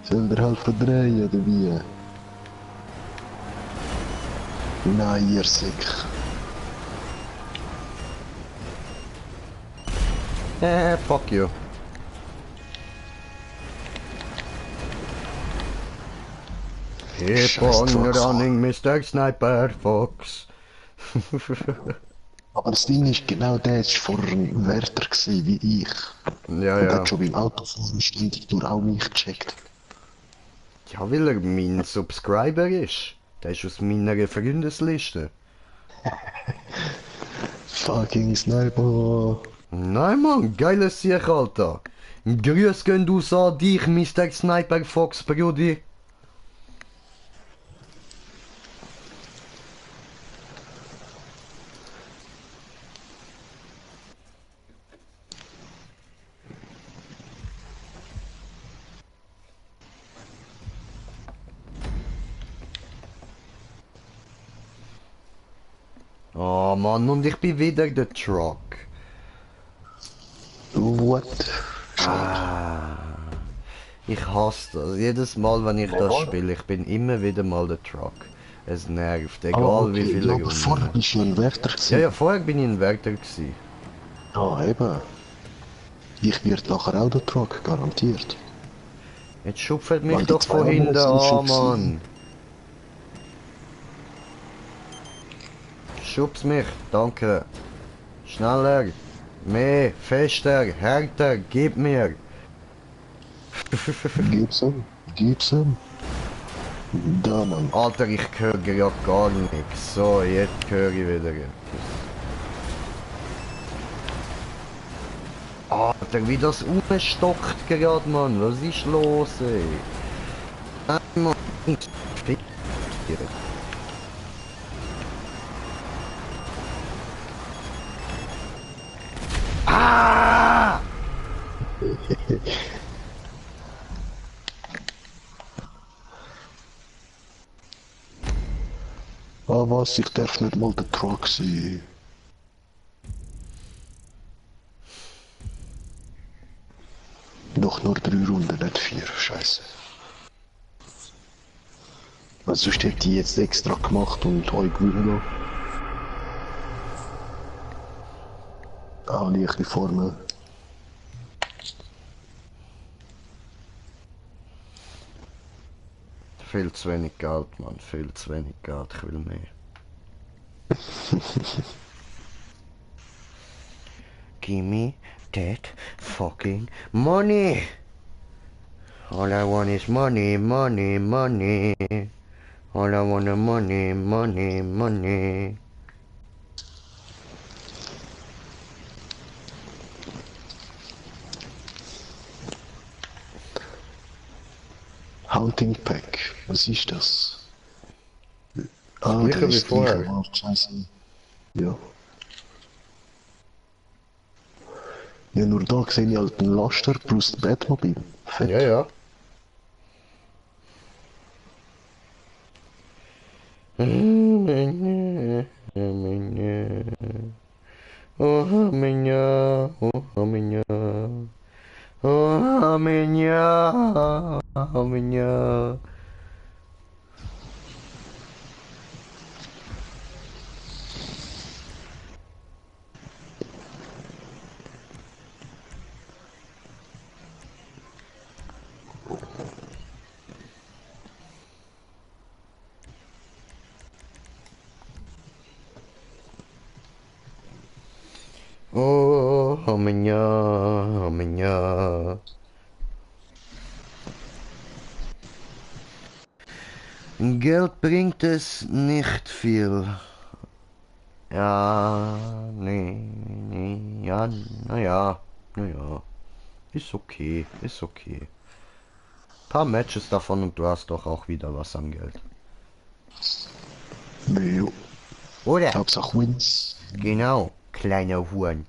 Soll der helfen drehen oder wie? Nein, ihr Sick. Fuck you. Keep on Fox. running, Mr. Sniper Fox. Aber das Ding ist, genau der ist vor einem Wärter gewesen, wie ich. Ja, Und ja. hat schon beim Autofahren ständig durch auch mich gecheckt. Ja, weil er mein Subscriber ist. Der ist aus meiner Freundesliste. Fucking Sniper. Nein, Mann, geiles Sieg, Alter. Grüß gehen du an dich, Mr. Sniper Fox, Brudi. Oh Mann, und ich bin wieder der Truck. What? Ich hasse das. Jedes Mal, wenn ich das spiele, ich bin immer wieder mal der Truck. Es nervt, egal wie viele ja, aber vorher Runden. bist du ein Wärter gewesen. Ja, ja, vorher bin ich ein Wärter gewesen. Ah, eben. Ich werde nachher auch der Truck, garantiert. Jetzt schupft mich Weil die doch zwei von hinten anderen sind schon an, Mann. Schubs mich, danke. Schneller, mehr, fester, härter, gib mir. Gib's ihm, gib's ihm. Da, Mann. Alter, ich höre gerade gar nichts. So, jetzt höre ich wieder etwas. Alter, wie das umstockt gerade, Mann. Was ist los, ey? Nein, Mann. Fick dir. Ah! Ah, was? Ich darf nicht mal der Truck sein. Doch nur 3 Runden, nicht 4. Scheiße. Was sonst hätte ich jetzt extra gemacht und euch gewinnen lassen. Ah, leichte Formel. Viel zu wenig Geld, Mann. Viel zu wenig Geld. Ich will mehr. Give me that fucking money. All I want is money, money, money. All I want is money, money, money. Hunting Pack, was ist das? Ah, Gleiche der wie ist vorher. gleich. Scheiße. Ja. Ja, nur da sehe ich halt einen Laster plus ein Batmobil. Fett. Ja, ja. Oh, minha, oh, minha, oh, minha, oh, minha. Oh, minha, oh, minha. Geld bringt es nicht viel. Ja, nee, ja, naja. Ist okay, ist okay. Paar Matches davon und du hast doch auch wieder was an Geld. Ja. Oder? Hauptsache Wins. Genau, kleiner Huren.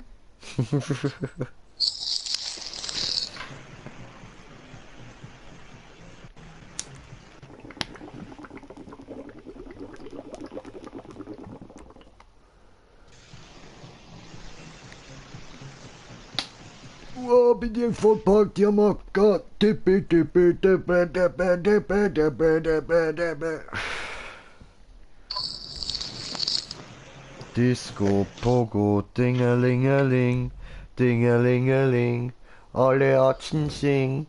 Oh, bin ich vollpackt, ja, mein Gott. Disco, Pogo, Dingelingeling, Dingelingeling, alle Atzen sing.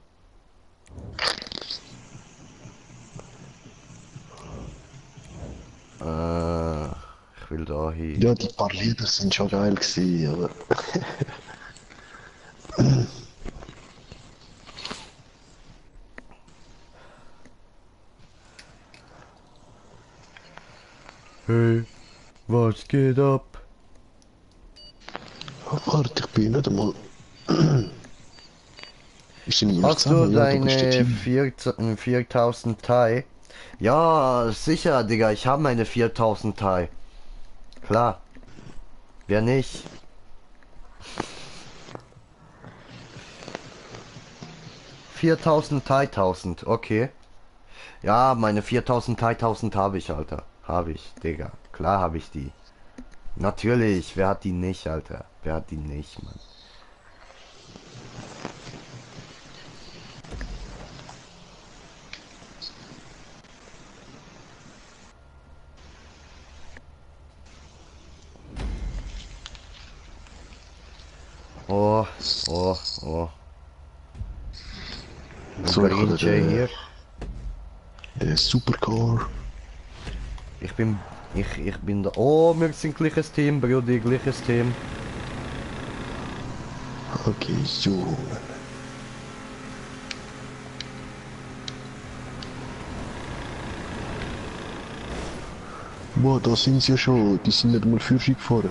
Ich will da hin. Ja, die paar Lieder sind schon geil gewesen, aber... Hey, was geht ab? Warte, ich bin nicht einmal... Ist denn Hast du deine 4000 Thai? Ja, sicher, Digga, ich habe meine 4000 Thai. Klar. Wer nicht? Thai 1000, okay. Ja, meine 4000 Thai 1000 habe ich, Alter. Habe ich, Digga. Klar habe ich die. Natürlich, wer hat die nicht, Alter? Wer hat die nicht, Mann? Oh, oh, oh. So, ich habe Jay hier. der Supercar. Ich bin da. Oh, wir sind gleiches Team, Brudi, gleiches Team. Okay, so. Boah, da sind sie ja schon. Die sind nicht mal Führerschein gefahren.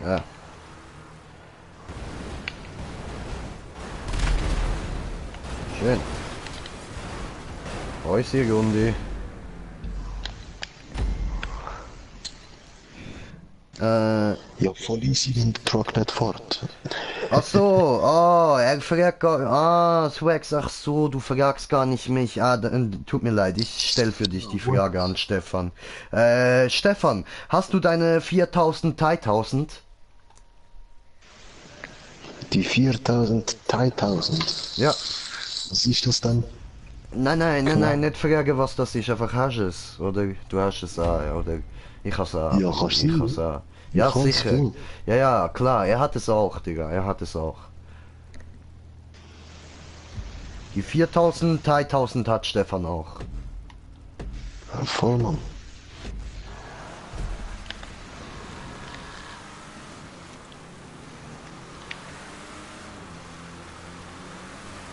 Ja. Schön. Häuschen, Gundi. Ja, voll easy, wenn der Truck nicht fährt. Ach so, oh, er fragt gar, Swax, ach so, du fragst gar nicht mich. Tut mir leid, ich stell für dich die Frage an Stefan. Stefan, hast du deine 4000 3000? Die 4000, 3000. Ja. Was ist das dann? Nein, nicht fragen, was das ist, einfach hast es. Oder du hast es auch, oder ich has auch. Ja, kannst du. Ich has auch. Ja, kannst sicher. du. Ja, klar, er hat es auch, Digga, er hat es auch. Die 4000, 3000 hat Stefan auch. Ja, voll, Mann.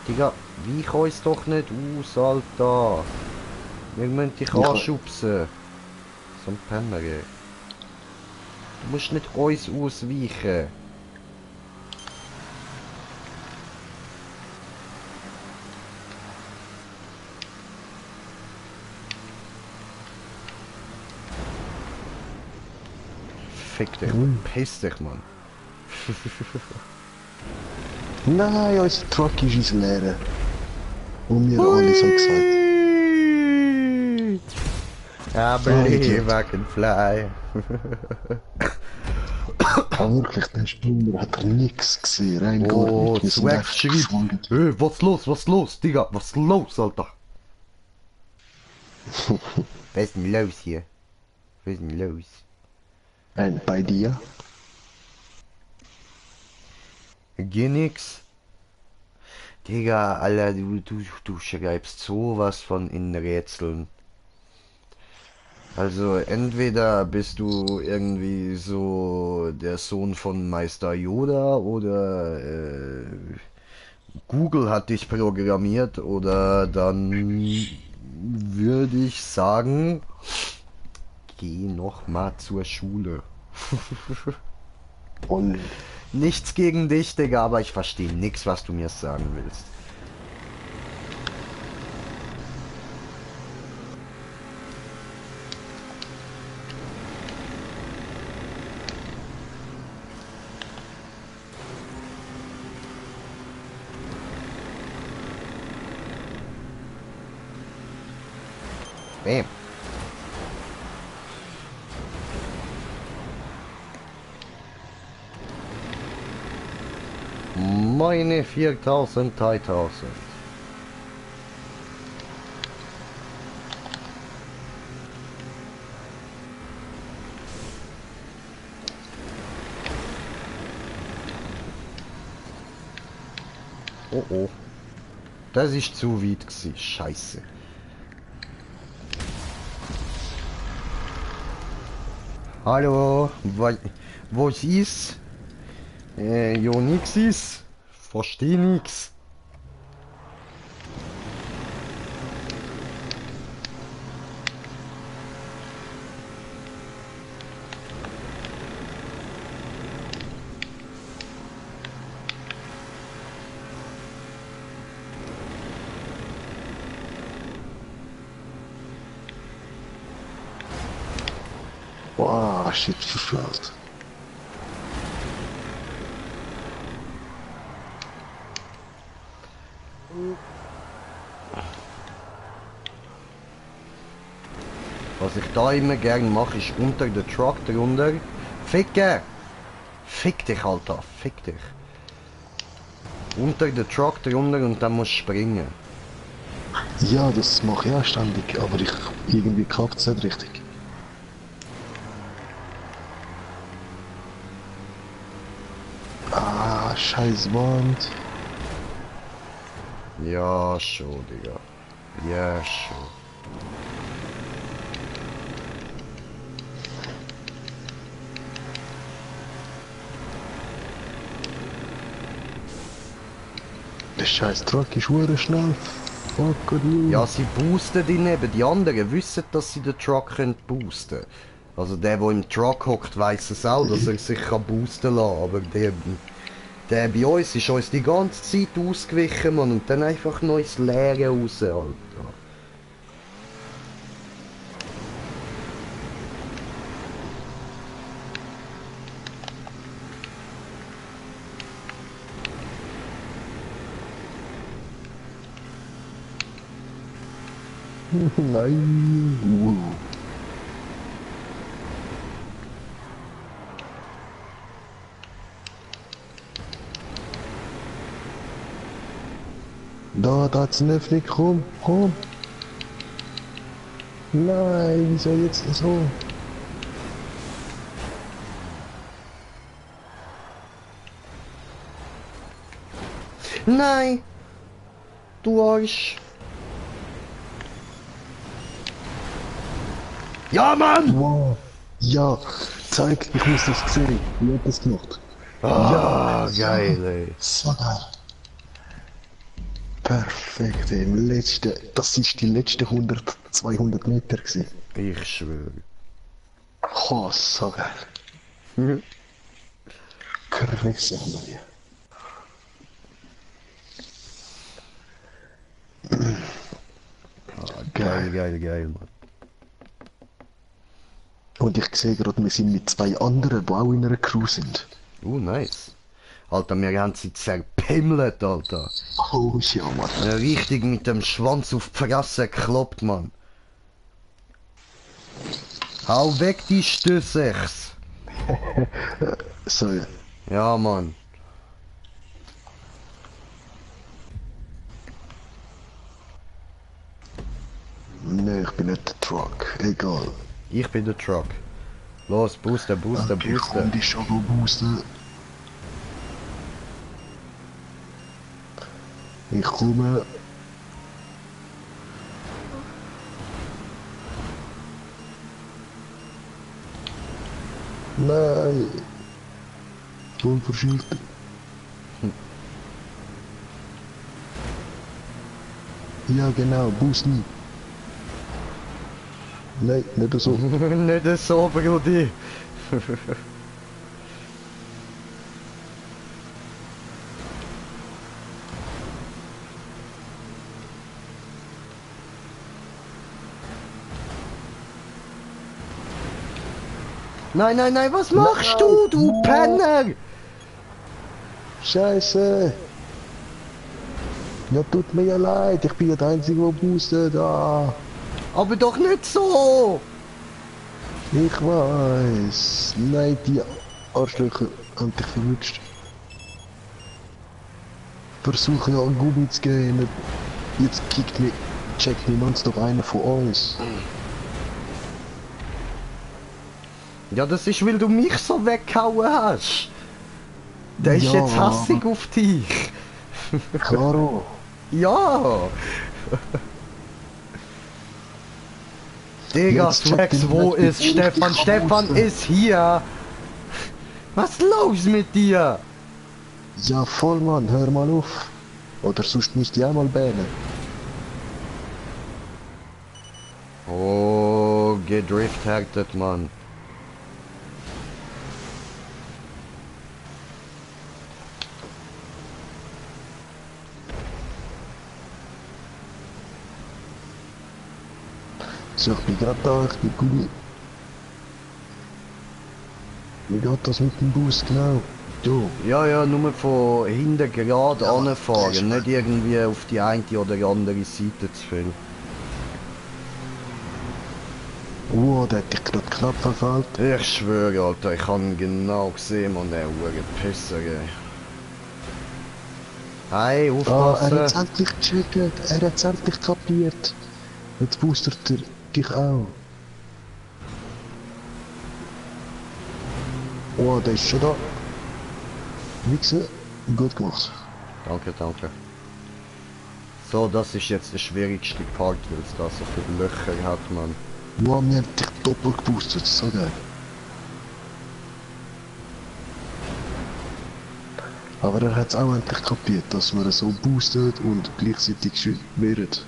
Digga, wie kann ich's doch nicht aus, Alter? Wir müssen dich anschubsen. So ein Penner, ey. Du musst nicht uns ausweichen. Fick dich, piss dich, Mann. Nein, unser Truck ist ins Leere. Und wir alle so gesagt. I believe I can fly. Aber wirklich, der Spieler hat er nichts gesehen, rein gar Oh, nicht. Wir sind Swag einfach schreibt. geschwungen. Was los, Digga? Was los, Alter? Was ist denn los hier? Was ist denn los? Bei dir? Geh nix. Digga, Alter, du schreibst sowas von in Rätseln. Also entweder bist du irgendwie so der Sohn von Meister Yoda oder Google hat dich programmiert oder dann würde ich sagen, geh noch mal zur Schule. Und Nichts gegen dich, Digga, aber ich verstehe nichts, was du mir sagen willst. Bam. Meine 4000, 3000. Oh oh. Das ist zu weit gewesen. Scheiße. Hallo, was ist? Jo, nix ist. Versteh nix. wow, shit, verfehlt. Was ich da immer gerne mache, ist unter den Truck drunter. Ficken! Fick dich, Alter, fick dich. Unter den Truck drunter und dann musst du springen. Ja, das mache ich auch ständig, aber irgendwie klappt es nicht richtig. Ah, scheiß Wand. Ja, schon, Digga. Ja, schon. Der scheiß Truck ist hure schnell. Fuck you. Ja, sie boosten die neben. Die anderen wissen, dass sie den Truck boosten können. Also der im Truck hockt, weiss es auch, dass er sich boosten lassen kann. Aber der bei uns ist uns die ganze Zeit ausgewichen, Mann. Und dann einfach noch ins Leere raus, Alter. Nein. Da hat's eine Öffnung, komm. Nein, wieso jetzt so? Nein! Du Arsch! Ja, Mann! Wow. Ja, zeig, ich muss das sehen. Wie hat das gemacht? Ah, geil, ey. So geil. Perfekt, ey. Das ist die letzten 100, 200 Meter gewesen. Ich schwöre. Oh, so geil. Kresse haben wir hier. Geil, Mann. Und ich sehe gerade, wir sind mit zwei anderen, die auch in einer Crew sind. Nice. Alter, wir haben sie zerpimmelt, Alter. Oh ja, Mann. Ja, richtig mit dem Schwanz auf die Fresse gekloppt, Mann. Hau weg die Stößechs. So, ja. Ja, Mann. Nee, ich bin nicht der Truck. Egal. Ich bin der Truck. Los, boosten. Okay, komm, die Shadow boosten. Ich komme. Nein. Voll verschüttet. Ja genau, boosten. Nein, nicht so. Nicht so, Brudi. Nein, was machst du Penner? Scheiße. Ja, tut mir ja leid, ich bin ja der Einzige, der boostet. Ah. Aber doch nicht so! Ich weiß. Nein, die Arschlöcher haben dich verwünscht. Versuche ja an Gummi zu gehen. Jetzt checkt mir nonstop einer von uns. Ja, das ist, weil du mich so weggehauen hast. Der ist Ja. jetzt hassig auf dich. Klaro. Ja! Digga, Jetzt check Flex, den wo Flex, ist ich Stefan? kann Stefan boosten. ist hier! Was ist los mit dir? Ja, voll Mann, hör mal auf. Oder sonst müsst ihr einmal bähnen. Oh, gedrifthärtet, Mann. So, ich bin gerade da, ich bin Gummi. Wie geht das mit dem Bus genau? Jo. Ja, nur von hinten gerade Ja, anfahren, ist nicht irgendwie auf die eine oder andere Seite zu viel. Wow, der hat dich gerade knapp verfehlt. Ich schwöre, Alter, ich habe ihn genau gesehen, man, der hure Pisser, ey. Hey, Ah, er aufpassen! hat es endlich gecheckt. Er hat es endlich kapiert. Jetzt boostert er dich auch. Oh, der ist schon da. Wichse, gut gemacht. Danke, danke. So, das ist jetzt der schwierigste Part, weil es da so viele Löcher hat, man. Wow, wir haben dich doppelt geboostet, so geil. Aber er hat es auch endlich kapiert, dass man so boostet und gleichzeitig wird.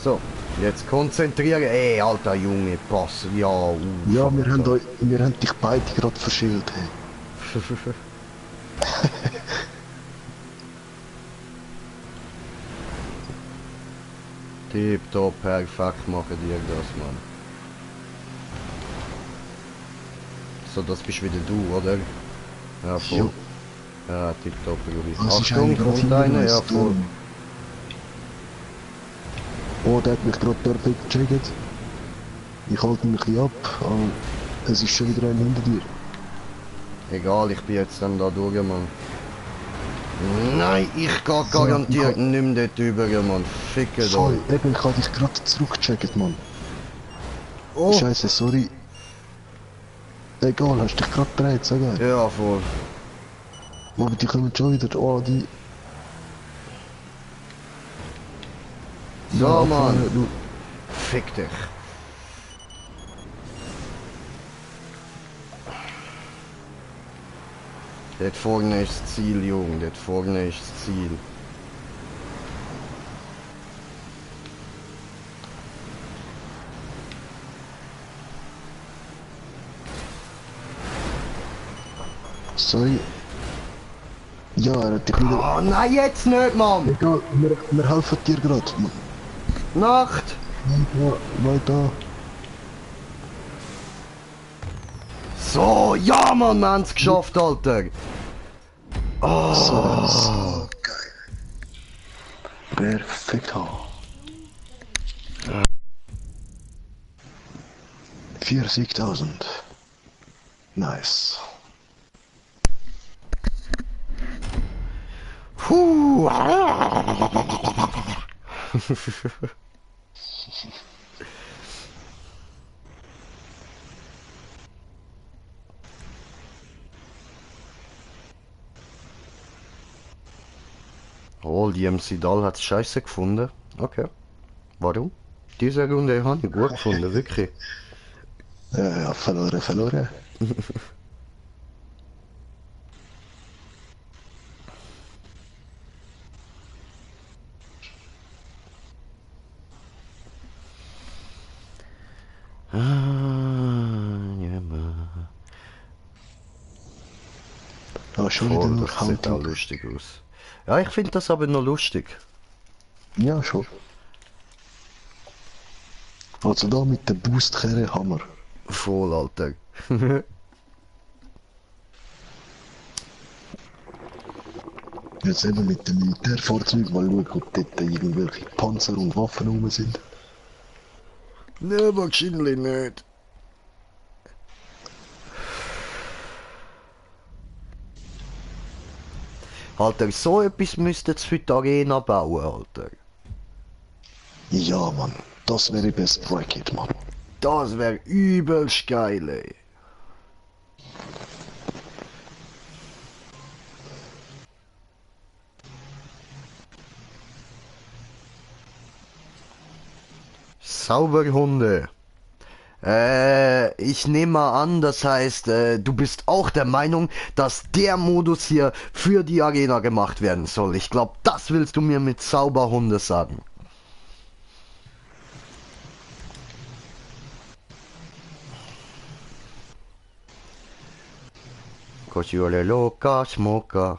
So, jetzt konzentrieren. Ey, alter Junge, pass. Ja, Ja, wir haben dich beide gerade verschillt. Hey. Tipptopp, perfekt machen dir das, Mann. So, das bist wieder du, oder? Ja, voll. Jo. Ja, tipptopp, Ruby. Was ist Achtung, eigentlich gerade kommt einer, hinten? ja, voll. Oh, der hat mich gerade perfekt gecheckt. Ich halte mich ein bisschen ab, aber es ist schon wieder einer hinter dir. Egal, ich bin jetzt dann da durch, Mann. Nein, ich geh garantiert nicht mehr dort über, Mann. Ficke da. Voll, eben, ich habe dich gerade zurückgecheckt, Mann. Oh! Scheiße, sorry. Egal, hast dich gerade bereit, sag mal. Ja, voll. Aber die kommen schon wieder, oh, die... So, Ja, Mann. du... Fick dich. Dort vorne ist das Ziel, Junge. Dort vorne ist das Ziel. Sorry. Ja, er hat dich wieder... Oh nein, jetzt nicht, Mann! Egal, wir helfen dir gerade. Nacht! Weiter. So, ja, Mann, wir haben es geschafft, Alter! Oh! So geil. Perfekt. 40.000. Nice. Puh! Oh, die MC Doll hat Scheiße gefunden. Okay. Warum? Diese Runde habe ich gut gefunden, wirklich. Ja, verloren. Ja, Mann. Ah, schon wieder Voll, nur das sieht auch Haltung. lustig aus. Ja, ich finde das aber noch lustig. Ja, schon. Also da mit der Boostkerne Hammer. Voll, Alter. Jetzt eben mit dem Militärfahrzeug mal schauen, ob dort irgendwelche Panzer und Waffen rum sind. Ne, wahrscheinlich nicht. Alter, so etwas müsste jetzt für die Arena bauen, Alter. Ja, Mann. Das wäre Best Bracket, Mann. Das wäre übelst geil, ey. Sauberhunde. Ich nehme mal an, das heißt, du bist auch der Meinung, dass der Modus hier für die Arena gemacht werden soll. Ich glaube, das willst du mir mit Sauberhunde sagen. Cause you're a loca smoker.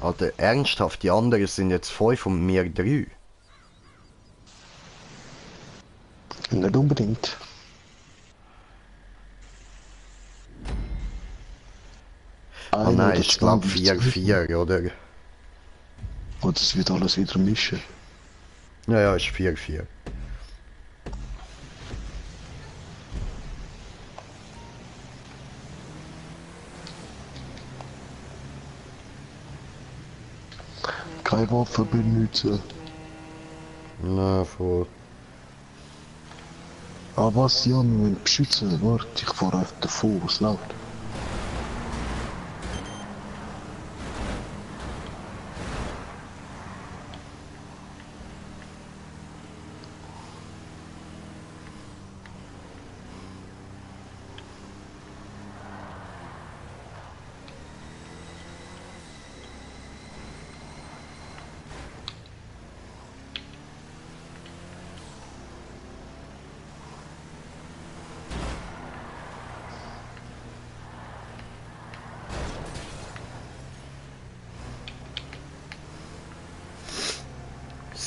Alter, ernsthaft, die anderen sind jetzt 5 und mir 3. Nicht unbedingt. Ah nein, ich glaube 4-4, oder? Und es wird alles wieder mischen. Ja, ja, ist 4-4. Keine Waffe benutzen. Na, voll. Ah, was, Jan, wir müssen beschützen. Warte, ich fahre einfach davon, was läuft.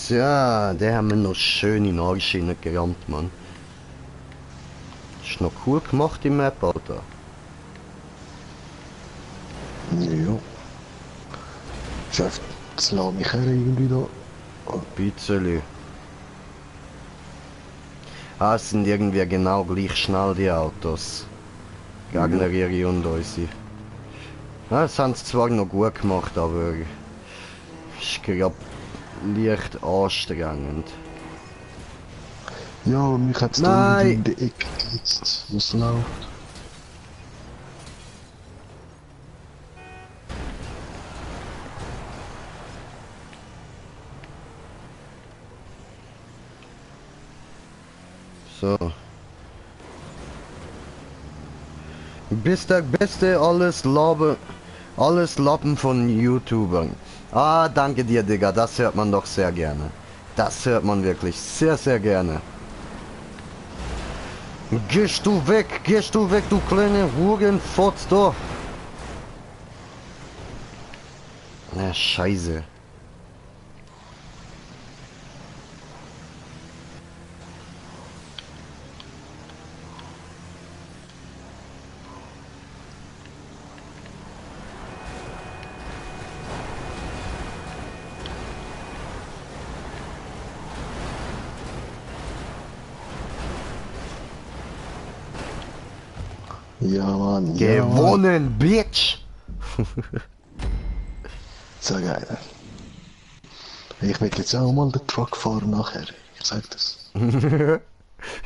Ja, der haben wir noch schön in den Arsch gerammt, Mann. Ist noch cool gemacht die Map, Alter. Ja. Chef, jetzt lass mich her irgendwie da. Ein bisschen. Ah, es sind irgendwie genau gleich schnell die Autos. Gegner ihre und unsere. Ja, das haben sie zwar noch gut gemacht, aber ich glaube leicht anstrengend. Ja, und mich hat's da irgendwie in die Ecke gesetzt. Was läuft? So. Bist der Beste, alles Lappen von YouTubern. Ah, danke dir, Digga, das hört man doch sehr gerne. Das hört man wirklich sehr, sehr gerne. Gehst du weg, du kleine Hurenfotz, du. Na, Scheiße. Ja, Mann. Ja, Gewonnen, Bitch! so geil. Ich will jetzt auch mal den Truck fahren nachher. Ich sag das.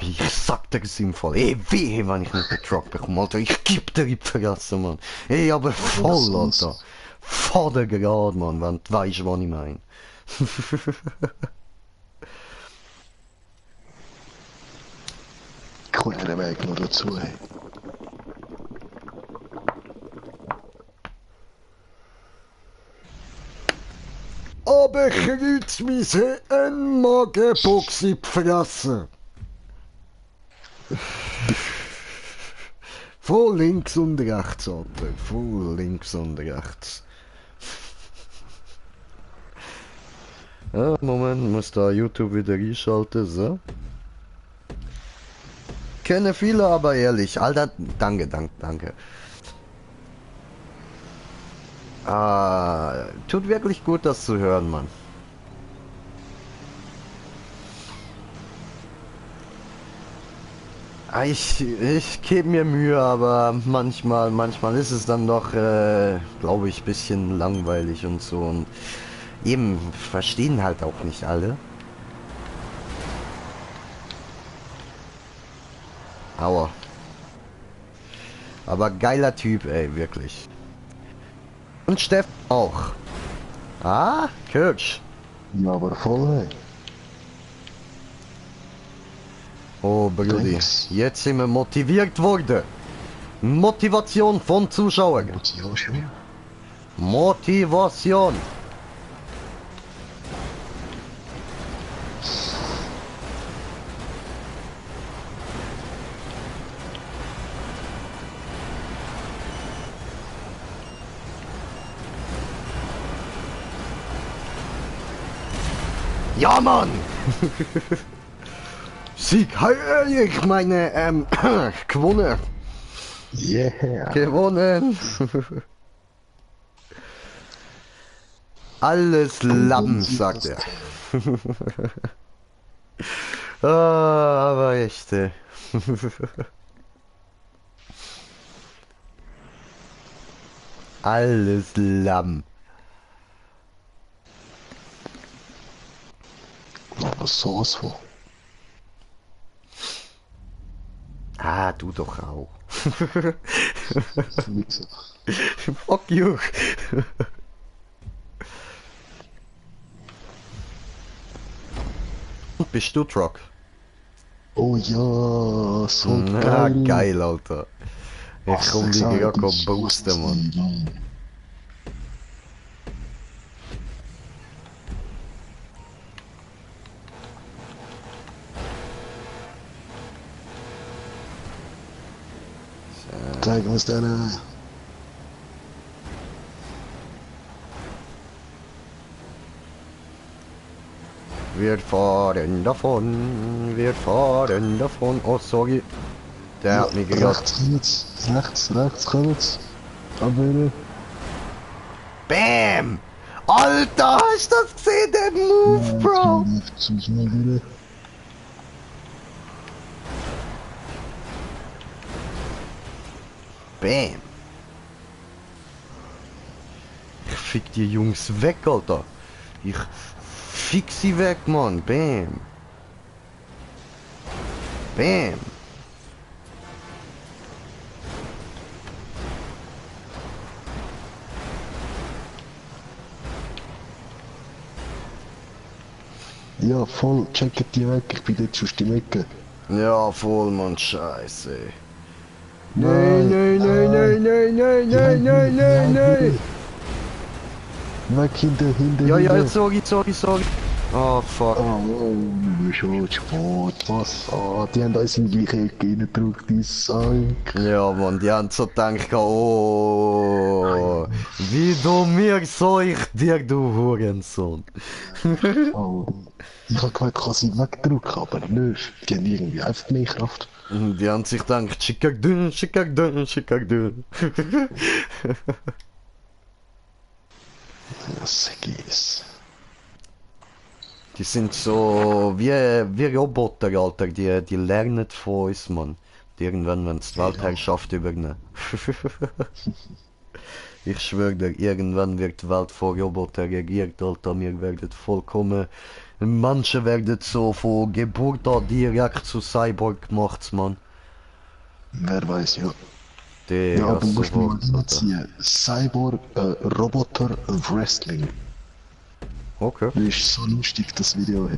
Ich sag dir es im Fall. Ey, wehe, wenn ich nicht den Truck bekomme, Alter. Ich geb dir die Fresse, Mann. Ey, aber voll, Alter. Vater gerade, Mann, wenn du weißt, was ich mein. Queren Weg noch dazu, hey. Aber Kreuzwiese ein Magenboxi fressen. Voll links und rechts, Alter. Voll links und rechts. Ja, Moment, muss da YouTube wieder einschalten, so. Kenne viele, aber ehrlich. Alter, danke. Ah, tut wirklich gut, das zu hören, Mann. Ich gebe mir Mühe, aber manchmal ist es dann doch, glaube ich, bisschen langweilig und so. Und eben verstehen halt auch nicht alle. Aua. Aber geiler Typ, ey, wirklich. Und Steff auch. Ah, Kirsch. Ja, aber voll, hey. Oh, Brudi, Thanks. jetzt sind wir motiviert worden. Motivation von Zuschauern. Motivation. Motivation. Ja, Mann! Sieg, hey, ich meine, gewonnen. Yeah. Gewonnen. Alles Lamm, sagt er. Aber echt. Alles Lamm. Was sowas vor? Ah, du doch auch. Wichser. Fuck you. Bist du Truck? Oh ja, so Ah, geil. geil, Alter. Ich komm die gerade boosten, Mann. Mann. Zeig uns deine. Wir fahren davon, wir fahren davon. Oh, sorry. Der hat mich gerade. Rechts kommt's. Abwehren. Bam! Alter, hast du das gesehen, der Move, Bro? Zum schnell wieder. Bam! Ich fick die Jungs weg, Alter. Ich fick sie weg, Mann. Bam! Bam! Ja, voll, checket die weg, ich bin jetzt schon die Ecke. Ja, voll, Mann, scheiße. Nein, Nein. Weg hinter. Ja, sorry. Oh, fuck. Oh, schon Sport, was? Ah, die haben uns in die gleiche Ecke reingedrückt, die Sack. Ja, Mann, die haben so gedacht, oh, wie du mir so ich dir, du Hurensohn. Oh, ich hab gemeint, kann sie wegdrücken, aber nicht. Die haben irgendwie einfach mehr Kraft. Die haben sich gedacht, schickak dünn. Ja, Säckis. Die sind so wie Roboter, Alter, die lernen von uns, Mann. Die irgendwann, wenn es die Weltherrschaft übernehmen. Ich schwöre dir, irgendwann wird die Welt von Robotern regiert, Alter. Wir werden vollkommen... Manche werden so von Geburt an direkt zu Cyborg gemacht, Mann. Wer weiß, ja. Der Ja, aber du musst mal Alter. ziehen. Cyborg, Roboter Wrestling. Okay. Das ist so lustig, das Video.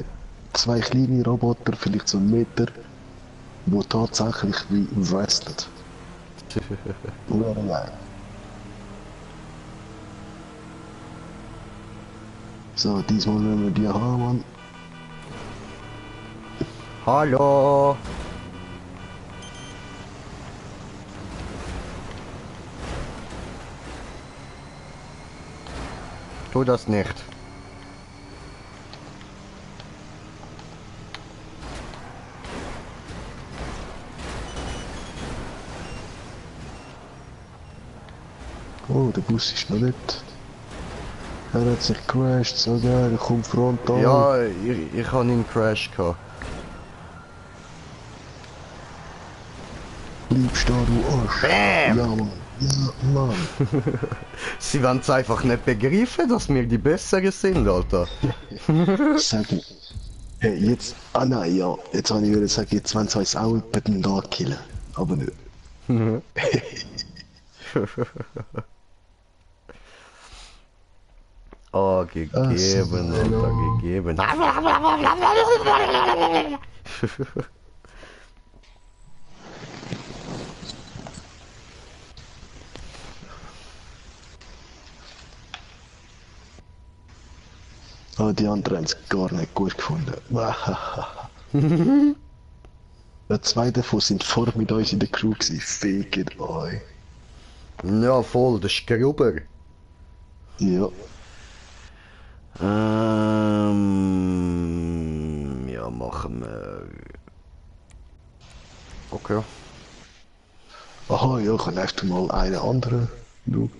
Zwei kleine Roboter, vielleicht so 1 Meter, wo tatsächlich wie wrestlen. Geil. So, diesmal nehmen wir die haben, Mann. Hallo. Tu das nicht. Oh, der Bus ist noch nicht. Er hat sich crashed, so geil, er kommt frontal. Ja, ich habe einen Crash gehabt. Bleib stehen, du Arsch. Bam! Ja, Mann. Ja, Mann. Sie wollen es einfach nicht begreifen, dass wir die Besseren sind, Alter. Sag mir. Hey, jetzt. Ah nein, ja. Jetzt habe ich wieder gesagt, jetzt wollen sie uns auch bei den da killen. Aber nicht. Oh, gegeben, Alter, gegeben. Aber die anderen haben es gar nicht gut gefunden. Ja, 2 davon sind vor mit uns in der Crew gewesen. Fickt euch. Ja, voll, das ist Gruber. Ja. Ja, machen wir. Okay. Aha, ja, ich habe einfach mal einen anderen schauen.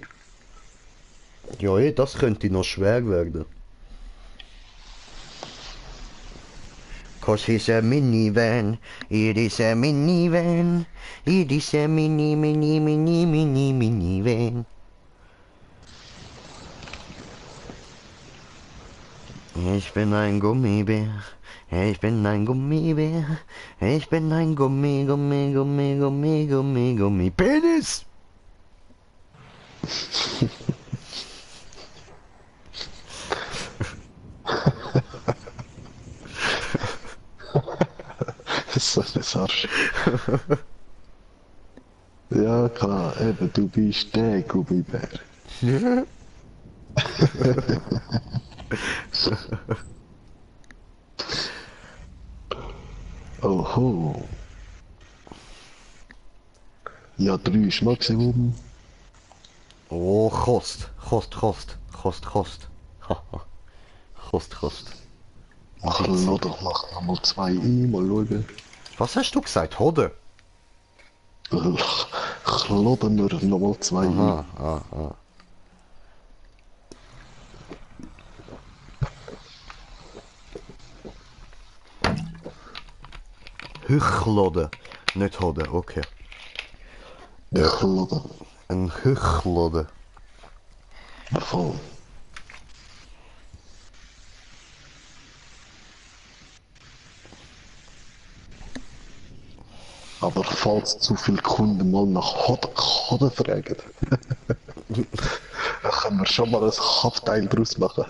Ja, das könnte noch schwer werden. Cause it's a minivan, it is a minivan, it is a minivan. Ich bin ein Gummibär, ich bin ein Gummibär, ich bin ein Gummi, Penis! So ein Arsch. Ja, klar, eben, du bist der Gummibär. Oho. Ja, 3 ist Maximum. Oh, Kost. Ach, lass doch nochmal 2 ein, mal schauen. Was hast du gesagt, Hode? Laden wir nochmal 2 ein. Ah. Huchlodden, nicht Hode, okay. Laden. Een huchlodden. Voll. Aber falls zu viele Kunden mal nach Hoden fragen, dann können wir schon mal ein Hauptteil draus machen.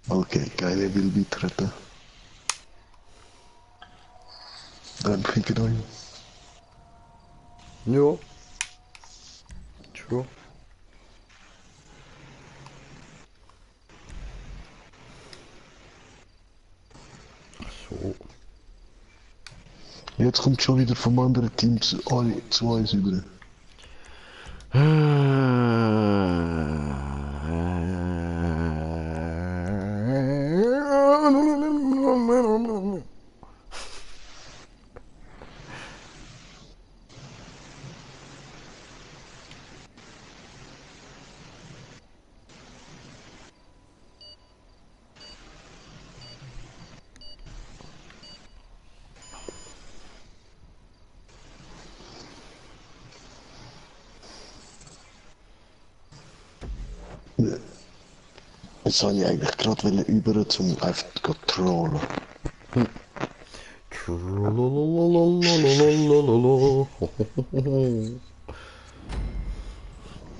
Okay, geile will beitreten. Dann kriegen euch. Ja. True. So. Jetzt kommt schon wieder vom anderen Team zu uns über. Jetzt wollte ich eigentlich gerade über zum einfach trollen.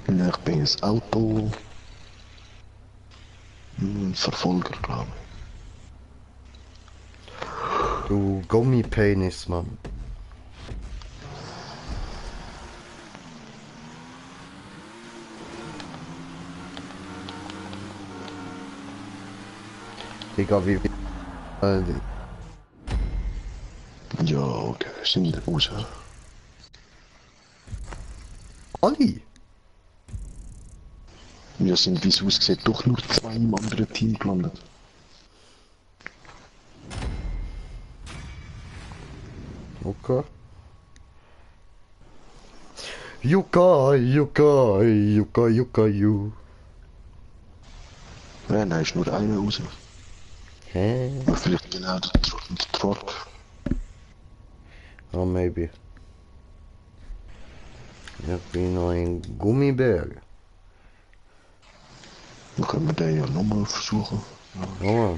Ja, ich bin ein Auto. Ein Verfolger, glaube ich. Du Gummipenis, Mann. Digga, wie... Ja, okay, sind raus. Ali? Wir sind, wie es aussieht, doch nur 2 im anderen Team gelandet. Okay. Yuka. Ja, nein, ist nur einer raus. Hä? Aber vielleicht genau der Truck. Oh, maybe. Ich bin noch ein Gummibär. Dann können wir den ja nochmal versuchen. Oh.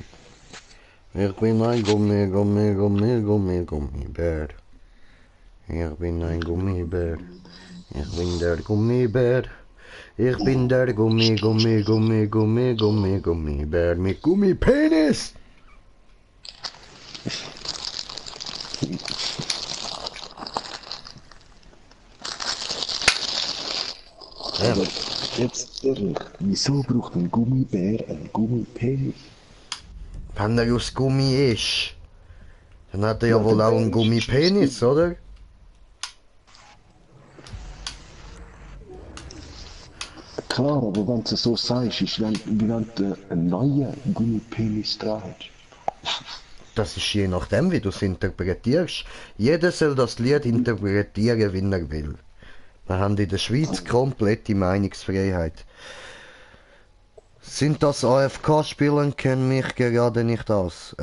Ich bin ein Gummibär. Ich bin ein Gummibär. Ich bin der Gummibär. Ich bin der Gummibär mit Gummipenis. Aber jetzt ehrlich, wieso braucht ein Gummibär einen Gummipenis? Wenn er aus Gummi ist, dann hat er ja wohl auch einen Gummipenis, oder? Klar, aber wenn du es so sagst, ist wie wenn du einen neuen Gummipenis dran hast. Das ist je nachdem, wie du es interpretierst. Jeder soll das Lied interpretieren, wie er will. Wir haben in der Schweiz komplette Meinungsfreiheit. Sind das AFK-Spieler, kennen mich gerade nicht aus.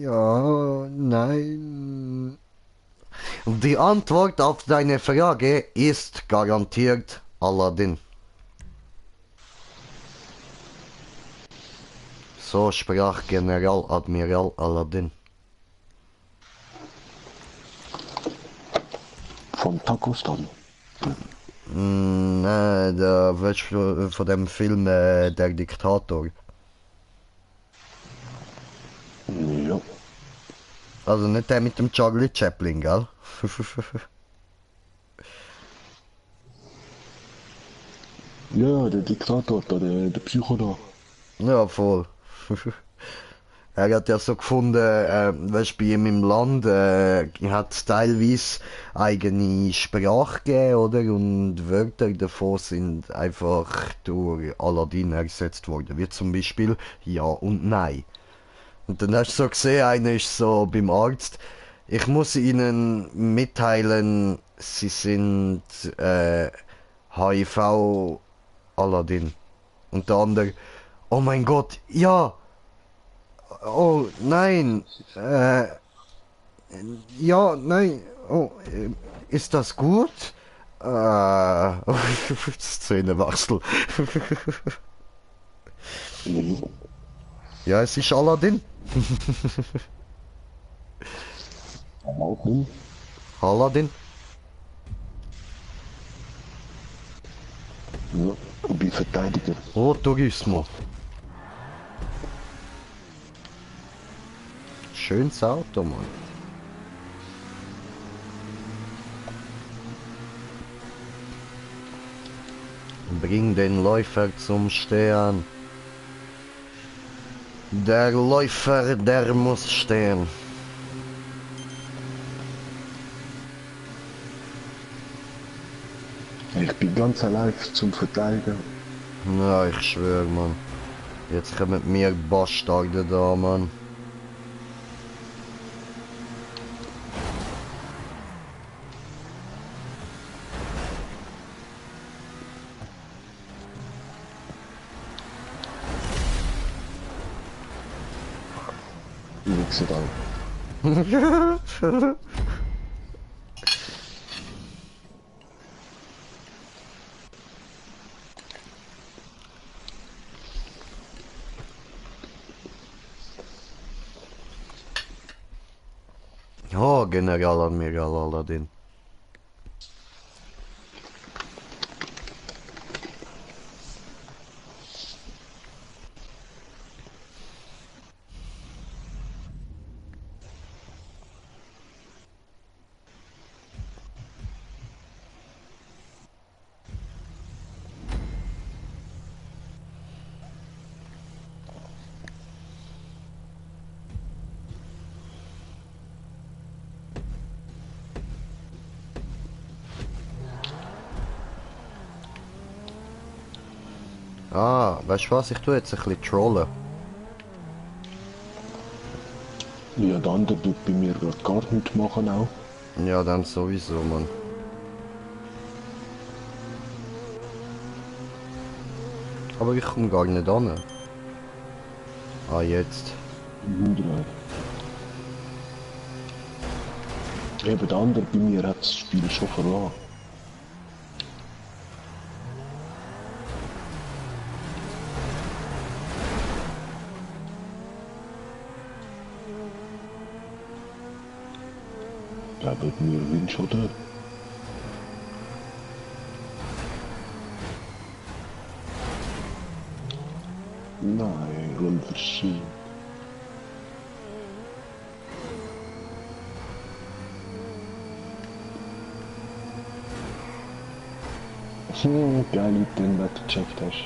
Ja, nein. Die Antwort auf deine Frage ist garantiert Aladdin. So sprach Generaladmiral Aladdin. Von Pakistan. Nein, da willst du von dem Film Der Diktator. Ja. Also nicht der mit dem Charlie Chaplin, gell? Ja, der Diktator, der Psycho da. Ja, voll. Er hat ja so gefunden, weißt, bei ihm im Land hat es teilweise eigene Sprache gegeben, oder? Und Wörter davon sind einfach durch Aladdin ersetzt worden. Wie zum Beispiel Ja und Nein. Und dann hast du so gesehen, einer ist so beim Arzt, ich muss Ihnen mitteilen, Sie sind HIV Aladdin. Und der andere, oh mein Gott, ja! Oh nein, ja, nein, oh, ist das gut? Szenenwechsel. Ja, es ist Aladdin. Aladdin? Aladdin. Ja, ich bin Verteidiger. Oh, Turismo. Schönes Auto, Mann. Bring den Läufer zum Stehen. Der Läufer, der muss stehen. Ich bin ganz allein zum Verteidigen. Ja, ich schwöre, Mann. Jetzt kommen mir Bastarde da, Mann. Wichse dann. Oh, Generaladmiral Aladdin. Ah, weißt du was? Ich tue jetzt ein bisschen trollen. Ja, der andere tut bei mir gerade gar nichts machen auch. Ja, dann sowieso, Mann. Aber ich komme gar nicht an. Ah, jetzt. Eben der andere bei mir hat das Spiel schon verloren. Da wird mir Wind oder? Nein, Roll verschieden. Geil, wie du den Wetter gecheckt hast.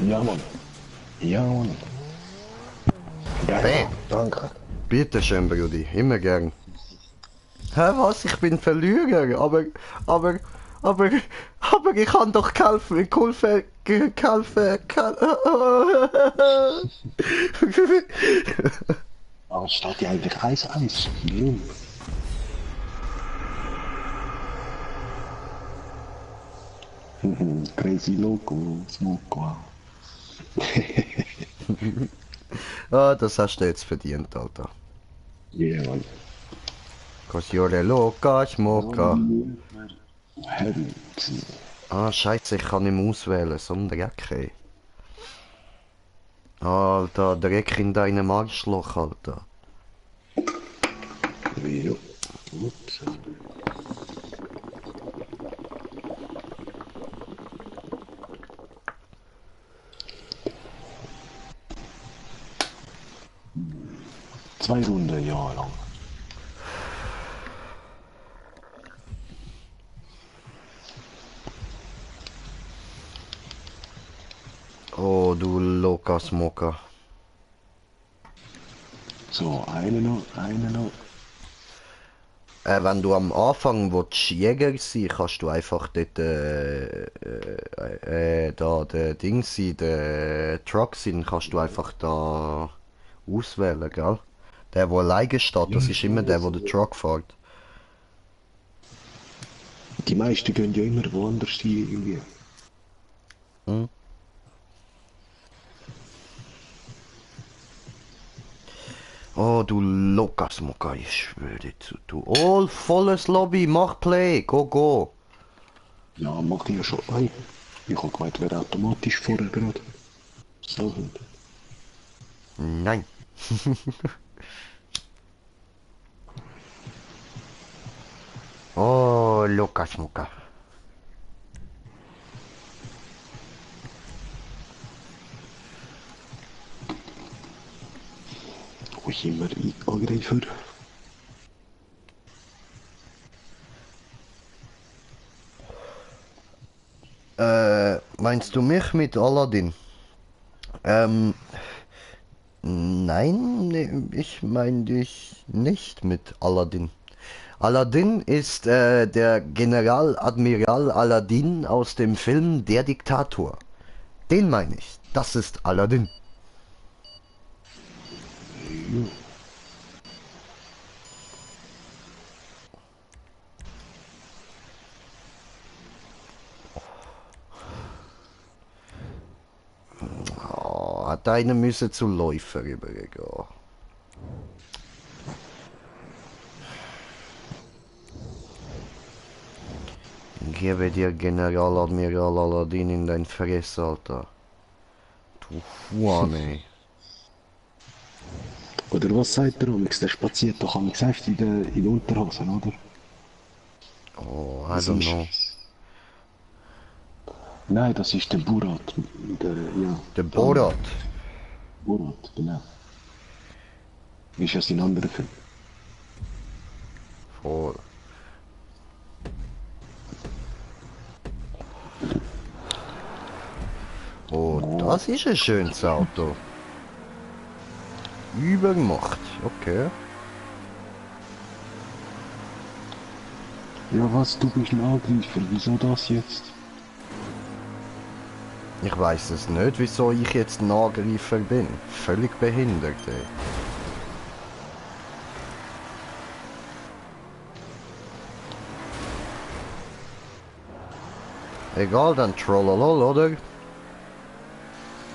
Ja, Mann. Ja, Mann. Geil, danke. Bitte schön, Brudi. Immer gern. Hä, was? Ich bin Verlierer, aber ich kann doch helfen, Aber es steht ja eigentlich 1-1. Warum? Crazy Loco, Smoke. Ah, das hast du jetzt verdient, Alter. Yeah, Mann. Cause you're a loca, schmoka. Ah, scheiße, ich kann nicht mehr auswählen, so ein Dreck, ey. Alter, Dreck in deinem Arschloch, Alter. Ja. Ups. Zwei Runden, ja lang. Oh, du loca Smoker. So, eine noch. Wenn du am Anfang willst, Jäger sein, kannst du einfach dort da der Ding sein, der Truck sein, kannst du einfach da auswählen, gell? Der, wo alleine steht, das ist immer der, wo den Truck fährt. Die meisten gehen ja immer woanders hin irgendwie. Hm? Oh, du Lukas Mucker, ich schwöre dir zu, du. Oh, volles Lobby, mach Play, go. Ja, mach ich ja schon. Hey, ich hab gemeint, wäre automatisch vorher gerade. So. Nein. Oh, Lukas Mucker. Wo ich immer angreifen. Meinst du mich mit Aladdin? Nein, ich meine dich nicht mit Aladdin. Aladdin ist der Generaladmiral Aladdin aus dem Film Der Diktator. Den meine ich. Das ist Aladdin. Oh, deine müssen zu Läufer übergehen. Gebe dir Generaladmiral Aladdin in dein Fress, Alter. Du Huane. Oder was sagt der Amix? Der spaziert doch Amix einfach in der Unterhosen, oder? Oh, I don't know. Nein, das ist der Borat. Der Borat. Borat, genau. Ist ja sein anderer Film. Voll. Oh, das ist ein schönes Auto. Übergemacht, okay. Ja, was, du bist ein Angreifer, wieso das jetzt? Ich weiß es nicht, wieso ich jetzt ein Angreifer bin. Völlig behindert, ey. Egal, dann Trollolol, oder?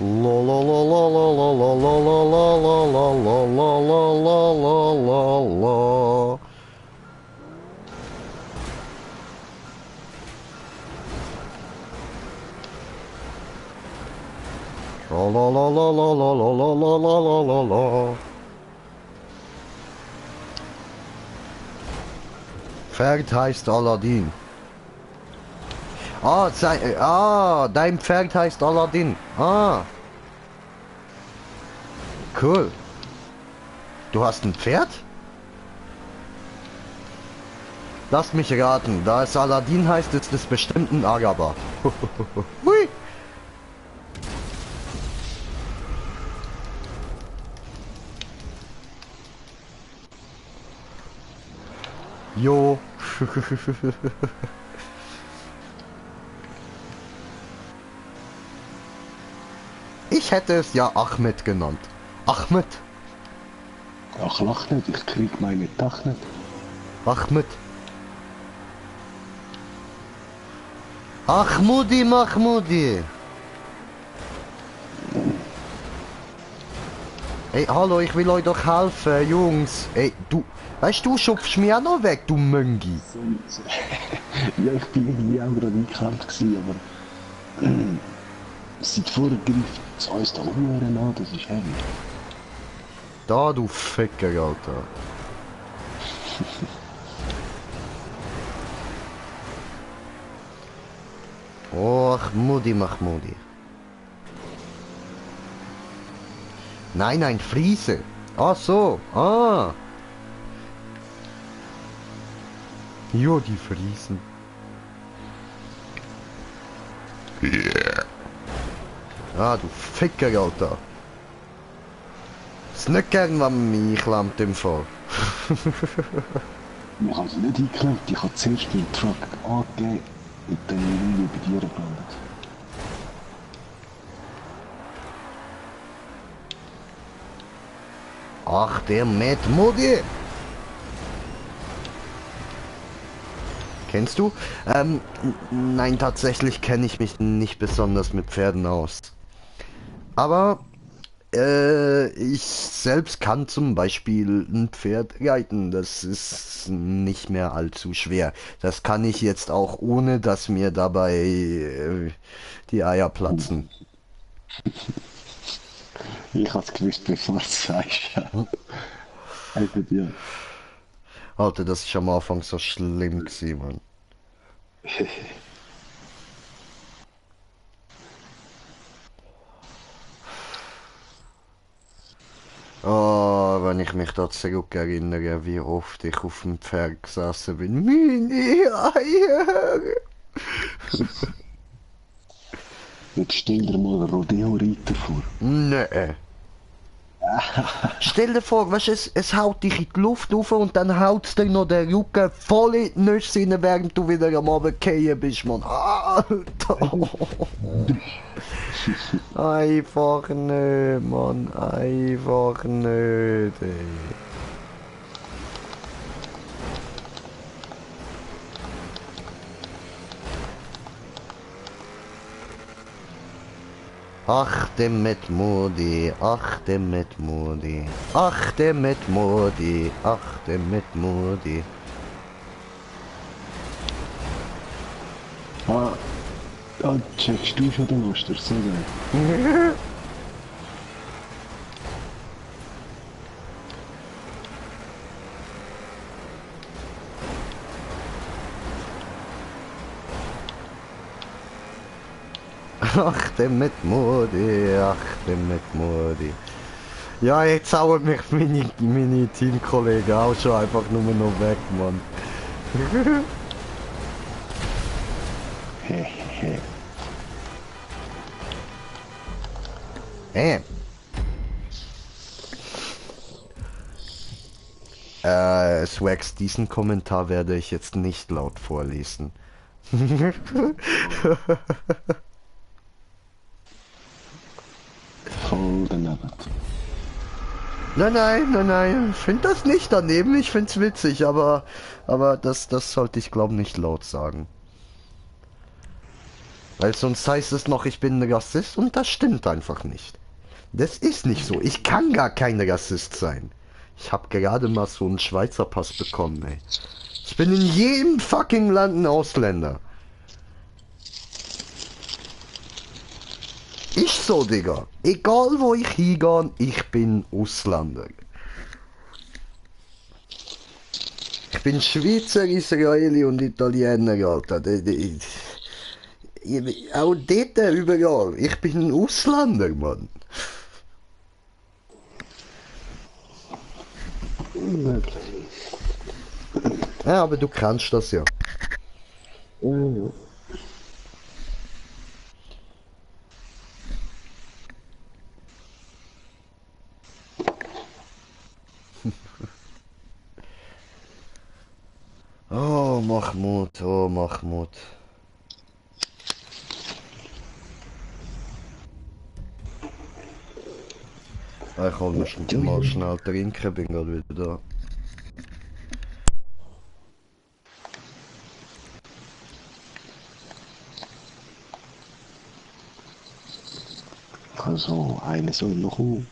La la la la la la la la la la la la la la la la la. La la la la la la la la la la la la. Pferd heißt Aladdin. Dein Pferd heißt Aladdin. Ah. Cool. Du hast ein Pferd? Lass mich raten, da es Aladdin heißt, ist es bestimmt ein Araber. Hui. Jo. Ich hätte es ja Ahmed genannt. Ahmed. Ach, lach nicht, ich krieg meine Tag nicht. Ahmed. Ahmudi Mahmudi. Ey, hallo, ich will euch doch helfen, Jungs. Ey, du, weißt du, schupfst mich auch noch weg, du Möngi. Ja, ich bin irgendwie auch gerade eingekämpft gewesen, aber... seit vorher greift es uns da Huren an, das ist heavy. Da, du Ficker, Alter. Oh, Ahmudi Mahmudi. Nein, ein Friese. Ach so, ah. Jo, die Friesen. Ah, du Ficker, Alter. Ist nicht gern, wenn man mich klemmt im Fall. Ich habe sie nicht eingeklemmt, ich habe zuerst den Truck angegeben und dann irgendwie bei dir gelandet. Ach, der Matt Modi. Kennst du? Nein, tatsächlich kenne ich mich nicht besonders mit Pferden aus. Aber ich selbst kann zum Beispiel ein Pferd reiten. Das ist nicht mehr allzu schwer. Das kann ich jetzt auch, ohne dass mir dabei die Eier platzen. Ich hab's gewusst, bevor du es sagst. Alter, dir. Alter, das ist am Anfang so schlimm gewesen, Mann. Oh, wenn ich mich da zurück erinnere, wie oft ich auf dem Pferd gesessen bin. Meine Eier! Jetzt stell dir mal einen Rodeo-Reiter vor. Nee. Stell dir vor, weißt du, es haut dich in die Luft rauf und dann haut dir noch der Rücken voll in die Nüsse rein, während du wieder am Runterfallen bist, Mann. Alter! Einfach nicht, Mann. Einfach nicht, ey. Ach, der Matt Modi, ach, der Matt Modi, ach, der Matt Modi, ach, der Matt Modi. Ah, checkst du schon den Muster, so geil. Ach, der Matt Modi, ach, der Matt Modi. Ja, jetzt hauen mich meine Teamkollegen auch schon einfach nur noch weg, Mann. Swags, diesen Kommentar werde ich jetzt nicht laut vorlesen. voll daneben. Nein, ich finde das nicht daneben, ich find's witzig, aber das sollte ich glaube nicht laut sagen. Weil sonst heißt es noch, ich bin ein Rassist und das stimmt einfach nicht. Das ist nicht so, ich kann gar kein Rassist sein. Ich habe gerade mal so einen Schweizer Pass bekommen, ey. Ich bin in jedem fucking Land ein Ausländer. Ich so, Digga. Egal wo ich hingehe, ich bin Ausländer. Ich bin Schweizer, Israeli und Italiener, Alter. Auch dort überall. Ich bin ein Ausländer, Mann. Ja, aber du kannst das ja. Ja. Oh, Mahmoud, oh, Mahmoud. Ich hol mir mal schnell trinken, bin gerade wieder da. Also, eine soll noch kommen.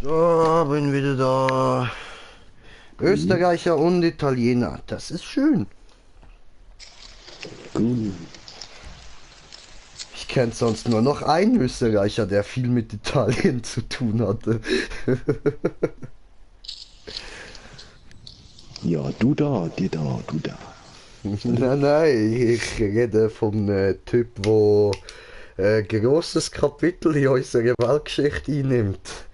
So, bin wieder da. Österreicher und Italiener, das ist schön. Ich kenne sonst nur noch einen Österreicher, der viel mit Italien zu tun hatte. Ja, du da, du da. Nein, ich rede vom Typ, wo großes Kapitel in unserer Weltgeschichte einnimmt.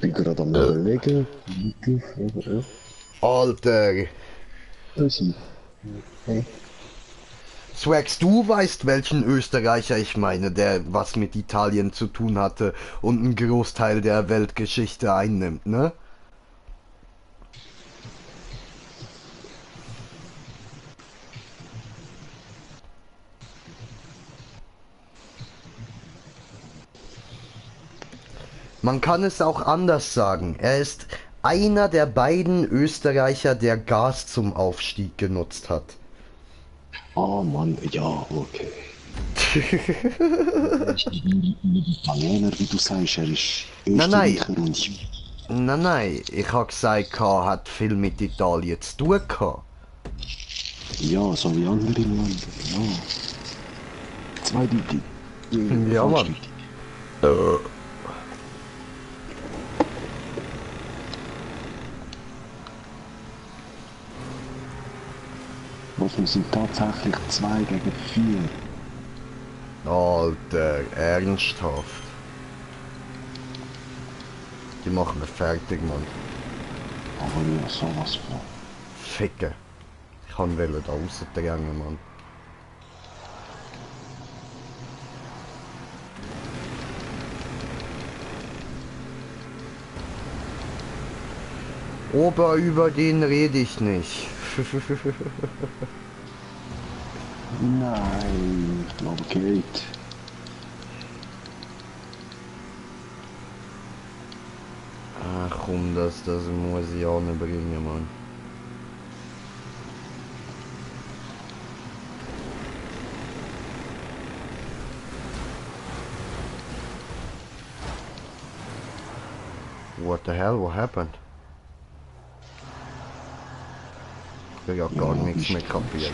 Bin gerade am überlegen. Alter, Swax, du weißt, welchen Österreicher ich meine, der was mit Italien zu tun hatte und einen Großteil der Weltgeschichte einnimmt, ne? Man kann es auch anders sagen. Er ist einer der beiden Österreicher, der Gas zum Aufstieg genutzt hat. Oh Mann, ja, okay. Er ist nicht Italiener, wie du sagst, er ist Österreicher und ich... Nein, ich habe gesagt, er hat viel mit Italien zu tun gehabt. Ja, so wie andere Länder, ja. Zweideutig. Ja, Mann. Wir sind tatsächlich 2 gegen 4. Alter, ernsthaft. Die machen wir fertig, Mann. Aber ja, sowas von. Ficken. Ich kann da rausdrängen, Mann. Ober, über den rede ich nicht. Nein, ich glaube Kate. Ach komm, das muss ich auch nicht bringen, Mann. What the hell, what happened? Ich hab ja gar Ja, nichts ist- mehr kapiert.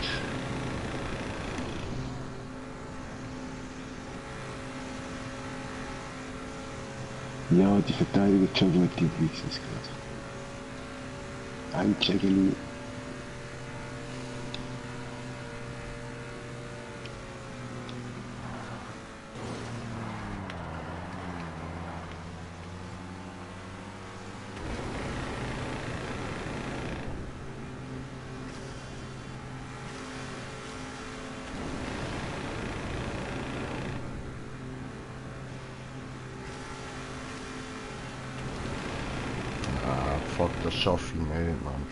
Ja, die Verteidiger schon gut, die wissen es gerade. Ein Checkeli. Ah, fuck, das schaff ich nicht, Mann.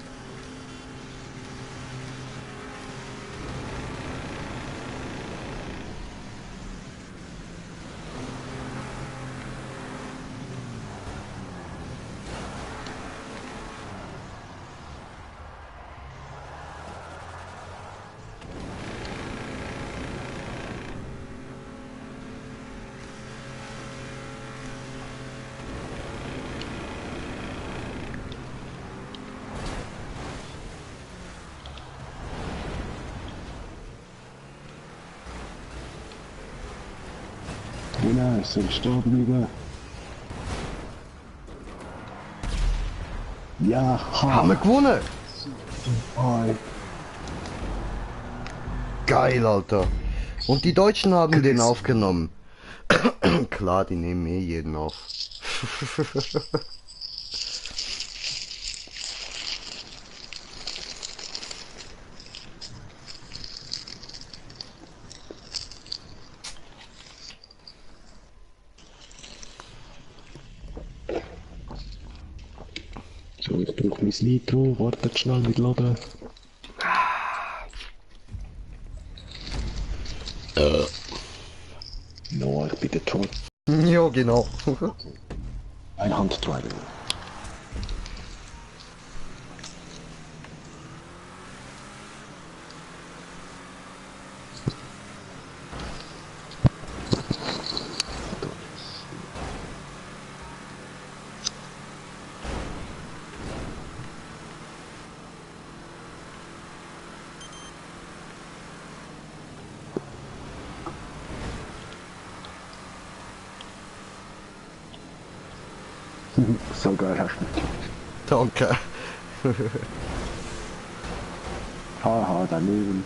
Genau, es soll stehen bleiben. Ja, Haben wir gewonnen? Hi. Geil, Alter. Und die Deutschen haben den aufgenommen. Klar, die nehmen eh jeden auf. So, ich brauche mein Nitro, wartet schnell mit Laden. No, ich bin der Truck. Ja, genau. Ein Handdriver. So geil hast du mich. Danke. Haha, daneben.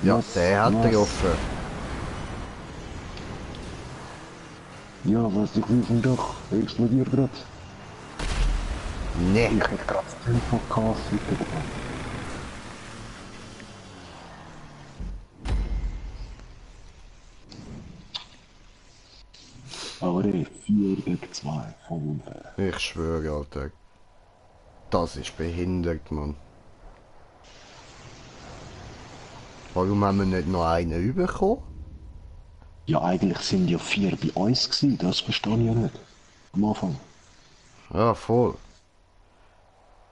Ja, Was? der hat Was? getroffen. Ja, was, ich will doch. Explodiert grad. Nee. Ich hätte grad das Tempo gehabt, bitte. Aber ey, 4 gegen 2, voll unfair. Ich schwöre, Alter. Das ist behindert, Mann. Warum haben wir nicht noch einen bekommen? Ja, eigentlich sind ja 4 bei uns gewesen, das verstehe ich ja nicht. Am Anfang. Ja, voll.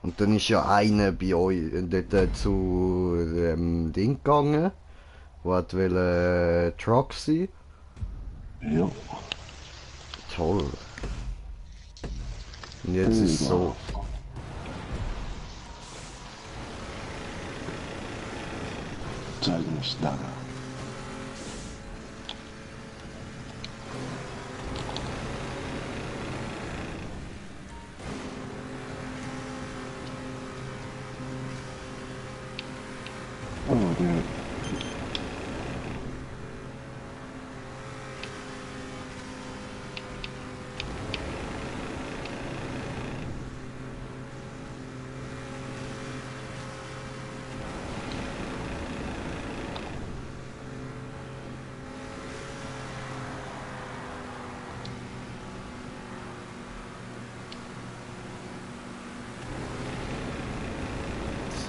Und dann ist ja einer bei euch dort zu dem Ding gegangen, wo hat Truck sein. Ja. Toll. Und jetzt ist es so. Zeig uns da. Oh, der.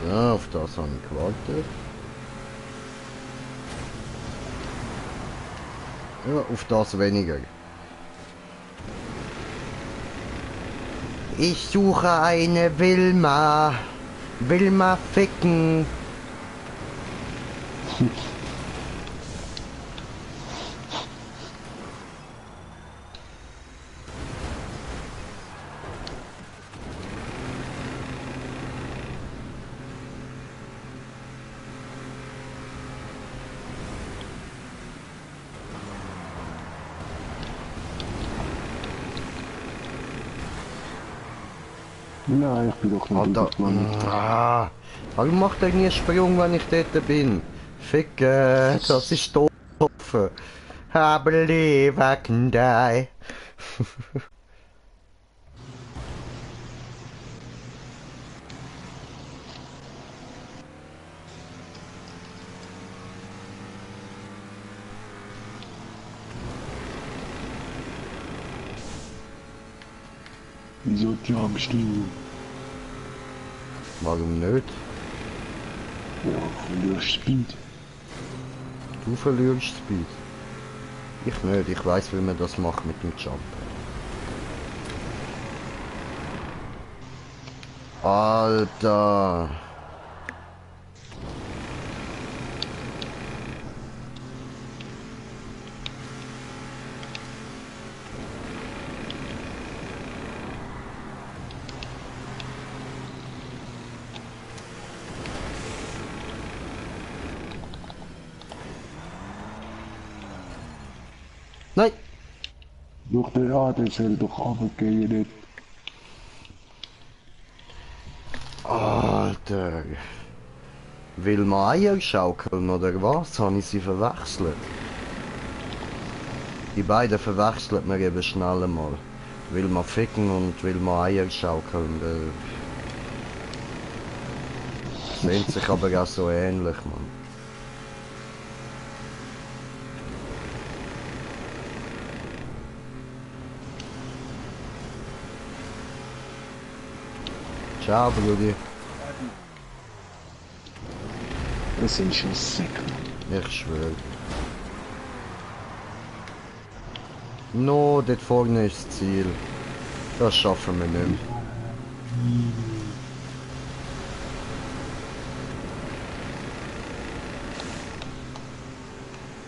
So, auf das habe ich gewartet. Ja, auf das weniger. Ich suche eine Wilma. Wilma ficken. Nein, ich bin doch nicht Alter, übergelandet. warum macht er nie einen Sprung, wenn ich dort bin? Ficke, das ist doof. I believe I can die. Wieso jagst du? Warum nicht? Ja, verlierst Speed. Du verlierst Speed. Ich nicht, ich weiß, wie man das macht mit dem Jump. Alter! Nein! Doch der soll doch runtergehen, nicht. Alter! Will man Eier schaukeln oder was? Habe ich sie verwechselt? Die beiden verwechselt man eben schnell einmal. Will man ficken und will man Eier schaukeln. Sind sich aber auch so ähnlich, Mann. Ciao, Brudi. Das sind schon Säcke. Ich schwöre. No, dort vorne ist das Ziel. Das schaffen wir nicht mehr.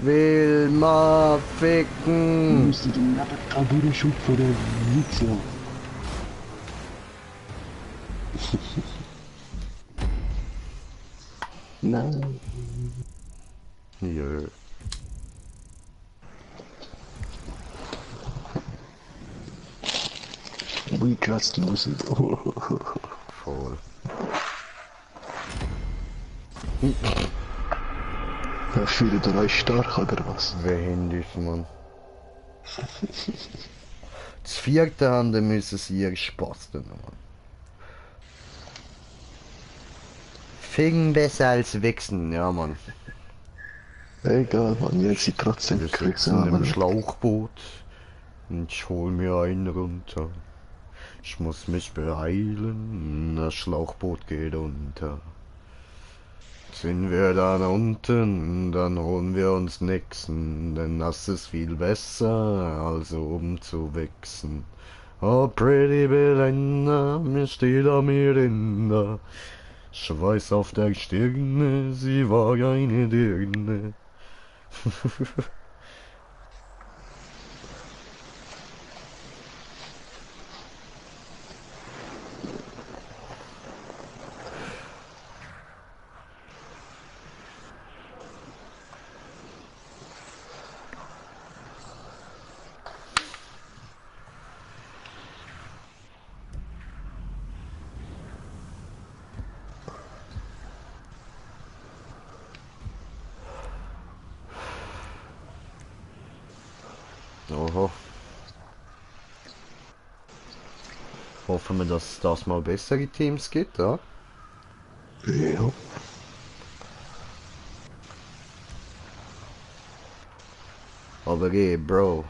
Will ma Du ficken. musst den Nebenteil durchschupfen, der Wichser. Nein. Jö. We just lose it. Voll. Fühlt ihr euch stark oder was? Behindert, Mann. Das vierte haben, dann müssen sie ihr Spaß tun, Mann. Fing besser als wichsen, ja, Mann. Egal, man, jetzt sie trotzdem Wir kriegst sitzen im Schlauchboot und ich hol mir einen runter. Ich muss mich beeilen, das Schlauchboot geht unter. Sind wir dann unten, dann holen wir uns nixen, denn das ist viel besser, als oben zu wichsen. Oh, pretty Belinda, mir steht an mir Rinder. Schweiß auf der Stirne, sie war eine Dirne. Oho. Hoffen wir, dass es das mal bessere Teams gibt, ja? Ja. Aber Bro.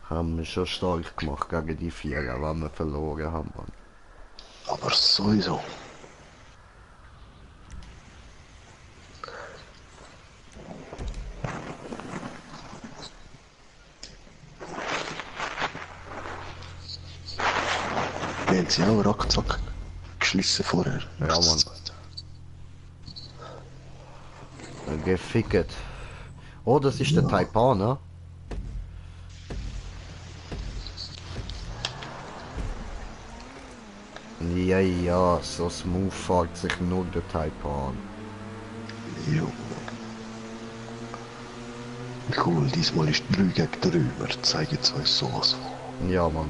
Haben wir schon stark gemacht gegen die Vierer, wenn wir verloren haben, Mann. Aber sowieso. Wir haben sie auch ruckzuck geschlissen vorher. Ja, Mann. Gefickt. Oh, das ist der Taipan, ne? Ja, ja, so smooth fährt sich nur der Taipan. Jo. Cool, diesmal ist 3 gegen 3. Wir zeigen es euch sowas von. Ja, Mann.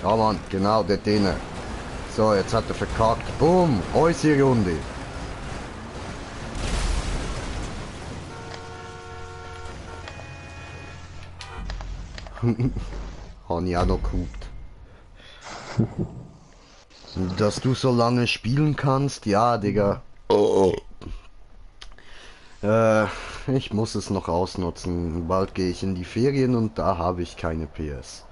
Ja Mann, genau dort drinnen. So, jetzt hat er verkackt. Boom, unsere Runde. Habe ich auch noch gehupt. Dass du so lange spielen kannst, ja, Digga. Ich muss es noch ausnutzen. Bald gehe ich in die Ferien und da habe ich keine PS.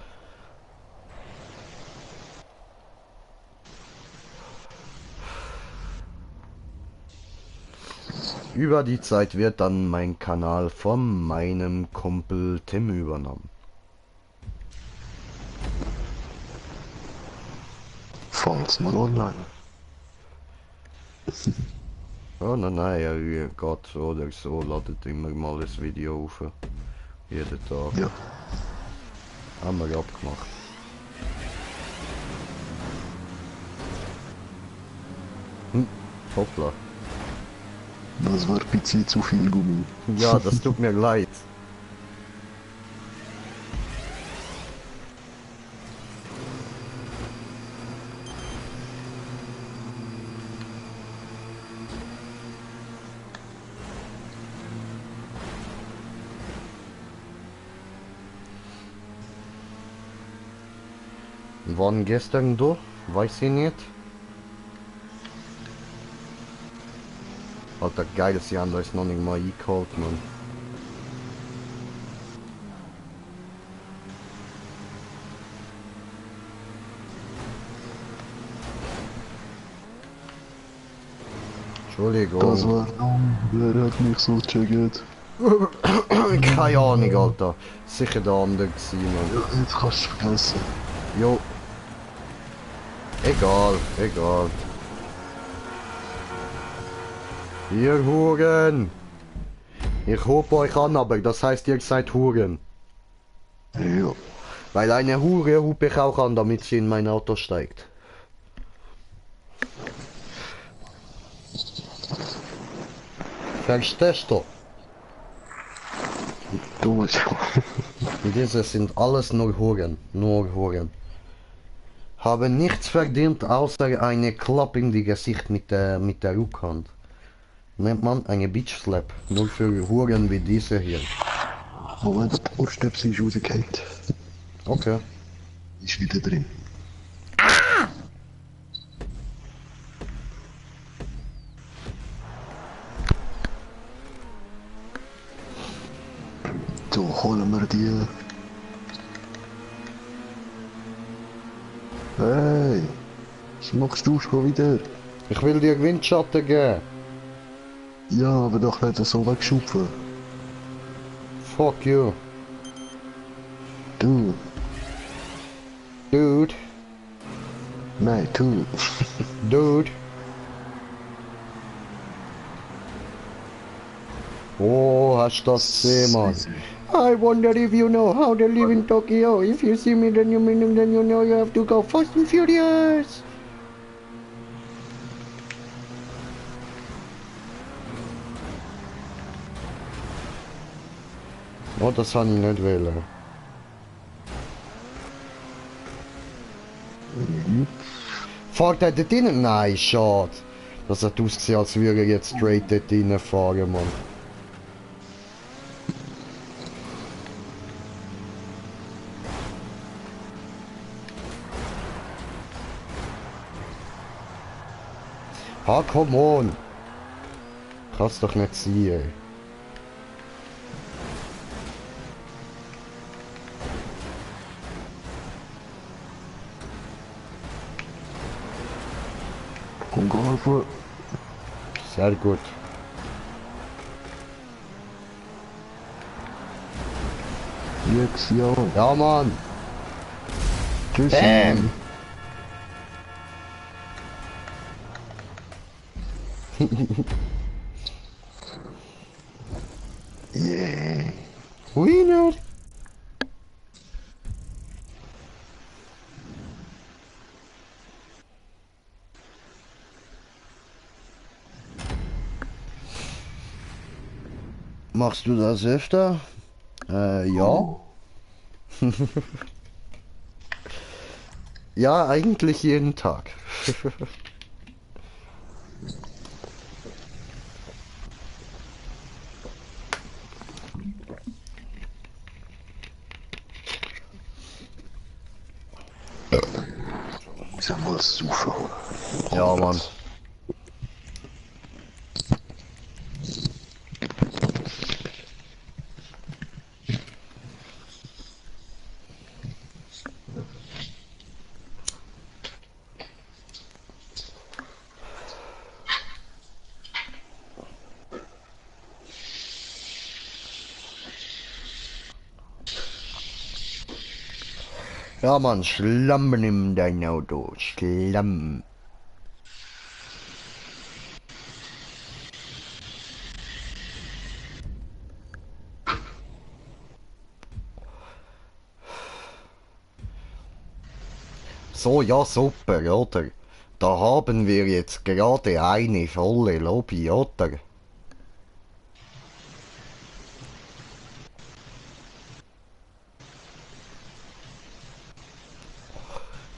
Über die Zeit wird dann mein Kanal von meinem Kumpel Tim übernommen. Falls mal online. Oh nein, ja, Gott oder so ladet immer mal das Video auf. Jeden Tag. Ja. Haben wir abgemacht. Hoppla. Das war ein bisschen zu viel Gummi. Ja, das tut mir leid. Wann gestern du? Weiß ich nicht. Alter, geiles Jahr, da ist noch nicht mal eingeholt, man. Entschuldigung. Das war dumm. Wer hat mich so gecheckt? Keine Ahnung, Alter. Sicher der andere gewesen, man. Ja, jetzt kannst du es vergessen. Jo. Egal, egal. Ihr Huren! Ich hub euch an, aber das heißt, ihr seid Huren. Ja. Weil eine Hure hub ich auch an, damit sie in mein Auto steigt. Verstehst du? Du Diese sind alles nur Huren, nur Huren. Haben nichts verdient, außer eine Klappe in die Gesicht mit der Rückhand. Nennt man eine Bitch Slap, nur für Huren wie diese hier. Moment, der Ohrstöpsel ist rausgefallen. Okay. Ist wieder drin. So, holen wir die. Hey, was machst du schon wieder? Ich will dir Windschatten geben. Ja, aber doch nicht so wegschupfen. Fuck you. Du. Dude. Nein, du. Dude. Oh, hast du das gesehen, Mann? I wonder if you know how to live in Tokyo. If you see me, then you know you have to go fast and furious. Oh, das habe ich nicht wählen. Fahrt er dort rein? Nein, schade. Das hat ausgesehen, als würde er jetzt straight dort reinfahren, Mann. Ah, come on! Kann's doch nicht sein, ey. Komm, Golfer. Sehr gut. Jux, ja. Ja, Mann. Tschüss, Bam. Mann. Yeah. Winner. Machst du das öfter? Ja. Ja, eigentlich jeden Tag. Sag mal, Zuschauer. Ja, Mann. Ja, Mann, Schlamm in dein Auto. Schlamm. So, ja, super, oder? Da haben wir jetzt gerade eine volle Lobby, oder?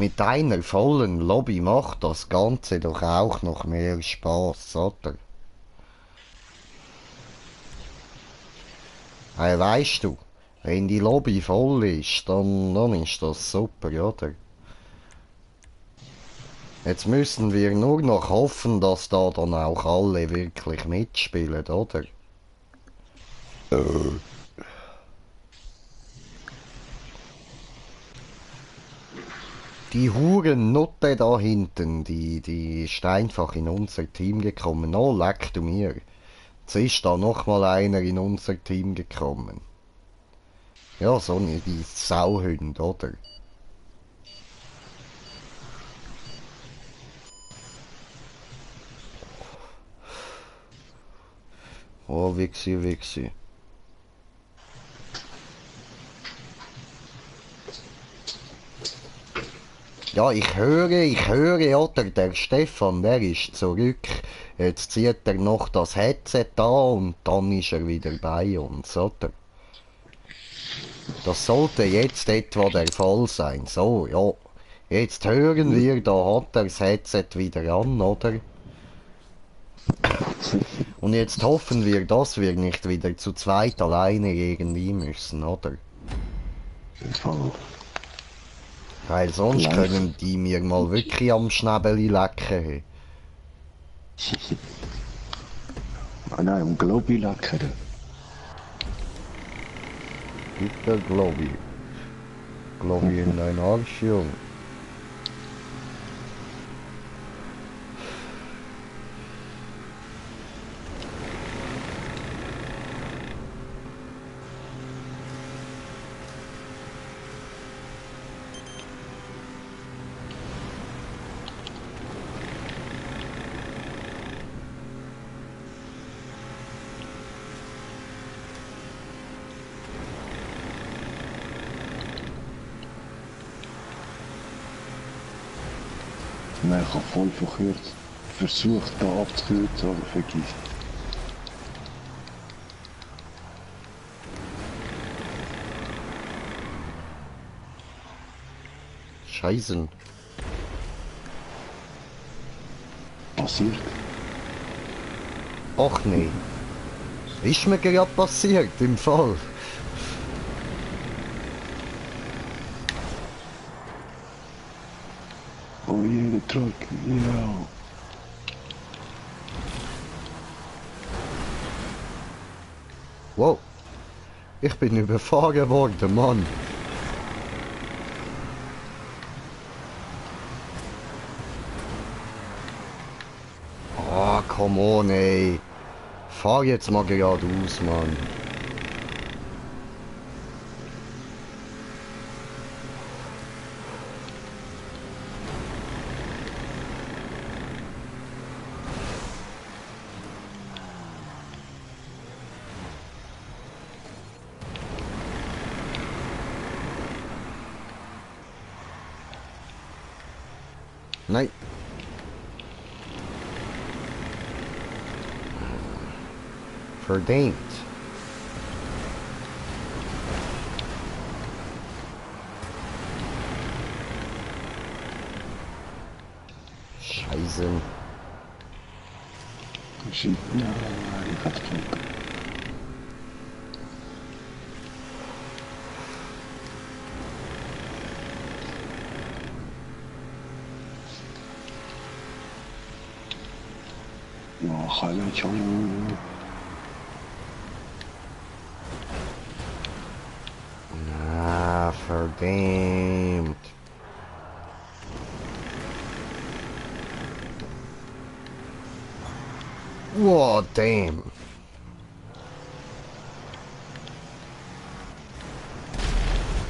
Mit einer vollen Lobby macht das Ganze doch auch noch mehr Spaß, oder? Weißt du, wenn die Lobby voll ist, dann ist das super, oder? Jetzt müssen wir nur noch hoffen, dass da dann auch alle wirklich mitspielen, oder? Die Hurennutte da hinten, die ist einfach in unser Team gekommen. Oh, leck du mir. Jetzt ist da nochmal einer in unser Team gekommen. Ja, so eine die Sauhund, oder? Oh, Wixi, Wixi. Ja, ich höre, oder? Der Stefan, der ist zurück. Jetzt zieht er noch das Headset an und dann ist er wieder bei uns, oder? Das sollte jetzt etwa der Fall sein. So, ja. Jetzt hören wir, da hat er das Headset wieder an, oder? Und jetzt hoffen wir, dass wir nicht wieder zu zweit alleine gegen die müssen, oder? Voll. Weil sonst Live. können die mir mal wirklich am Schnäbeli lecken. Hey. Ah nein, um Globi leckern. Bitte, Globi. Globi in dein Arsch, Junge. Nein, ich habe voll verkürzt. Versucht da abzukürzen, aber vergiss. Scheißen. Passiert. Ach nee. Ist mir gerade passiert, im Fall. Oh je, der Truck. Ja. Wow. Ich bin überfahren worden, Mann. Ah, come on, ey. Fahr jetzt mal geradeaus, Mann. Nein. Verdammt. Scheiße. Shit. Ja, ich hab's gefunden. Ja, kann ich schon. Ah, verdammt. Wow, damn.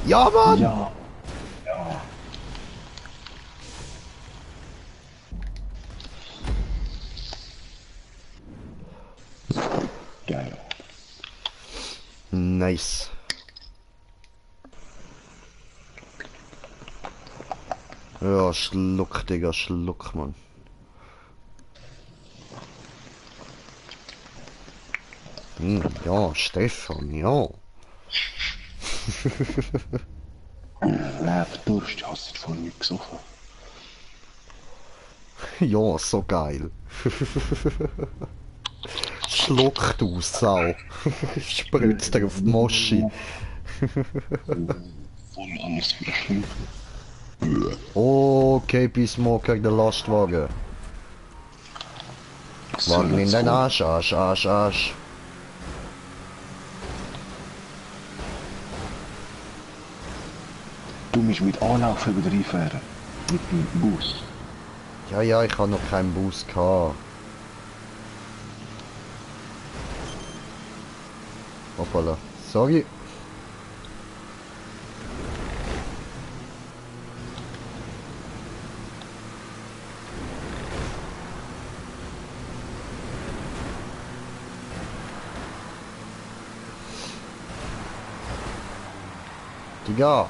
Ja, Mann! Ja. Geil. Nice. Ja, Schluck, Digga, Schluck, Mann. Ja, Stefan, ja. Wer Durst hast du vorhin nicht gesoffen? Ja, so geil. Schluck, du Sau. Spritzt dir auf die Moschi. Voll alles verschwunden. Oh, KP Smoker, der Lastwagen. Wagen in den Arsch, Arsch, Arsch, Arsch. Du musst mit Anlauf wieder reinfahren. Mit dem Bus. Ja, ja, ich habe noch keinen Bus gehabt. Hoppala, sorry. Digga.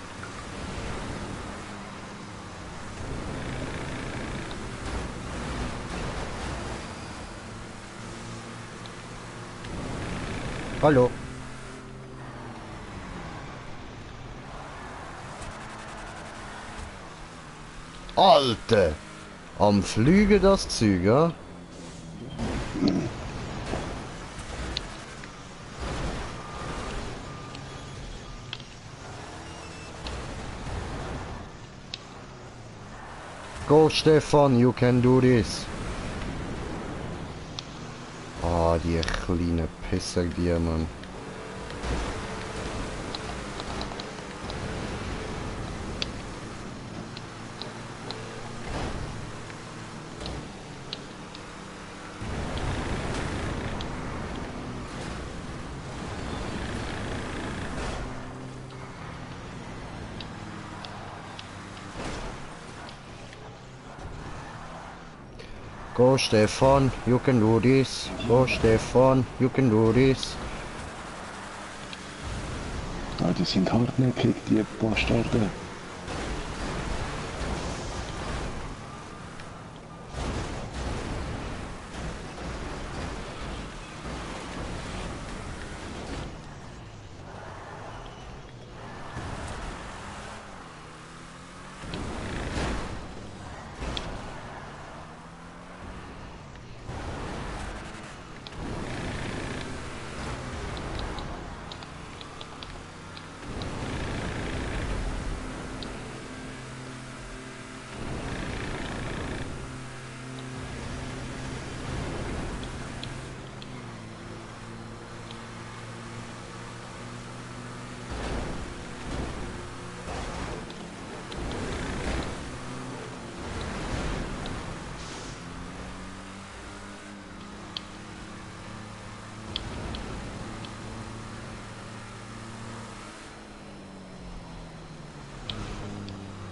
Hallo. Alter! Am Flüge das Zeug, ja? Go Stefan, you can do this. Ah, die kleine Pisser, die Mann. Go Stefan, you can do this. Go Stefan, you can do this. Ja, die sind hartnäckig, die Bastarde.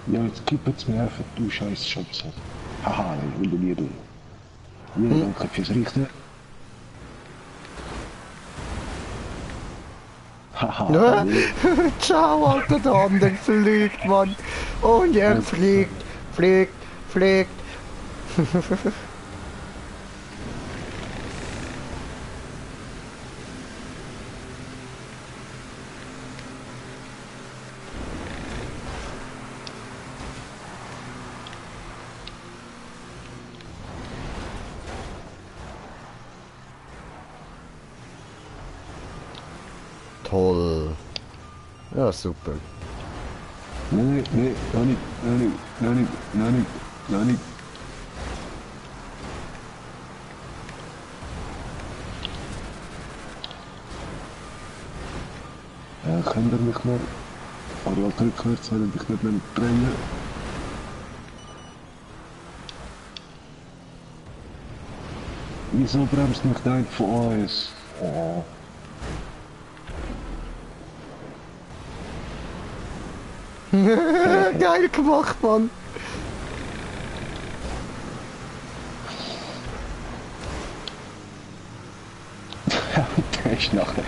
Ja, jetzt kippt's mir einfach, du scheiß Schöpfer. Haha, ich will dir tun. Ja, danke fürs Richten. Haha. Ciao, Alter, der andere fliegt, Mann. Und er fliegt, fliegt, fliegt. Toll. Ja, super. Nein, nein, noch nicht, noch nicht, noch nicht, noch nicht, noch nicht. Könnt ihr mich mal, aber halt rückwärts, wenn ich nicht mehr drehen. Wieso bremst mich der von uns? Oh. Geil gemacht, Mann. Der ist nachher.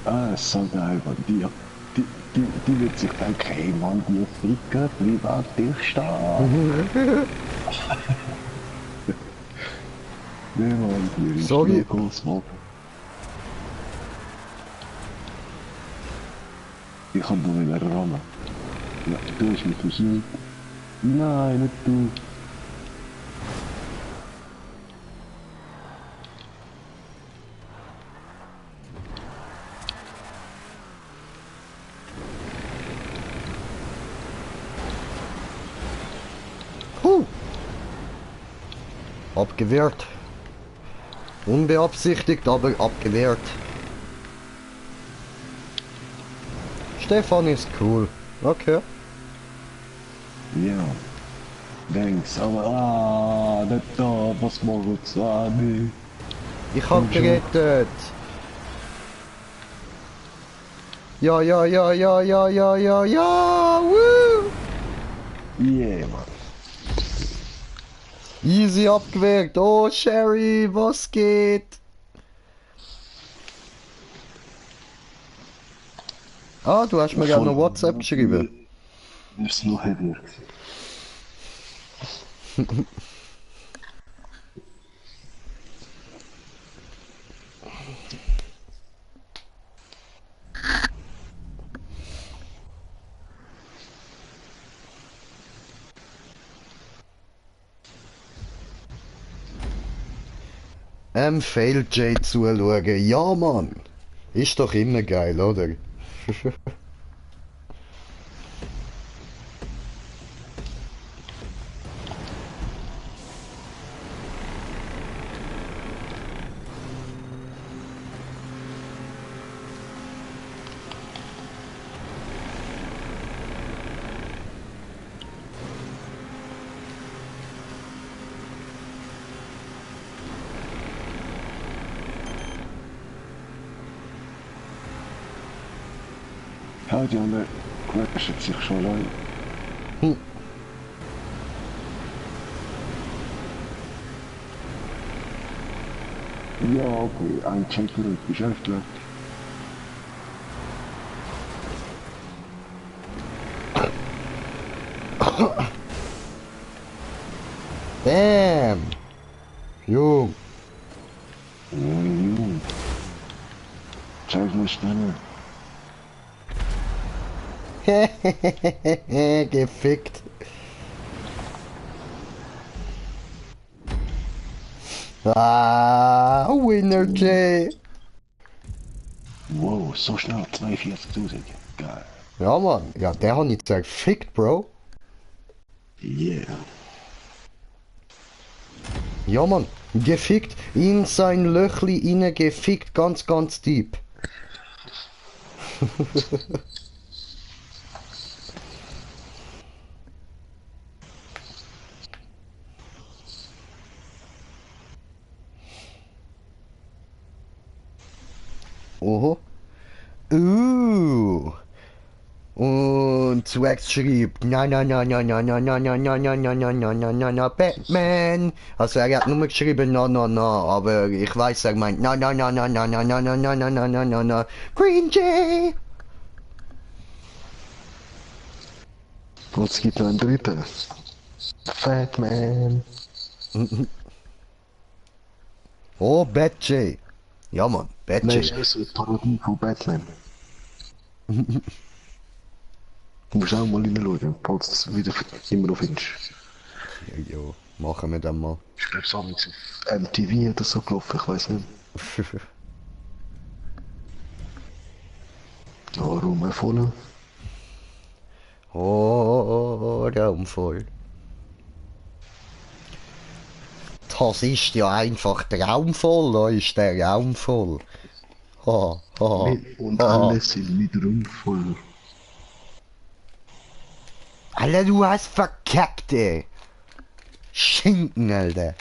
Ah, so geil, Mann. Die wird sich denken, hey Mann, die Ficker, bleib an dich stehen. Nee, Mann, die ist Sorry. groß, Mann. Ich kann nur wieder rammen. Ja, du hast mich versucht. Nein, nicht du. Abgewehrt. Unbeabsichtigt, aber abgewehrt. Stefan ist cool. Okay. Ja. Denkst, aber nicht da, was macht's? Nee. Ich hab gerettet. Ja, ja, ja, ja, ja, ja, ja, ja. Woo! Yeah, Mann. Easy abgewehrt. Oh, Sherry, was geht? Ah, du hast mir gerade noch WhatsApp geschrieben. Wir sind noch heavier. Fail J zuschauen. Ja, Mann. Ist doch immer geil, oder? Ja, die anderen quetschen sich schon allein. Ja, okay, ein Checkpoint beschäftigt. Bam! Jo. Zeig mir Stimme. Gefickt. Ah, Winner J. Wow, so schnell 42.000. Geil. Ja, Mann. Ja, der hat nicht gesagt, fickt, Bro. Yeah. Ja, Mann. Gefickt. In sein Löchli inne gefickt. Ganz, ganz deep. Oho. Und zu Ex schreibt, na, Batman. Also er hat nur geschrieben, na, aber ich weiß, er meint, na, Green Jay. Und es gibt noch einen dritten. Fatman. Oh, Bad Jay. Ja, Mann, Bad Nein, Jay. ist eine Parodie von Batman. Du musst auch mal reinschauen, falls du es wieder immer noch findest. Ja, machen wir dann mal. Ich glaube, so auf MTV oder so gelaufen, ich weiß nicht. Ja, Raum voll. Oh, Raum voll. Das ist ja einfach traumvoll, da ist der Raum voll. Ha, ha, Und ha. alle sind mit Raum voll. Alter, du hast verkackt, ey. Schinken, Alter.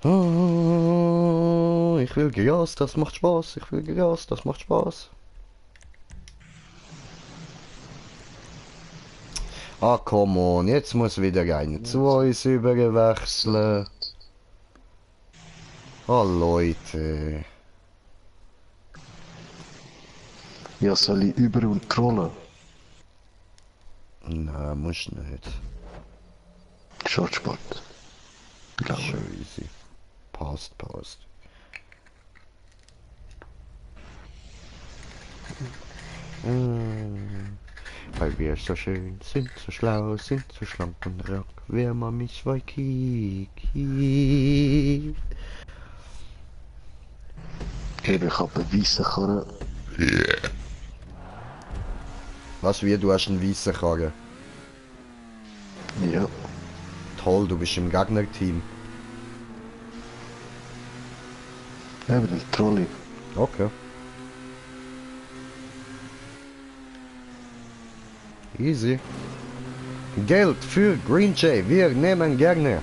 Oh, ich will Gras, das macht Spaß. Ich will Gras, das macht Spaß. Ah, come on, jetzt muss wieder einer zu uns überwechseln. Oh, Leute. Ja, soll ich über und trollen? Nein, musst nicht. Shortspot. Glaube. Schon easy. Passt. Weil wir so schön sind, so schlau, sind so schlank und rock. Wer mal mich bei Kiki. Eben, ich habe eine weisse Karre. Was wie, du hast einen weißen Karren? Ja. Toll, du bist im Gegnerteam. Eben, den Trolley. Okay. Easy. Geld für Green Jay, wir nehmen gerne.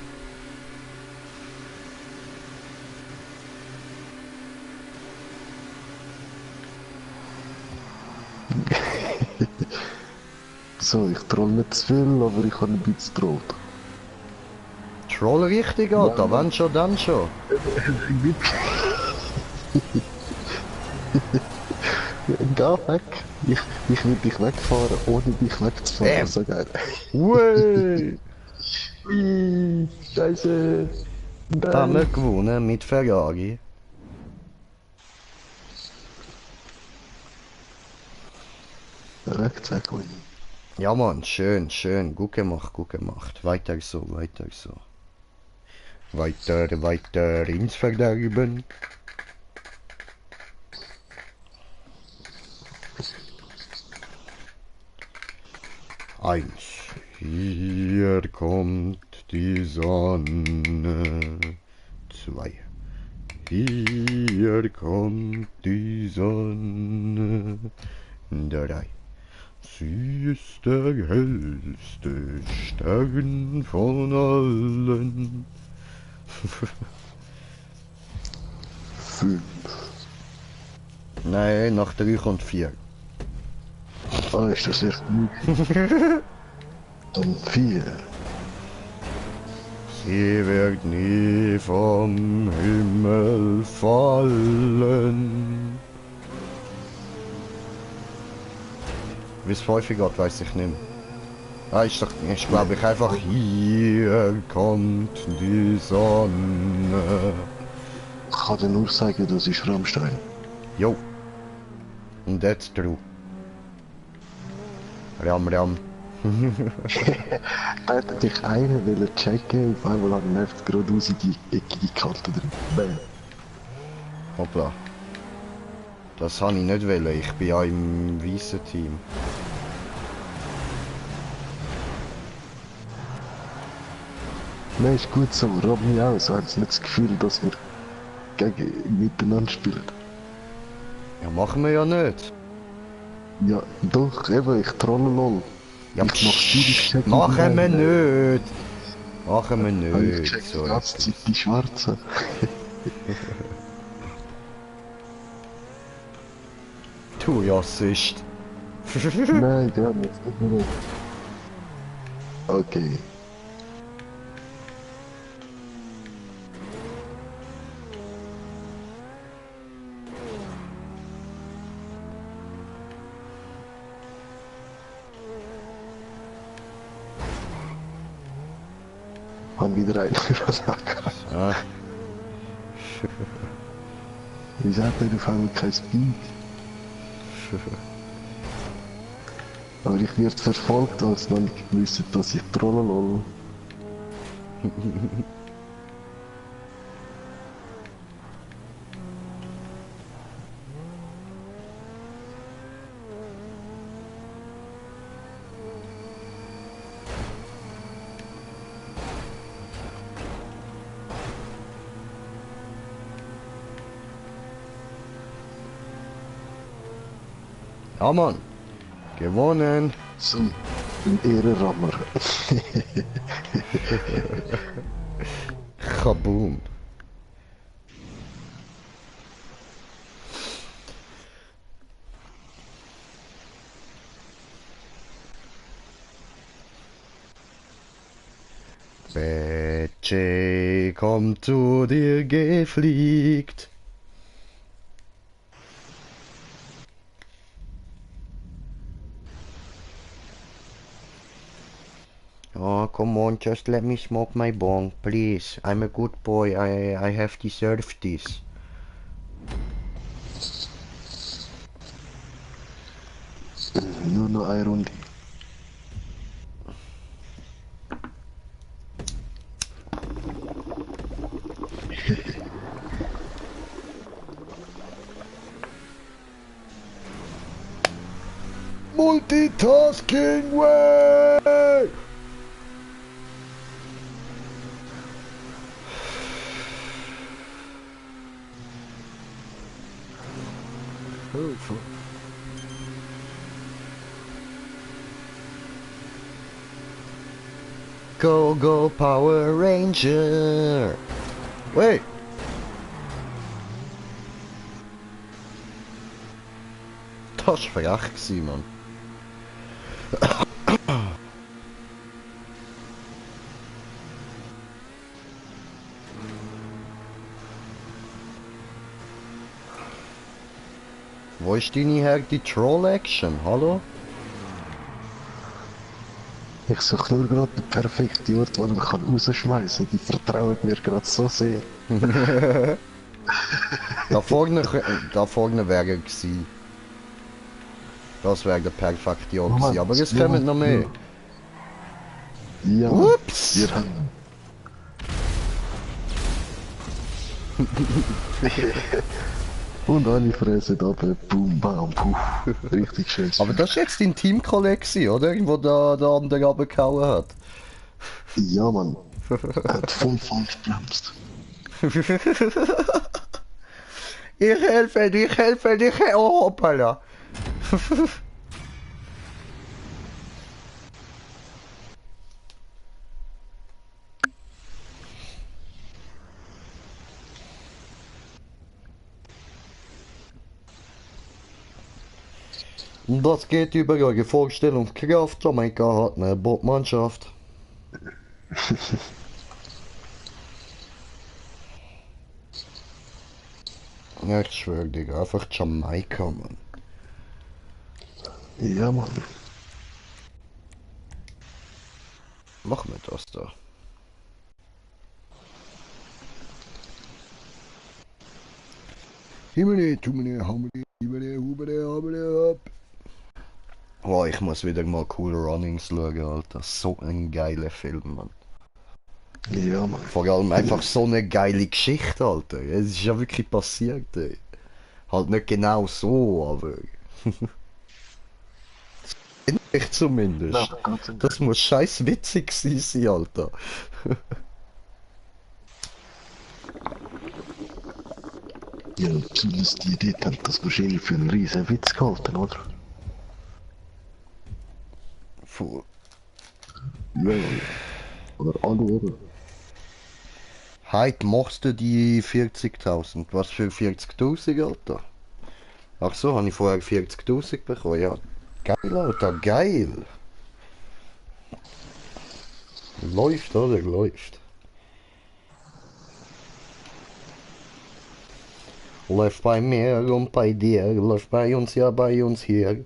So, ich troll nicht zu viel, aber ich habe ein bisschen trollt. Troll richtig, Alter, wenn schon, dann schon. Geh weg. Ich will dich wegfahren, ohne dich wegzufahren. So geil. Ui, Ui, Scheiße. haben wir gewonnen mit Ferrari. Rechtsack, Ja Mann, schön, gut gemacht. Weiter so. Weiter ins Verderben. Eins. Hier kommt die Sonne. 2. Hier kommt die Sonne. 3. Sie ist der hellste Stern von allen. 5. Nein, nach 3 kommt 4. Ah, ist das echt gut? Dann 4. Sie wird nie vom Himmel fallen. Wie es häufig geht, weiß ich nicht mehr. Ah, ich glaube ich einfach, hier kommt die Sonne. Ich kann dir nur sagen, das ist Rammstein. Jo. Und that's true. Ram. Da hätte dich einer wollen checken, auf einmal hat er einfach geradeaus in die eckige Kante drin. Bam. Hoppla. Das habe ich nicht wollen, ich bin ja im weißen Team. Nein, ist gut so, rob mich aus, so haben sie nicht das Gefühl, dass wir gegen miteinander spielen. Ja, machen wir ja nicht. Ja, doch, eben, ich trolle lol. Ja, ich mach Spiele checken. machen wir nicht. Machen wir Habe ich nicht. gecheckt, So die ganze Zeit die Schwarzen. Du Rassist. Nein, gar nicht. Okay. Haben wieder einen übersagt. Ah. Ich sagte, du hast kein Speed. Aber ich werde verfolgt, als noch nicht gewusst, dass ich trolle lol. Ja, Mann. Gewonnen. So, ein Ehrenrammer. Kaboom. Betsy kommt zu dir gefliegt. Oh, come on, just let me smoke my bong, please. I'm a good boy, I have deserved this. Nur noch eine Runde. Multitasking way! Go, go, Power Ranger! Wait! Das war frech, Mann. Wo ist deine die Troll-Action? Hallo? Ich suche nur gerade den perfekten Ort, wo man rausschmeißen kann. Die vertrauen mir gerade so sehr. Da vorne wäre gewesen. Das wäre der perfekte Ort gewesen. Aber es kommen noch mehr. Ja, Ups! wir haben... Und alle fressen ab, boom, bam, puh. Richtig schön. Aber das ist jetzt dein Teamkollege, oder? Wo der andere runtergehauen hat. Ja, Mann. Er hat voll falsch gebremst. Ich helfe dich, oh hoppala. Und das geht über eure Vorstellungskraft. Jamaika hat eine Bordmannschaft. Ja, ich schwöre dir, einfach Jamaika, Mann. Ja, Mann. Machen wir das da. Oh, ich muss wieder mal Cool Runnings schauen, Alter. So ein geiler Film, Mann. Ja, Mann. Vor allem einfach so eine geile Geschichte, Alter. Es ist ja wirklich passiert, ey. Halt nicht genau so, aber... ich zumindest. Das muss scheiß witzig sein, Alter. Ja, zumindest die Idee hat das wahrscheinlich für einen riesen Witz gehalten, oder? Puh. Ja. Oder alle. Heute machst du die 40.000. Was für 40.000, Alter? Ach so, habe ich vorher 40.000 bekommen. Ja, geil, Alter, geil. Läuft, oder? Läuft. Läuft bei mir und bei dir. Läuft bei uns, ja, bei uns hier.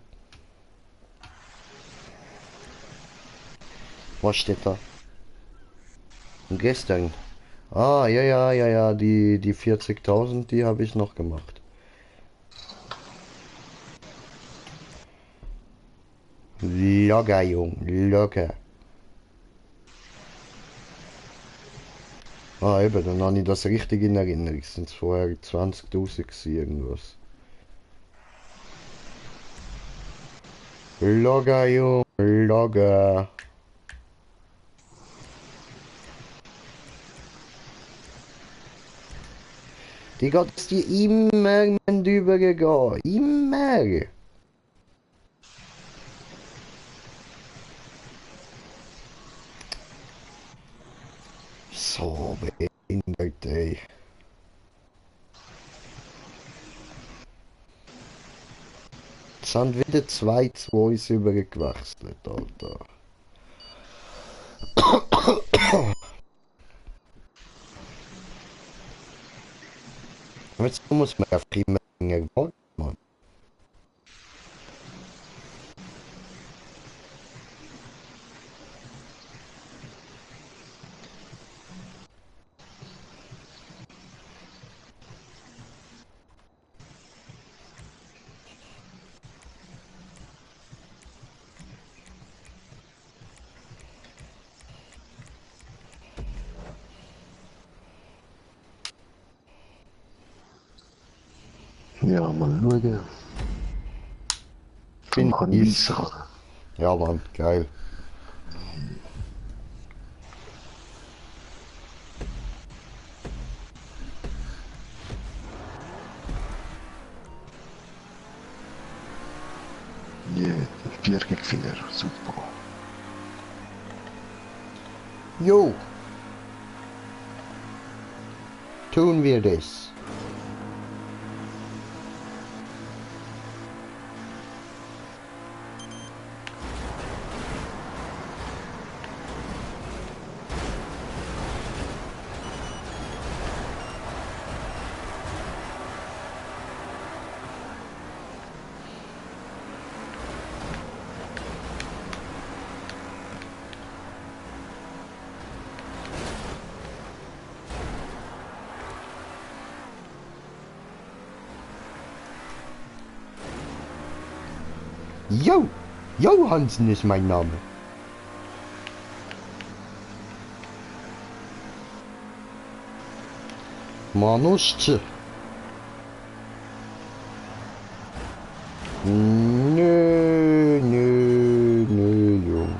Was steht da? Gestern. Ah, ja, die 40.000, die habe ich noch gemacht. Locker, Jung, locker. Ah, eben, dann habe ich das richtig in Erinnerung. Sind es vorher 20.000 gewesen, irgendwas. Locker, Jung, locker. Digga, das ist die immer übergegangen. Immer. So behindert, ey. Jetzt sind wieder zwei Zweis übergewechselt, Alter. Jetzt muss man auf die Menge warten, Mann. Ja, mal schauen. Dann kann ich weiterfahren. Ja, Mann, geil. Ja, 4 gegen 4, super. Jo. Tun wir das. Jo. Johansen ist mein Name. Manusche. Nö, Jung.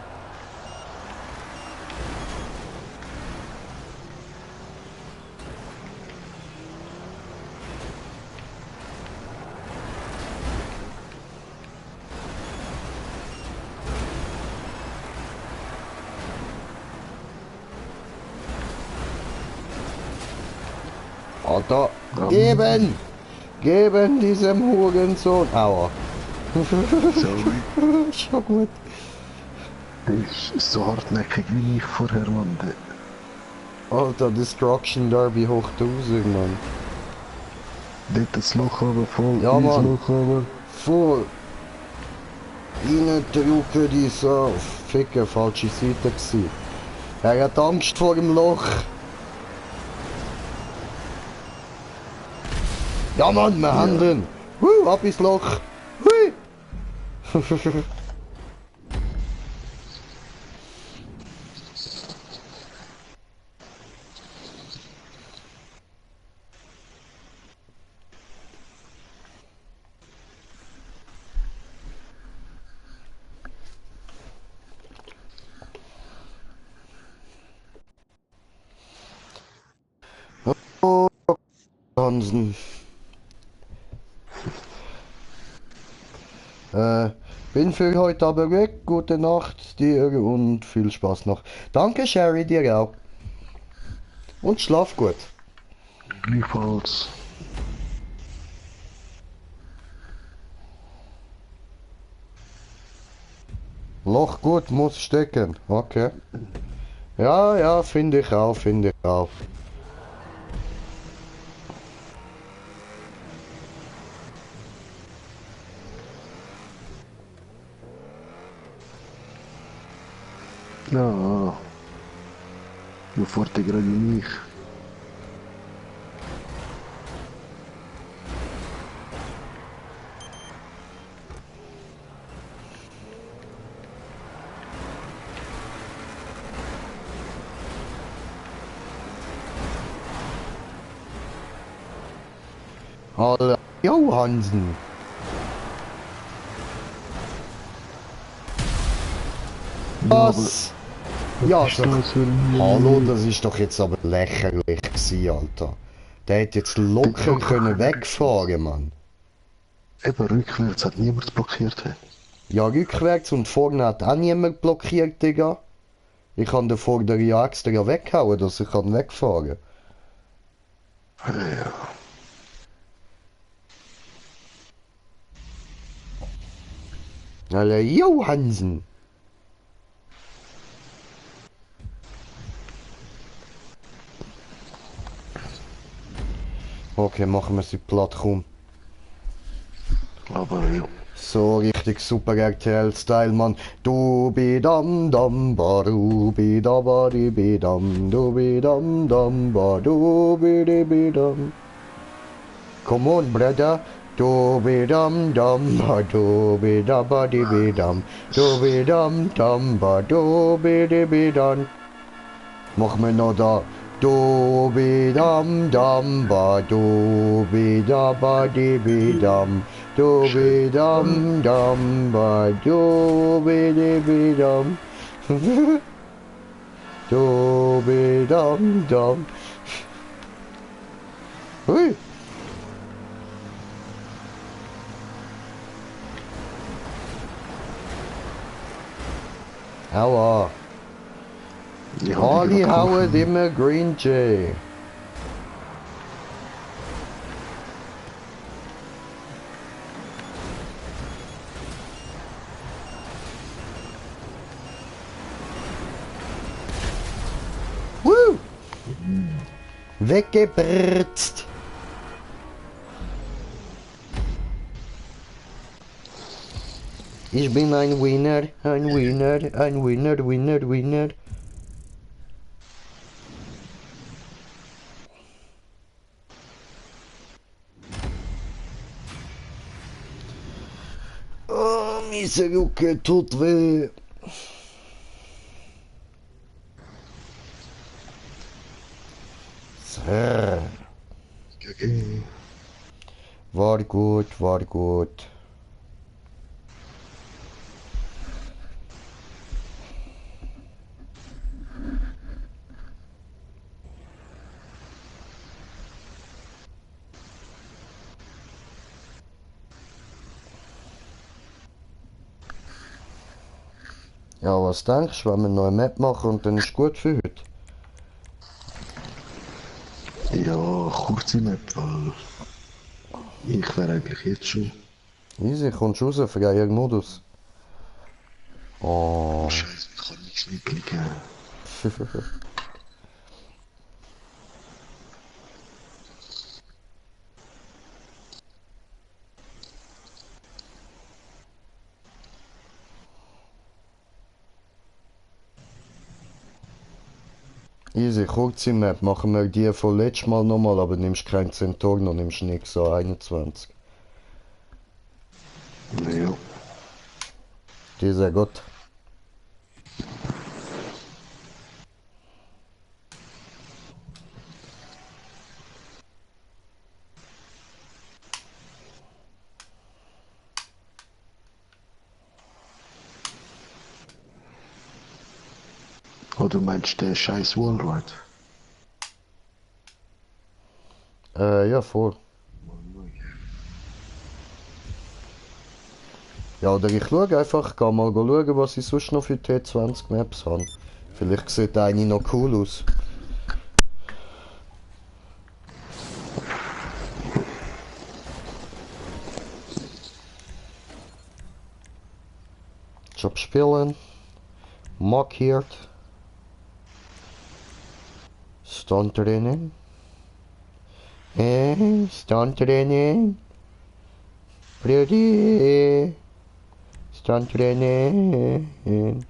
Alter, geben diesem Hurensohn. Aua. Sorry. Schon gut. Das ist so hartnäckig wie ich vorher, Mann. Alter, Destruction Derby hoch 1000, Mann. Dort das Loch aber voll, Ja, ins Mann. Loch aber. Voll. Innen drücken die so. Ficken, falsche Seite gsi. Er hat Angst vor dem Loch. Ja, Mann, wir haben den. Ab ins Loch. Hui. Oh, Hansen. Bin für heute aber weg. Gute Nacht. dir und viel Spaß noch. Danke Sherry, dir auch. Und schlaf gut. Gleichfalls. Loch gut, muss stecken. Okay. Ja, ja, finde ich auch, finde ich auch. Ja. Sofort gerade mich. Hallo, Johansen. Was? Ja, so. Hallo, das ist doch jetzt aber lächerlich gewesen, Alter. Der hätte jetzt locker können wegfahren, Mann. Eben rückwärts hat niemand blockiert. He. Ja, rückwärts und vorne hat auch niemand blockiert, Digga. Ich kann den vorderen ja extra weghauen, dass ich kann wegfahren Ja. kann. Hallo, Johansen. Okay, machen wir sie platt, komm. Aber ja. So richtig super RTL-Style, Mann. Du bi dam dam ba du bi da ba di bi dam du bi dam dam ba du bi di bi dam. Come on, brother. Du bi dam dam ba du bi da ba di bi dam du bi dam dam ba du bi di bi dam. Machen wir noch da. Du bi dam dam ba du bi da ba di bi dam. Du bi dam dam ba du bi di bi dam. Du bi dam dam. Hui. Aua. Ali Howard immer Green Jay. Woo! Weggebrtzt. Ich bin ein Winner, ein Winner, ein Winner, Winner, Winner. Oh, mise Rucke tut weh. So. Okay. War gut, war gut. Ja, was denkst du, wenn wir noch eine Map machen und dann ist gut für heute? Ja, kurze Map, weil ich wäre eigentlich jetzt schon. Easy, kommst raus, freier Modus. Oh. Scheiße, ich kann nichts mitklicken. Easy, kurze Map, machen wir die von letztes Mal nochmal, aber nimmst kein Zentorno, nimmst nichts, so 21. Ja. Die ist sehr gut. Oh, du meinst der scheiß Wallride? Ja, voll. Ja, oder ich schaue einfach, geh mal schauen, was ich sonst noch für T20 Maps habe. Vielleicht sieht eine noch cool aus. Job spielen. Markiert. Standtraining. Standtraining. Pretty. Standtraining.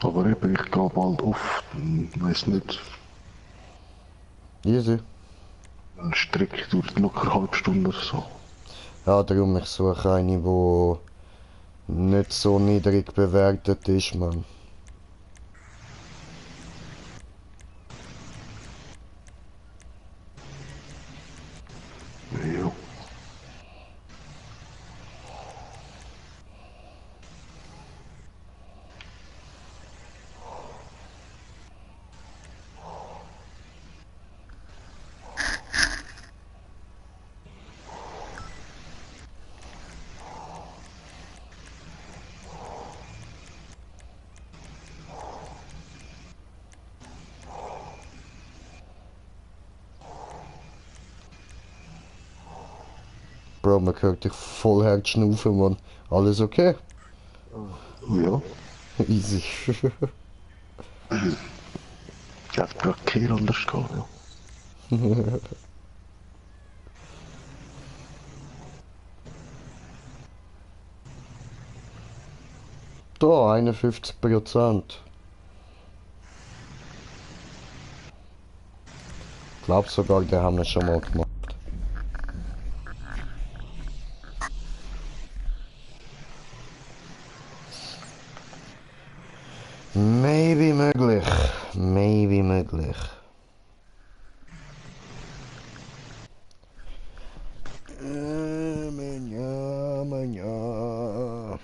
Aber eben, ich gehe bald auf, weiß nicht, Easy. eine Strecke durch locker eine halbe Stunde oder so. Ja, darum ich suche eine, die nicht so niedrig bewertet ist, man. Ja. Bro, man hört dich voll hart schnaufen, man. Alles okay? Ja. Easy. Ich hätte gerade keinen anders gehen, ja. Da, 51%. Ich glaube sogar, die haben es schon mal gemacht. Maybe möglich. Maybe möglich. Ja.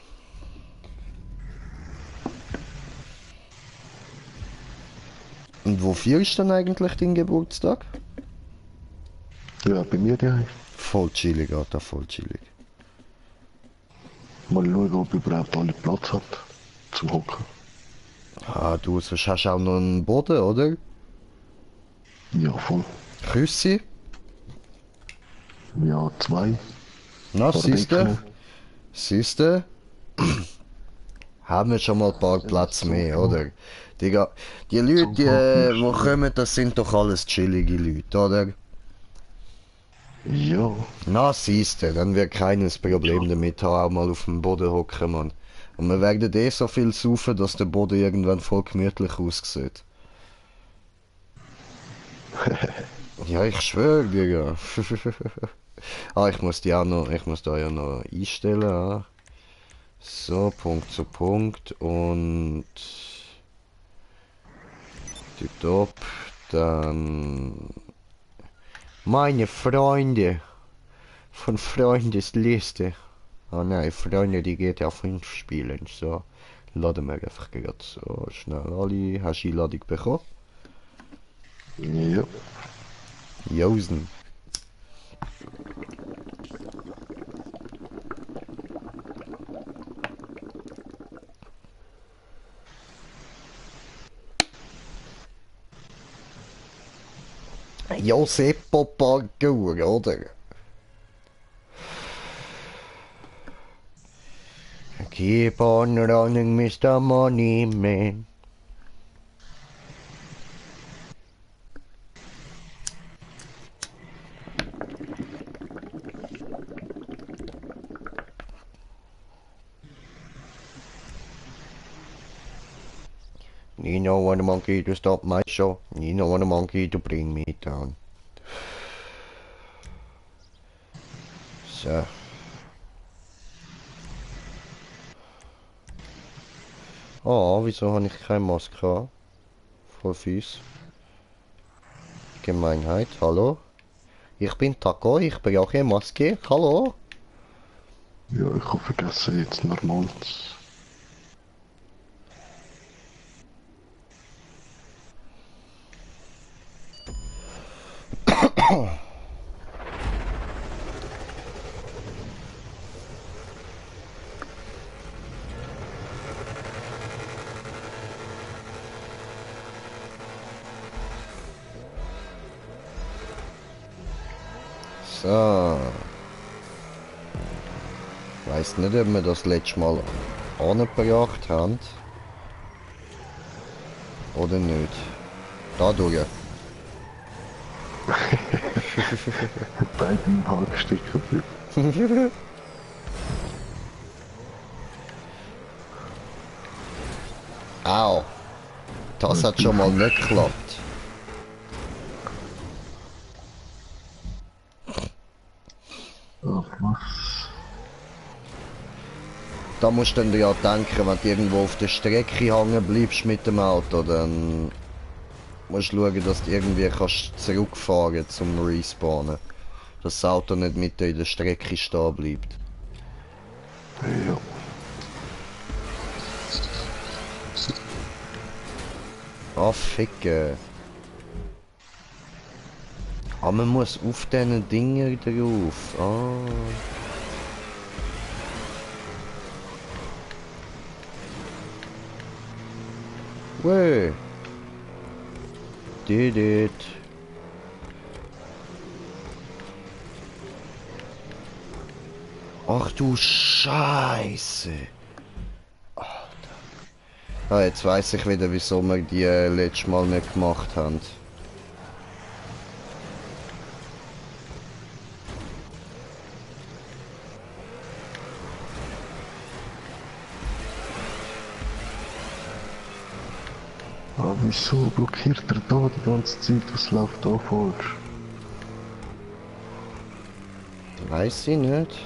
Und wofür ist dann eigentlich dein Geburtstag? Ja, bei mir ja. Voll chillig, Alter, voll chillig. Mal schauen, ob überhaupt alle Platz hat zum Hocken. Ah, du sonst hast auch noch einen Boden, oder? Ja, voll. Küssi? Ja, 2. Na, Paar siehste? Decken. Siehste? Haben wir schon mal ein paar Platz mehr, oder? Digga, die Leute, die kommen, das sind doch alles chillige Leute, oder? Ja. Na, siehste, dann wird keines Problem damit haben, auch mal auf dem Boden hocken, Mann. Und wir werden eh so viel saufen, dass der Boden irgendwann voll gemütlich aussieht. Ja, ich schwöre, Digga. Ah, ich muss da ja noch einstellen, ah. So, Punkt zu Punkt und tipptopp, dann meine Freunde von Freundesliste. Ah nein, Freunde, die geht ja 5 spielen, so. Laden wir einfach gerade so schnell alle. Hast du Einladung bekommen? Ja. Josen. Joseppo Parkour, oder? Keep on running, Mr. Money Man. You know what a monkey to stop my show. You know what a monkey to bring me down. So. Oh, wieso habe ich keine Maske? Voll fies. Gemeinheit, hallo? Ich bin Taco, ich brauche Maske, hallo? Ja, ich habe vergessen, jetzt normal zu... So. Ich weiss nicht, ob wir das letzte Mal angebracht haben. Oder nicht. Da durch. Beide im Hackstück geblieben. Au. Das hat schon mal nicht geklappt. Ach was. Da musst du dann ja denken, wenn du irgendwo auf der Strecke hängen bleibst mit dem Auto, dann musst du schauen, dass du irgendwie kannst zurückfahren zum Respawnen. Dass das Auto nicht mitten in der Strecke stehen bleibt. Ja. Ah, ficke. Ah, man muss auf diesen Dinger drauf. Ah. Weh. Did it. Ach du Scheiße. Alter. Ah, jetzt weiß ich wieder, wieso wir die letztes Mal nicht gemacht haben. Aber wieso blockiert er da die ganze Zeit? Was läuft da falsch? Weiß ich nicht.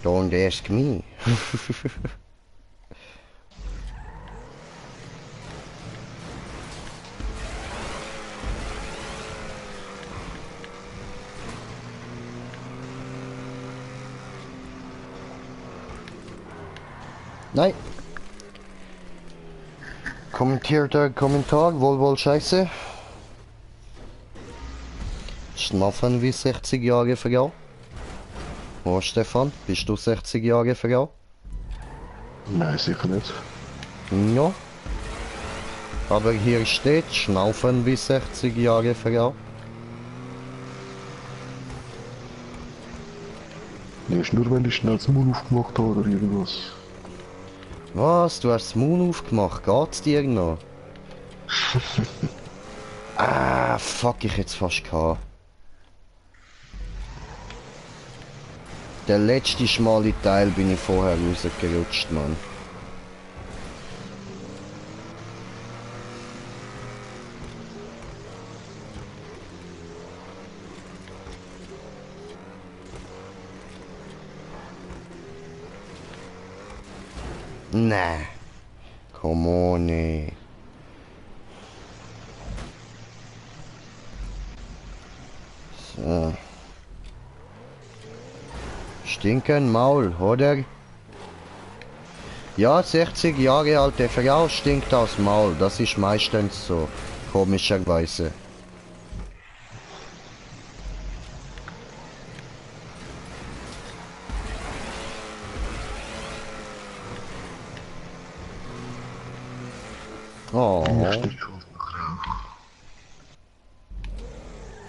Don't ask me. Nein. Kommentierter Kommentar, wohl scheiße. Schlafen wie 60 Jahre Frau. Oh Stefan, bist du 60 Jahre Frau? Nein, sicher nicht. Ja. Aber hier steht, schnaufen wie 60 Jahre Frau. Ja, ist nur, weil ich schnell das Mund aufgemacht habe oder irgendwas. Was? Du hast das Mund aufgemacht, geht's dir noch? Ah, fuck, ich jetzt fast gehabt. Der letzte schmale Teil bin ich vorher rausgerutscht, Mann. Nee. Come on, ey. So. Stinken Maul, oder? Ja, 60 Jahre alte Frau stinkt aus Maul. Das ist meistens so. Komischerweise. Oh.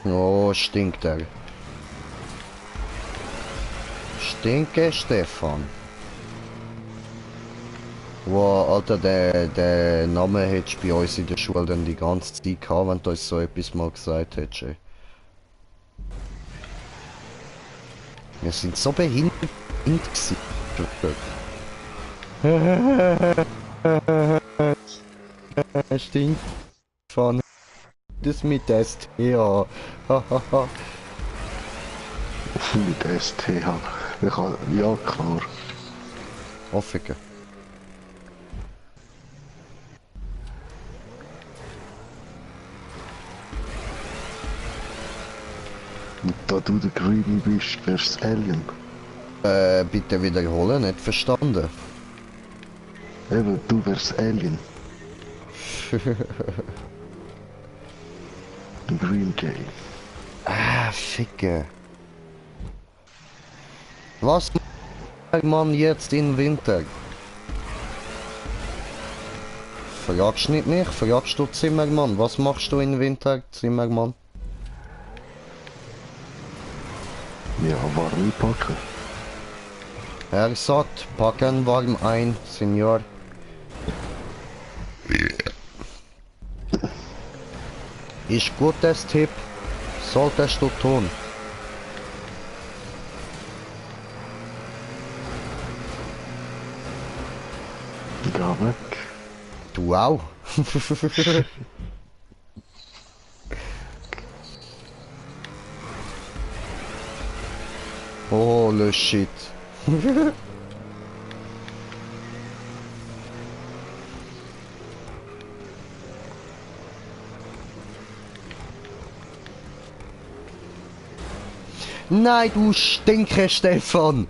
Oh, stinkt er. Stinke Stefan. Wow, Alter, der Name hättest du bei uns in der Schule dann die ganze Zeit gehabt, wenn du uns so etwas mal gesagt hättest. Ey. Wir sind so behindert gewesen. Stinkt von das mit STH. Mit STH. Ich kann, ja, klar. Aufficken. Und da du der Greenie bist, wär's das Alien. Bitte wiederholen, nicht verstanden. Eben, du wärst Alien. Der Green Jay. Ah, ficke. Was macht man jetzt im Winter? Fragst nicht mich, fragst du Zimmermann. Was machst du im Winter, Zimmermann? Ja, warm packen. Er sagt, packen warm ein, Senior. Ist gutes Tipp, solltest du tun. Geh weg. Du auch. Holy shit. Nein, du Stinker, Stefan!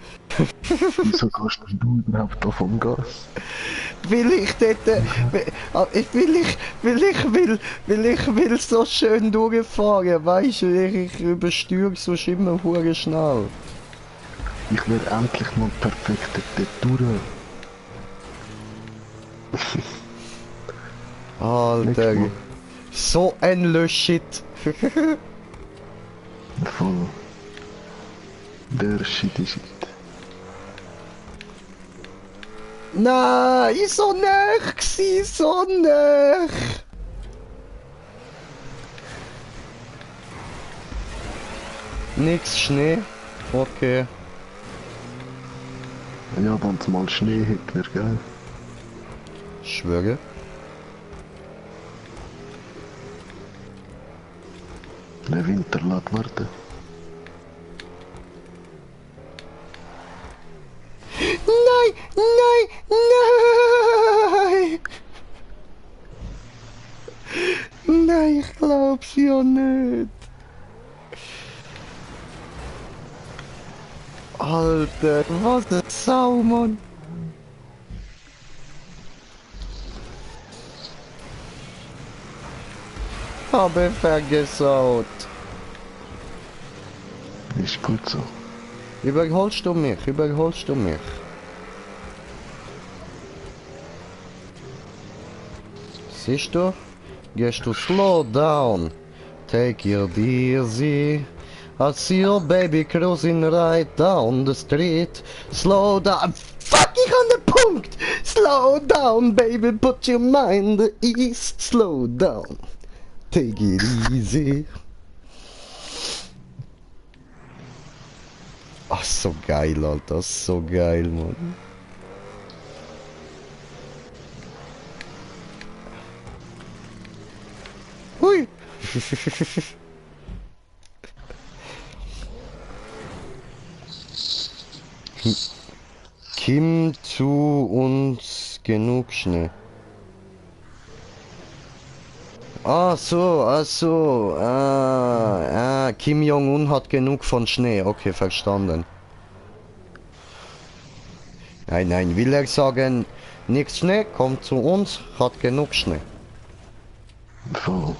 Wieso kannst du überhaupt davon Gas? Will ich dort, will ich so schön durchfahren, weißt du, ich übersteuere sonst immer hure schnell. Ich will endlich mal perfekt dort durch. Alter, Mal. so ein Löschit. Voll. Der Shit ist it. Nein, so nah gsi, so nah. Nix Schnee, okay. Ja, wenn es mal Schnee hätte, wäre geil. Schwöre. Der Winter lässt warten. Nein, nein, nein! Nein, ich glaub's ja nicht. Alter, was ein Sau, Mann. Habe vergesaut. Ist gut so. Überholst du mich, überholst du mich. Siehst du? Gehst du slow down. Take it easy. I see your baby cruising right down the street. Slow down. Fuck, ich an den Punkt. Slow down, baby, put your mind at ease. Slow down. Take it easy. Ach, so geil, Alter. So geil, Mann. Hui. Kim zu uns genug Schnee. Ach so, Kim Jong-un hat genug von Schnee, okay, verstanden. Nein, will er sagen, nichts Schnee, kommt zu uns, hat genug Schnee. Voll.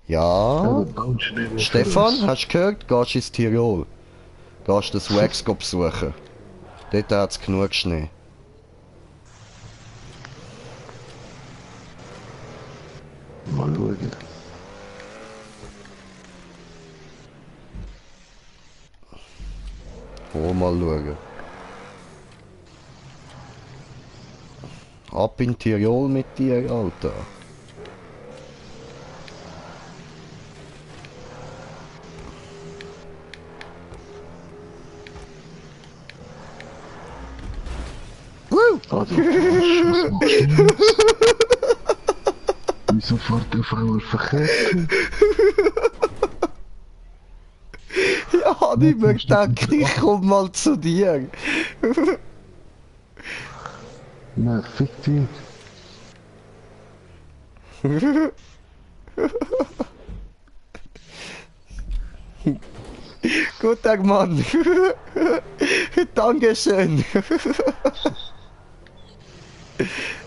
Ja, Baut Schnee noch Stefan, für uns. hast du gehört, gehst ins Tirol. Gehst das Wax besuchen. Dort hat's genug Schnee. Mal schauen. Oh, mal schauen. Ab in Tirol mit dir, Alter. Woo! Ah, du Arsch, was machst du jetzt? Wieso fährt der Frau verkehrt? Ja, ich mir gedacht, ich komm mal zu dir. Na, fick dich. Guten Tag, Mann. Dankeschön.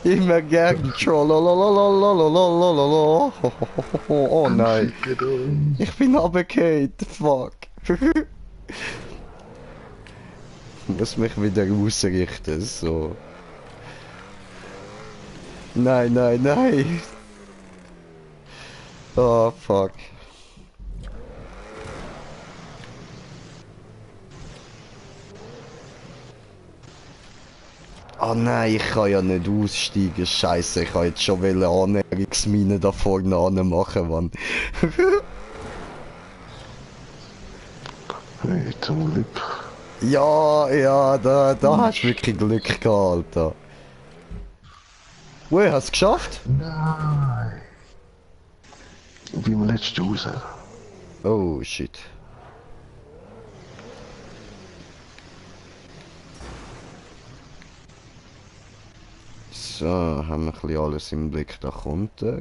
Immer gern. Oh nein. Ich bin runtergefallen. Fuck. Ich muss mich wieder ausrichten. So. Nein, nein, nein. Oh, fuck. Ah nein, ich kann ja nicht aussteigen. Scheiße, ich kann jetzt schon Annäherungsmine da vorne machen, Mann. Hey, zum Glück. Ja, da hast du wirklich Glück gehabt, Alter. Wo, hast du es geschafft? Nein. Wie im letzten raus. Oh, shit. So, haben wir ein bisschen alles im Blick. Da kommt er.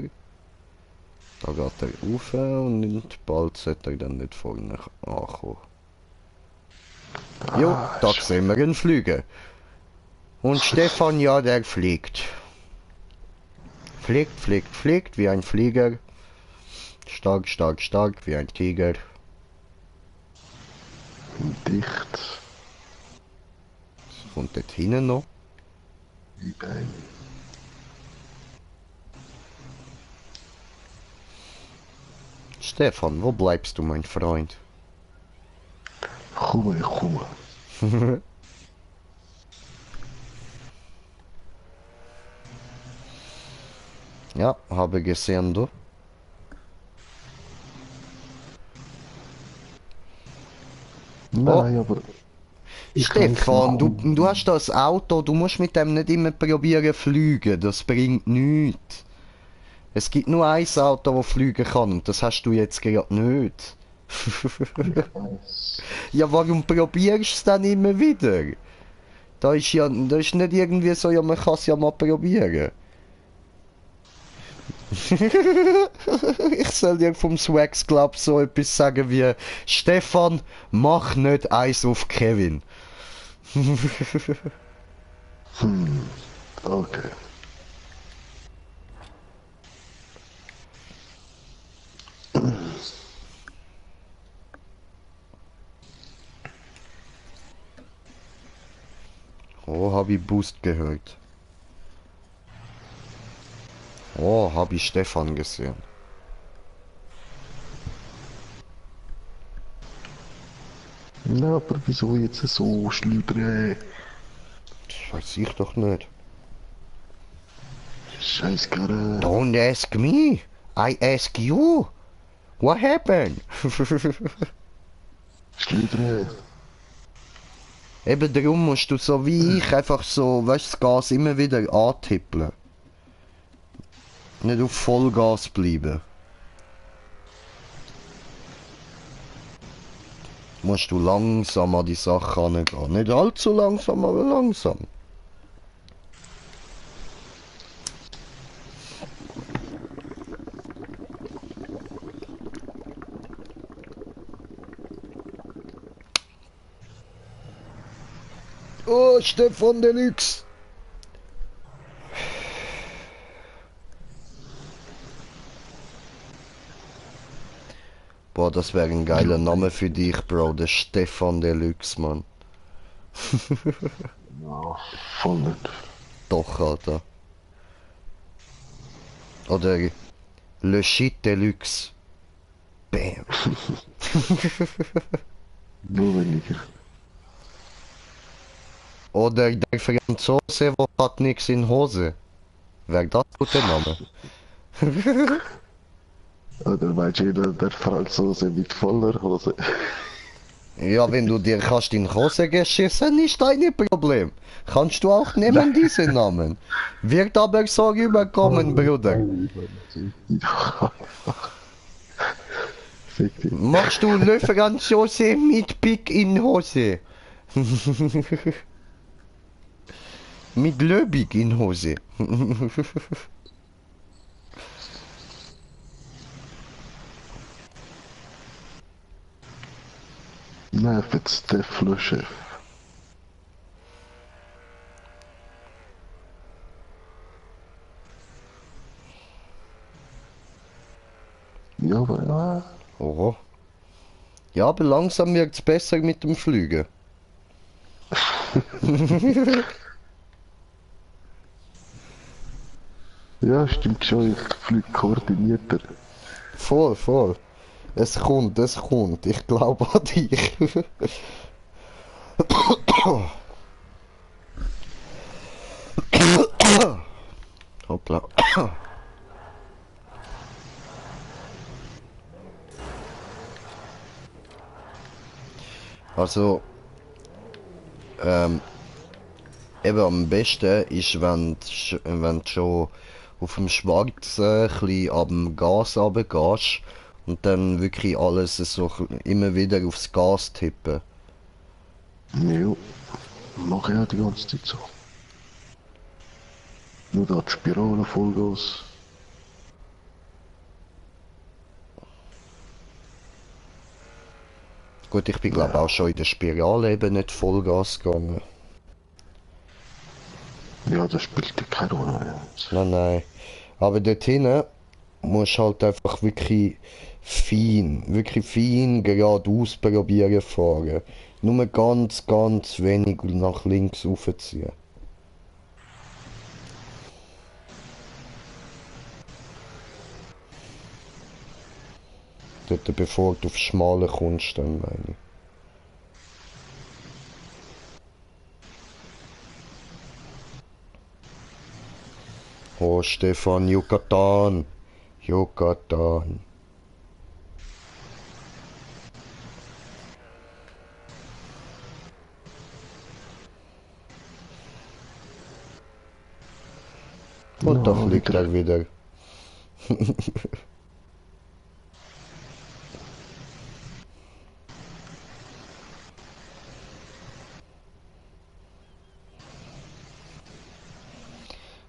Da geht er rauf und bald sollte er dann nicht vorne ankommen. Jo, da sehen wir ihn fliegen. Und Stefan, ja, der fliegt. Fliegt wie ein Flieger. Stark wie ein Tiger. Dicht. Was kommt dort hinten noch? Wie Bein. Stefan, wo bleibst du, mein Freund? Komme, ich komme. Ja, habe gesehen, du. Nein, aber... Stefan, du hast das Auto, du musst mit dem nicht immer probieren fliegen, das bringt nichts. Es gibt nur ein Auto, das fliegen kann und das hast du jetzt gerade nicht. Ja, warum probierst du es dann immer wieder? Da ist nicht irgendwie so, ja, man kann es ja mal probieren. Ich soll dir vom Swags Club so etwas sagen wie: Stefan, mach nicht Eis auf Kevin. Okay. Oh, hab ich Boost gehört. Oh, hab ich Stefan gesehen. Na, aber wieso jetzt so schliebere? Das weiß ich doch nicht. Scheiß Karre. Don't ask me. I ask you. What happened? Schliebere. Eben darum musst du so wie ich einfach so, weißt, das Gas immer wieder antippeln. Nicht auf Vollgas bleiben. Musst du langsam an die Sache herangehen. Nicht allzu langsam, aber langsam. Oh, Stefan Deluxe! Boah, das wäre ein geiler Name für dich, Bro. Der Stefan Deluxe, Mann. Ja, voll nicht. Doch, Alter. Oder Le Shit Deluxe. Bam. Nur weniger. Oder der Franzose, der hat nix in Hose. Wäre das ein guter Name? Oder meinst du der Franzose mit voller Hose? Ja, wenn du dir kannst in Hose geschissen, ist dein Problem. Kannst du auch nehmen diesen Namen. Wird aber so rüberkommen, Bruder. Fick dich. Machst du Le Franzose mit Pick in Hose? Mit Löbig in Hose. Nervt der Flöchef. Ja, aber ja. Oho. Ja, aber langsam wird's besser mit dem Flügen. Ja, stimmt schon, ich fliege koordinierter. Voll, voll. Es kommt, es kommt. Ich glaube an dich. Hoppla. Also, eben am besten ist, wenn du schon auf dem Schwarzen ein bisschen ab dem Gas runtergehst und dann wirklich alles so immer wieder aufs Gas tippen. Ja, mache ich ja die ganze Zeit so. Nur da die Spirale Vollgas. Gut, ich bin glaube auch schon in der Spirale eben nicht Vollgas gegangen. Ja, das spielt ja keine Rolle. Nein, nein. Aber dort hinten musst du halt einfach wirklich fein geradeaus probieren fahren. Nur ganz, ganz wenig nach links raufziehen. Dort bevor du auf Schmale kommst, dann meine ich. Oh, Stefan, Yucatan. Yucatan. Und da fliegt er wieder.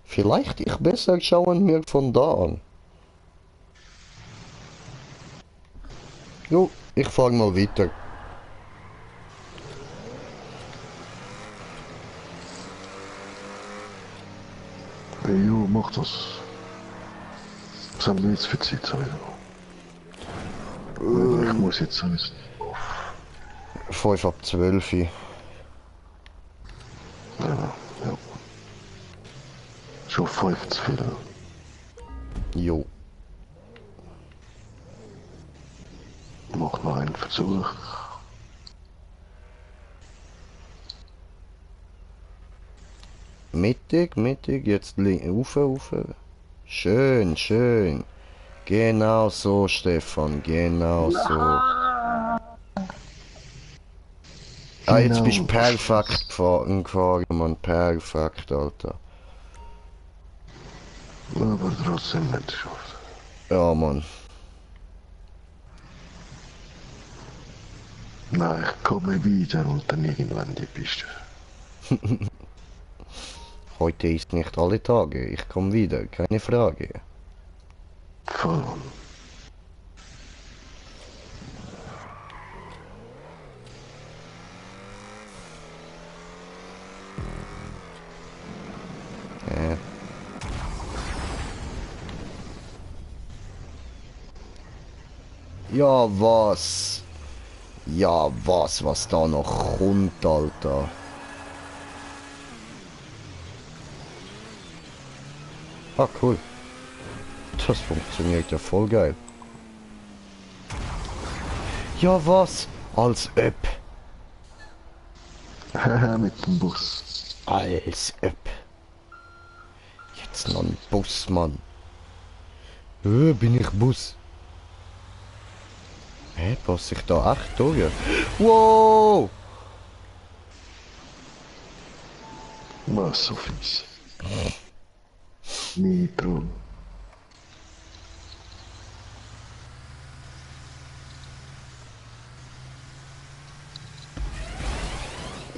Vielleicht ich besser schauen wir von da an. Jo, ich fahr mal weiter. Hey, jo, mach das. Was haben wir jetzt für Zeit sowieso? Ich muss jetzt sowieso. 5 ab 12. Ja, ja. Schon 5 zu viel. Jo. Mach noch einen Versuch. Mittig, jetzt rauf. Schön, schön. Genau so, Stefan, genau so. Ah, jetzt bist du perfekt gefahren, Mann, perfekt, Alter. Aber trotzdem nicht geschafft. Ja, Mann. Nein, ich komme wieder und dann irgendwann die Piste. Heute ist nicht alle Tage, ich komme wieder, keine Frage. Voll. Ja, was? Ja, was da noch kommt, Alter. Ah, cool. Das funktioniert ja voll geil. Ja, was? Als ob. Haha, mit dem Bus. Als ob. Jetzt noch ein Bus, Mann. Bin ich Bus? Hä, passe ich da echt durch? Wow! Was so fies. Nitro.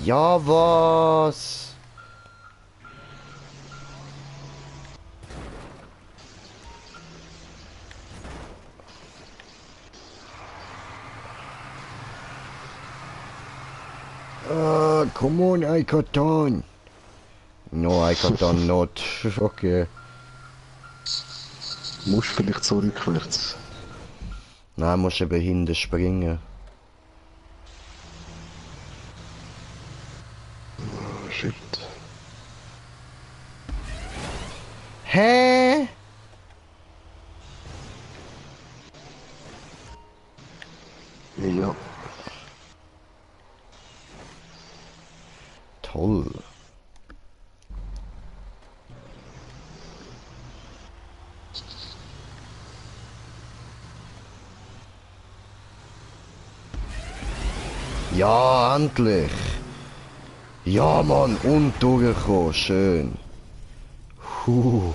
Ja, was? Come on, I got done. No, I got done not. Okay. Musst vielleicht so rückwärts. Nein, musst eben hinten springen. Oh, shit. Hä? Ja. Toll. Ja, endlich. Ja, Mann, und durchgekommen. Schön. Puh.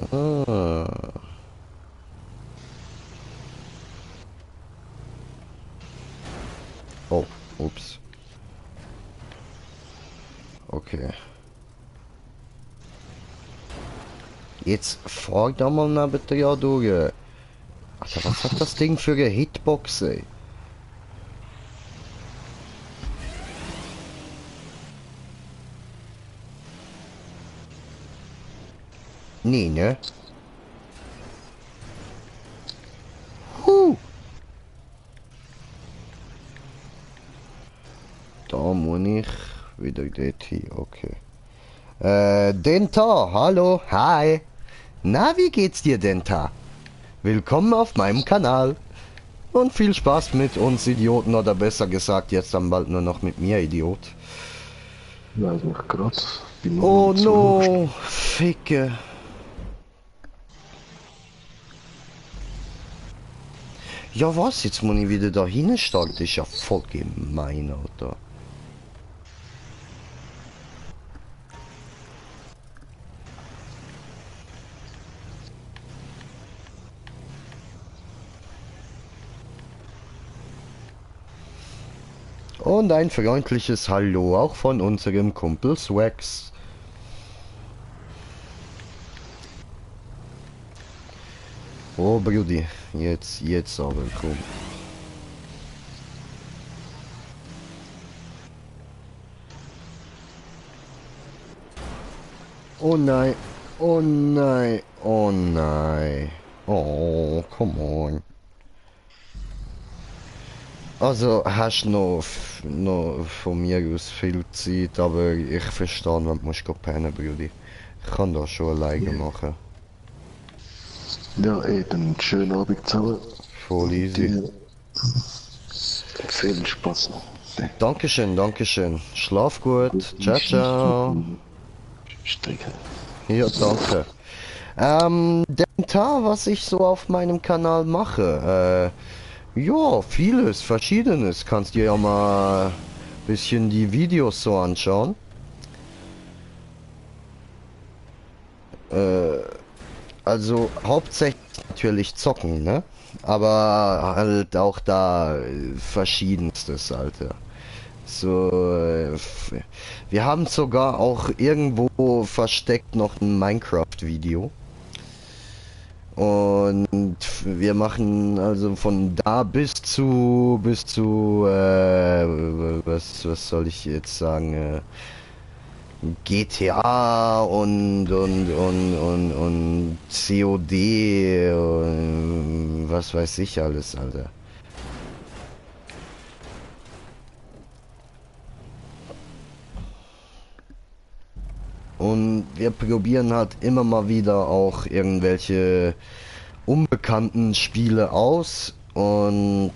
So. Oh, ups. Okay. Jetzt fahr da mal na bitte ja durch. Alter, was hat das Ding für eine Hitbox, ey? Nee, ne? Da muss ich wieder dorthin, okay. Denta, hallo, hi. Na, wie geht's dir, Denta? Willkommen auf meinem Kanal. Und viel Spaß mit uns Idioten, oder besser gesagt, jetzt dann bald nur noch mit mir, Idiot. Ja, ich mach grad. Bin nur Oh noch zu no, Ficke. Ja was, jetzt muss ich wieder da hinstarten, das ist ja voll gemein, Alter. Und ein freundliches Hallo auch von unserem Kumpel Swax. Oh Brudi, jetzt aber komm. Oh nein, oh nein, oh nein. Oh, come on. Also hast noch von mir aus viel Zeit, aber ich verstehe, wenn du musst pennen, Brudi. Ich kann das schon alleine machen. Ja, ey, dann schönen Abend zusammen. Voll easy. Dir viel Spaß noch. Dankeschön, Dankeschön. Schlaf gut. Ciao, ciao. Strecke. Ja, danke. Dentar, was ich so auf meinem Kanal mache. Ja, vieles, verschiedenes. Kannst dir ja mal ein bisschen die Videos so anschauen. Also hauptsächlich natürlich zocken, ne? Aber halt auch da verschiedenstes, Alter. So, wir haben sogar auch irgendwo versteckt noch ein Minecraft-Video. Und wir machen also von da bis zu was soll ich jetzt sagen, GTA und COD und was weiß ich alles, Alter. Und wir probieren halt immer mal wieder auch irgendwelche unbekannten Spiele aus. Und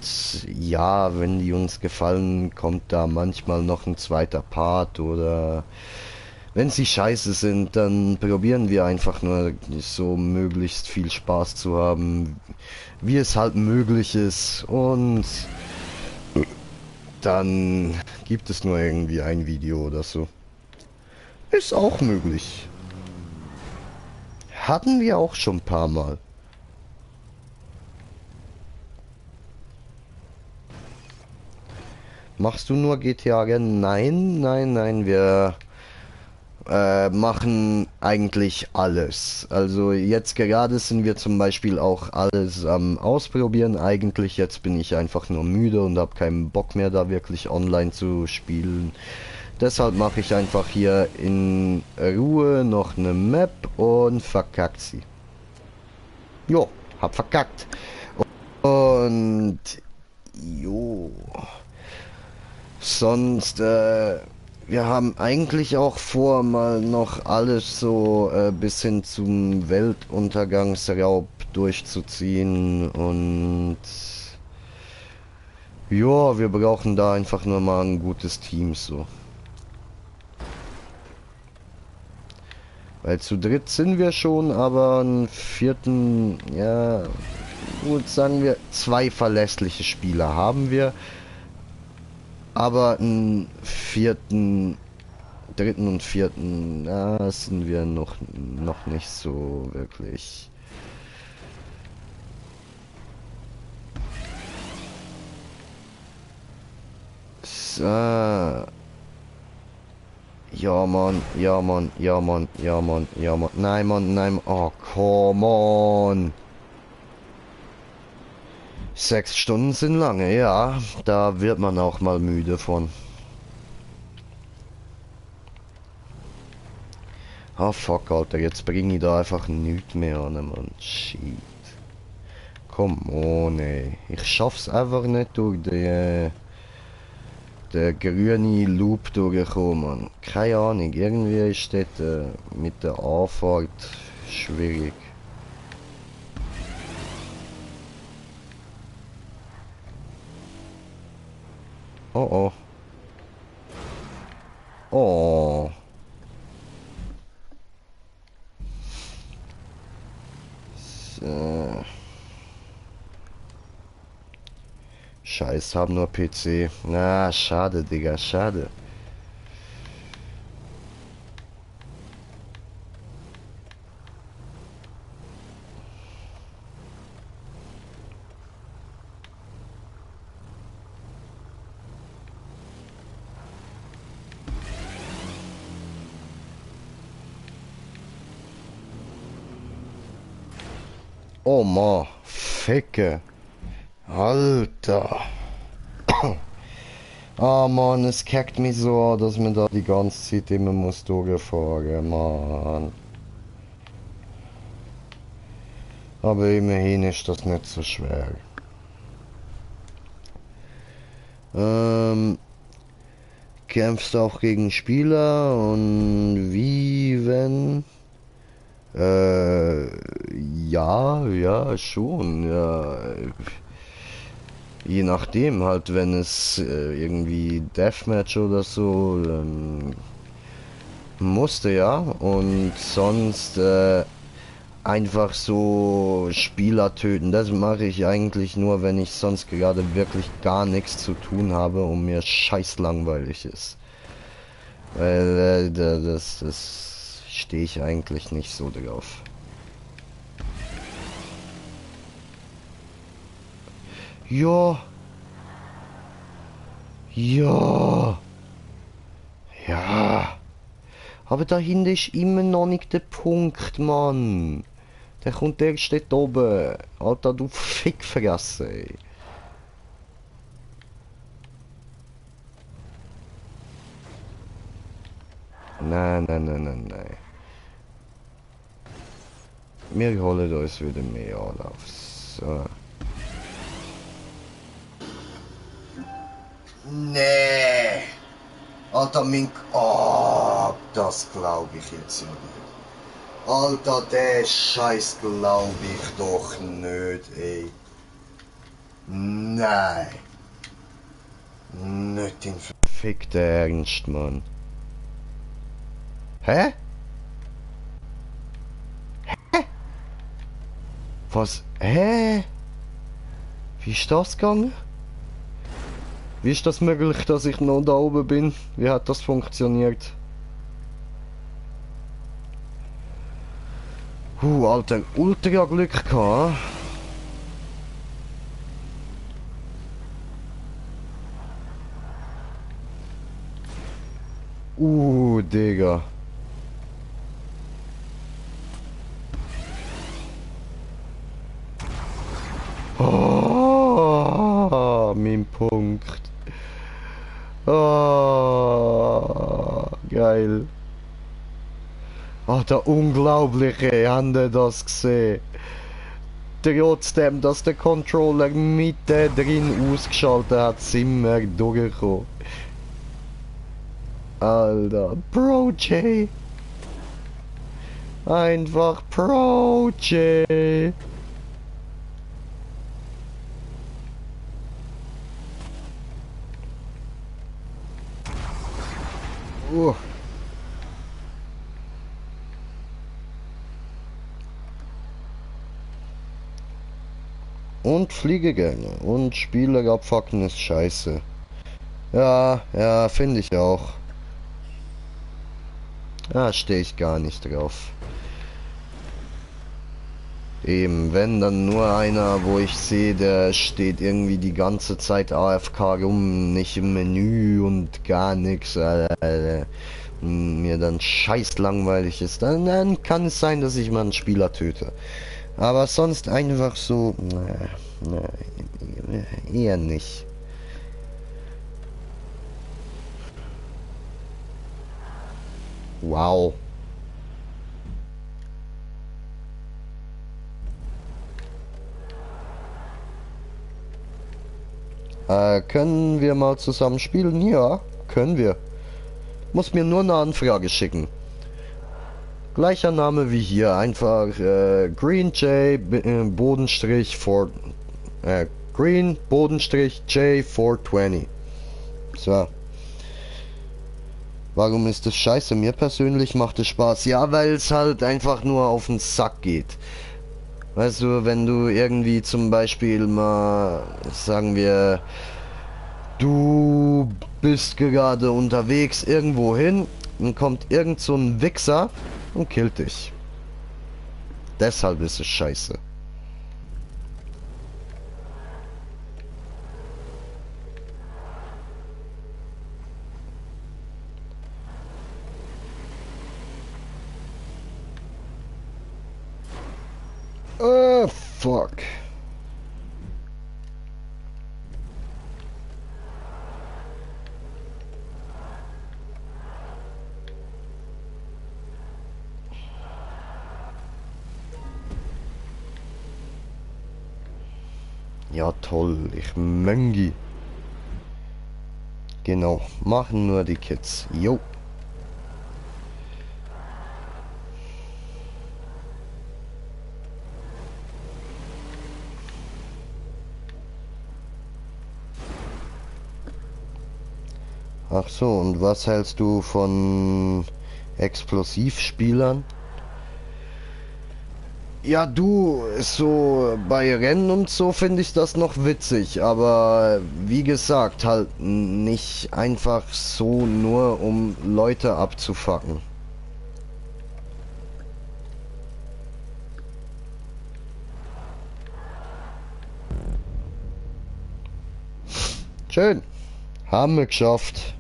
ja, wenn die uns gefallen, kommt da manchmal noch ein zweiter Part oder wenn sie scheiße sind, dann probieren wir einfach nur so möglichst viel Spaß zu haben, wie es halt möglich ist. Und dann gibt es nur irgendwie ein Video oder so. Ist auch möglich. Hatten wir auch schon ein paar Mal. Machst du nur GTA Rennen? Nein, nein, nein, wir machen eigentlich alles. Also jetzt gerade sind wir zum Beispiel auch alles am Ausprobieren. Eigentlich jetzt bin ich einfach nur müde und habe keinen Bock mehr da wirklich online zu spielen. Deshalb mache ich einfach hier in Ruhe noch eine Map und verkackt sie. Jo, hab verkackt. Und jo. Sonst, wir haben eigentlich auch vor, mal noch alles so bis hin zum Weltuntergangsraub durchzuziehen und ja, wir brauchen da einfach nur mal ein gutes Team so. Weil zu dritt sind wir schon, aber einen vierten, ja, gut sagen wir, 2 verlässliche Spieler haben wir. Aber einen dritten und vierten, da sind wir noch nicht so wirklich. So. Ja, Mann, ja, Mann, ja, Mann, ja, Mann, ja, Mann. Nein, Mann, nein, oh, come on. 6 Stunden sind lange, ja. Da wird man auch mal müde von. Ah, fuck, Alter, jetzt bringe ich da einfach nichts mehr an, Mann. Shit. Come on, ey. Ich schaff's einfach nicht durch den grüne Loop durchgekommen, Mann. Keine Ahnung, irgendwie ist das mit der Anfahrt schwierig. Oh oh. Oh. So. Scheiß, haben nur PC. Na, schade, Digga, schade. Oh Mann, Ficke. Alter. Ah Mann, es kackt mich so an, dass man da die ganze Zeit immer muss durchfahren, Mann. Aber immerhin ist das nicht so schwer. Kämpfst auch gegen Spieler und wie, wenn? Ja, schon, ja. Je nachdem halt, wenn es irgendwie Deathmatch oder so, musste ja. Und sonst einfach so Spieler töten. Das mache ich eigentlich nur, wenn ich sonst gerade wirklich gar nichts zu tun habe und mir scheiß langweilig ist. Weil das stehe ich eigentlich nicht so drauf. Ja. Ja. Ja. Aber dahinter ist immer noch nicht der Punkt, Mann. Der kommt erst dort oben. Alter, du Fickfresse, ey. Nein. Wir holen uns wieder mehr Anlauf. So. Nee. Alter, oh, das glaube ich jetzt ja nicht. Alter, der Scheiß glaube ich doch nicht, ey. Nein. Nicht in verfickten Ernst, Mann. Hä? Hä? Was? Hä? Wie ist das gegangen? Wie ist das möglich, dass ich noch da oben bin? Wie hat das funktioniert? Alter, ultra Glück gehabt. Digga. Oh, mein Punkt. Oh, geil. Oh, der Unglaubliche, haben ihr das gesehen? Trotzdem, dass der Controller mitten drin ausgeschaltet hat, sind wir durchgekommen. Alter, Pro J. Einfach Pro J. Und Fliegegänge und Spieler abfucken ist scheiße. Ja, finde ich auch. Da stehe ich gar nicht drauf. Eben, wenn dann nur einer, wo ich sehe, der steht irgendwie die ganze Zeit AFK rum, nicht im Menü und gar nichts, mir dann scheiß langweilig ist, dann kann es sein, dass ich mal einen Spieler töte. Aber sonst einfach so, eher nicht. Wow. Können wir mal zusammen spielen? Ja, können wir. Muss mir nur eine Anfrage schicken. Gleicher Name wie hier, einfach Green J Bodenstrich Green Bodenstrich J 420. So. Warum ist das scheiße? Mir persönlich macht es Spaß. Ja, weil es halt einfach nur auf den Sack geht. Weißt du, wenn du irgendwie zum Beispiel mal, sagen wir, du bist gerade unterwegs irgendwo hin und kommt irgend so ein Wichser und killt dich. Deshalb ist es scheiße. Fuck. Ja toll, ich Möngi. Genau, machen nur die Kids. Jo. Ach so, und was hältst du von Explosivspielern? Ja, du, so bei Rennen und so finde ich das noch witzig, aber wie gesagt, halt nicht einfach so nur, um Leute abzufacken. Schön, haben wir geschafft.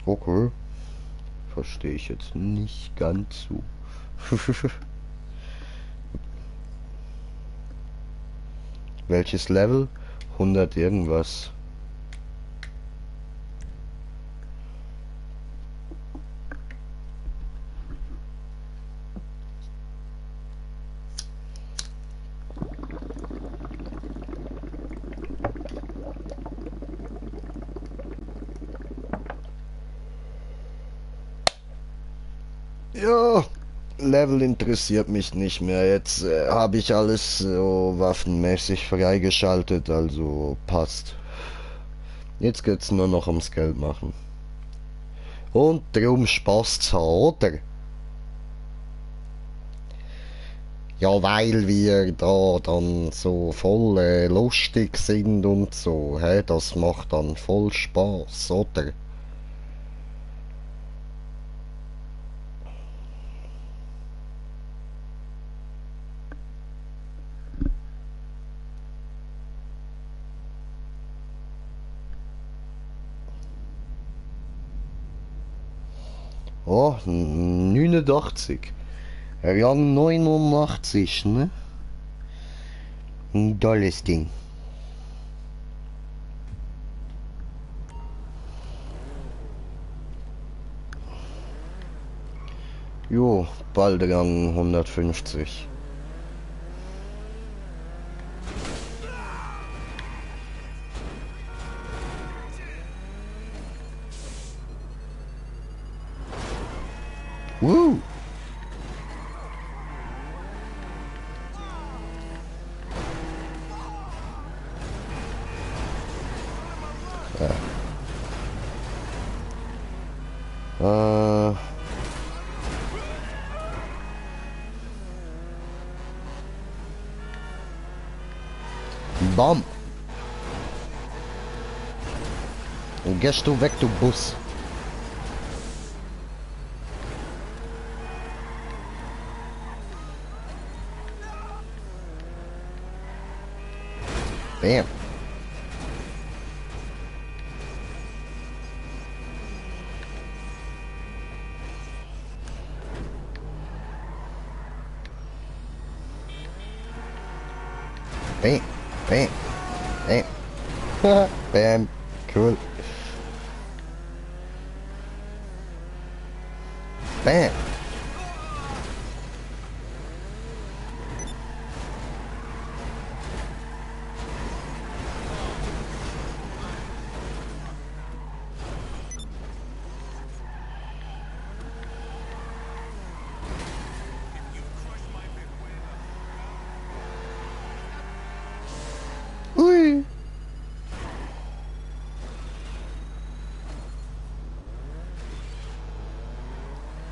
Okay. Verstehe ich jetzt nicht ganz so. Welches Level? 100 irgendwas. Ja, Level interessiert mich nicht mehr. Jetzt habe ich alles so waffenmäßig freigeschaltet, also passt. Jetzt geht's nur noch ums Geld machen. Und darum Spaß zu haben, oder? Ja, weil wir da dann so voll lustig sind und so, hä? Das macht dann voll Spaß, oder? Oh, 89. Rang 89, ne? Ein tolles Ding. Jo, bald Rang 150. Woo! Bam! Und gehst du weg, du Bus. Bam. Bam. Bam. Bam. Bam. Cool. Bam. Ui.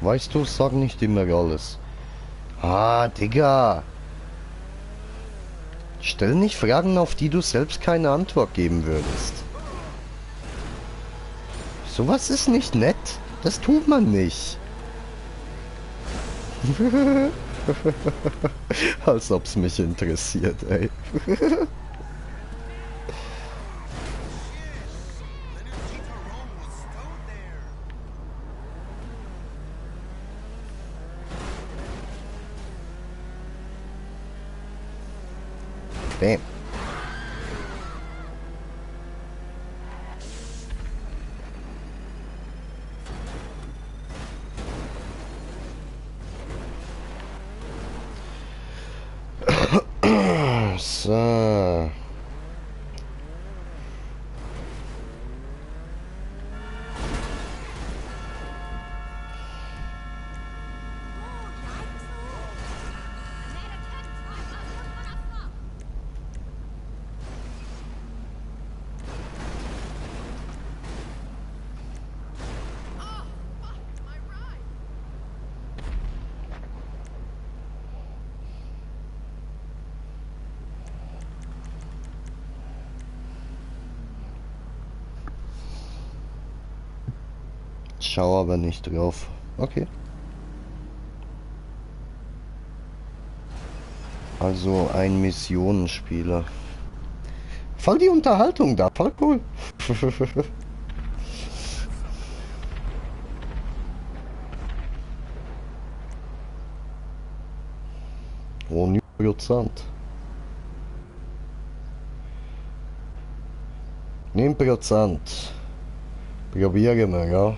Weißt du, sag nicht immer alles. Ah, Digga. Stell nicht Fragen, auf die du selbst keine Antwort geben würdest. Sowas ist nicht nett. Das tut man nicht. Als ob's mich interessiert, ey. Bam. So. Schau aber nicht drauf. Okay. Also ein Missionenspieler. Voll die Unterhaltung da, voll cool. Oh, 9%. 9%. Probieren wir, ja.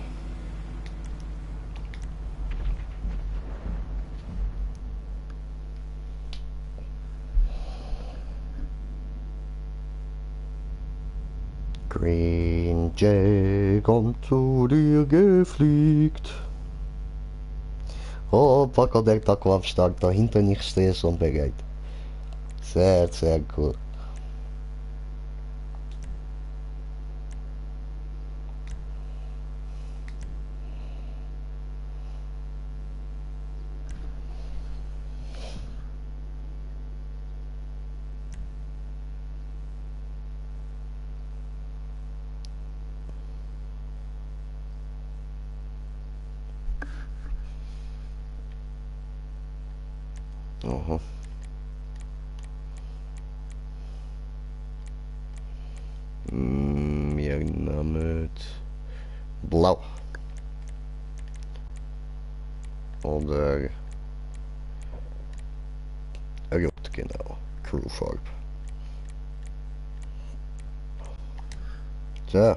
Green Jay kommt zu dir gefliegt. Oh, Paco der Taco am Start, dahinter nicht stehe schon bereit. Sehr, sehr gut. Aha. Wir nehmen blau. Oder rot, genau. Crewfarbe. So.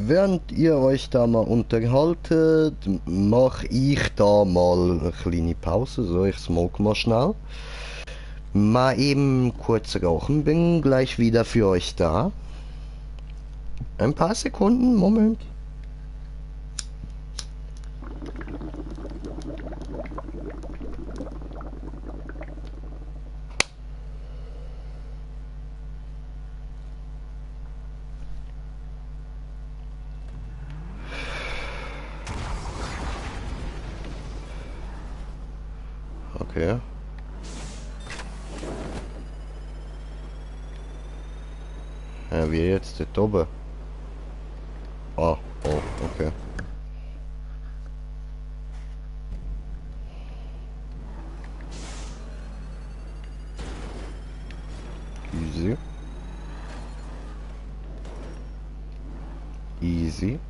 Während ihr euch da mal unterhaltet, mache ich da mal eine kleine Pause. So, ich smoke mal schnell. Mal eben kurz rauchen, bin gleich wieder für euch da. Ein paar Sekunden, Moment. Okay. Ja, wie jetzt dort oben? Ah, oh, okay. Easy. Easy.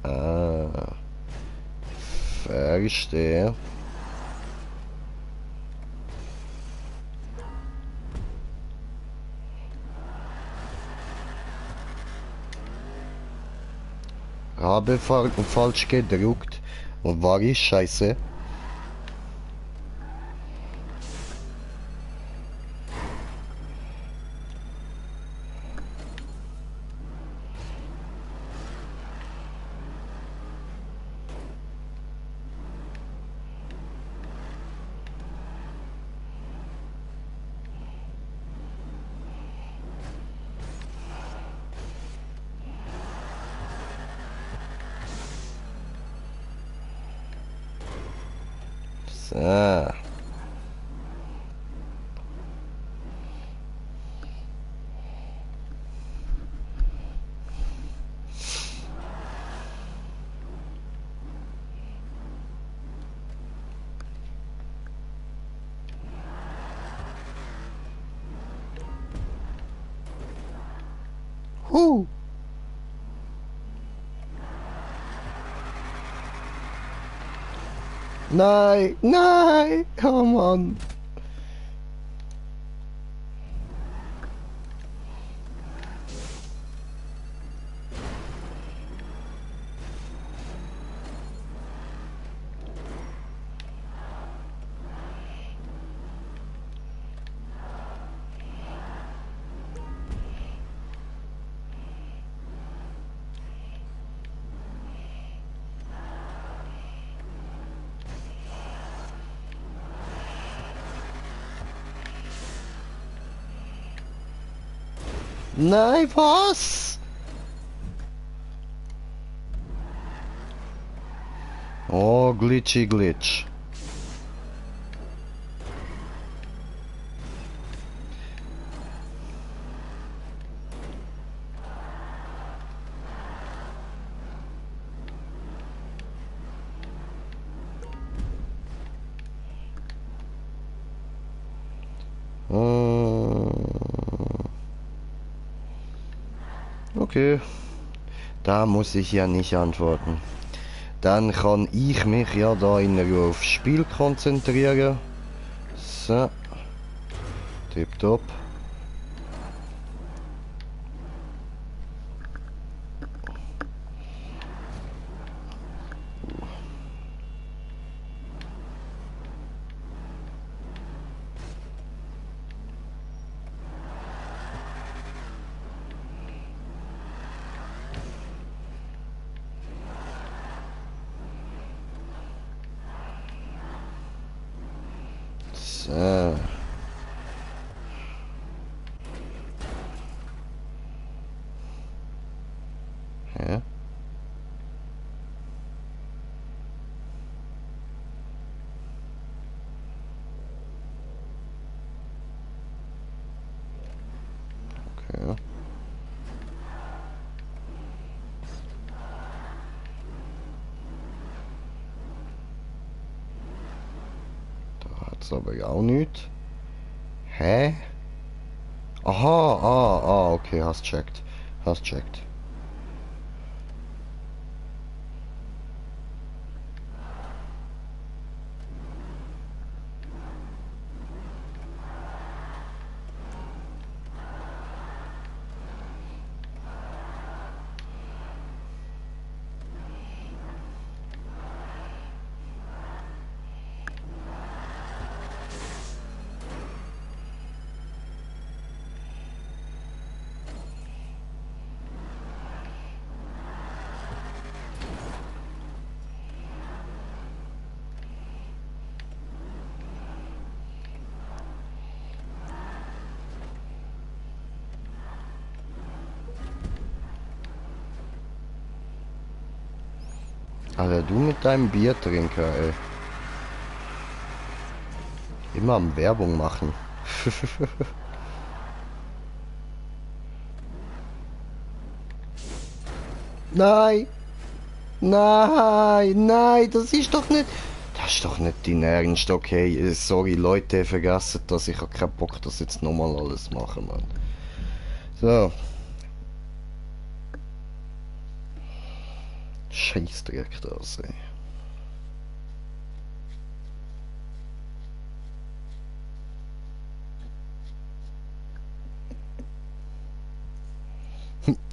Ah, verstehe. Habe falsch gedruckt. Und war ich scheiße? So. Nein, nein, come on. Nein, was? Oh, glitchy glitch. Okay, da muss ich ja nicht antworten. Dann kann ich mich ja da in Ruhe aufs Spiel konzentrieren. So. Tipptopp. So. Ja. Okay. Da hat's aber ja auch nicht. Hä? Aha, okay, hast checkt. Hast checkt. Alter, du mit deinem Biertrinker, ey. Immer am Werbung machen. Nein! Nein! Nein! Das ist doch nicht... Das ist doch nicht dein Ernst, okay? Sorry, Leute, vergessen das. Ich hab keinen Bock, das jetzt nochmal alles machen, Mann. So. Scheißdreck das, ey.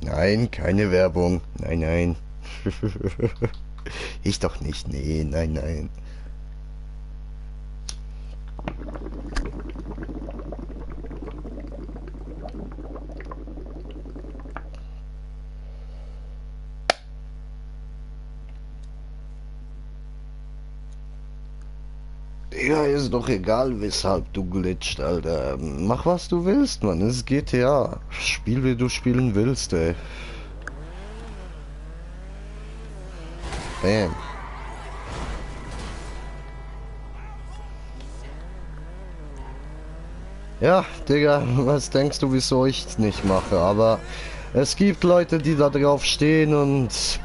Nein, keine Werbung. Nein, nein. Ich doch nicht. Nee, nein, nein. Ja, ist doch egal, weshalb du glitscht, Alter. Mach, was du willst, Mann. Es ist GTA. Spiel, wie du spielen willst, ey. Bam. Ja, Digga, was denkst du, wieso ich es nicht mache? Aber es gibt Leute, die da drauf stehen und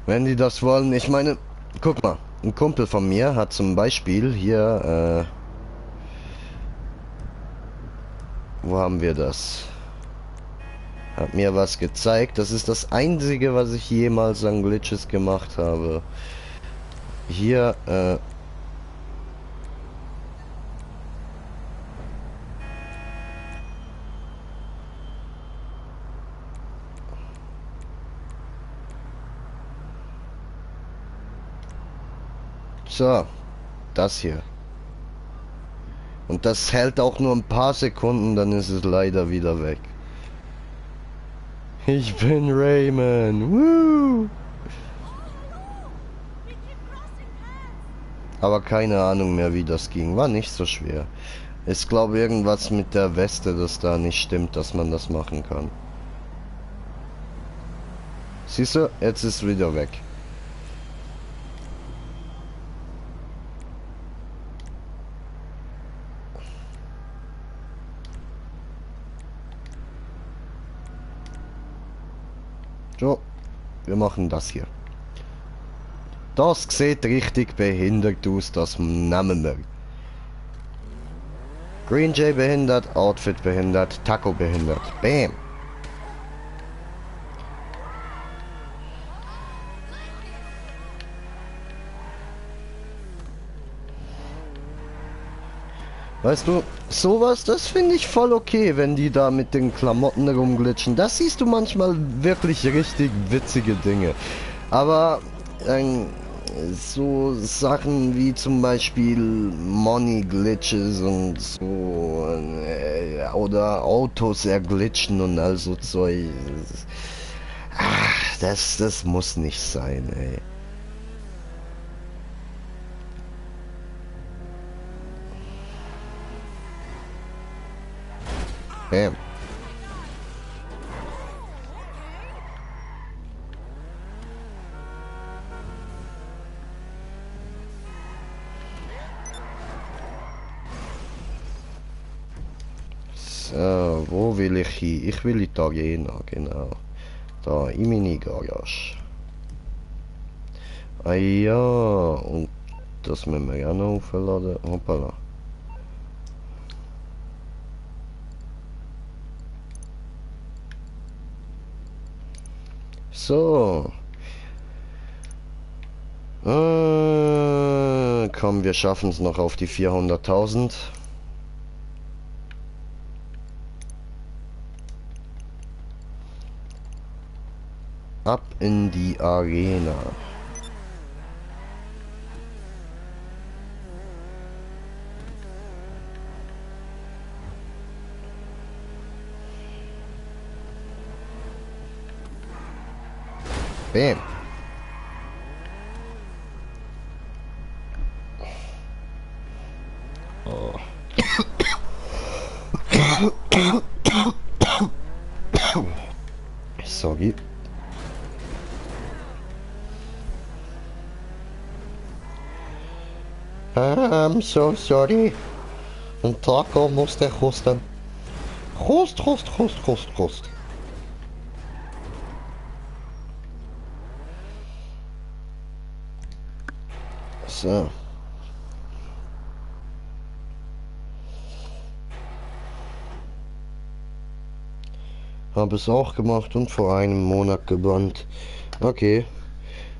wenn die das wollen, ich meine, guck mal, ein Kumpel von mir hat zum Beispiel hier, wo haben wir das? Hat mir was gezeigt. Das ist das Einzige, was ich jemals an Glitches gemacht habe. Hier, so, das hier. Und das hält auch nur ein paar Sekunden, dann ist es leider wieder weg. Ich bin Rayman. Woo! Aber keine Ahnung mehr, wie das ging. War nicht so schwer. Ich glaube irgendwas mit der Weste, das da nicht stimmt, dass man das machen kann. Siehst du? Jetzt ist es wieder weg. So, wir machen das hier. Das sieht richtig behindert aus, das nehmen wir. Green Jay behindert, Outfit behindert, Taco behindert. Bam. Weißt du, sowas, das finde ich voll okay, wenn die da mit den Klamotten rumglitschen. Das siehst du manchmal wirklich richtig witzige Dinge. Aber so Sachen wie zum Beispiel Money Glitches und so oder Autos erglitschen und all so Zeug. Ach, das muss nicht sein, ey. Bam. So, wo will ich hin? Ich will in die Arena, genau. Da, in meine Garage. Ah ja, und das müssen wir ja noch aufladen. Hoppala. So. Komm, wir schaffen es noch auf die 400.000. Ab in die Arena. Bam. Oh. Sorry. I'm so sorry. Een taco moest er kosten. Kost. So. Habe es auch gemacht und vor einem Monat gebannt. Okay.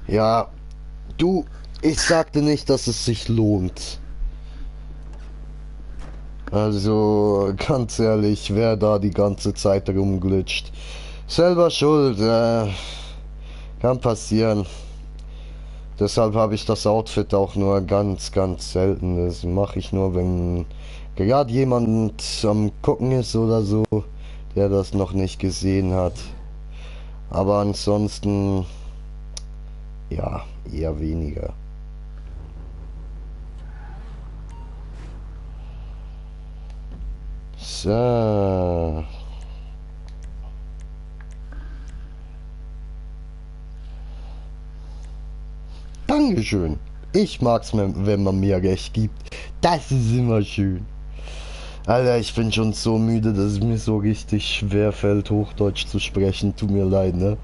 Ja, du, ich sagte nicht, dass es sich lohnt. Also, ganz ehrlich, wer da die ganze Zeit rumglitscht. Selber schuld, kann passieren. Deshalb habe ich das Outfit auch nur ganz selten. Das mache ich nur, wenn gerade jemand am Gucken ist oder so, der das noch nicht gesehen hat. Aber ansonsten, ja, eher weniger. So. Dankeschön. Ich mag's, wenn man mir recht gibt. Das ist immer schön. Alter, ich bin schon so müde, dass es mir so richtig schwer fällt, Hochdeutsch zu sprechen. Tut mir leid, ne?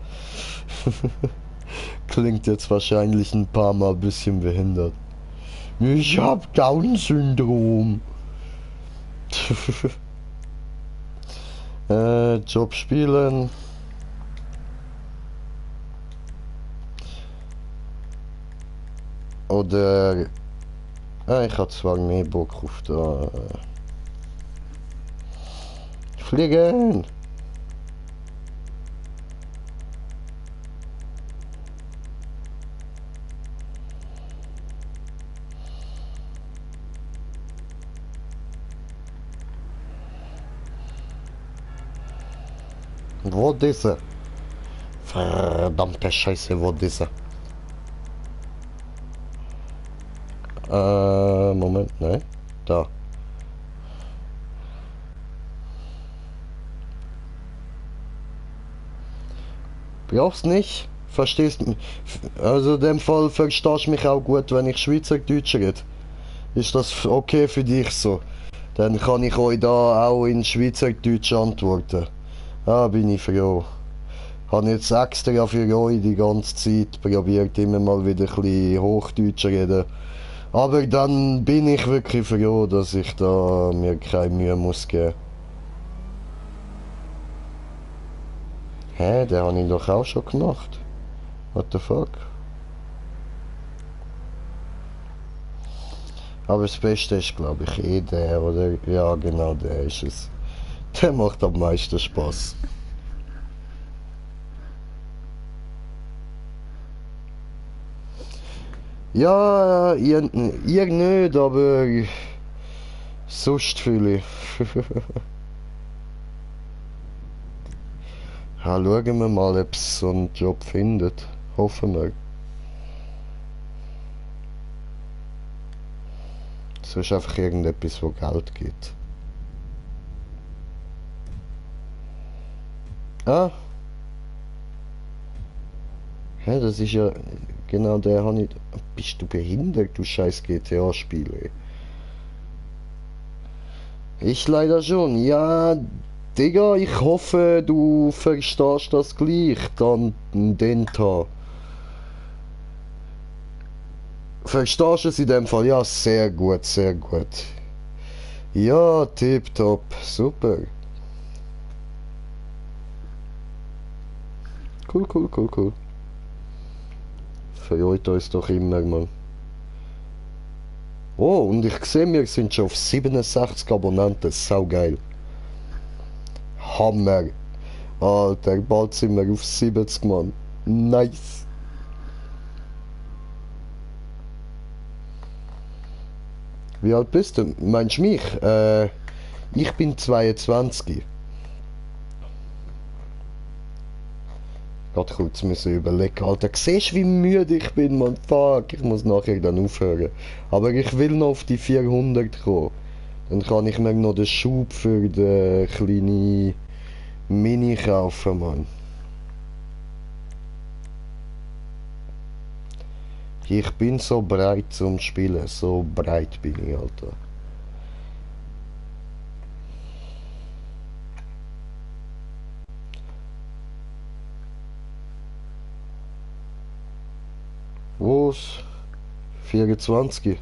Klingt jetzt wahrscheinlich ein paar Mal ein bisschen behindert. Ich hab Down-Syndrom. Job spielen. Oder... ich had zwar mehr Bock auf da... Fliegen! Wo ist er? Verdammte Scheiße, wo ist er? Moment, ne? Da. Brauchst nicht? Verstehst mich? Also in dem Fall verstehst du mich auch gut, wenn ich Schweizerdeutsch rede. Ist das okay für dich so? Dann kann ich euch da auch in Schweizerdeutsch antworten. Ah, bin ich froh. Habe jetzt extra für euch die ganze Zeit probiert, immer mal wieder ein bisschen Hochdeutsch reden. Aber dann bin ich wirklich froh, dass ich da mir keine Mühe muss geben. Hä, den habe ich doch auch schon gemacht. What the fuck? Aber das Beste ist, glaube ich, eh der, oder? Ja, genau, der ist es. Der macht am meisten Spaß. Ja, ihr nicht, aber sonst fühle ich. Ja, schauen wir mal, ob es so einen Job findet. Hoffen wir. Sonst einfach irgendetwas, wo Geld gibt. Ah. Hä, das ist ja... Genau, der habe ich... Bist du behindert, du scheiß GTA-Spiele? Ich leider schon. Ja, Digga, ich hoffe, du verstehst das gleich. Dann den Tag. Verstehst du es in dem Fall? Ja, sehr gut, sehr gut. Ja, tipptopp, super. Cool, cool, cool, cool. Freut uns doch immer, Mann. Oh, und ich sehe, wir sind schon auf 67 Abonnenten. Saugeil. Hammer. Alter, bald sind wir auf 70, Mann. Nice. Wie alt bist du? Meinst du mich? Ich bin 22. Gerade kurz müssen überlegen. Alter, siehst du, wie müde ich bin, Mann? Fuck, ich muss nachher dann aufhören. Aber ich will noch auf die 400 kommen. Dann kann ich mir noch den Schub für den kleinen Mini kaufen, Mann. Ich bin so breit zum Spielen. So breit bin ich, Alter. Was? 24.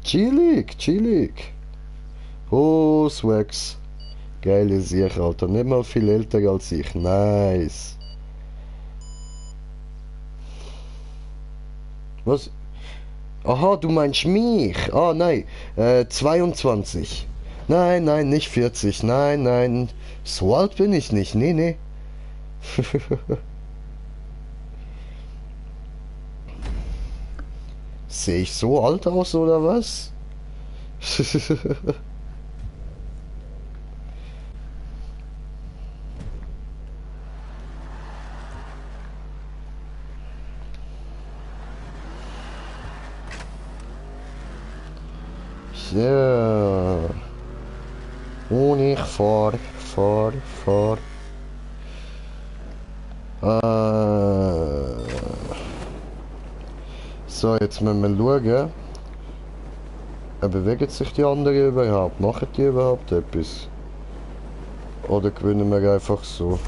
Chillig, chillig. Oh, Swags. Geile Sicht, Alter. Nicht mal viel älter als ich. Nice. Was? Aha, du meinst mich? Ah, nein. 22. Nein, nein, nicht 40. Nein, nein. So alt bin ich nicht. Nee, nee. Sehe ich so alt aus oder was? Ja. Und ich fahr. So, jetzt müssen wir schauen. Bewegen sich die anderen überhaupt? Machen die überhaupt etwas? Oder gewinnen wir einfach so?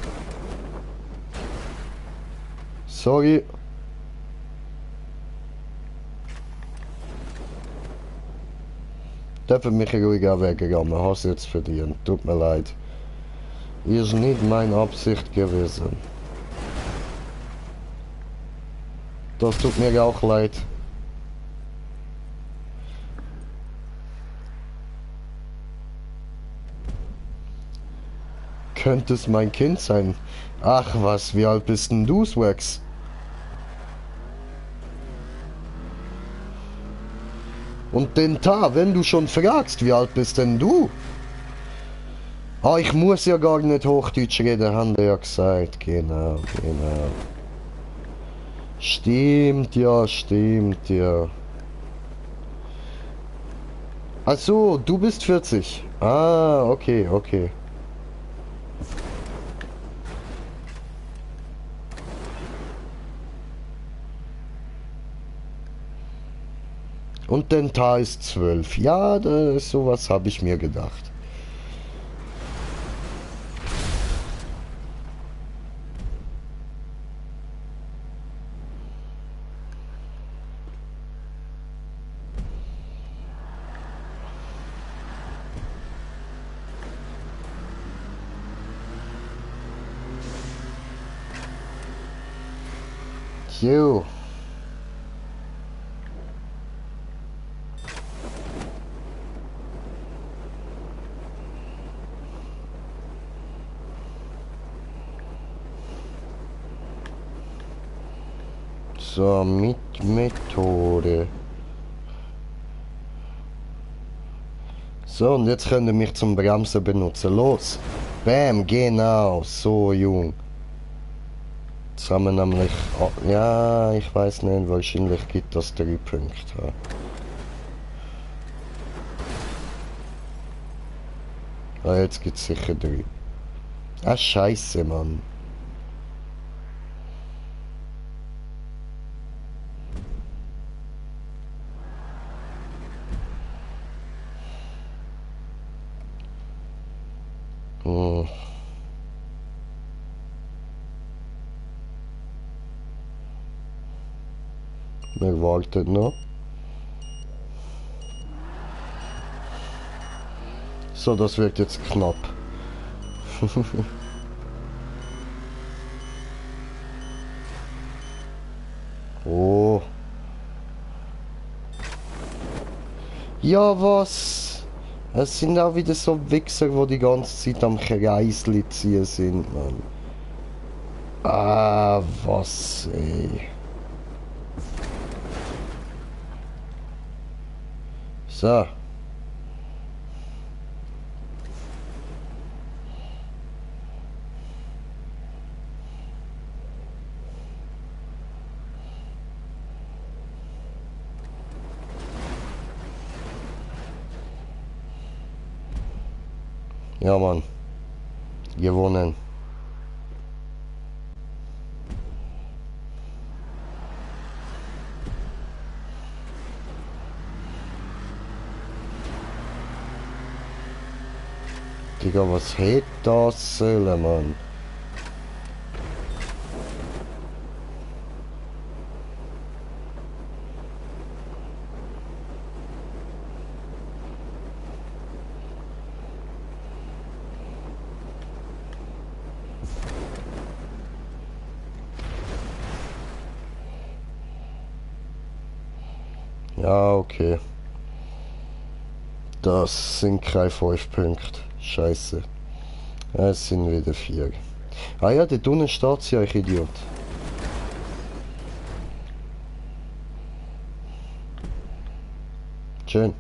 Sorry. Dürfen mich ruhig auch weggegangen. Hast jetzt verdient. Tut mir leid. Ist nicht meine Absicht gewesen. Das tut mir auch leid. Könnte es mein Kind sein? Ach was, wie alt bist denn du, Swags? Und den Tag, wenn du schon fragst, wie alt bist denn du? Ah, ich muss ja gar nicht Hochdeutsch reden, haben die ja gesagt. Genau, genau. Stimmt ja, stimmt ja. Ach so, du bist 40. Ah, okay, okay. Und den Tag ist 12. Ja, sowas habe ich mir gedacht. Jo. So, mit Methode. So, und jetzt könnt ihr mich zum Bremsen benutzen. Los. Bam, genau. So, Jung. Jetzt haben wir nämlich... Oh, ja, ich weiß nicht. Wahrscheinlich gibt das 3 Punkte. Ah, jetzt gibt es sicher 3. Ah, scheiße, Mann. Wir warten noch. So, das wird jetzt knapp. Oh. Ja, was? Es sind auch wieder so Wichser, die die ganze Zeit am Kreisli ziehen sind, Mann. Ah, was, ey. So. Ja, Mann. Gewonnen. Digga, was hätte das sollen, Mann? Ja, okay. Das sind keine 5 Punkte. Scheiße. Es sind wieder 4. Ah ja, dort unten steht sie, euch Idiot. Schön.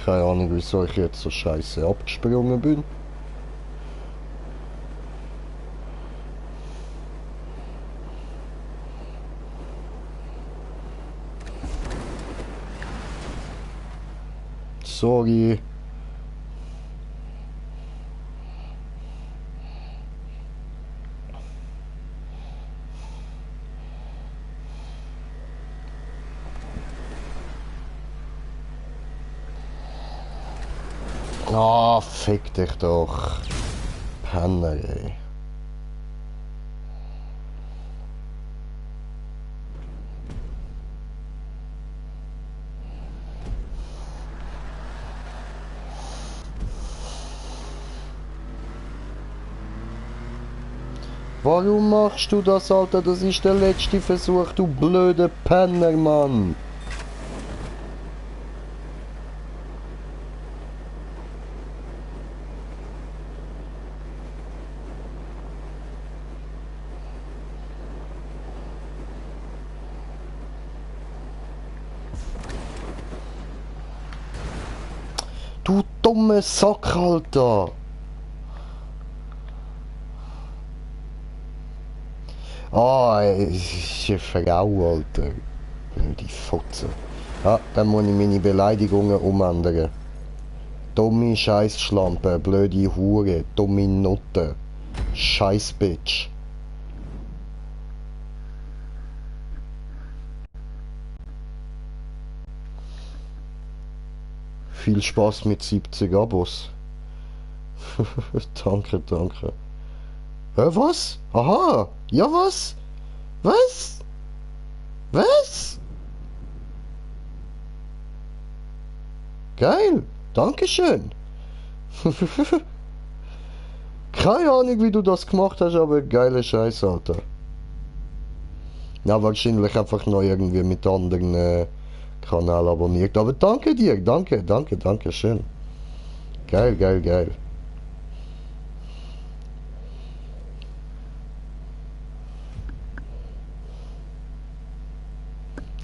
Keine Ahnung, wieso ich jetzt so scheiße abgesprungen bin. Sorry. Ah, fick dich doch. Penner, ey. Warum machst du das, Alter? Das ist der letzte Versuch, du blöder Penner, Mann. Du dumme Sack, Alter! Ah, ist eine Frau, Alter. Die Fotze. Ja, dann muss ich meine Beleidigungen umändern. Dumme Scheissschlampe, blöde Hure, dumme Nutte. Scheiß Bitch. Viel Spaß mit 70 Abos. Danke, danke. Was? Aha! Ja, was? Was? Was? Geil! Dankeschön! Keine Ahnung, wie du das gemacht hast, aber geile Scheiß, Alter. Ja, wahrscheinlich einfach noch irgendwie mit anderen Kanal abonniert. Aber danke dir, danke, danke, danke schön. Geil, geil, geil.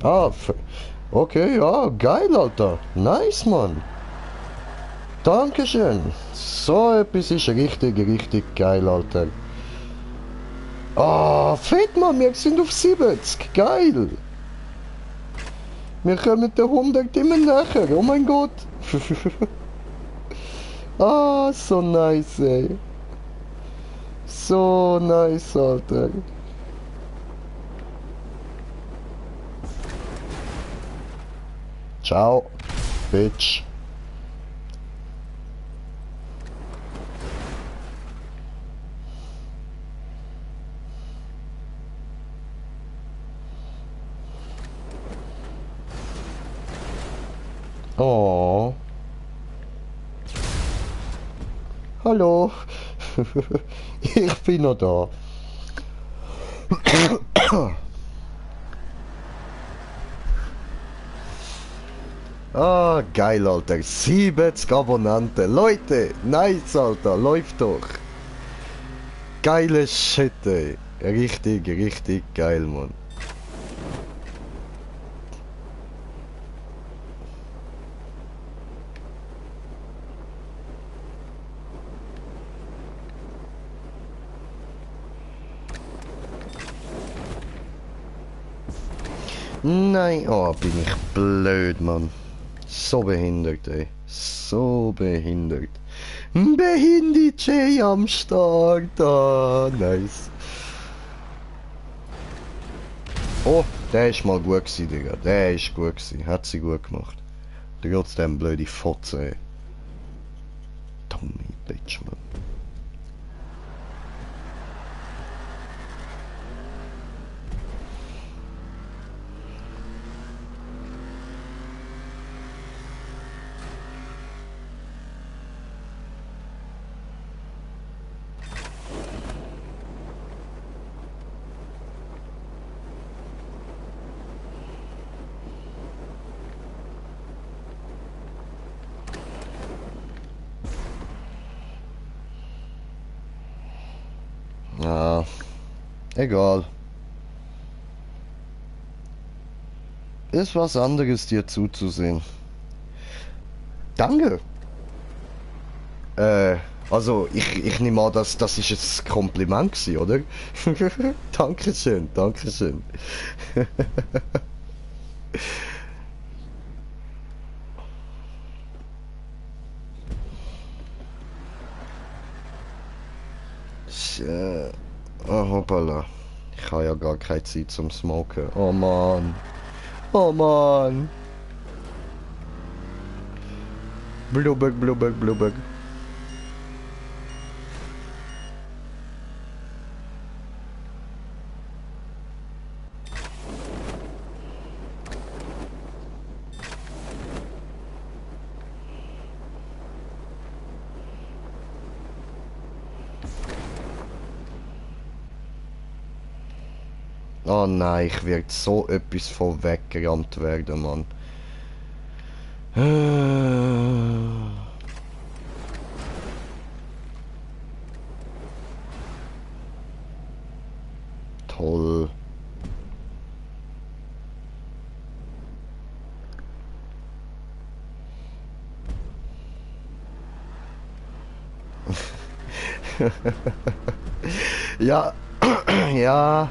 Ah, okay, ja, geil, Alter. Nice, Mann. Dankeschön. So etwas ist richtig, richtig geil, Alter. Ah, fett, Mann, wir sind auf 70. Geil. Wir kommen der 100 immer näher. Oh mein Gott. Ah, so nice, ey. So nice, Alter. Ciao, Bitch. Oh. Hallo. Ich bin noch da. Ah, geil, Alter. 70 Abonnenten. Leute, nice, Alter. Läuft doch. Geiles Shit, ey. Richtig, richtig geil, Mann. Nein, oh, bin ich blöd, Mann. So behindert, ey. So behindert. Behindert Jay am Start. Ah, nice. Oh, der ist mal gut gewesen, Digga. Der ist gut gewesen. Hat sie gut gemacht. Trotzdem blöde Fotze, ey. Dumme Bitch, Mann. Ja, egal. Ist was anderes, dir zuzusehen. Danke. Also ich nehme an, das ist ein Kompliment gewesen, oder? Dankeschön, Dankeschön. Oh, hoppala. Ich habe ja gar keine Zeit zum Smoken. Oh Mann. Oh Mann. Blubberg, blubberg, blubberg. Oh nein, ich werde so etwas von weggerammt werden, Mann. Toll. Ja, ja,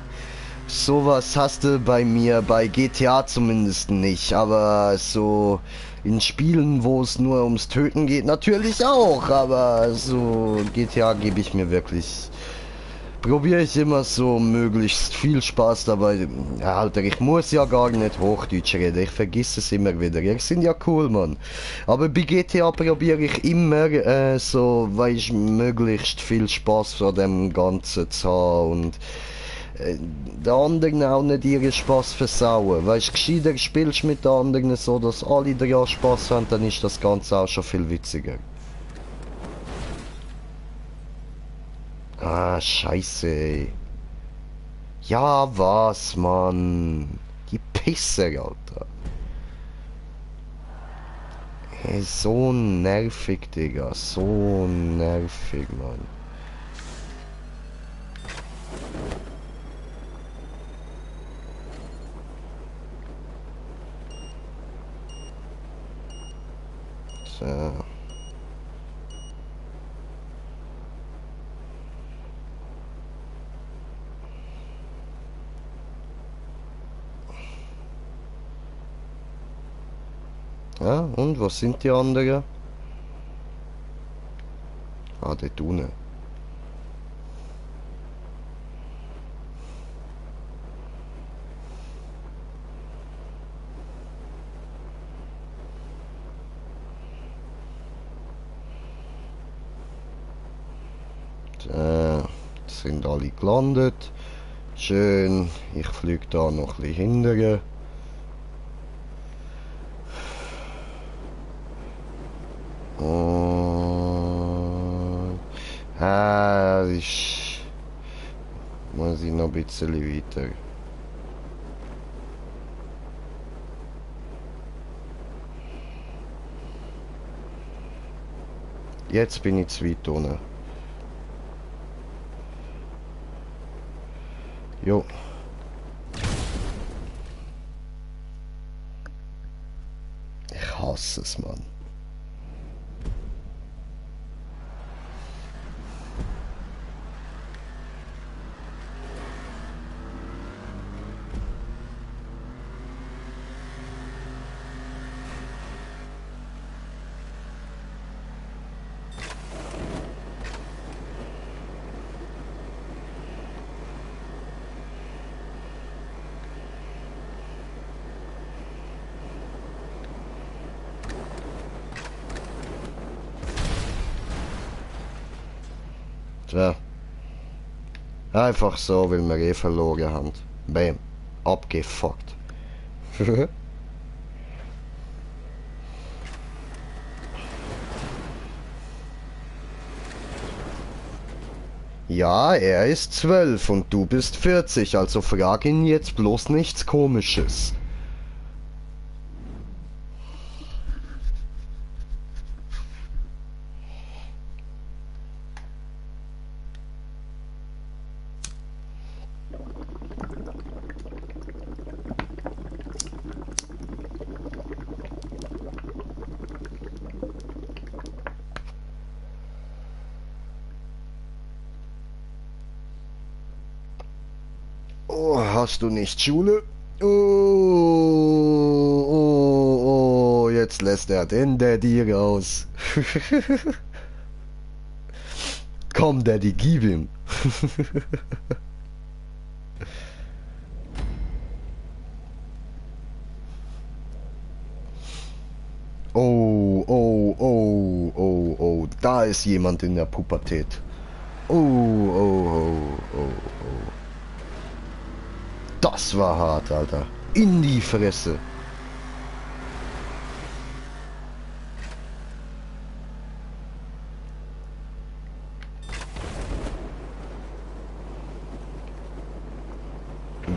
sowas hast du bei mir, bei GTA zumindest nicht, aber so in Spielen, wo es nur ums Töten geht, natürlich auch, aber so GTA gebe ich mir wirklich, probiere ich immer so möglichst viel Spaß dabei. Ja, Alter, ich muss ja gar nicht Hochdeutsch reden, ich vergiss es immer wieder. Ihr sind ja cool, Mann. Aber bei GTA probiere ich immer so, weißt, möglichst viel Spaß an dem Ganzen zu haben und den anderen auch nicht ihren Spaß versauen. Weißt, gescheiter spielst mit den anderen so, dass alle daran Spaß haben, dann ist das Ganze auch schon viel witziger. Ah, scheiße, ey. Ja, was, Mann? Die Pisse, Alter. Ey, so nervig, Digga. So nervig, Mann. So. Ja, und was sind die anderen? Ah, dort unten. Sind alle gelandet. Schön. Ich fliege da noch ein bisschen hinterher. Muss ich noch ein bisschen weiter. Jetzt bin ich zu weit unten. Jo. Ich hasse es, Mann. Tja. Einfach so, weil wir eh verloren haben. Bam. Abgefuckt. Ja, er ist 12 und du bist 40, also frag ihn jetzt bloß nichts Komisches. Oh, hast du nicht Schule? Oh, jetzt lässt er den Daddy raus. Komm, Daddy, gib ihm. Oh, da ist jemand in der Pubertät. Oh. Das war hart, Alter. In die Fresse.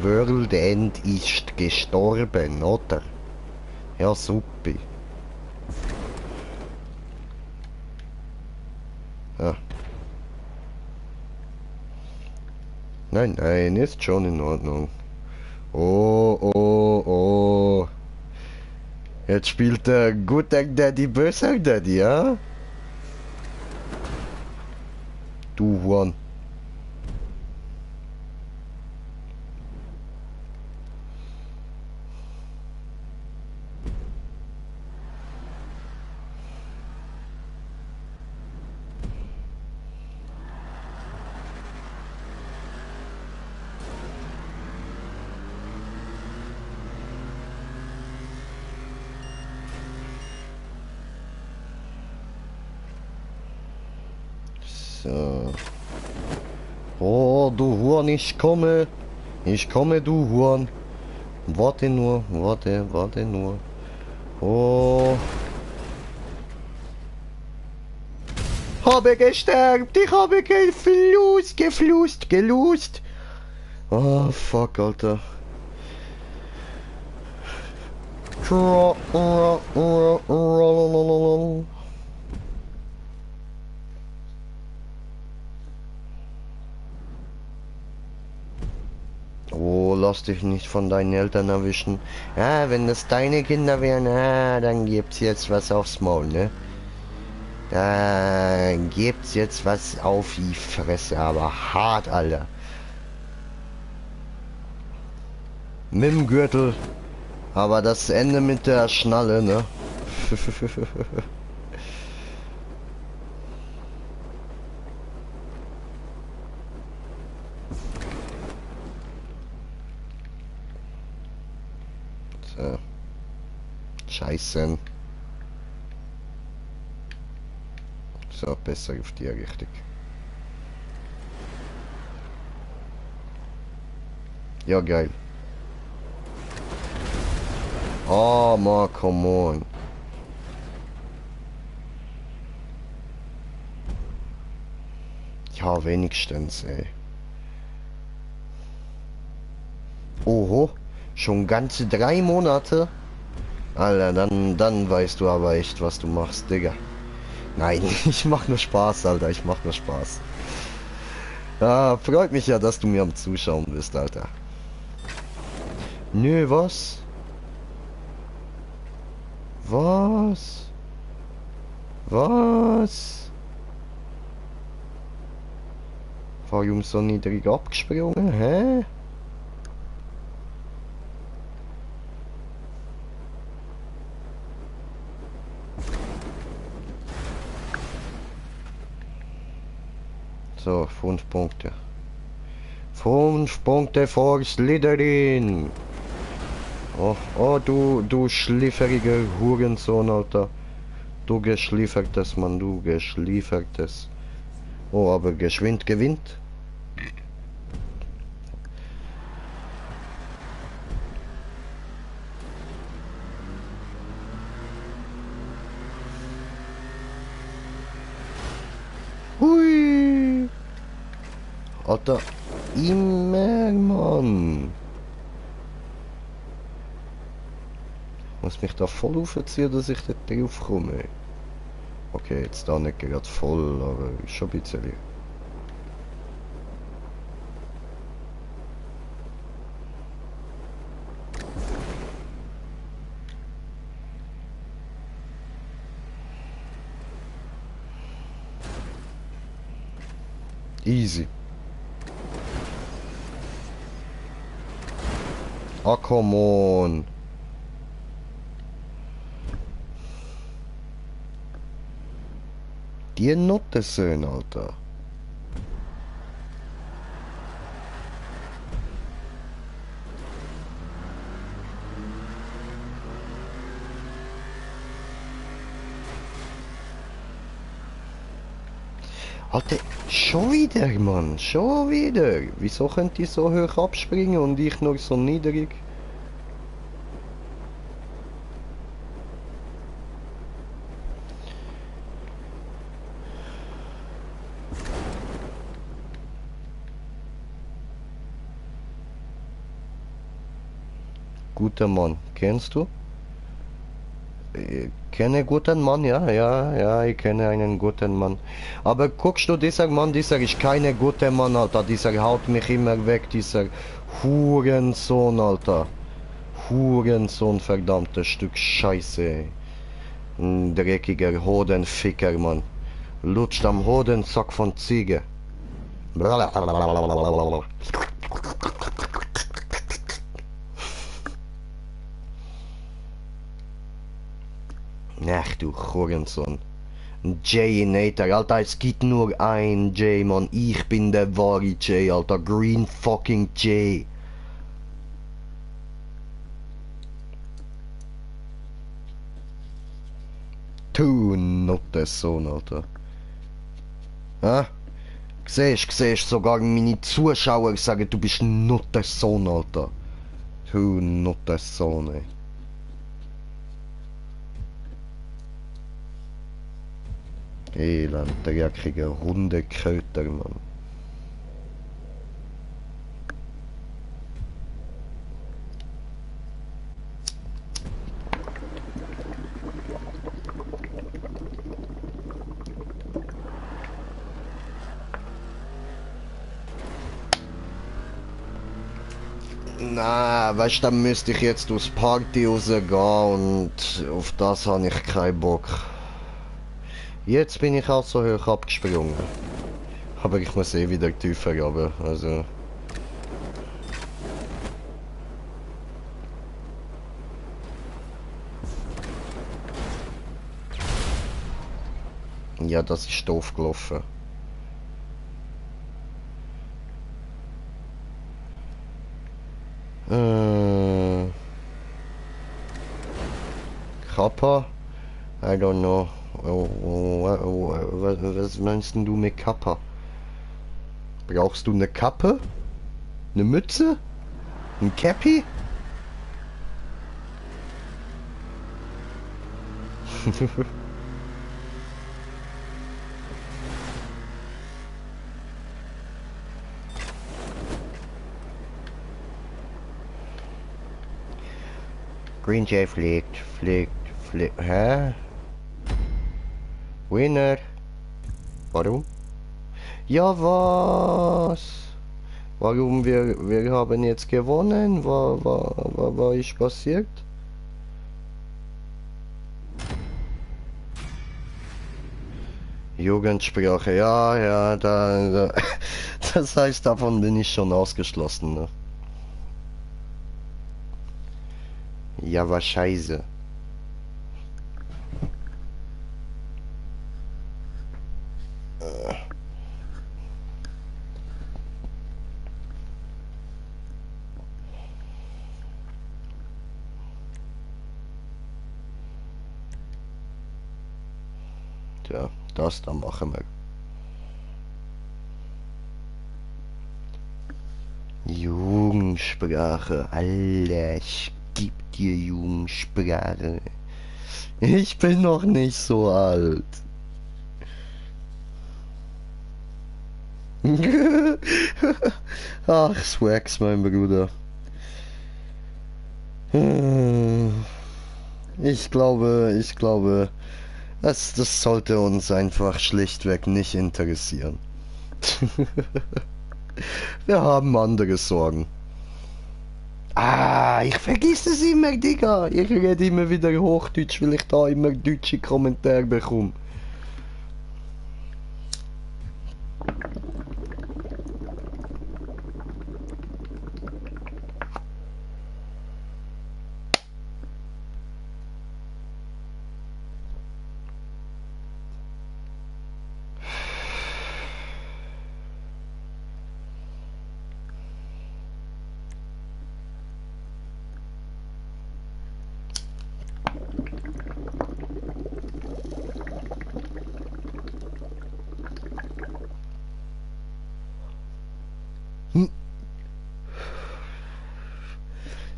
World End ist gestorben, oder? Ja, super. Ja. Nein, ist schon in Ordnung. Oh. Jetzt spielt der Guter Daddy böser Daddy, ja? Du Huan. So. Oh, du Huan, ich komme. Ich komme, du Huan. Warte nur, warte nur. Oh. Habe gestärkt, ich habe gelust. Oh, fuck, Alter. Oh, lass dich nicht von deinen Eltern erwischen. Ja, wenn das deine Kinder wären, dann gibt's jetzt was aufs Maul, ne? Da gibt's jetzt was auf die Fresse, aber hart, Alter. Mit dem Gürtel. Aber das Ende mit der Schnalle, ne? Scheiße. So, besser auf die Richtung. Ja, geil. Oh, man, come on. Ja, wenigstens, ey. Oho, schon ganze 3 Monate? Alter, dann weißt du aber echt, was du machst, Digga. Nein, ich mach nur Spaß, Alter, ich mach nur Spaß. Ja, freut mich ja, dass du mir am Zuschauen bist, Alter. Nö, was? Was? Was? Warum so niedrig abgesprungen, hä? So, 5 Punkte. 5 Punkte vor Slytherin. Oh, oh, du schlifferiger Hurensohn, Alter. Du geschliefertes, Mann, du geschliefertes. Oh, aber geschwind gewinnt. Hui. Alter, immer, Mann. Muss mich da voll aufziehen, dass ich da drauf komme. Okay, jetzt da nicht gerade voll, aber schon ein bisschen. Easy. Ah, come on. Die Noten, Alter. Alter, schon wieder, Mann, schon wieder. Wieso könnt ihr so hoch abspringen und ich nur so niedrig? Guter Mann, kennst du? Ich kenne guten Mann, ja, ich kenne einen guten Mann. Aber guckst du, dieser Mann, dieser ist keine gute Mann, Alter. Dieser haut mich immer weg, dieser Hurensohn, Alter. Hurensohn, verdammtes Stück Scheiße. Ein dreckiger Hodenficker, Mann. Lutscht am Hodensack von Ziege. Ach du Hurensohn. Jay Nater, Alter, es gibt nur ein Jay, Mann. Ich bin der wahre Jay, Alter. Green fucking Jay. Du Nottensohn, Alter. Hä? Siehst, sogar meine Zuschauer sagen, du bist ein Nottensohn, Alter. Du Nottensohn, ey. Elend, dreckiger Hundeköter, Mann. Na, weißt du, dann müsste ich jetzt aus Party rausgehen und auf das habe ich keinen Bock. Jetzt bin ich auch so hoch abgesprungen. Aber ich muss eh wieder tiefer runter, also... Ja, das ist doof gelaufen. Ich Kappa? I don't know. Was meinst denn du mit Kappa? Brauchst du eine Kappe? Eine Mütze? Ein Cappy? Green Jay fliegt. Hä? Winner. Warum? Ja, was? Warum wir haben jetzt gewonnen? Was ist passiert? Jugendsprache, ja, das heißt, davon bin ich schon ausgeschlossen, ne? Ja, war scheiße. Tja, das dann machen wir. Jugendsprache, Alter, ich geb dir Jugendsprache. Ich bin noch nicht so alt. Ach, Swags, mein Bruder. Ich glaube, das sollte uns einfach schlichtweg nicht interessieren. Wir haben andere Sorgen. Ah, ich vergiss es immer, Digga. Ich rede immer wieder Hochdeutsch, weil ich da immer deutsche Kommentare bekomme.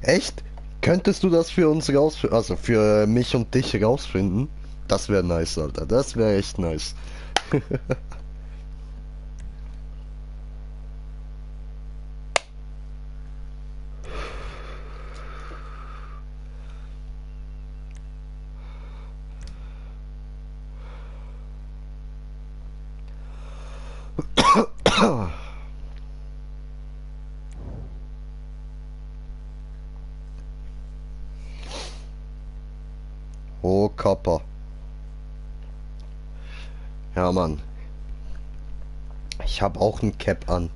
Echt? Könntest du das für uns rausfinden? Also für mich und dich rausfinden? Das wäre nice, Alter. Das wäre echt nice. Oh, Kappa. Ja, Mann. Ich habe auch ein Cap an.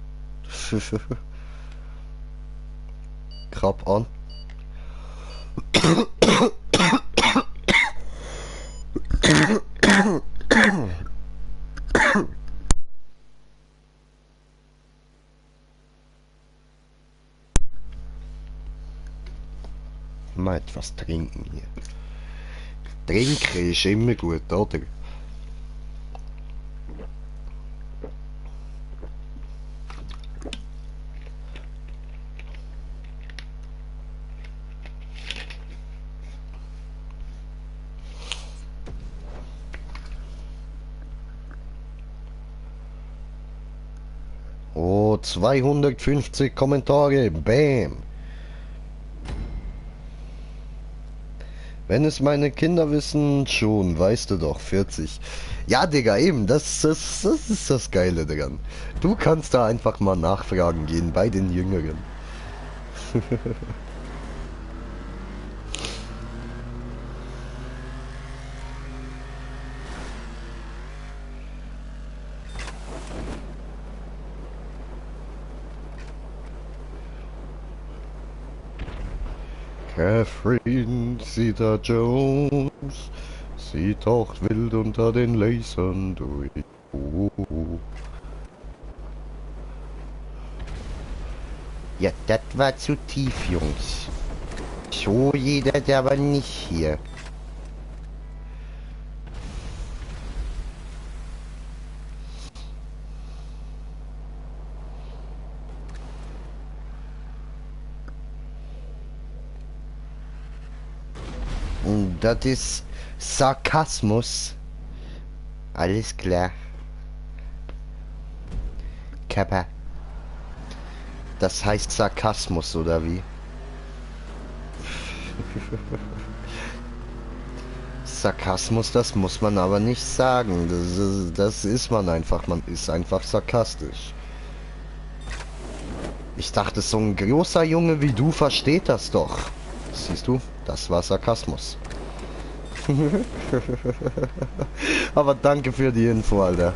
Krab an. Mal etwas trinken hier. Trinken ist immer gut, oder? Oh, 250 Kommentare, bam! Wenn es meine Kinder wissen, schon, weißt du doch, 40. Ja, Digga, eben, das ist das Geile daran. Du kannst da einfach mal nachfragen gehen bei den Jüngeren. Catherine Zeta-Jones, sie taucht wild unter den Lasern durch. Oh. Ja, das war zu tief, Jungs. So jeder, der aber nicht hier. Das ist Sarkasmus. Alles klar. Kappa. Das heißt Sarkasmus, oder wie? Sarkasmus, das muss man aber nicht sagen. Das ist man einfach. Man ist einfach sarkastisch. Ich dachte, so ein großer Junge wie du versteht das doch. Siehst du, das war Sarkasmus. Aber danke für die Info, Alter.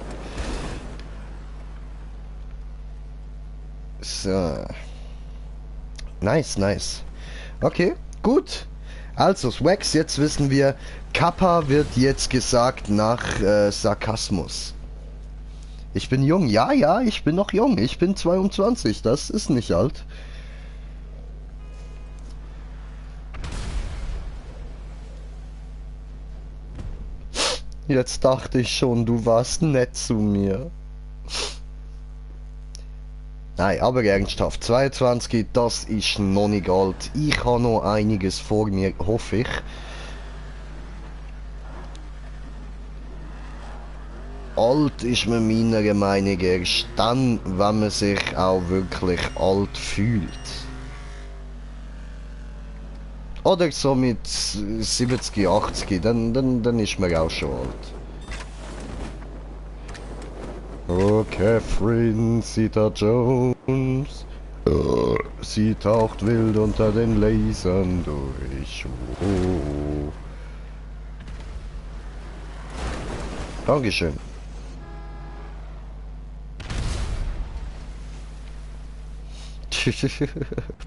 So. Nice, nice. Okay, gut. Also, Swax, jetzt wissen wir, Kappa wird jetzt gesagt nach Sarkasmus. Ich bin jung. Ja, ich bin noch jung. Ich bin 22. Das ist nicht alt. Jetzt dachte ich schon, du warst nett zu mir. Nein, aber ernsthaft, 22, das ist noch nicht alt. Ich habe noch einiges vor mir, hoffe ich. Alt ist man meiner Meinung nach erst dann, wenn man sich auch wirklich alt fühlt. Oder so mit 70, 80, dann ist man auch schon alt. Oh, Catherine Zeta-Jones. Sie taucht wild unter den Lasern durch. Oh. Dankeschön.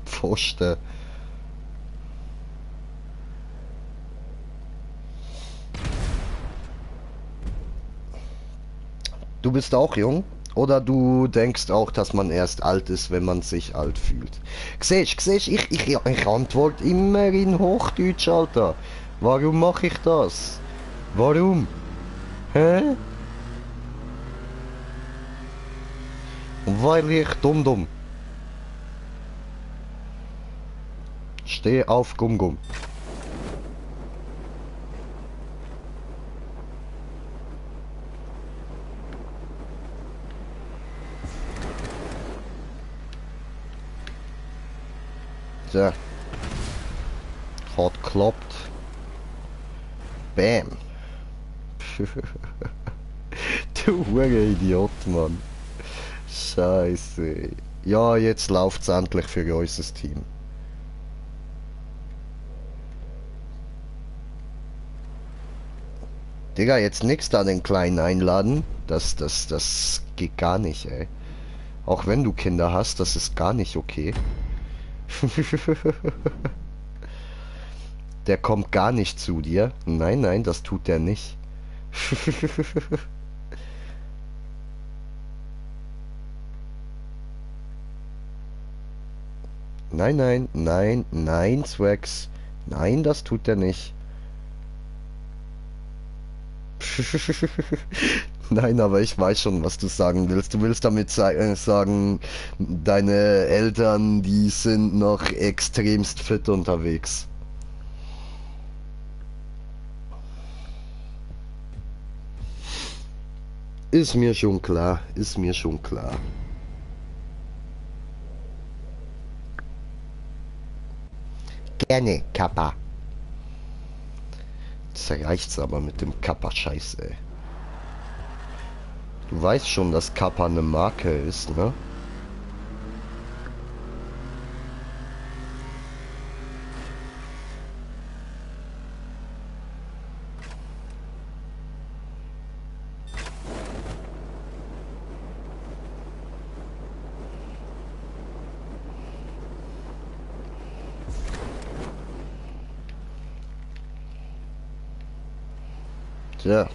Pfosten. Du bist auch jung? Oder du denkst auch, dass man erst alt ist, wenn man sich alt fühlt? Siehst, ich antworte immer in Hochdeutsch, Alter. Warum mache ich das? Warum? Hä? Weil ich dumm. Steh auf Gum. So. Hat geklappt. Bam. Du Idiot, Mann. Scheiße. Ja, jetzt läuft's endlich für unser Team. Digga, jetzt nix da den Kleinen einladen. Das geht gar nicht, ey. Auch wenn du Kinder hast, das ist gar nicht okay. Der kommt gar nicht zu dir. Nein, das tut der nicht. Nein, Swax. Nein, das tut der nicht. Nein, aber ich weiß schon, was du sagen willst. Du willst damit sagen, deine Eltern, die sind noch extremst fit unterwegs. Ist mir schon klar. Gerne, Kappa. Jetzt reicht's aber mit dem Kappa-Scheiß, ey. Du weißt schon, dass Kappa eine Marke ist, ne? Ja.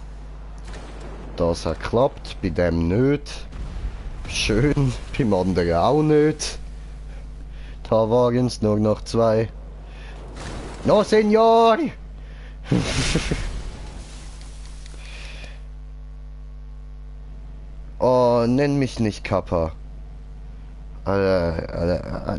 Das hat geklappt, bei dem nicht. Schön, beim anderen auch nicht. Da waren es nur noch 2. No, Senor! Oh, nenn mich nicht Kappa. Nein.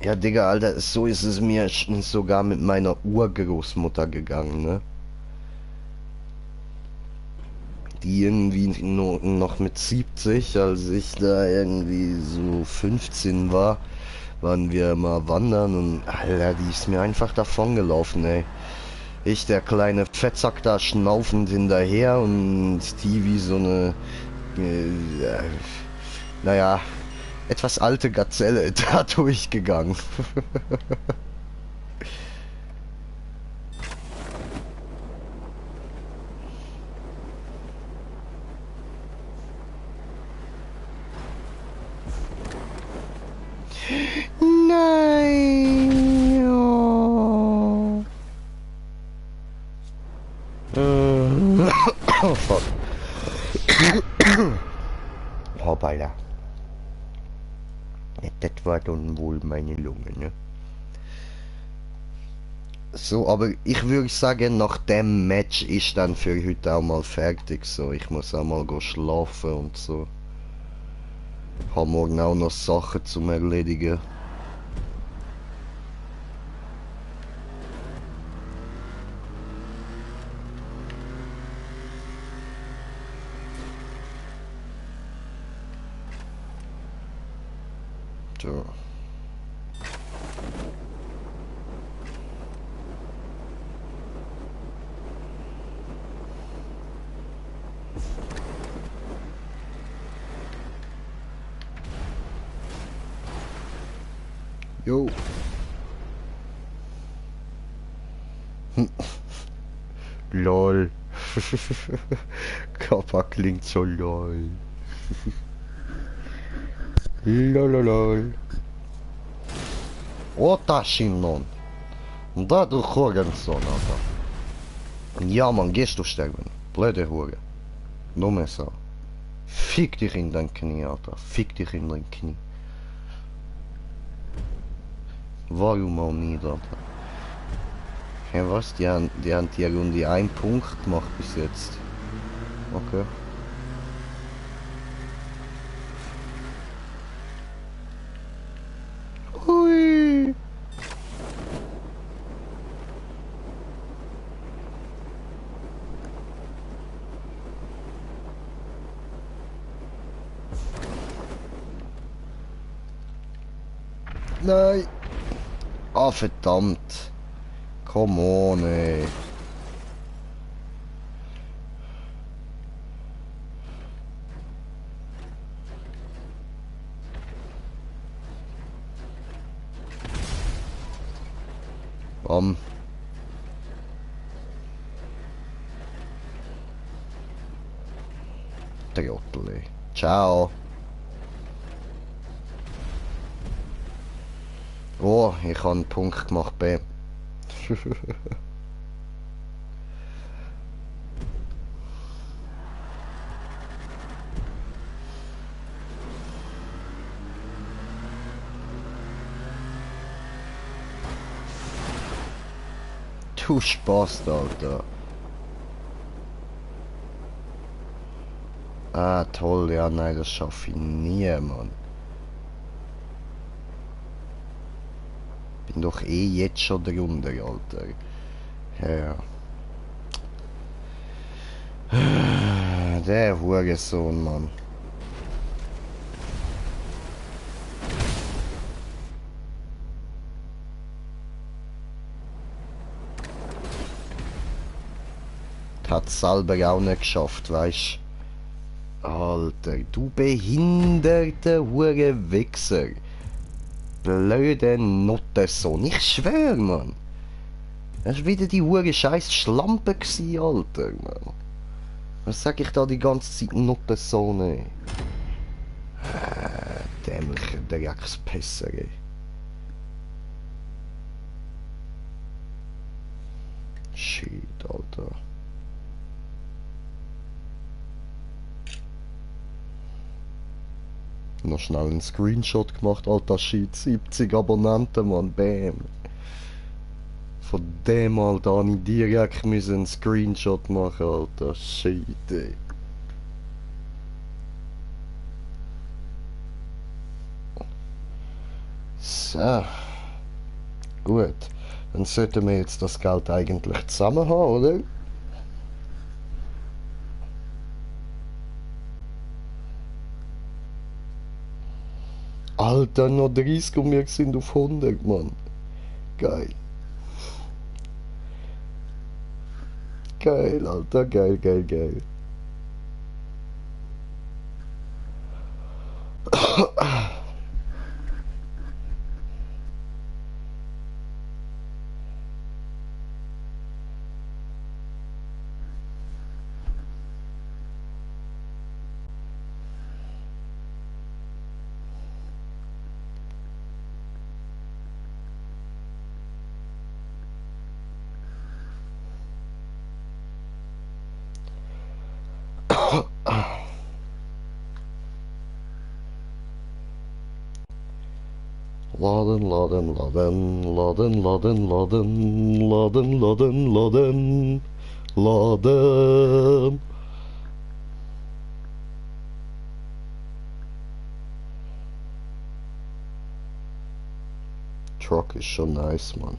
Ja, Digga, Alter, so ist es mir sogar mit meiner Urgroßmutter gegangen, ne? Die irgendwie noch mit 70, als ich da irgendwie so 15 war, waren wir mal wandern und, Alter, die ist mir einfach davongelaufen, ey. Ich, der kleine Fettsack da schnaufend hinterher und die wie so eine, naja, etwas alte Gazelle da durchgegangen. Nein! Oh, oh fuck. Oh, Alter. Das war dann wohl meine Lunge, ne? So, aber ich würde sagen, nach dem Match ist dann für heute auch mal fertig. So, ich muss auch mal schlafen und so. Hab morgen auch noch Sachen zum Erledigen. So. Jo. Lol. Kappa klingt so lol. Lololol. Otashinon. Da du Jorgenson, Alter. Ja, man, gehst du sterben. Blöde Hure. Nur mehr so. Fick dich in dein Knie, Alter. Fick dich in dein Knie. Warum auch nicht, Alter? Hey, was? Die haben die Runde 1 Punkt gemacht bis jetzt. Okay. Hui. Nein. Ah, verdammt. Come on, ey. Bam. Trottel, ey. Ciao. Oh, ich habe einen Punkt gemacht, B. Du Spaß, Alter. Ah, toll, ja, nein, das schaffe ich nie, Mann. Bin doch eh jetzt schon drunter, Alter. Ja. Der Hurensohn, Mann. Hat's selber auch nicht geschafft, weißt du? Alter, du behinderter Hurenwichser. Blöde Nottensohn, ich schwör, Mann. Das war wieder die hure scheiß Schlampe gsi, Alter, Mann. Was sag ich da die ganze Zeit Nottensohn, ey? Dämlicher Dreckspisser, ey. Shit, Alter. Noch schnell einen Screenshot gemacht, alter Shit, 70 Abonnenten, Mann, bam. Von dem, Alter, habe ich direkt einen Screenshot machen, alter Shit, ey. So. Gut, dann sollten wir jetzt das Geld eigentlich zusammen haben, oder? Alter, noch 30 und wir sind auf 100, Mann. Geil. Geil, Alter, geil, geil, geil. Laden, laden, laden, laden, laden, laden, laden, laden, laden, laden. Truck ist schon nice, Mann.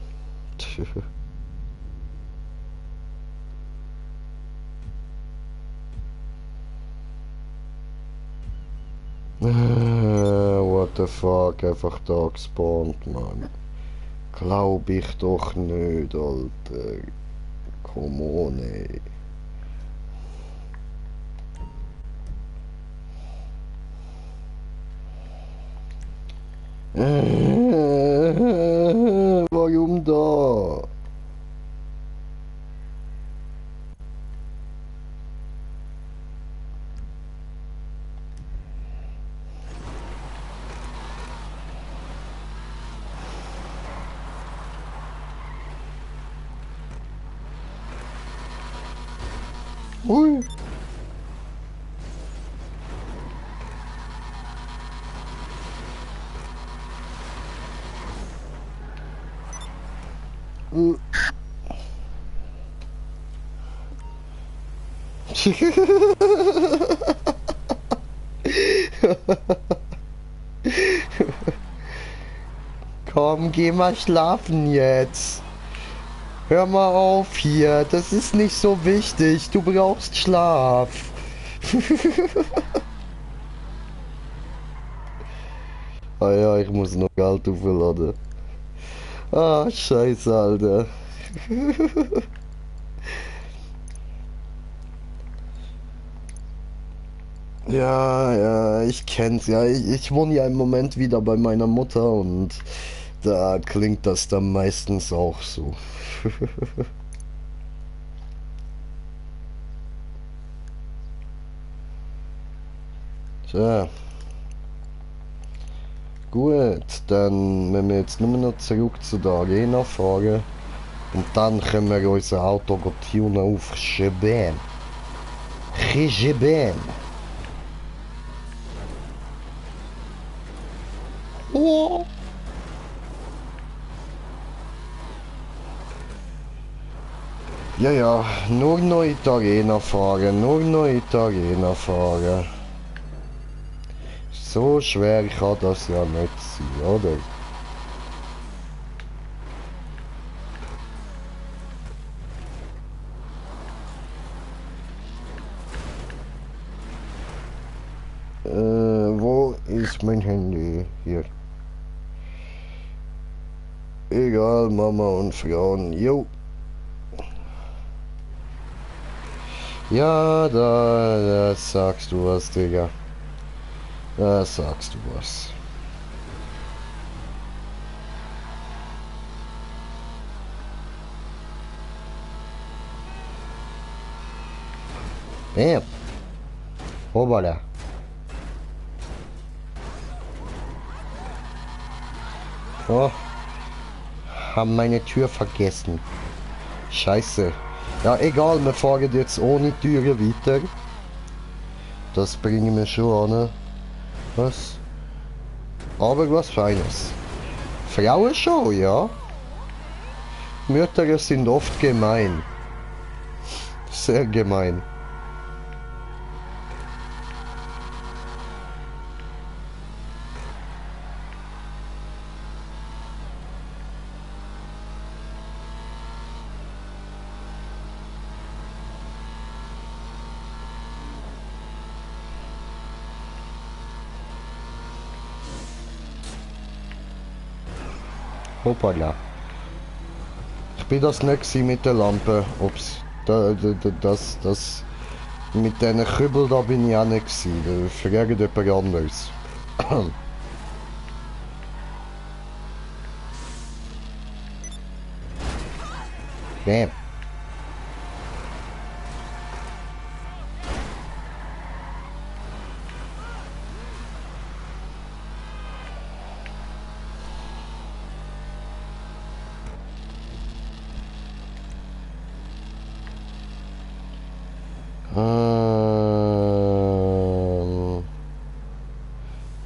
What the fuck, einfach da gespawnt, Mann. Glaub ich doch nicht, Alter. Come on, ey. Warum da? Ui. Komm, geh mal schlafen jetzt. Hör mal auf hier, das ist nicht so wichtig. Du brauchst Schlaf. Ah ja, ich muss noch Geld aufladen. Ah, scheiße, Alter. Ja, ja, ich kenn's ja. Ich wohne ja im Moment wieder bei meiner Mutter und da klingt das dann meistens auch so. Tja. Gut, dann müssen wir jetzt nur noch zurück zu der Arena fahren und dann können wir unser Auto tunen auf Cheben. Cheben. Oh. Ja, ja, nur noch in die Arena fahren, nur noch in die Arena fahren. So schwer kann das ja nicht sein, oder? Wo ist mein Handy? Hier. Egal, Mama und Frauen. Jo. Ja, da sagst du was, Digga. Da sagst du was. Ja. Hoppala. Oh. Haben meine Tür vergessen. Scheiße. Ja, egal, wir fahren jetzt ohne Türe weiter. Das bringen wir schon an. Was? Aber was Feines. Frauen schon, ja. Mütter sind oft gemein. Sehr gemein. Hoppala. Ich bin das nicht gewesen mit der Lampe. Ups. Das mit diesen Kübel da bin ich auch nicht gewesen. Fragt jemand anderes. Bam.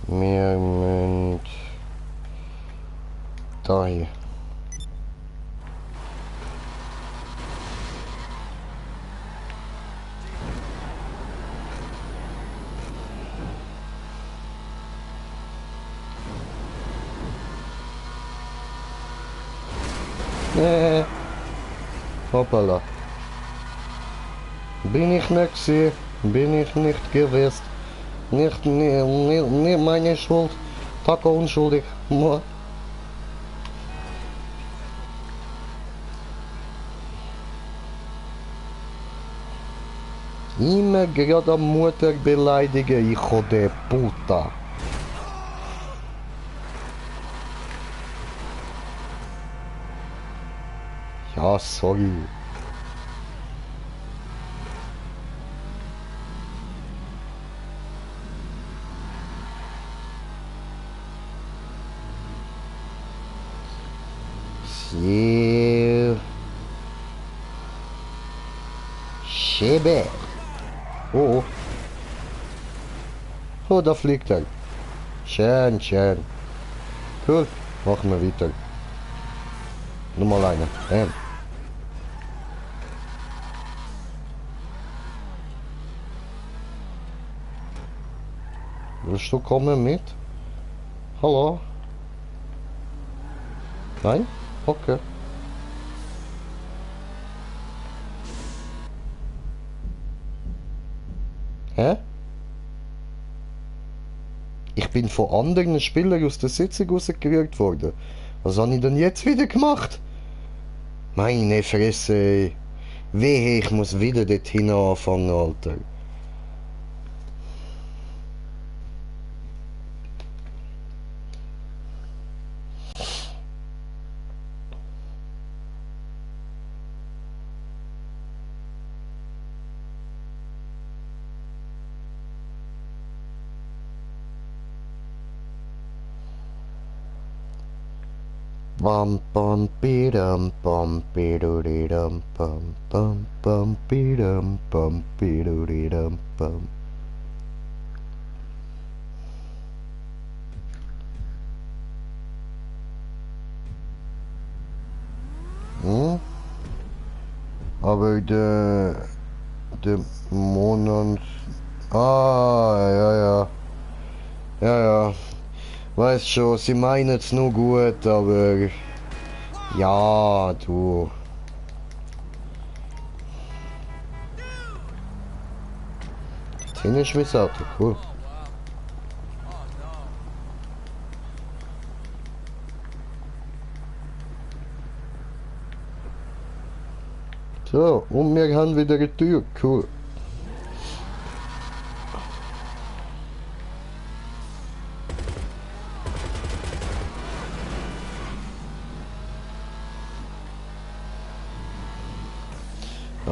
Wir müssen da hier. Hoppala. Bin ich nicht gewesen, bin ich nicht gewesen. Nicht meine Schuld. Taco unschuldig. Mo. Immer gerade am Mutter beleidigen, hijo de puta. Ja, sorry. Schäbe. Oh. Oh, da fliegt er. Schön, schön. Cool. Machen wir weiter. Nummer eine. Bam. Willst du kommen mit? Hallo? Nein? Okay. Hä? Ich bin von anderen Spielern aus der Sitzung rausgerührt worden. Was habe ich denn jetzt wieder gemacht? Meine Fresse. Wehe, ich muss wieder dorthin anfangen, Alter. Bum bum bidum bum bidum bum bum bum bidum bum bidum bum. Hm? Aber der Monat. Ah, ja. Ja. Weißt schon, sie meinen es nur gut, aber ja, du. Jetzt hinten ist mein Auto, cool. So, und wir haben wieder eine Tür, cool.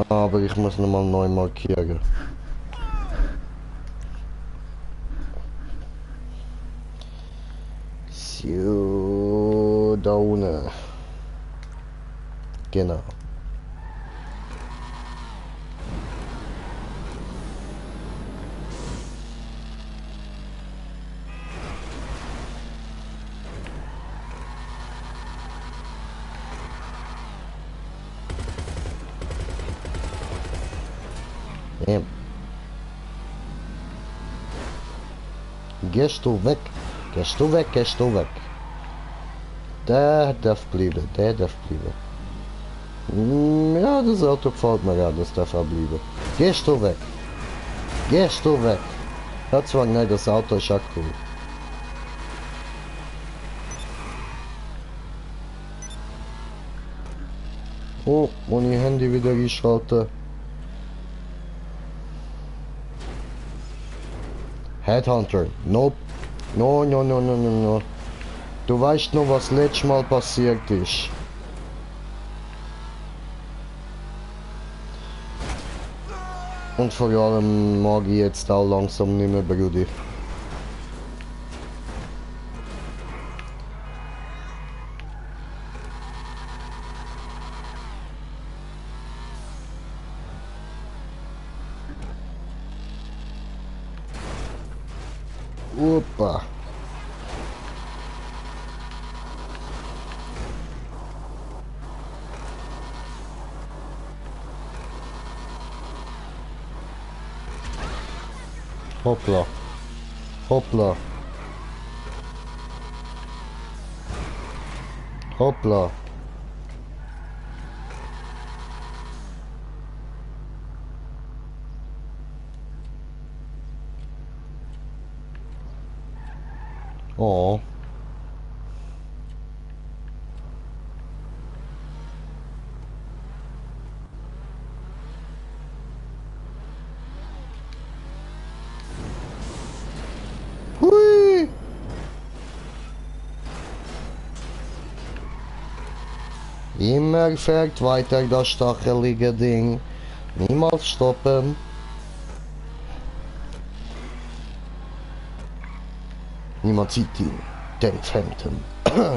Aber ich muss nochmal neu markieren. So, da unten. Genau. Ja. Gehst du weg? Gehst du weg? Gehst du weg? Der darf bleiben, der darf bleiben. Ja, das Auto gefällt mir ja, das darf auch bleiben. Gehst du weg? Gehst du weg? Hat zwar nicht, das Auto ist auch cool. Oh, und ihr Handy wieder einschalten. Headhunter. Nope. No, no, no, no, no, no. Du weißt noch, was letztes Mal passiert ist. Und vor allem mag ich jetzt auch langsam nicht mehr, Brudi. Opa. Hoppla. Hoppla. Hoppla. Oh. Hui. Immer fährt weiter das stachelige Ding. Niemals stoppen. Niemand sieht ihn. Danny Phantom.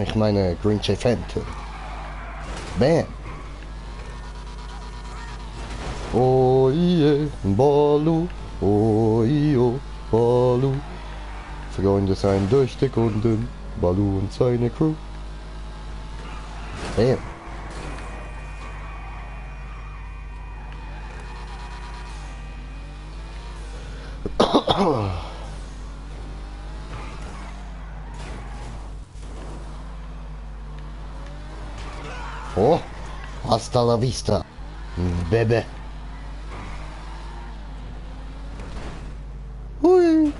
Ich meine Green Jay Phantom. Bam. Oh yeah, Balu. Oh yeah, Balu. Freunde sein durch die Kunden. Balu und seine Crew. Bam. Oh, hasta la vista, Baby. Hui.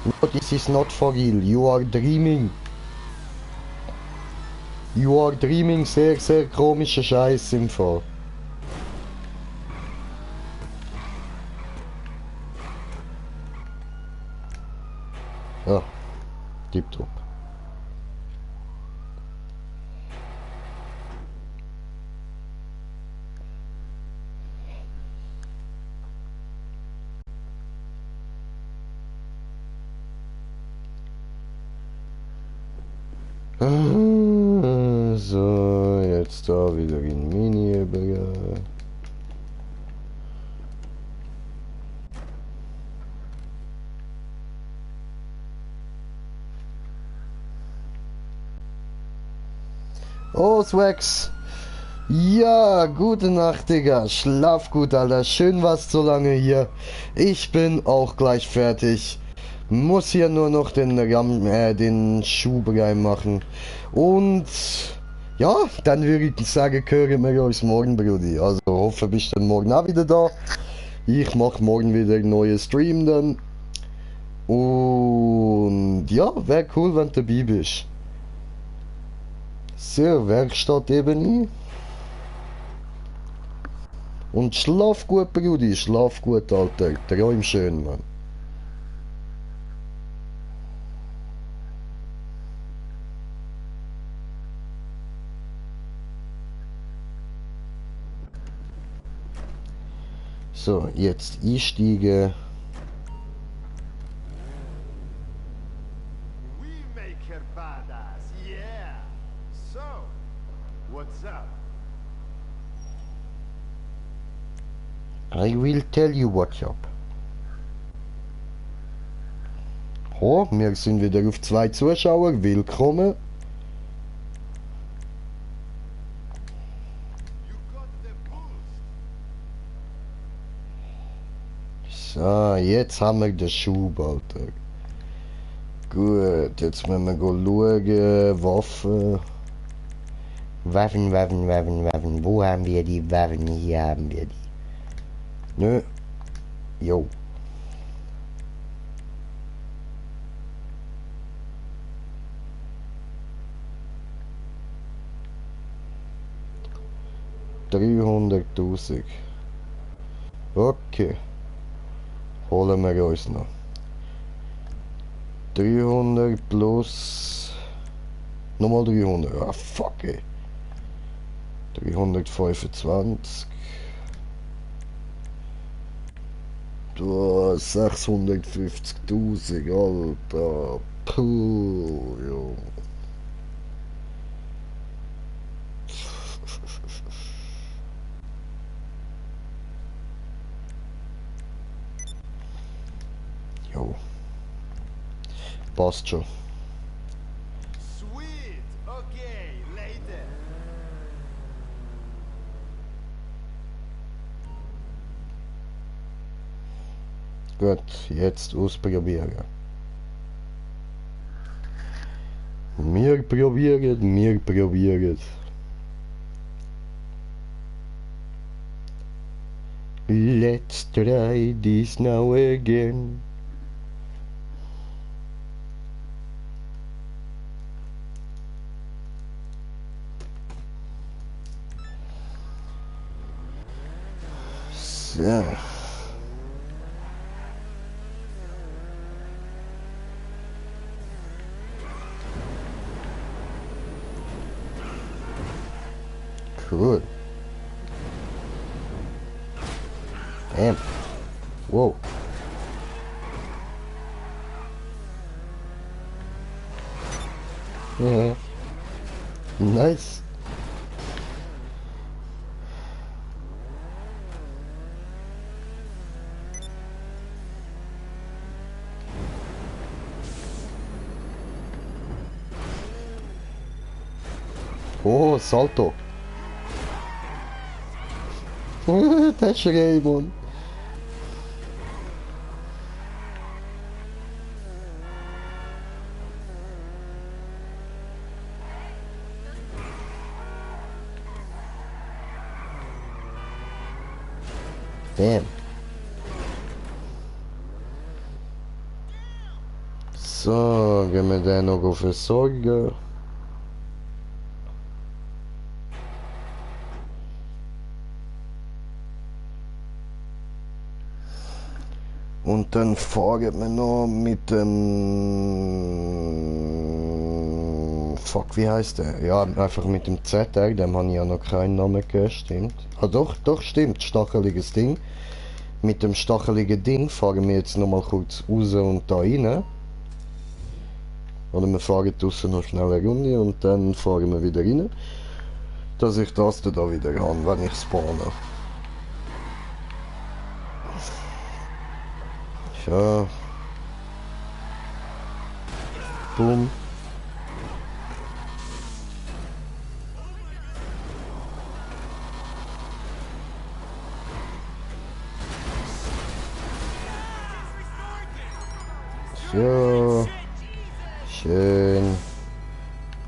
No, this is not for real. You are dreaming. You are dreaming. Sehr, sehr komischer Scheiß im Fall. Ja, tipptopp. So, jetzt da wieder in Mini-Berger. Oh, Swax. Ja, gute Nacht, Digga. Schlaf gut, Alter. Schön war's so lange hier. Ich bin auch gleich fertig. Muss hier nur noch den Schub reinmachen. Und ja, dann würde ich sagen, hören wir uns morgen, Brudi. Also hoffe, bist dann morgen auch wieder da. Ich mache morgen wieder einen neuen Stream dann. Und ja, wäre cool, wenn du dabei bist. So, Werkstatt eben. Und schlaf gut, Brudi. Schlaf gut, Alter. Träum schön, Mann. So, jetzt einsteigen. We make her badass, yeah. So, what's up? I will tell you what's up. Oh, wir sind wieder auf 2 Zuschauer. Willkommen. You got the boost. So, jetzt haben wir den Schub, Alter. Gut, jetzt müssen wir schauen. Waffen. Waffen. Wo haben wir die Waffen? Hier haben wir die. Nö. Jo. 300.000. Okay. Holen wir uns noch. 300 plus... Nochmal 300. Ah, fuck ey. 325. Du, 650.000, Alter. Puh, jo. Jo. Passt schon. Sweet. Okay, later. Gut, jetzt ausprobieren. Wir probieren. Let's try this now again. So. Cool. Damn. Whoa. Yeah. Nice. Oh, salto. Até cheguei, mano. Damn. So, gehen wir den noch versorgen. Und dann fahren wir noch mit dem... Fuck, wie heißt der? Ja, einfach mit dem ZR, dem habe ich ja noch keinen Namen gegeben, stimmt. Ah doch, stimmt, stacheliges Ding. Mit dem stacheligen Ding fahren wir jetzt noch mal kurz raus und da rein. Oder wir fahren draussen noch schnell eine Runde und dann fahren wir wieder rein. Dass ich das da wieder habe, wenn ich spawne. Ja. Boom. So. Schön.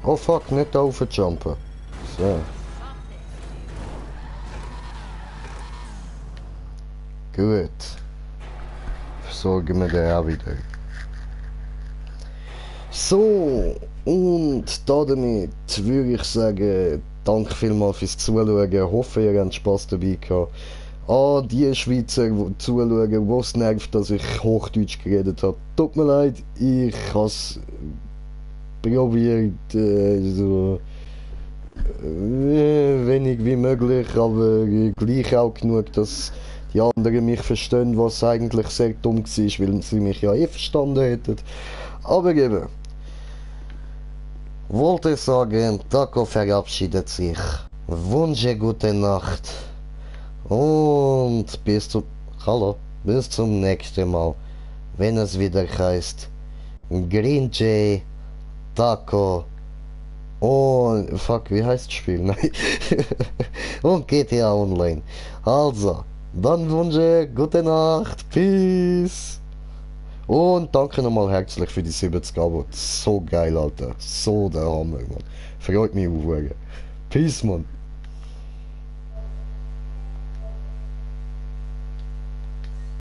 Oh fuck, nicht raufjumpen. So. Gut. Versorgen wir den auch wieder. So, und damit würde ich sagen, danke vielmals fürs Zuschauen. Ich hoffe, ihr habt Spaß dabei gehabt. An die Schweizer, die zuschauen, wo es nervt, dass ich Hochdeutsch geredet habe. Tut mir leid, ich habe es probiert, so wenig wie möglich, aber gleich auch genug, dass die anderen mich verstehen, was eigentlich sehr dumm war, weil sie mich ja eh verstanden hätten. Aber eben, wollte sagen, Taco verabschiedet sich. Wünsche gute Nacht. Und bis zum nächsten Mal, wenn es wieder heißt Green Jay, Taco und fuck, wie heißt das Spiel? Nein. Und GTA Online. Also, dann wünsche gute Nacht, Peace. Und danke nochmal herzlich für die 70 Abo. So geil, Alter. So der Hammer, Mann. Freut mich auf. Peace, Mann.